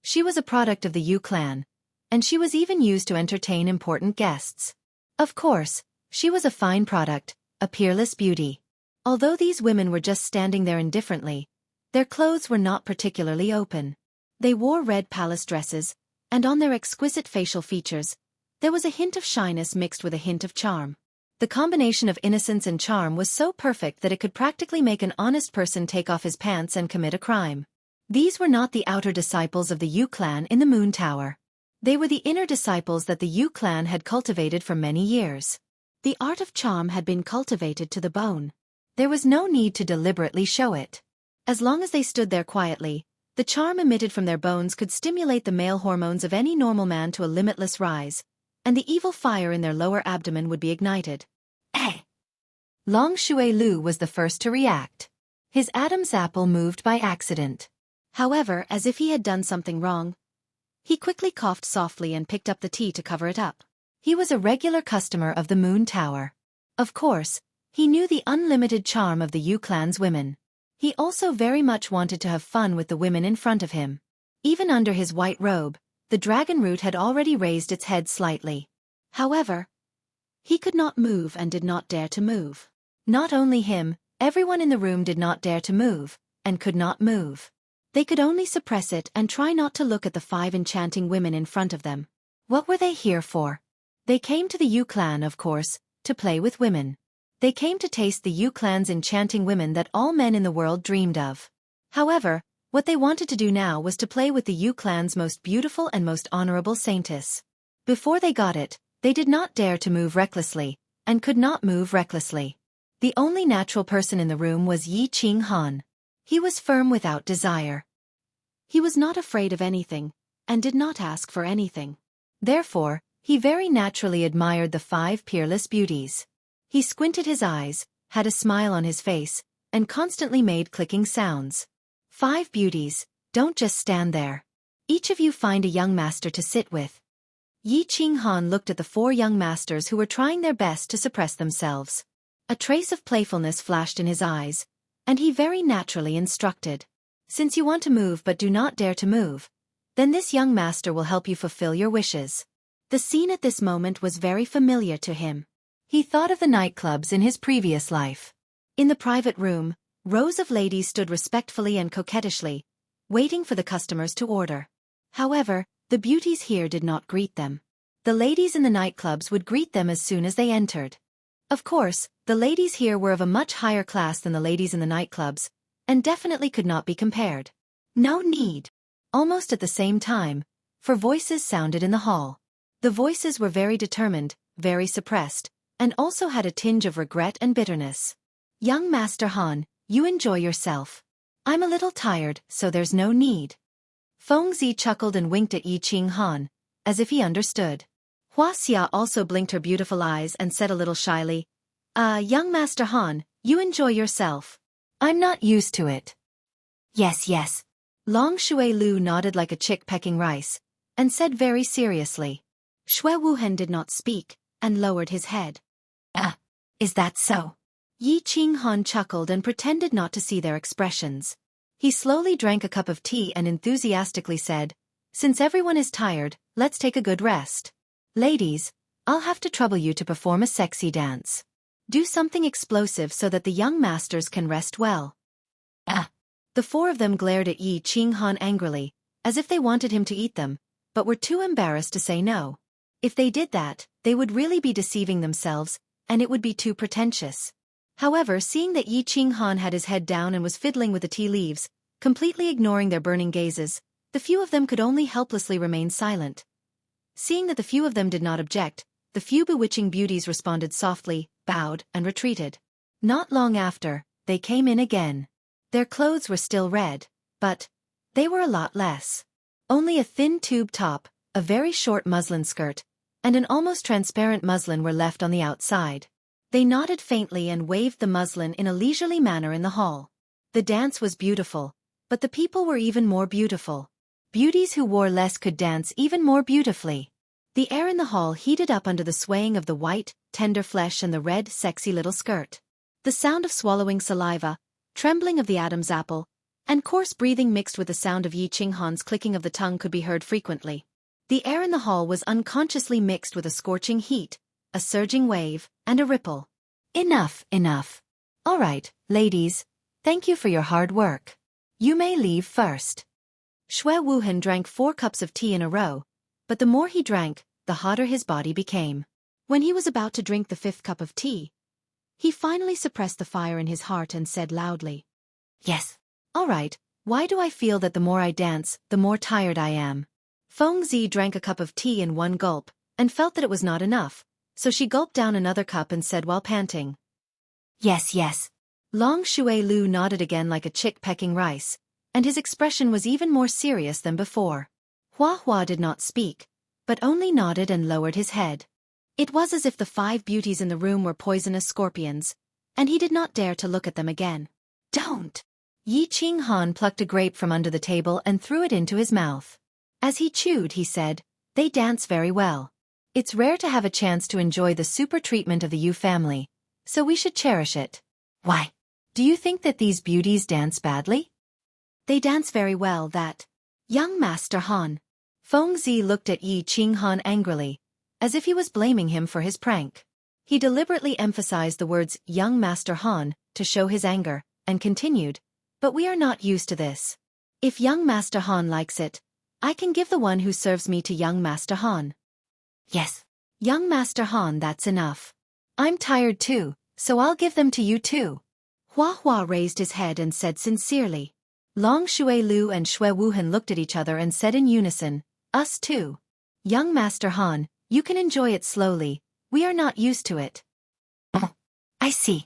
She was a product of the Yu clan, and she was even used to entertain important guests. Of course, she was a fine product, a peerless beauty. Although these women were just standing there indifferently, their clothes were not particularly open. They wore red palace dresses, and on their exquisite facial features, there was a hint of shyness mixed with a hint of charm. The combination of innocence and charm was so perfect that it could practically make an honest person take off his pants and commit a crime. These were not the outer disciples of the Yu clan in the Moon Tower. They were the inner disciples that the Yu clan had cultivated for many years. The art of charm had been cultivated to the bone. There was no need to deliberately show it. As long as they stood there quietly, the charm emitted from their bones could stimulate the male hormones of any normal man to a limitless rise, and the evil fire in their lower abdomen would be ignited. Long Shuilu was the first to react. His Adam's apple moved by accident. However, as if he had done something wrong, he quickly coughed softly and picked up the tea to cover it up. He was a regular customer of the Moon Tower. Of course, he knew the unlimited charm of the Yu clan's women. He also very much wanted to have fun with the women in front of him. Even under his white robe, the dragon root had already raised its head slightly. However, he could not move and did not dare to move. Not only him, everyone in the room did not dare to move, and could not move. They could only suppress it and try not to look at the 5 enchanting women in front of them. What were they here for? They came to the Yu clan, of course, to play with women. They came to taste the Yu clan's enchanting women that all men in the world dreamed of. However, what they wanted to do now was to play with the Yu clan's most beautiful and most honorable saintess. Before they got it, they did not dare to move recklessly, and could not move recklessly. The only natural person in the room was Yi Ching Han. He was firm without desire. He was not afraid of anything, and did not ask for anything. Therefore, he very naturally admired the 5 peerless beauties. He squinted his eyes, had a smile on his face, and constantly made clicking sounds. 5 beauties, don't just stand there. Each of you find a young master to sit with. Yi Ching Han looked at the 4 young masters who were trying their best to suppress themselves. A trace of playfulness flashed in his eyes, and he very naturally instructed. Since you want to move but do not dare to move, then this young master will help you fulfill your wishes. The scene at this moment was very familiar to him. He thought of the nightclubs in his previous life. In the private room, rows of ladies stood respectfully and coquettishly, waiting for the customers to order. However, the beauties here did not greet them. The ladies in the nightclubs would greet them as soon as they entered. Of course, the ladies here were of a much higher class than the ladies in the nightclubs, and definitely could not be compared. No need. Almost at the same time, for voices sounded in the hall. The voices were very determined, very suppressed, and also had a tinge of regret and bitterness. Young Master Han, you enjoy yourself. I'm a little tired, so there's no need. Fangs chuckled and winked at Yi Ching Han, as if he understood. Wuxia also blinked her beautiful eyes and said a little shyly, young Master Han, you enjoy yourself. I'm not used to it. Yes, yes. Long Shui Lu nodded like a chick pecking rice, and said very seriously. Shui Wuhan did not speak, and lowered his head. Is that so? Yi Ching Han chuckled and pretended not to see their expressions. He slowly drank a cup of tea and enthusiastically said, since everyone is tired, let's take a good rest. Ladies, I'll have to trouble you to perform a sexy dance. Do something explosive so that the young masters can rest well. The 4 of them glared at Yi Ching Han angrily, as if they wanted him to eat them, but were too embarrassed to say no. If they did that, they would really be deceiving themselves, and it would be too pretentious. However, seeing that Yi Ching Han had his head down and was fiddling with the tea leaves, completely ignoring their burning gazes, the few of them could only helplessly remain silent. Seeing that the few of them did not object, the few bewitching beauties responded softly, bowed, and retreated. Not long after, they came in again. Their clothes were still red, but they were a lot less. Only a thin tube top, a very short muslin skirt, and an almost transparent muslin were left on the outside. They nodded faintly and waved the muslin in a leisurely manner in the hall. The dance was beautiful, but the people were even more beautiful. Beauties who wore less could dance even more beautifully. The air in the hall heated up under the swaying of the white, tender flesh and the red, sexy little skirt. The sound of swallowing saliva, trembling of the Adam's apple, and coarse breathing mixed with the sound of Yi Ching Han's clicking of the tongue could be heard frequently. The air in the hall was unconsciously mixed with a scorching heat, a surging wave, and a ripple. Enough, enough. All right, ladies, thank you for your hard work. You may leave first. Shui Wuhan drank 4 cups of tea in a row, but the more he drank, the hotter his body became. When he was about to drink the 5th cup of tea, he finally suppressed the fire in his heart and said loudly, Yes. All right, why do I feel that the more I dance, the more tired I am? Fangs drank a cup of tea in one gulp, and felt that it was not enough, so she gulped down another cup and said while panting, Yes, yes. Long Shui Lu nodded again like a chick pecking rice, and his expression was even more serious than before. Hua Hua did not speak, but only nodded and lowered his head. It was as if the 5 beauties in the room were poisonous scorpions, and he did not dare to look at them again. Don't! Yi Ching Han plucked a grape from under the table and threw it into his mouth. As he chewed, he said, They dance very well. It's rare to have a chance to enjoy the super treatment of the Yu family, so we should cherish it. Why? Do you think that these beauties dance badly? They dance very well, that. Young Master Han. Fangs looked at Yi Ching Han angrily, as if he was blaming him for his prank. He deliberately emphasized the words young Master Han to show his anger, and continued, But we are not used to this. If young Master Han likes it, I can give the one who serves me to young Master Han. Yes. Young Master Han, that's enough. I'm tired too, so I'll give them to you too. Hua Hua raised his head and said sincerely. Long Shui Lu and Shui Wuhan looked at each other and said in unison, Us too. Young Master Han, you can enjoy it slowly, we are not used to it. I see.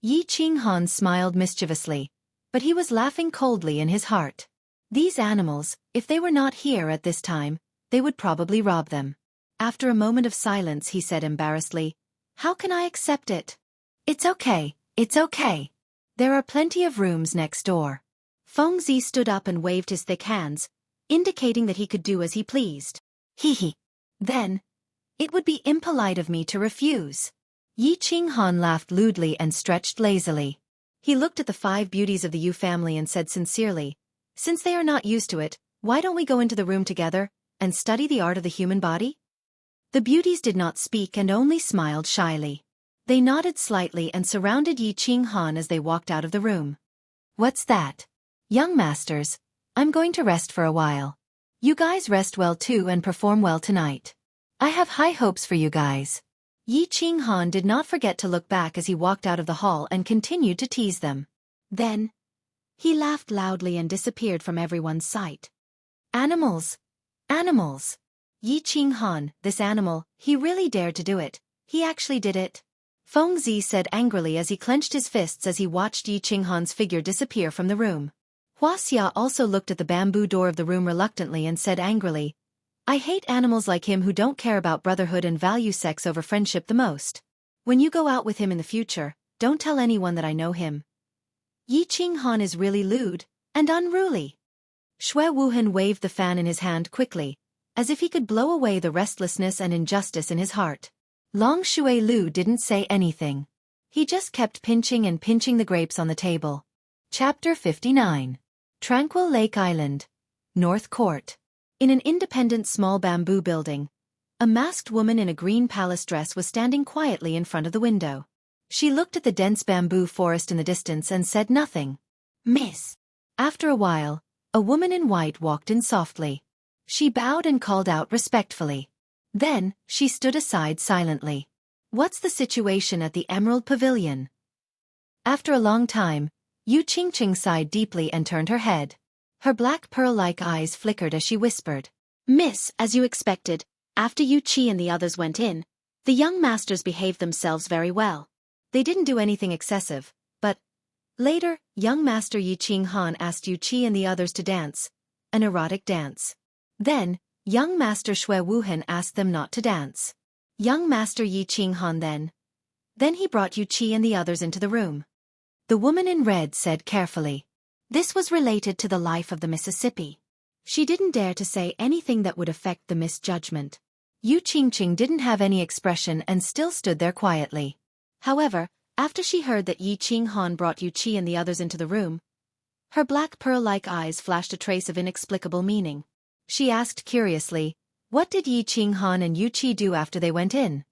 Yi Qinghan smiled mischievously, but he was laughing coldly in his heart. These animals, if they were not here at this time, they would probably rob them. After a moment of silence he said embarrassedly, "How can I accept it? It's okay, it's okay. There are plenty of rooms next door." Fangs stood up and waved his thick hands, indicating that he could do as he pleased. Hee. Then, it would be impolite of me to refuse. Yi Qinghan laughed lewdly and stretched lazily. He looked at the 5 beauties of the Yu family and said sincerely, "Since they are not used to it, why don't we go into the room together and study the art of the human body?" The beauties did not speak and only smiled shyly. They nodded slightly and surrounded Yi Qinghan as they walked out of the room. "What's that? Young masters, I'm going to rest for a while. You guys rest well too and perform well tonight. I have high hopes for you guys." Yi Qinghan did not forget to look back as he walked out of the hall and continued to tease them. Then, he laughed loudly and disappeared from everyone's sight. "Animals! Animals! Yi Qinghan, this animal, he really dared to do it. He actually did it." Fangs said angrily as he clenched his fists as he watched Yi Qinghan's figure disappear from the room. Wuxia also looked at the bamboo door of the room reluctantly and said angrily, "I hate animals like him who don't care about brotherhood and value sex over friendship the most. When you go out with him in the future, don't tell anyone that I know him. Yi Qinghan is really lewd and unruly." Shui Wuhan waved the fan in his hand quickly, as if he could blow away the restlessness and injustice in his heart. Long Shui Lu didn't say anything. He just kept pinching and pinching the grapes on the table. Chapter 59. Tranquil Lake Island, North Court. In an independent small bamboo building, a masked woman in a green palace dress was standing quietly in front of the window. She looked at the dense bamboo forest in the distance and said nothing. "Miss." After a while, a woman in white walked in softly. She bowed and called out respectfully. Then, she stood aside silently. "What's the situation at the Emerald Pavilion?" After a long time, Yu Qingqing sighed deeply and turned her head. Her black pearl-like eyes flickered as she whispered, "Miss, as you expected, after Yu Qi and the others went in, the young masters behaved themselves very well. They didn't do anything excessive, but later, young master Yi Qinghan asked Yu Qi and the others to dance, an erotic dance. Then, young master Shui Wuhan asked them not to dance. Young master Yi Qinghan then he brought Yu Qi and the others into the room." The woman in red said carefully, "This was related to the life of the Mississippi." She didn't dare to say anything that would affect the misjudgment. Yu Qingqing didn't have any expression and still stood there quietly. However, after she heard that Yi Qinghan brought Yu Qi and the others into the room, her black pearl-like eyes flashed a trace of inexplicable meaning. She asked curiously, "What did Yi Qinghan and Yu Qi do after they went in?"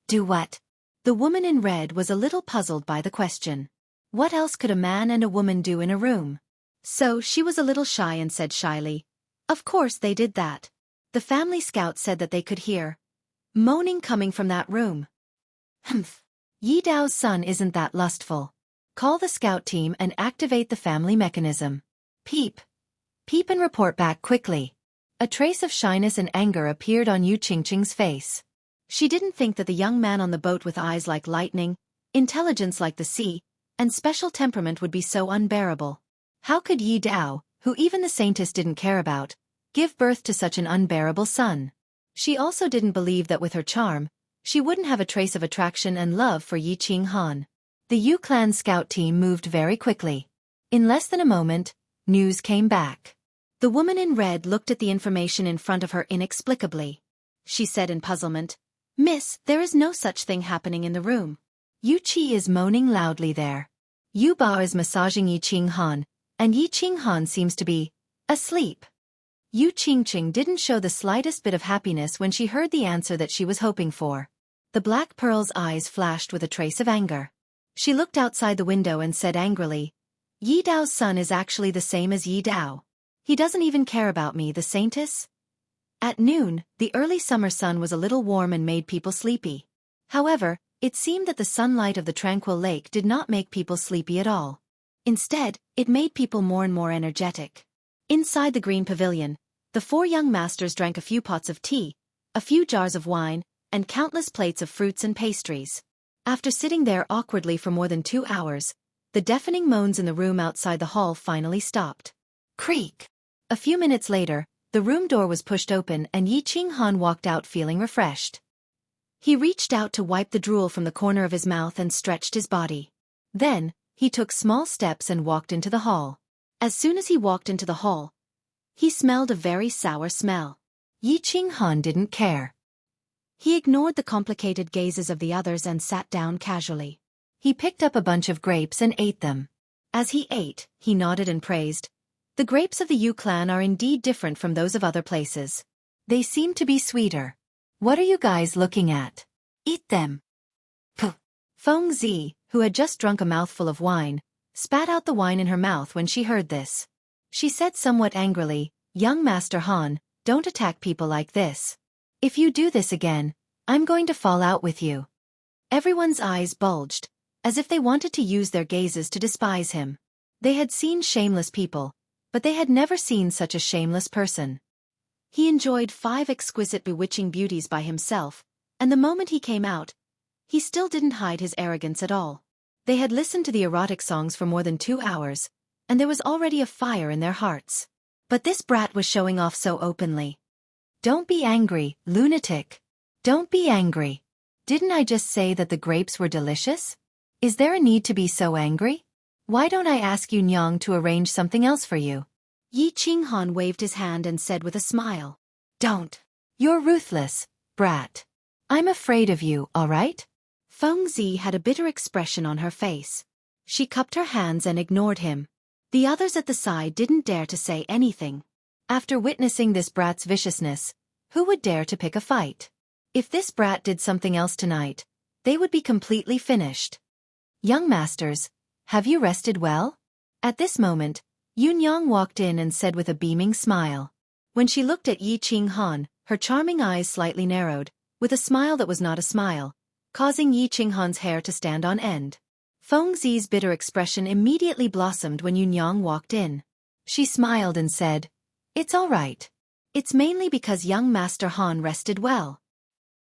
"Do what?" The woman in red was a little puzzled by the question. What else could a man and a woman do in a room? So she was a little shy and said shyly, "Of course they did that. The family scout said that they could hear moaning coming from that room." "Humph. Yi Dao's son isn't that lustful. Call the scout team and activate the family mechanism. Peep. Peep and report back quickly." A trace of shyness and anger appeared on Yu Qingqing's face. She didn't think that the young man on the boat with eyes like lightning, intelligence like the sea, and special temperament would be so unbearable. How could Yi Dao, who even the saintess didn't care about, give birth to such an unbearable son? She also didn't believe that with her charm, she wouldn't have a trace of attraction and love for Yi Qinghan. The Yu clan scout team moved very quickly. In less than a moment, news came back. The woman in red looked at the information in front of her inexplicably. She said in puzzlement, "Miss, there is no such thing happening in the room. Yu Qi is moaning loudly there. Yu Bao is massaging Yi Qinghan, and Yi Qinghan seems to be asleep." Yu Qingqing didn't show the slightest bit of happiness when she heard the answer that she was hoping for. The black pearl's eyes flashed with a trace of anger. She looked outside the window and said angrily, "Yi Dao's son is actually the same as Yi Dao. He doesn't even care about me, the saintess." At noon, the early summer sun was a little warm and made people sleepy. However, it seemed that the sunlight of the tranquil lake did not make people sleepy at all. Instead, it made people more and more energetic. Inside the green pavilion, the 4 young masters drank a few pots of tea, a few jars of wine, and countless plates of fruits and pastries. After sitting there awkwardly for more than 2 hours, the deafening moans in the room outside the hall finally stopped. Creak! A few minutes later, the room door was pushed open and Yi Qinghan walked out feeling refreshed. He reached out to wipe the drool from the corner of his mouth and stretched his body. Then, he took small steps and walked into the hall. As soon as he walked into the hall, he smelled a very sour smell. Yi Qinghan didn't care. He ignored the complicated gazes of the others and sat down casually. He picked up a bunch of grapes and ate them. As he ate, he nodded and praised. The grapes of the Yu clan are indeed different from those of other places. They seem to be sweeter. What are you guys looking at? Eat them. Puh. Fangs, who had just drunk a mouthful of wine, spat out the wine in her mouth when she heard this. She said somewhat angrily, "Young Master Han, don't attack people like this. If you do this again, I'm going to fall out with you." Everyone's eyes bulged, as if they wanted to use their gazes to despise him. They had seen shameless people, but they had never seen such a shameless person. He enjoyed 5 exquisite bewitching beauties by himself, and the moment he came out, he still didn't hide his arrogance at all. They had listened to the erotic songs for more than 2 hours, and there was already a fire in their hearts. But this brat was showing off so openly. Don't be angry, lunatic. Don't be angry. Didn't I just say that the grapes were delicious? Is there a need to be so angry? Why don't I ask Yu Nyang to arrange something else for you? Yi Qinghan waved his hand and said with a smile. Don't. You're ruthless, brat. I'm afraid of you, all right? Fangs had a bitter expression on her face. She cupped her hands and ignored him. The others at the side didn't dare to say anything. After witnessing this brat's viciousness, who would dare to pick a fight? If this brat did something else tonight, they would be completely finished. Young masters, have you rested well? At this moment, Yu Nyang walked in and said with a beaming smile. When she looked at Yi Qinghan, her charming eyes slightly narrowed, with a smile that was not a smile, causing Yi Qinghan's hair to stand on end. Fengzi's bitter expression immediately blossomed when Yu Nyang walked in. She smiled and said, "It's all right. It's mainly because young Master Han rested well."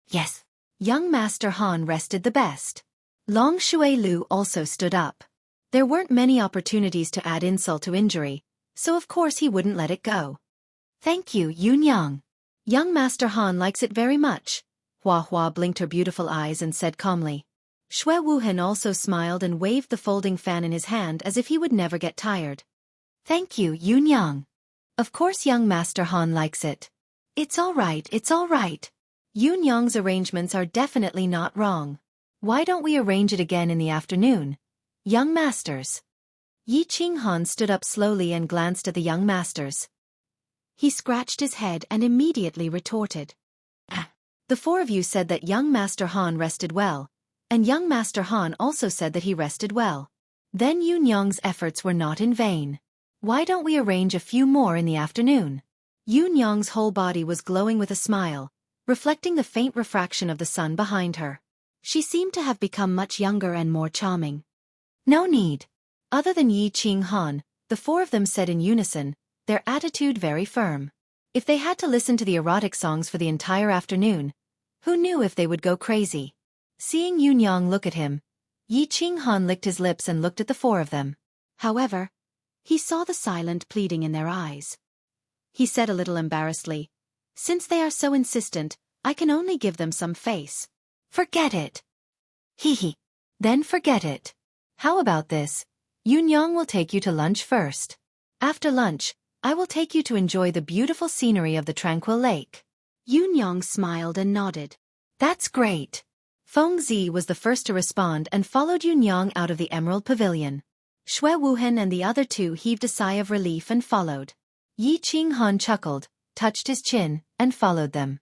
Yes, young Master Han rested the best. Long Shui Lu also stood up. There weren't many opportunities to add insult to injury, so of course he wouldn't let it go. "Thank you, Yu Nyang. Young Master Han likes it very much." Hua Hua blinked her beautiful eyes and said calmly. Shui Wuhan also smiled and waved the folding fan in his hand as if he would never get tired. "Thank you, Yu Nyang. Of course young Master Han likes it. It's all right, it's all right. Yu Nyang's arrangements are definitely not wrong. Why don't we arrange it again in the afternoon? Young masters." Yi Qinghan stood up slowly and glanced at the young masters. He scratched his head and immediately retorted. "The 4 of you said that young Master Han rested well, and young Master Han also said that he rested well. Then Yu Nyang's efforts were not in vain. Why don't we arrange a few more in the afternoon?" Yu Nyang's whole body was glowing with a smile, reflecting the faint refraction of the sun behind her. She seemed to have become much younger and more charming. "No need." Other than Yi Qinghan, the 4 of them said in unison, their attitude very firm. If they had to listen to the erotic songs for the entire afternoon, who knew if they would go crazy? Seeing Yu Nyang look at him, Yi Qinghan licked his lips and looked at the 4 of them. However, he saw the silent pleading in their eyes. He said a little embarrassedly, "Since they are so insistent, I can only give them some face." "Forget it." "Hee. Then forget it. How about this? Yu Nyang will take you to lunch first. After lunch, I will take you to enjoy the beautiful scenery of the tranquil lake." Yu Nyang smiled and nodded. "That's great." Fengzi was the first to respond and followed Yu Nyang out of the Emerald Pavilion. Shui Wuhan and the other 2 heaved a sigh of relief and followed. Yi Qinghan chuckled, touched his chin, and followed them.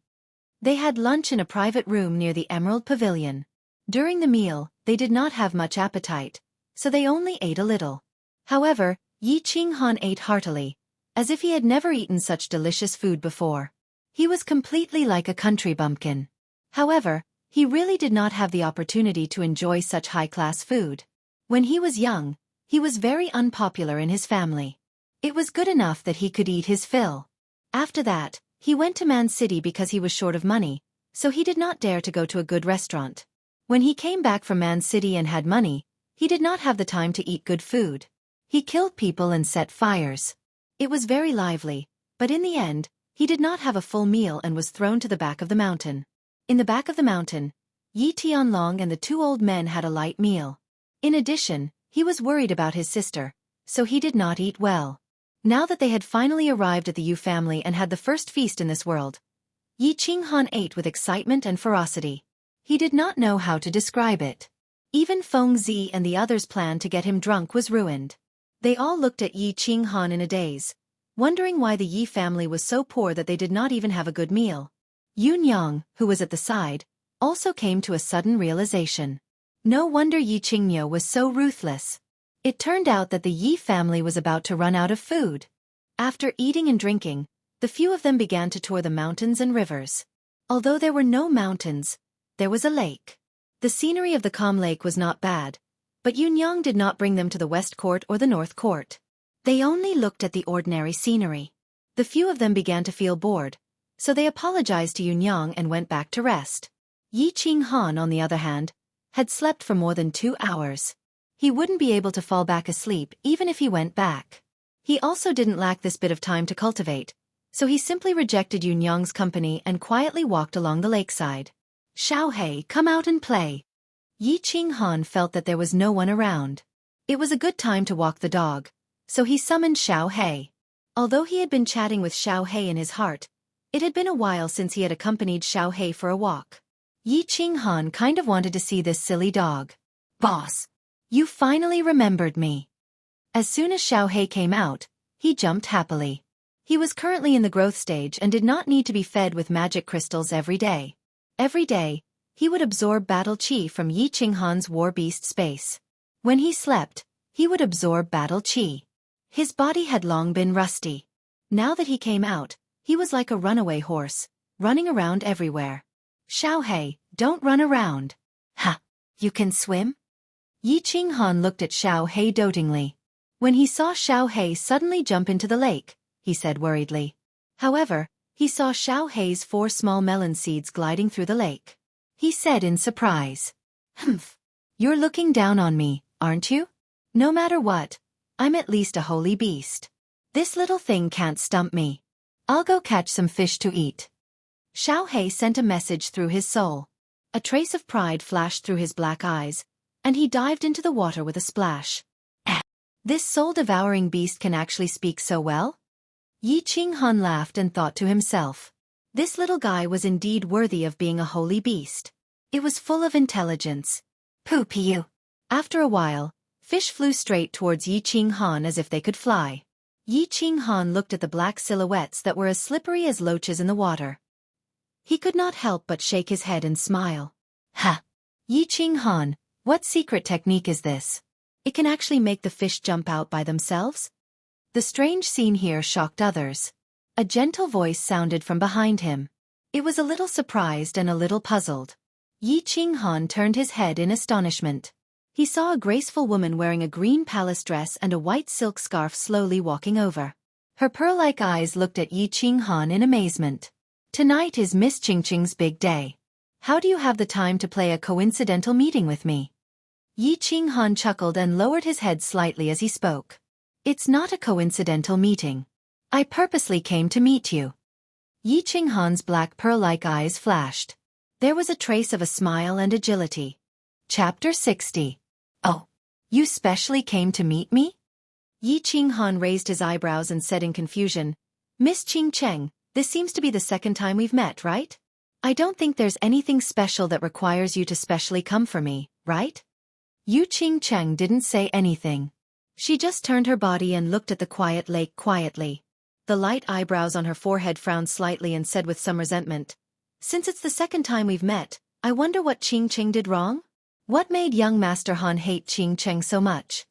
They had lunch in a private room near the Emerald Pavilion. During the meal, they did not have much appetite, so they only ate a little. However, Yi Qinghan ate heartily, as if he had never eaten such delicious food before. He was completely like a country bumpkin. However, he really did not have the opportunity to enjoy such high-class food. When he was young, he was very unpopular in his family. It was good enough that he could eat his fill. After that, he went to Man City because he was short of money, so he did not dare to go to a good restaurant. When he came back from Man City and had money, he did not have the time to eat good food. He killed people and set fires. It was very lively, but in the end, he did not have a full meal and was thrown to the back of the mountain. In the back of the mountain, Yi Tianlong and the two old men had a light meal. In addition, he was worried about his sister, so he did not eat well. Now that they had finally arrived at the Yu family and had the first feast in this world, Yi Qinghan ate with excitement and ferocity. He did not know how to describe it. Even Feng Zi and the others' plan to get him drunk was ruined. They all looked at Yi Qinghan in a daze, wondering why the Yi family was so poor that they did not even have a good meal. Yun Yang, who was at the side, also came to a sudden realization. No wonder Yi Qingniu was so ruthless. It turned out that the Yi family was about to run out of food. After eating and drinking, the few of them began to tour the mountains and rivers. Although there were no mountains, there was a lake. The scenery of the calm lake was not bad, but Yun Yang did not bring them to the West Court or the North Court. They only looked at the ordinary scenery. The few of them began to feel bored, so they apologized to Yun Yang and went back to rest. Yi Qinghan, on the other hand, had slept for more than 2 hours. He wouldn't be able to fall back asleep even if he went back. He also didn't lack this bit of time to cultivate, so he simply rejected Yun Yang's company and quietly walked along the lakeside. Xiaohei, come out and play. Yi Qinghan felt that there was no one around. It was a good time to walk the dog, so he summoned Xiaohei. Although he had been chatting with Xiaohei in his heart, it had been a while since he had accompanied Xiaohei for a walk. Yi Qinghan kind of wanted to see this silly dog. Boss, you finally remembered me. As soon as Xiaohei came out, he jumped happily. He was currently in the growth stage and did not need to be fed with magic crystals every day. Every day, he would absorb battle chi from Yi Qinghan's war beast space. When he slept, he would absorb battle chi. His body had long been rusty. Now that he came out, he was like a runaway horse, running around everywhere. Xiaohei, don't run around. Ha! You can swim? Yi Qinghan looked at Xiaohei dotingly. When he saw Xiaohei suddenly jump into the lake, he said worriedly. However, he saw Xiaohei's 4 small melon seeds gliding through the lake. He said in surprise. Humph! You're looking down on me, aren't you? No matter what, I'm at least a holy beast. This little thing can't stump me. I'll go catch some fish to eat. Xiaohei sent a message through his soul. A trace of pride flashed through his black eyes, and he dived into the water with a splash. This soul-devouring beast can actually speak so well? Yi Qinghan laughed and thought to himself. This little guy was indeed worthy of being a holy beast. It was full of intelligence. Poo-pee-you. After a while, fish flew straight towards Yi Qinghan as if they could fly. Yi Qinghan looked at the black silhouettes that were as slippery as loaches in the water. He could not help but shake his head and smile. Ha! Yi Qinghan, what secret technique is this? It can actually make the fish jump out by themselves? The strange scene here shocked others. A gentle voice sounded from behind him. It was a little surprised and a little puzzled. Yi Qinghan turned his head in astonishment. He saw a graceful woman wearing a green palace dress and a white silk scarf slowly walking over. Her pearl-like eyes looked at Yi Qinghan in amazement. Tonight is Miss Qingqing's big day. How do you have the time to play a coincidental meeting with me? Yi Qinghan chuckled and lowered his head slightly as he spoke. It's not a coincidental meeting. I purposely came to meet you. Yi Qinghan's black pearl-like eyes flashed. There was a trace of a smile and agility. Chapter 60. Oh, you specially came to meet me? Yi Qinghan raised his eyebrows and said in confusion, Miss Qingcheng, this seems to be the second time we've met, right? I don't think there's anything special that requires you to specially come for me, right? Yu Qingcheng didn't say anything. She just turned her body and looked at the quiet lake quietly. The light eyebrows on her forehead frowned slightly and said with some resentment, Since it's the second time we've met, I wonder what Qingcheng did wrong? What made young Master Han hate Qingcheng so much?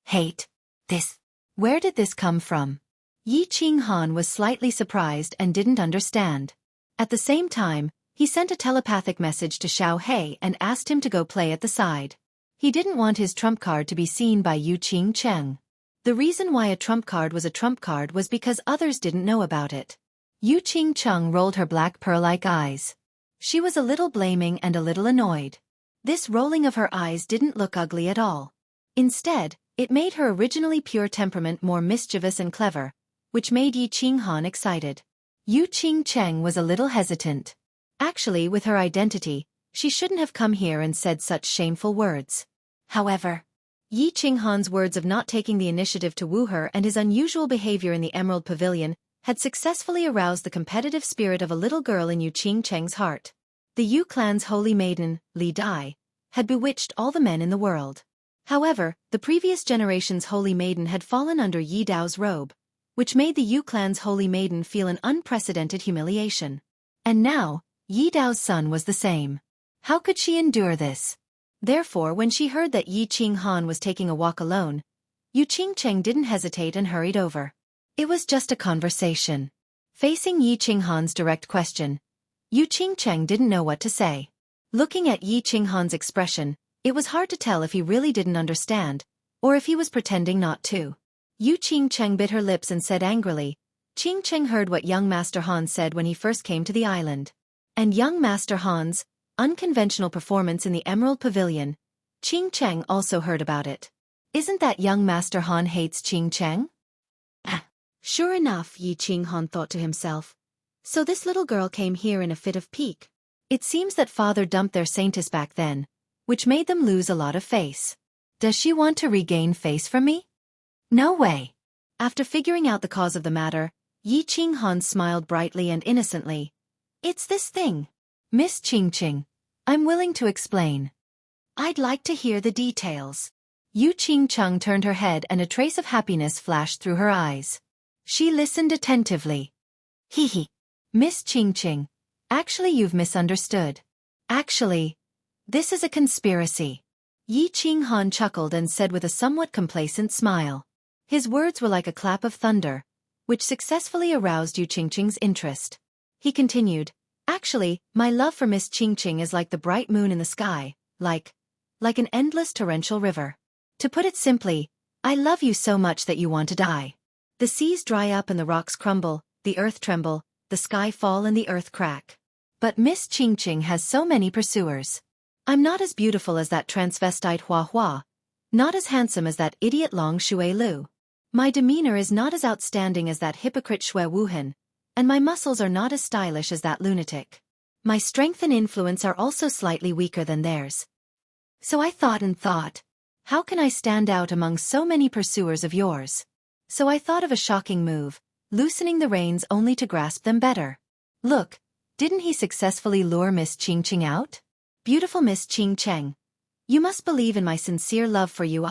Hate? This? Where did this come from? Yi Qinghan was slightly surprised and didn't understand. At the same time, he sent a telepathic message to Xiaohei and asked him to go play at the side. He didn't want his trump card to be seen by Yu Qingcheng. The reason why a trump card was a trump card was because others didn't know about it. Yu Qingcheng rolled her black pearl-like eyes. She was a little blaming and a little annoyed. This rolling of her eyes didn't look ugly at all. Instead, it made her originally pure temperament more mischievous and clever, which made Yi Qinghan excited. Yu Qingcheng was a little hesitant. Actually, with her identity, she shouldn't have come here and said such shameful words. However, Yi Qinghan's words of not taking the initiative to woo her and his unusual behavior in the Emerald Pavilion had successfully aroused the competitive spirit of a little girl in Yu Qingcheng's heart. The Yu clan's holy maiden, Li Dai, had bewitched all the men in the world. However, the previous generation's holy maiden had fallen under Yi Dao's robe, which made the Yu clan's holy maiden feel an unprecedented humiliation. And now, Yi Dao's son was the same. How could she endure this? Therefore, when she heard that Yi Qinghan was taking a walk alone, Yu Qingcheng didn't hesitate and hurried over. It was just a conversation. Facing Yi Qinghan's direct question, Yu Qingcheng didn't know what to say. Looking at Yi Qinghan's expression, it was hard to tell if he really didn't understand, or if he was pretending not to. Yu Qingcheng bit her lips and said angrily, Qingcheng heard what young Master Han said when he first came to the island. And young Master Han's unconventional performance in the Emerald Pavilion, Qingcheng also heard about it. Isn't that young Master Han hates Qingcheng? Sure enough, Yi Qinghan thought to himself. So this little girl came here in a fit of pique. It seems that father dumped their saintess back then, which made them lose a lot of face. Does she want to regain face from me? No way. After figuring out the cause of the matter, Yi Qinghan smiled brightly and innocently. It's this thing. Miss Qingqing, I'm willing to explain. I'd like to hear the details. Yu Qingcheng turned her head and a trace of happiness flashed through her eyes. She listened attentively. Hee. Miss Qingqing, actually you've misunderstood. Actually, this is a conspiracy. Yi Qinghan chuckled and said with a somewhat complacent smile. His words were like a clap of thunder, which successfully aroused Yu Qingqing's interest. He continued, actually, my love for Miss Qingqing is like the bright moon in the sky, like an endless torrential river. To put it simply, I love you so much that you want to die. The seas dry up and the rocks crumble, the earth tremble, the sky fall and the earth crack. But Miss Qingqing has so many pursuers. I'm not as beautiful as that transvestite Hua Hua, not as handsome as that idiot Long Shui Lu. My demeanor is not as outstanding as that hypocrite Shui Wuhan, and my muscles are not as stylish as that lunatic. My strength and influence are also slightly weaker than theirs. So I thought, how can I stand out among so many pursuers of yours? So I thought of a shocking move, loosening the reins only to grasp them better. Look, didn't he successfully lure Miss Qingqing out? Beautiful Miss Qingcheng, you must believe in my sincere love for you.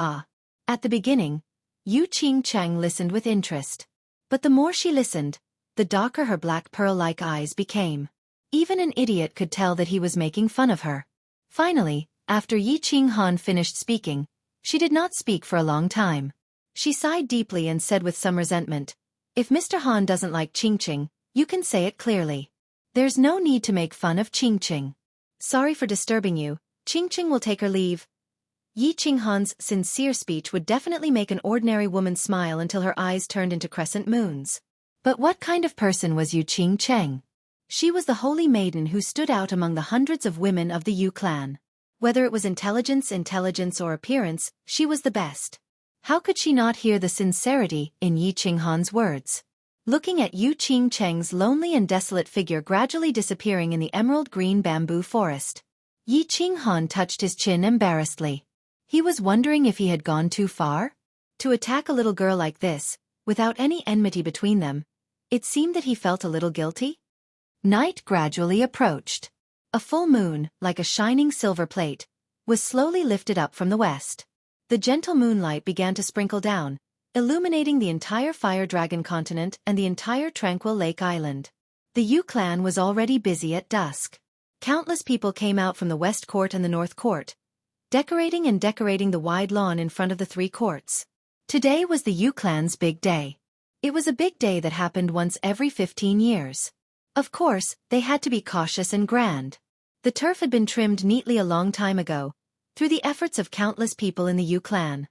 At the beginning, Yu Qingcheng listened with interest. But the more she listened, the darker her black pearl-like eyes became. Even an idiot could tell that he was making fun of her. Finally, after Yi Qinghan finished speaking, she did not speak for a long time. She sighed deeply and said with some resentment, if Mr. Han doesn't like Qingqing, you can say it clearly. There's no need to make fun of Qingqing. Sorry for disturbing you, Qingqing will take her leave. Yi Qinghan's sincere speech would definitely make an ordinary woman smile until her eyes turned into crescent moons. But what kind of person was Yu Qingcheng? She was the holy maiden who stood out among the hundreds of women of the Yu clan. Whether it was intelligence or appearance, she was the best. How could she not hear the sincerity in Yi Qinghan's words? Looking at Yu Qingcheng's lonely and desolate figure gradually disappearing in the emerald green bamboo forest, Yi Qinghan touched his chin embarrassedly. He was wondering if he had gone too far? To attack a little girl like this, without any enmity between them, it seemed that he felt a little guilty. Night gradually approached. A full moon, like a shining silver plate, was slowly lifted up from the west. The gentle moonlight began to sprinkle down, illuminating the entire Fire Dragon continent and the entire Tranquil Lake Island. The Yu clan was already busy at dusk. Countless people came out from the West Court and the North Court, decorating the wide lawn in front of the three courts. Today was the Yu clan's big day. It was a big day that happened once every 15 years. Of course, they had to be cautious and grand. The turf had been trimmed neatly a long time ago, through the efforts of countless people in the Yu clan.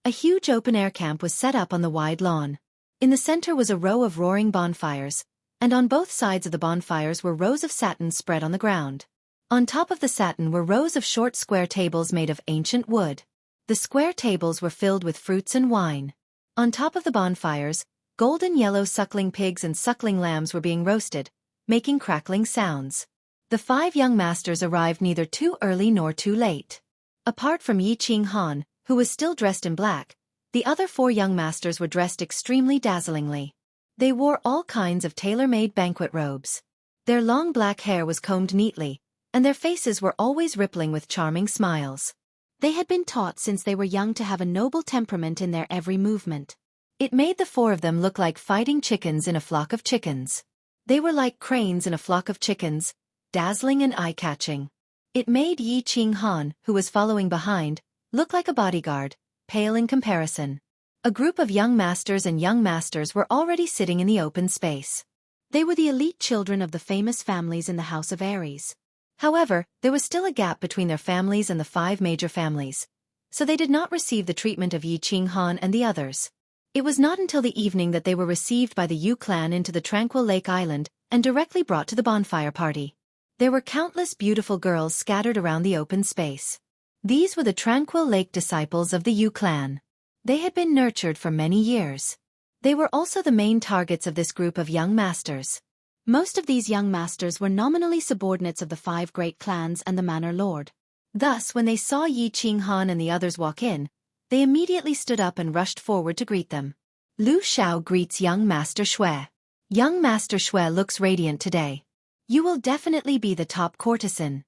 A huge open-air camp was set up on the wide lawn. In the center was a row of roaring bonfires, And on both sides of the bonfires were rows of satin spread on the ground. On top of the satin were rows of short square tables made of ancient wood. The square tables were filled with fruits and wine. On top of the bonfires, golden yellow suckling pigs and suckling lambs were being roasted, making crackling sounds. The 5 young masters arrived neither too early nor too late. Apart from Yi Qinghan, who was still dressed in black, the other 4 young masters were dressed extremely dazzlingly. They wore all kinds of tailor-made banquet robes. Their long black hair was combed neatly, and their faces were always rippling with charming smiles. They had been taught since they were young to have a noble temperament in their every movement. It made the 4 of them look like fighting chickens in a flock of chickens. They were like cranes in a flock of chickens, dazzling and eye-catching. It made Yi Qinghan, who was following behind, look like a bodyguard, pale in comparison. A group of young masters and young masters were already sitting in the open space. They were the elite children of the famous families in the House of Aries. However, there was still a gap between their families and the 5 major families, so they did not receive the treatment of Yi Qinghan and the others. It was not until the evening that they were received by the Yu clan into the tranquil lake island and directly brought to the bonfire party. There were countless beautiful girls scattered around the open space. These were the tranquil lake disciples of the Yu clan. They had been nurtured for many years. They were also the main targets of this group of young masters. Most of these young masters were nominally subordinates of the 5 great clans and the manor lord. Thus, when they saw Yi Qinghan and the others walk in, they immediately stood up and rushed forward to greet them. Lu Xiao greets young Master Shui. Young Master Shui looks radiant today. You will definitely be the top courtesan.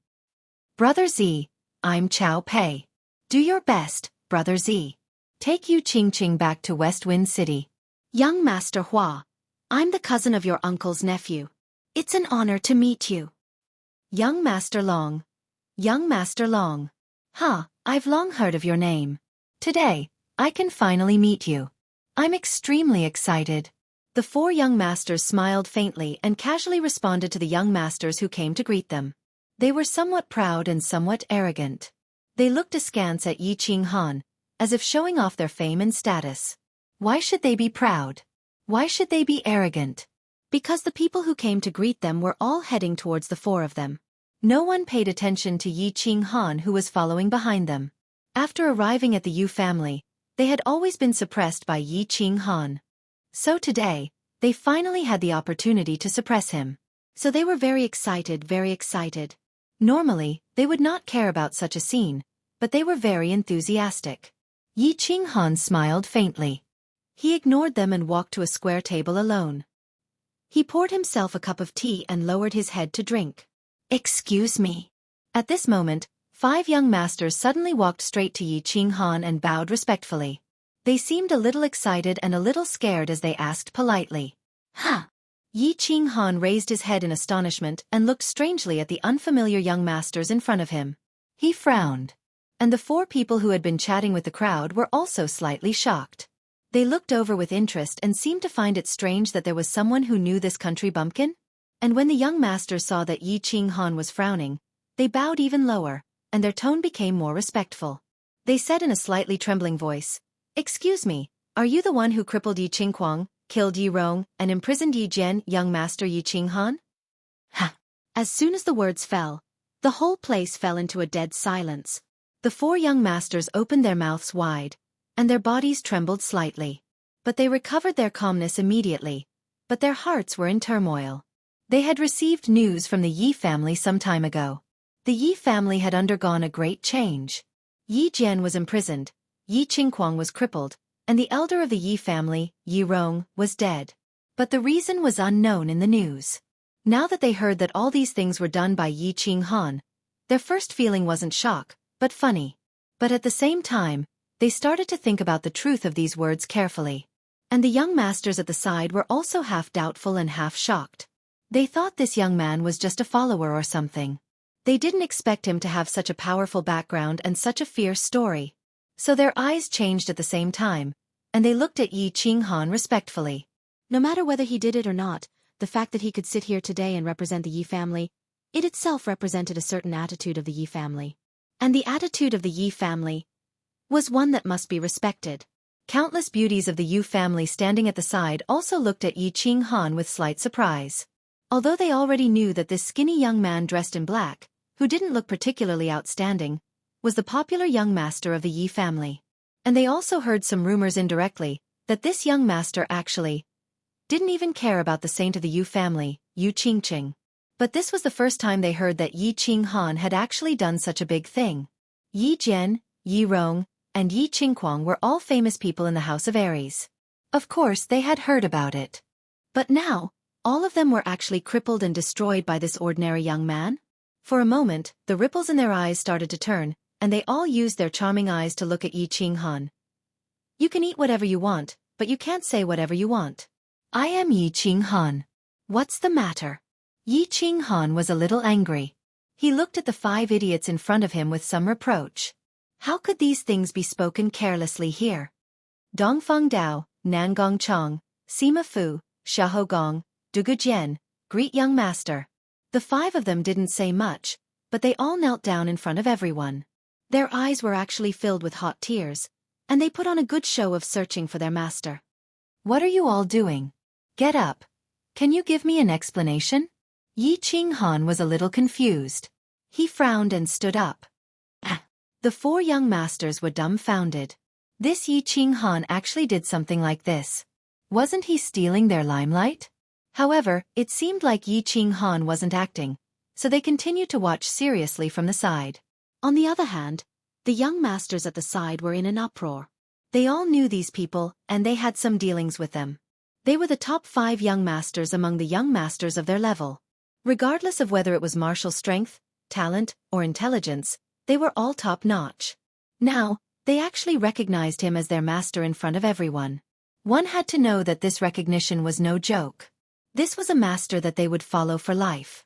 Brother Z, I'm Chao Pei. Do your best, Brother Z. Take Yu Qingqing back to West Wind City. Young Master Hua, I'm the cousin of your uncle's nephew. It's an honor to meet you. Young Master Long. Young Master Long. I've long heard of your name. Today, I can finally meet you. I'm extremely excited. The 4 young masters smiled faintly and casually responded to the young masters who came to greet them. They were somewhat proud and somewhat arrogant. They looked askance at Yi Qinghan, as if showing off their fame and status. Why should they be proud? Why should they be arrogant? Because the people who came to greet them were all heading towards the 4 of them. No one paid attention to Yi Qinghan, who was following behind them. After arriving at the Yu family, they had always been suppressed by Yi Qinghan. So today, they finally had the opportunity to suppress him. So they were very excited, very excited. Normally, they would not care about such a scene, but they were very enthusiastic. Yi Qinghan smiled faintly. He ignored them and walked to a square table alone. He poured himself a cup of tea and lowered his head to drink. Excuse me. At this moment, 5 young masters suddenly walked straight to Yi Qinghan and bowed respectfully. They seemed a little excited and a little scared as they asked politely. Yi Qinghan raised his head in astonishment and looked strangely at the unfamiliar young masters in front of him. He frowned. And the 4 people who had been chatting with the crowd were also slightly shocked. They looked over with interest and seemed to find it strange that there was someone who knew this country bumpkin. And when the young masters saw that Yi Qinghan was frowning, they bowed even lower, and their tone became more respectful. They said in a slightly trembling voice, Excuse me, are you the one who crippled Yi Qingquang, killed Yi Rong, and imprisoned Yi Jian, young Master Yi Qinghan? As soon as the words fell, the whole place fell into a dead silence. The 4 young masters opened their mouths wide, and their bodies trembled slightly. But they recovered their calmness immediately, but their hearts were in turmoil. They had received news from the Yi family some time ago. The Yi family had undergone a great change. Yi Jian was imprisoned, Yi Qingquang was crippled, and the elder of the Yi family, Yi Rong, was dead. But the reason was unknown in the news. Now that they heard that all these things were done by Yi Qinghan, their first feeling wasn't shock, but funny. But at the same time, they started to think about the truth of these words carefully. And the young masters at the side were also half doubtful and half shocked. They thought this young man was just a follower or something. They didn't expect him to have such a powerful background and such a fierce story. So their eyes changed at the same time, and they looked at Yi Qinghan respectfully. No matter whether he did it or not, the fact that he could sit here today and represent the Yi family, it itself represented a certain attitude of the Yi family. And the attitude of the Yi family was one that must be respected. Countless beauties of the Yu family standing at the side also looked at Yi Qinghan with slight surprise. Although they already knew that this skinny young man dressed in black, who didn't look particularly outstanding, was the popular young master of the Yi family. And they also heard some rumors indirectly that this young master actually didn't even care about the saint of the Yu family, Yu Qingqing. But this was the first time they heard that Yi Qinghan had actually done such a big thing. Yi Jian, Yi Rong, and Yi Qingquang were all famous people in the House of Aries. Of course they had heard about it. But now, all of them were actually crippled and destroyed by this ordinary young man? For a moment, the ripples in their eyes started to turn, and they all used their charming eyes to look at Yi Qinghan. You can eat whatever you want, but you can't say whatever you want. I am Yi Qinghan. What's the matter? Yi Qinghan was a little angry. He looked at the 5 idiots in front of him with some reproach. How could these things be spoken carelessly here? Dongfeng Dao, Nangong Chong, Sima Fu, Xiahou Gong, Dugu Jian, greet young master. The 5 of them didn't say much, but they all knelt down in front of everyone. Their eyes were actually filled with hot tears, and they put on a good show of searching for their master. What are you all doing? Get up. Can you give me an explanation? Yi Qinghan was a little confused. He frowned and stood up. The 4 young masters were dumbfounded. This Yi Qinghan actually did something like this. Wasn't he stealing their limelight? However, it seemed like Yi Qinghan wasn't acting, so they continued to watch seriously from the side. On the other hand, the young masters at the side were in an uproar. They all knew these people, and they had some dealings with them. They were the top 5 young masters among the young masters of their level. Regardless of whether it was martial strength, talent, or intelligence, they were all top-notch. Now, they actually recognized him as their master in front of everyone. One had to know that this recognition was no joke. This was a master that they would follow for life.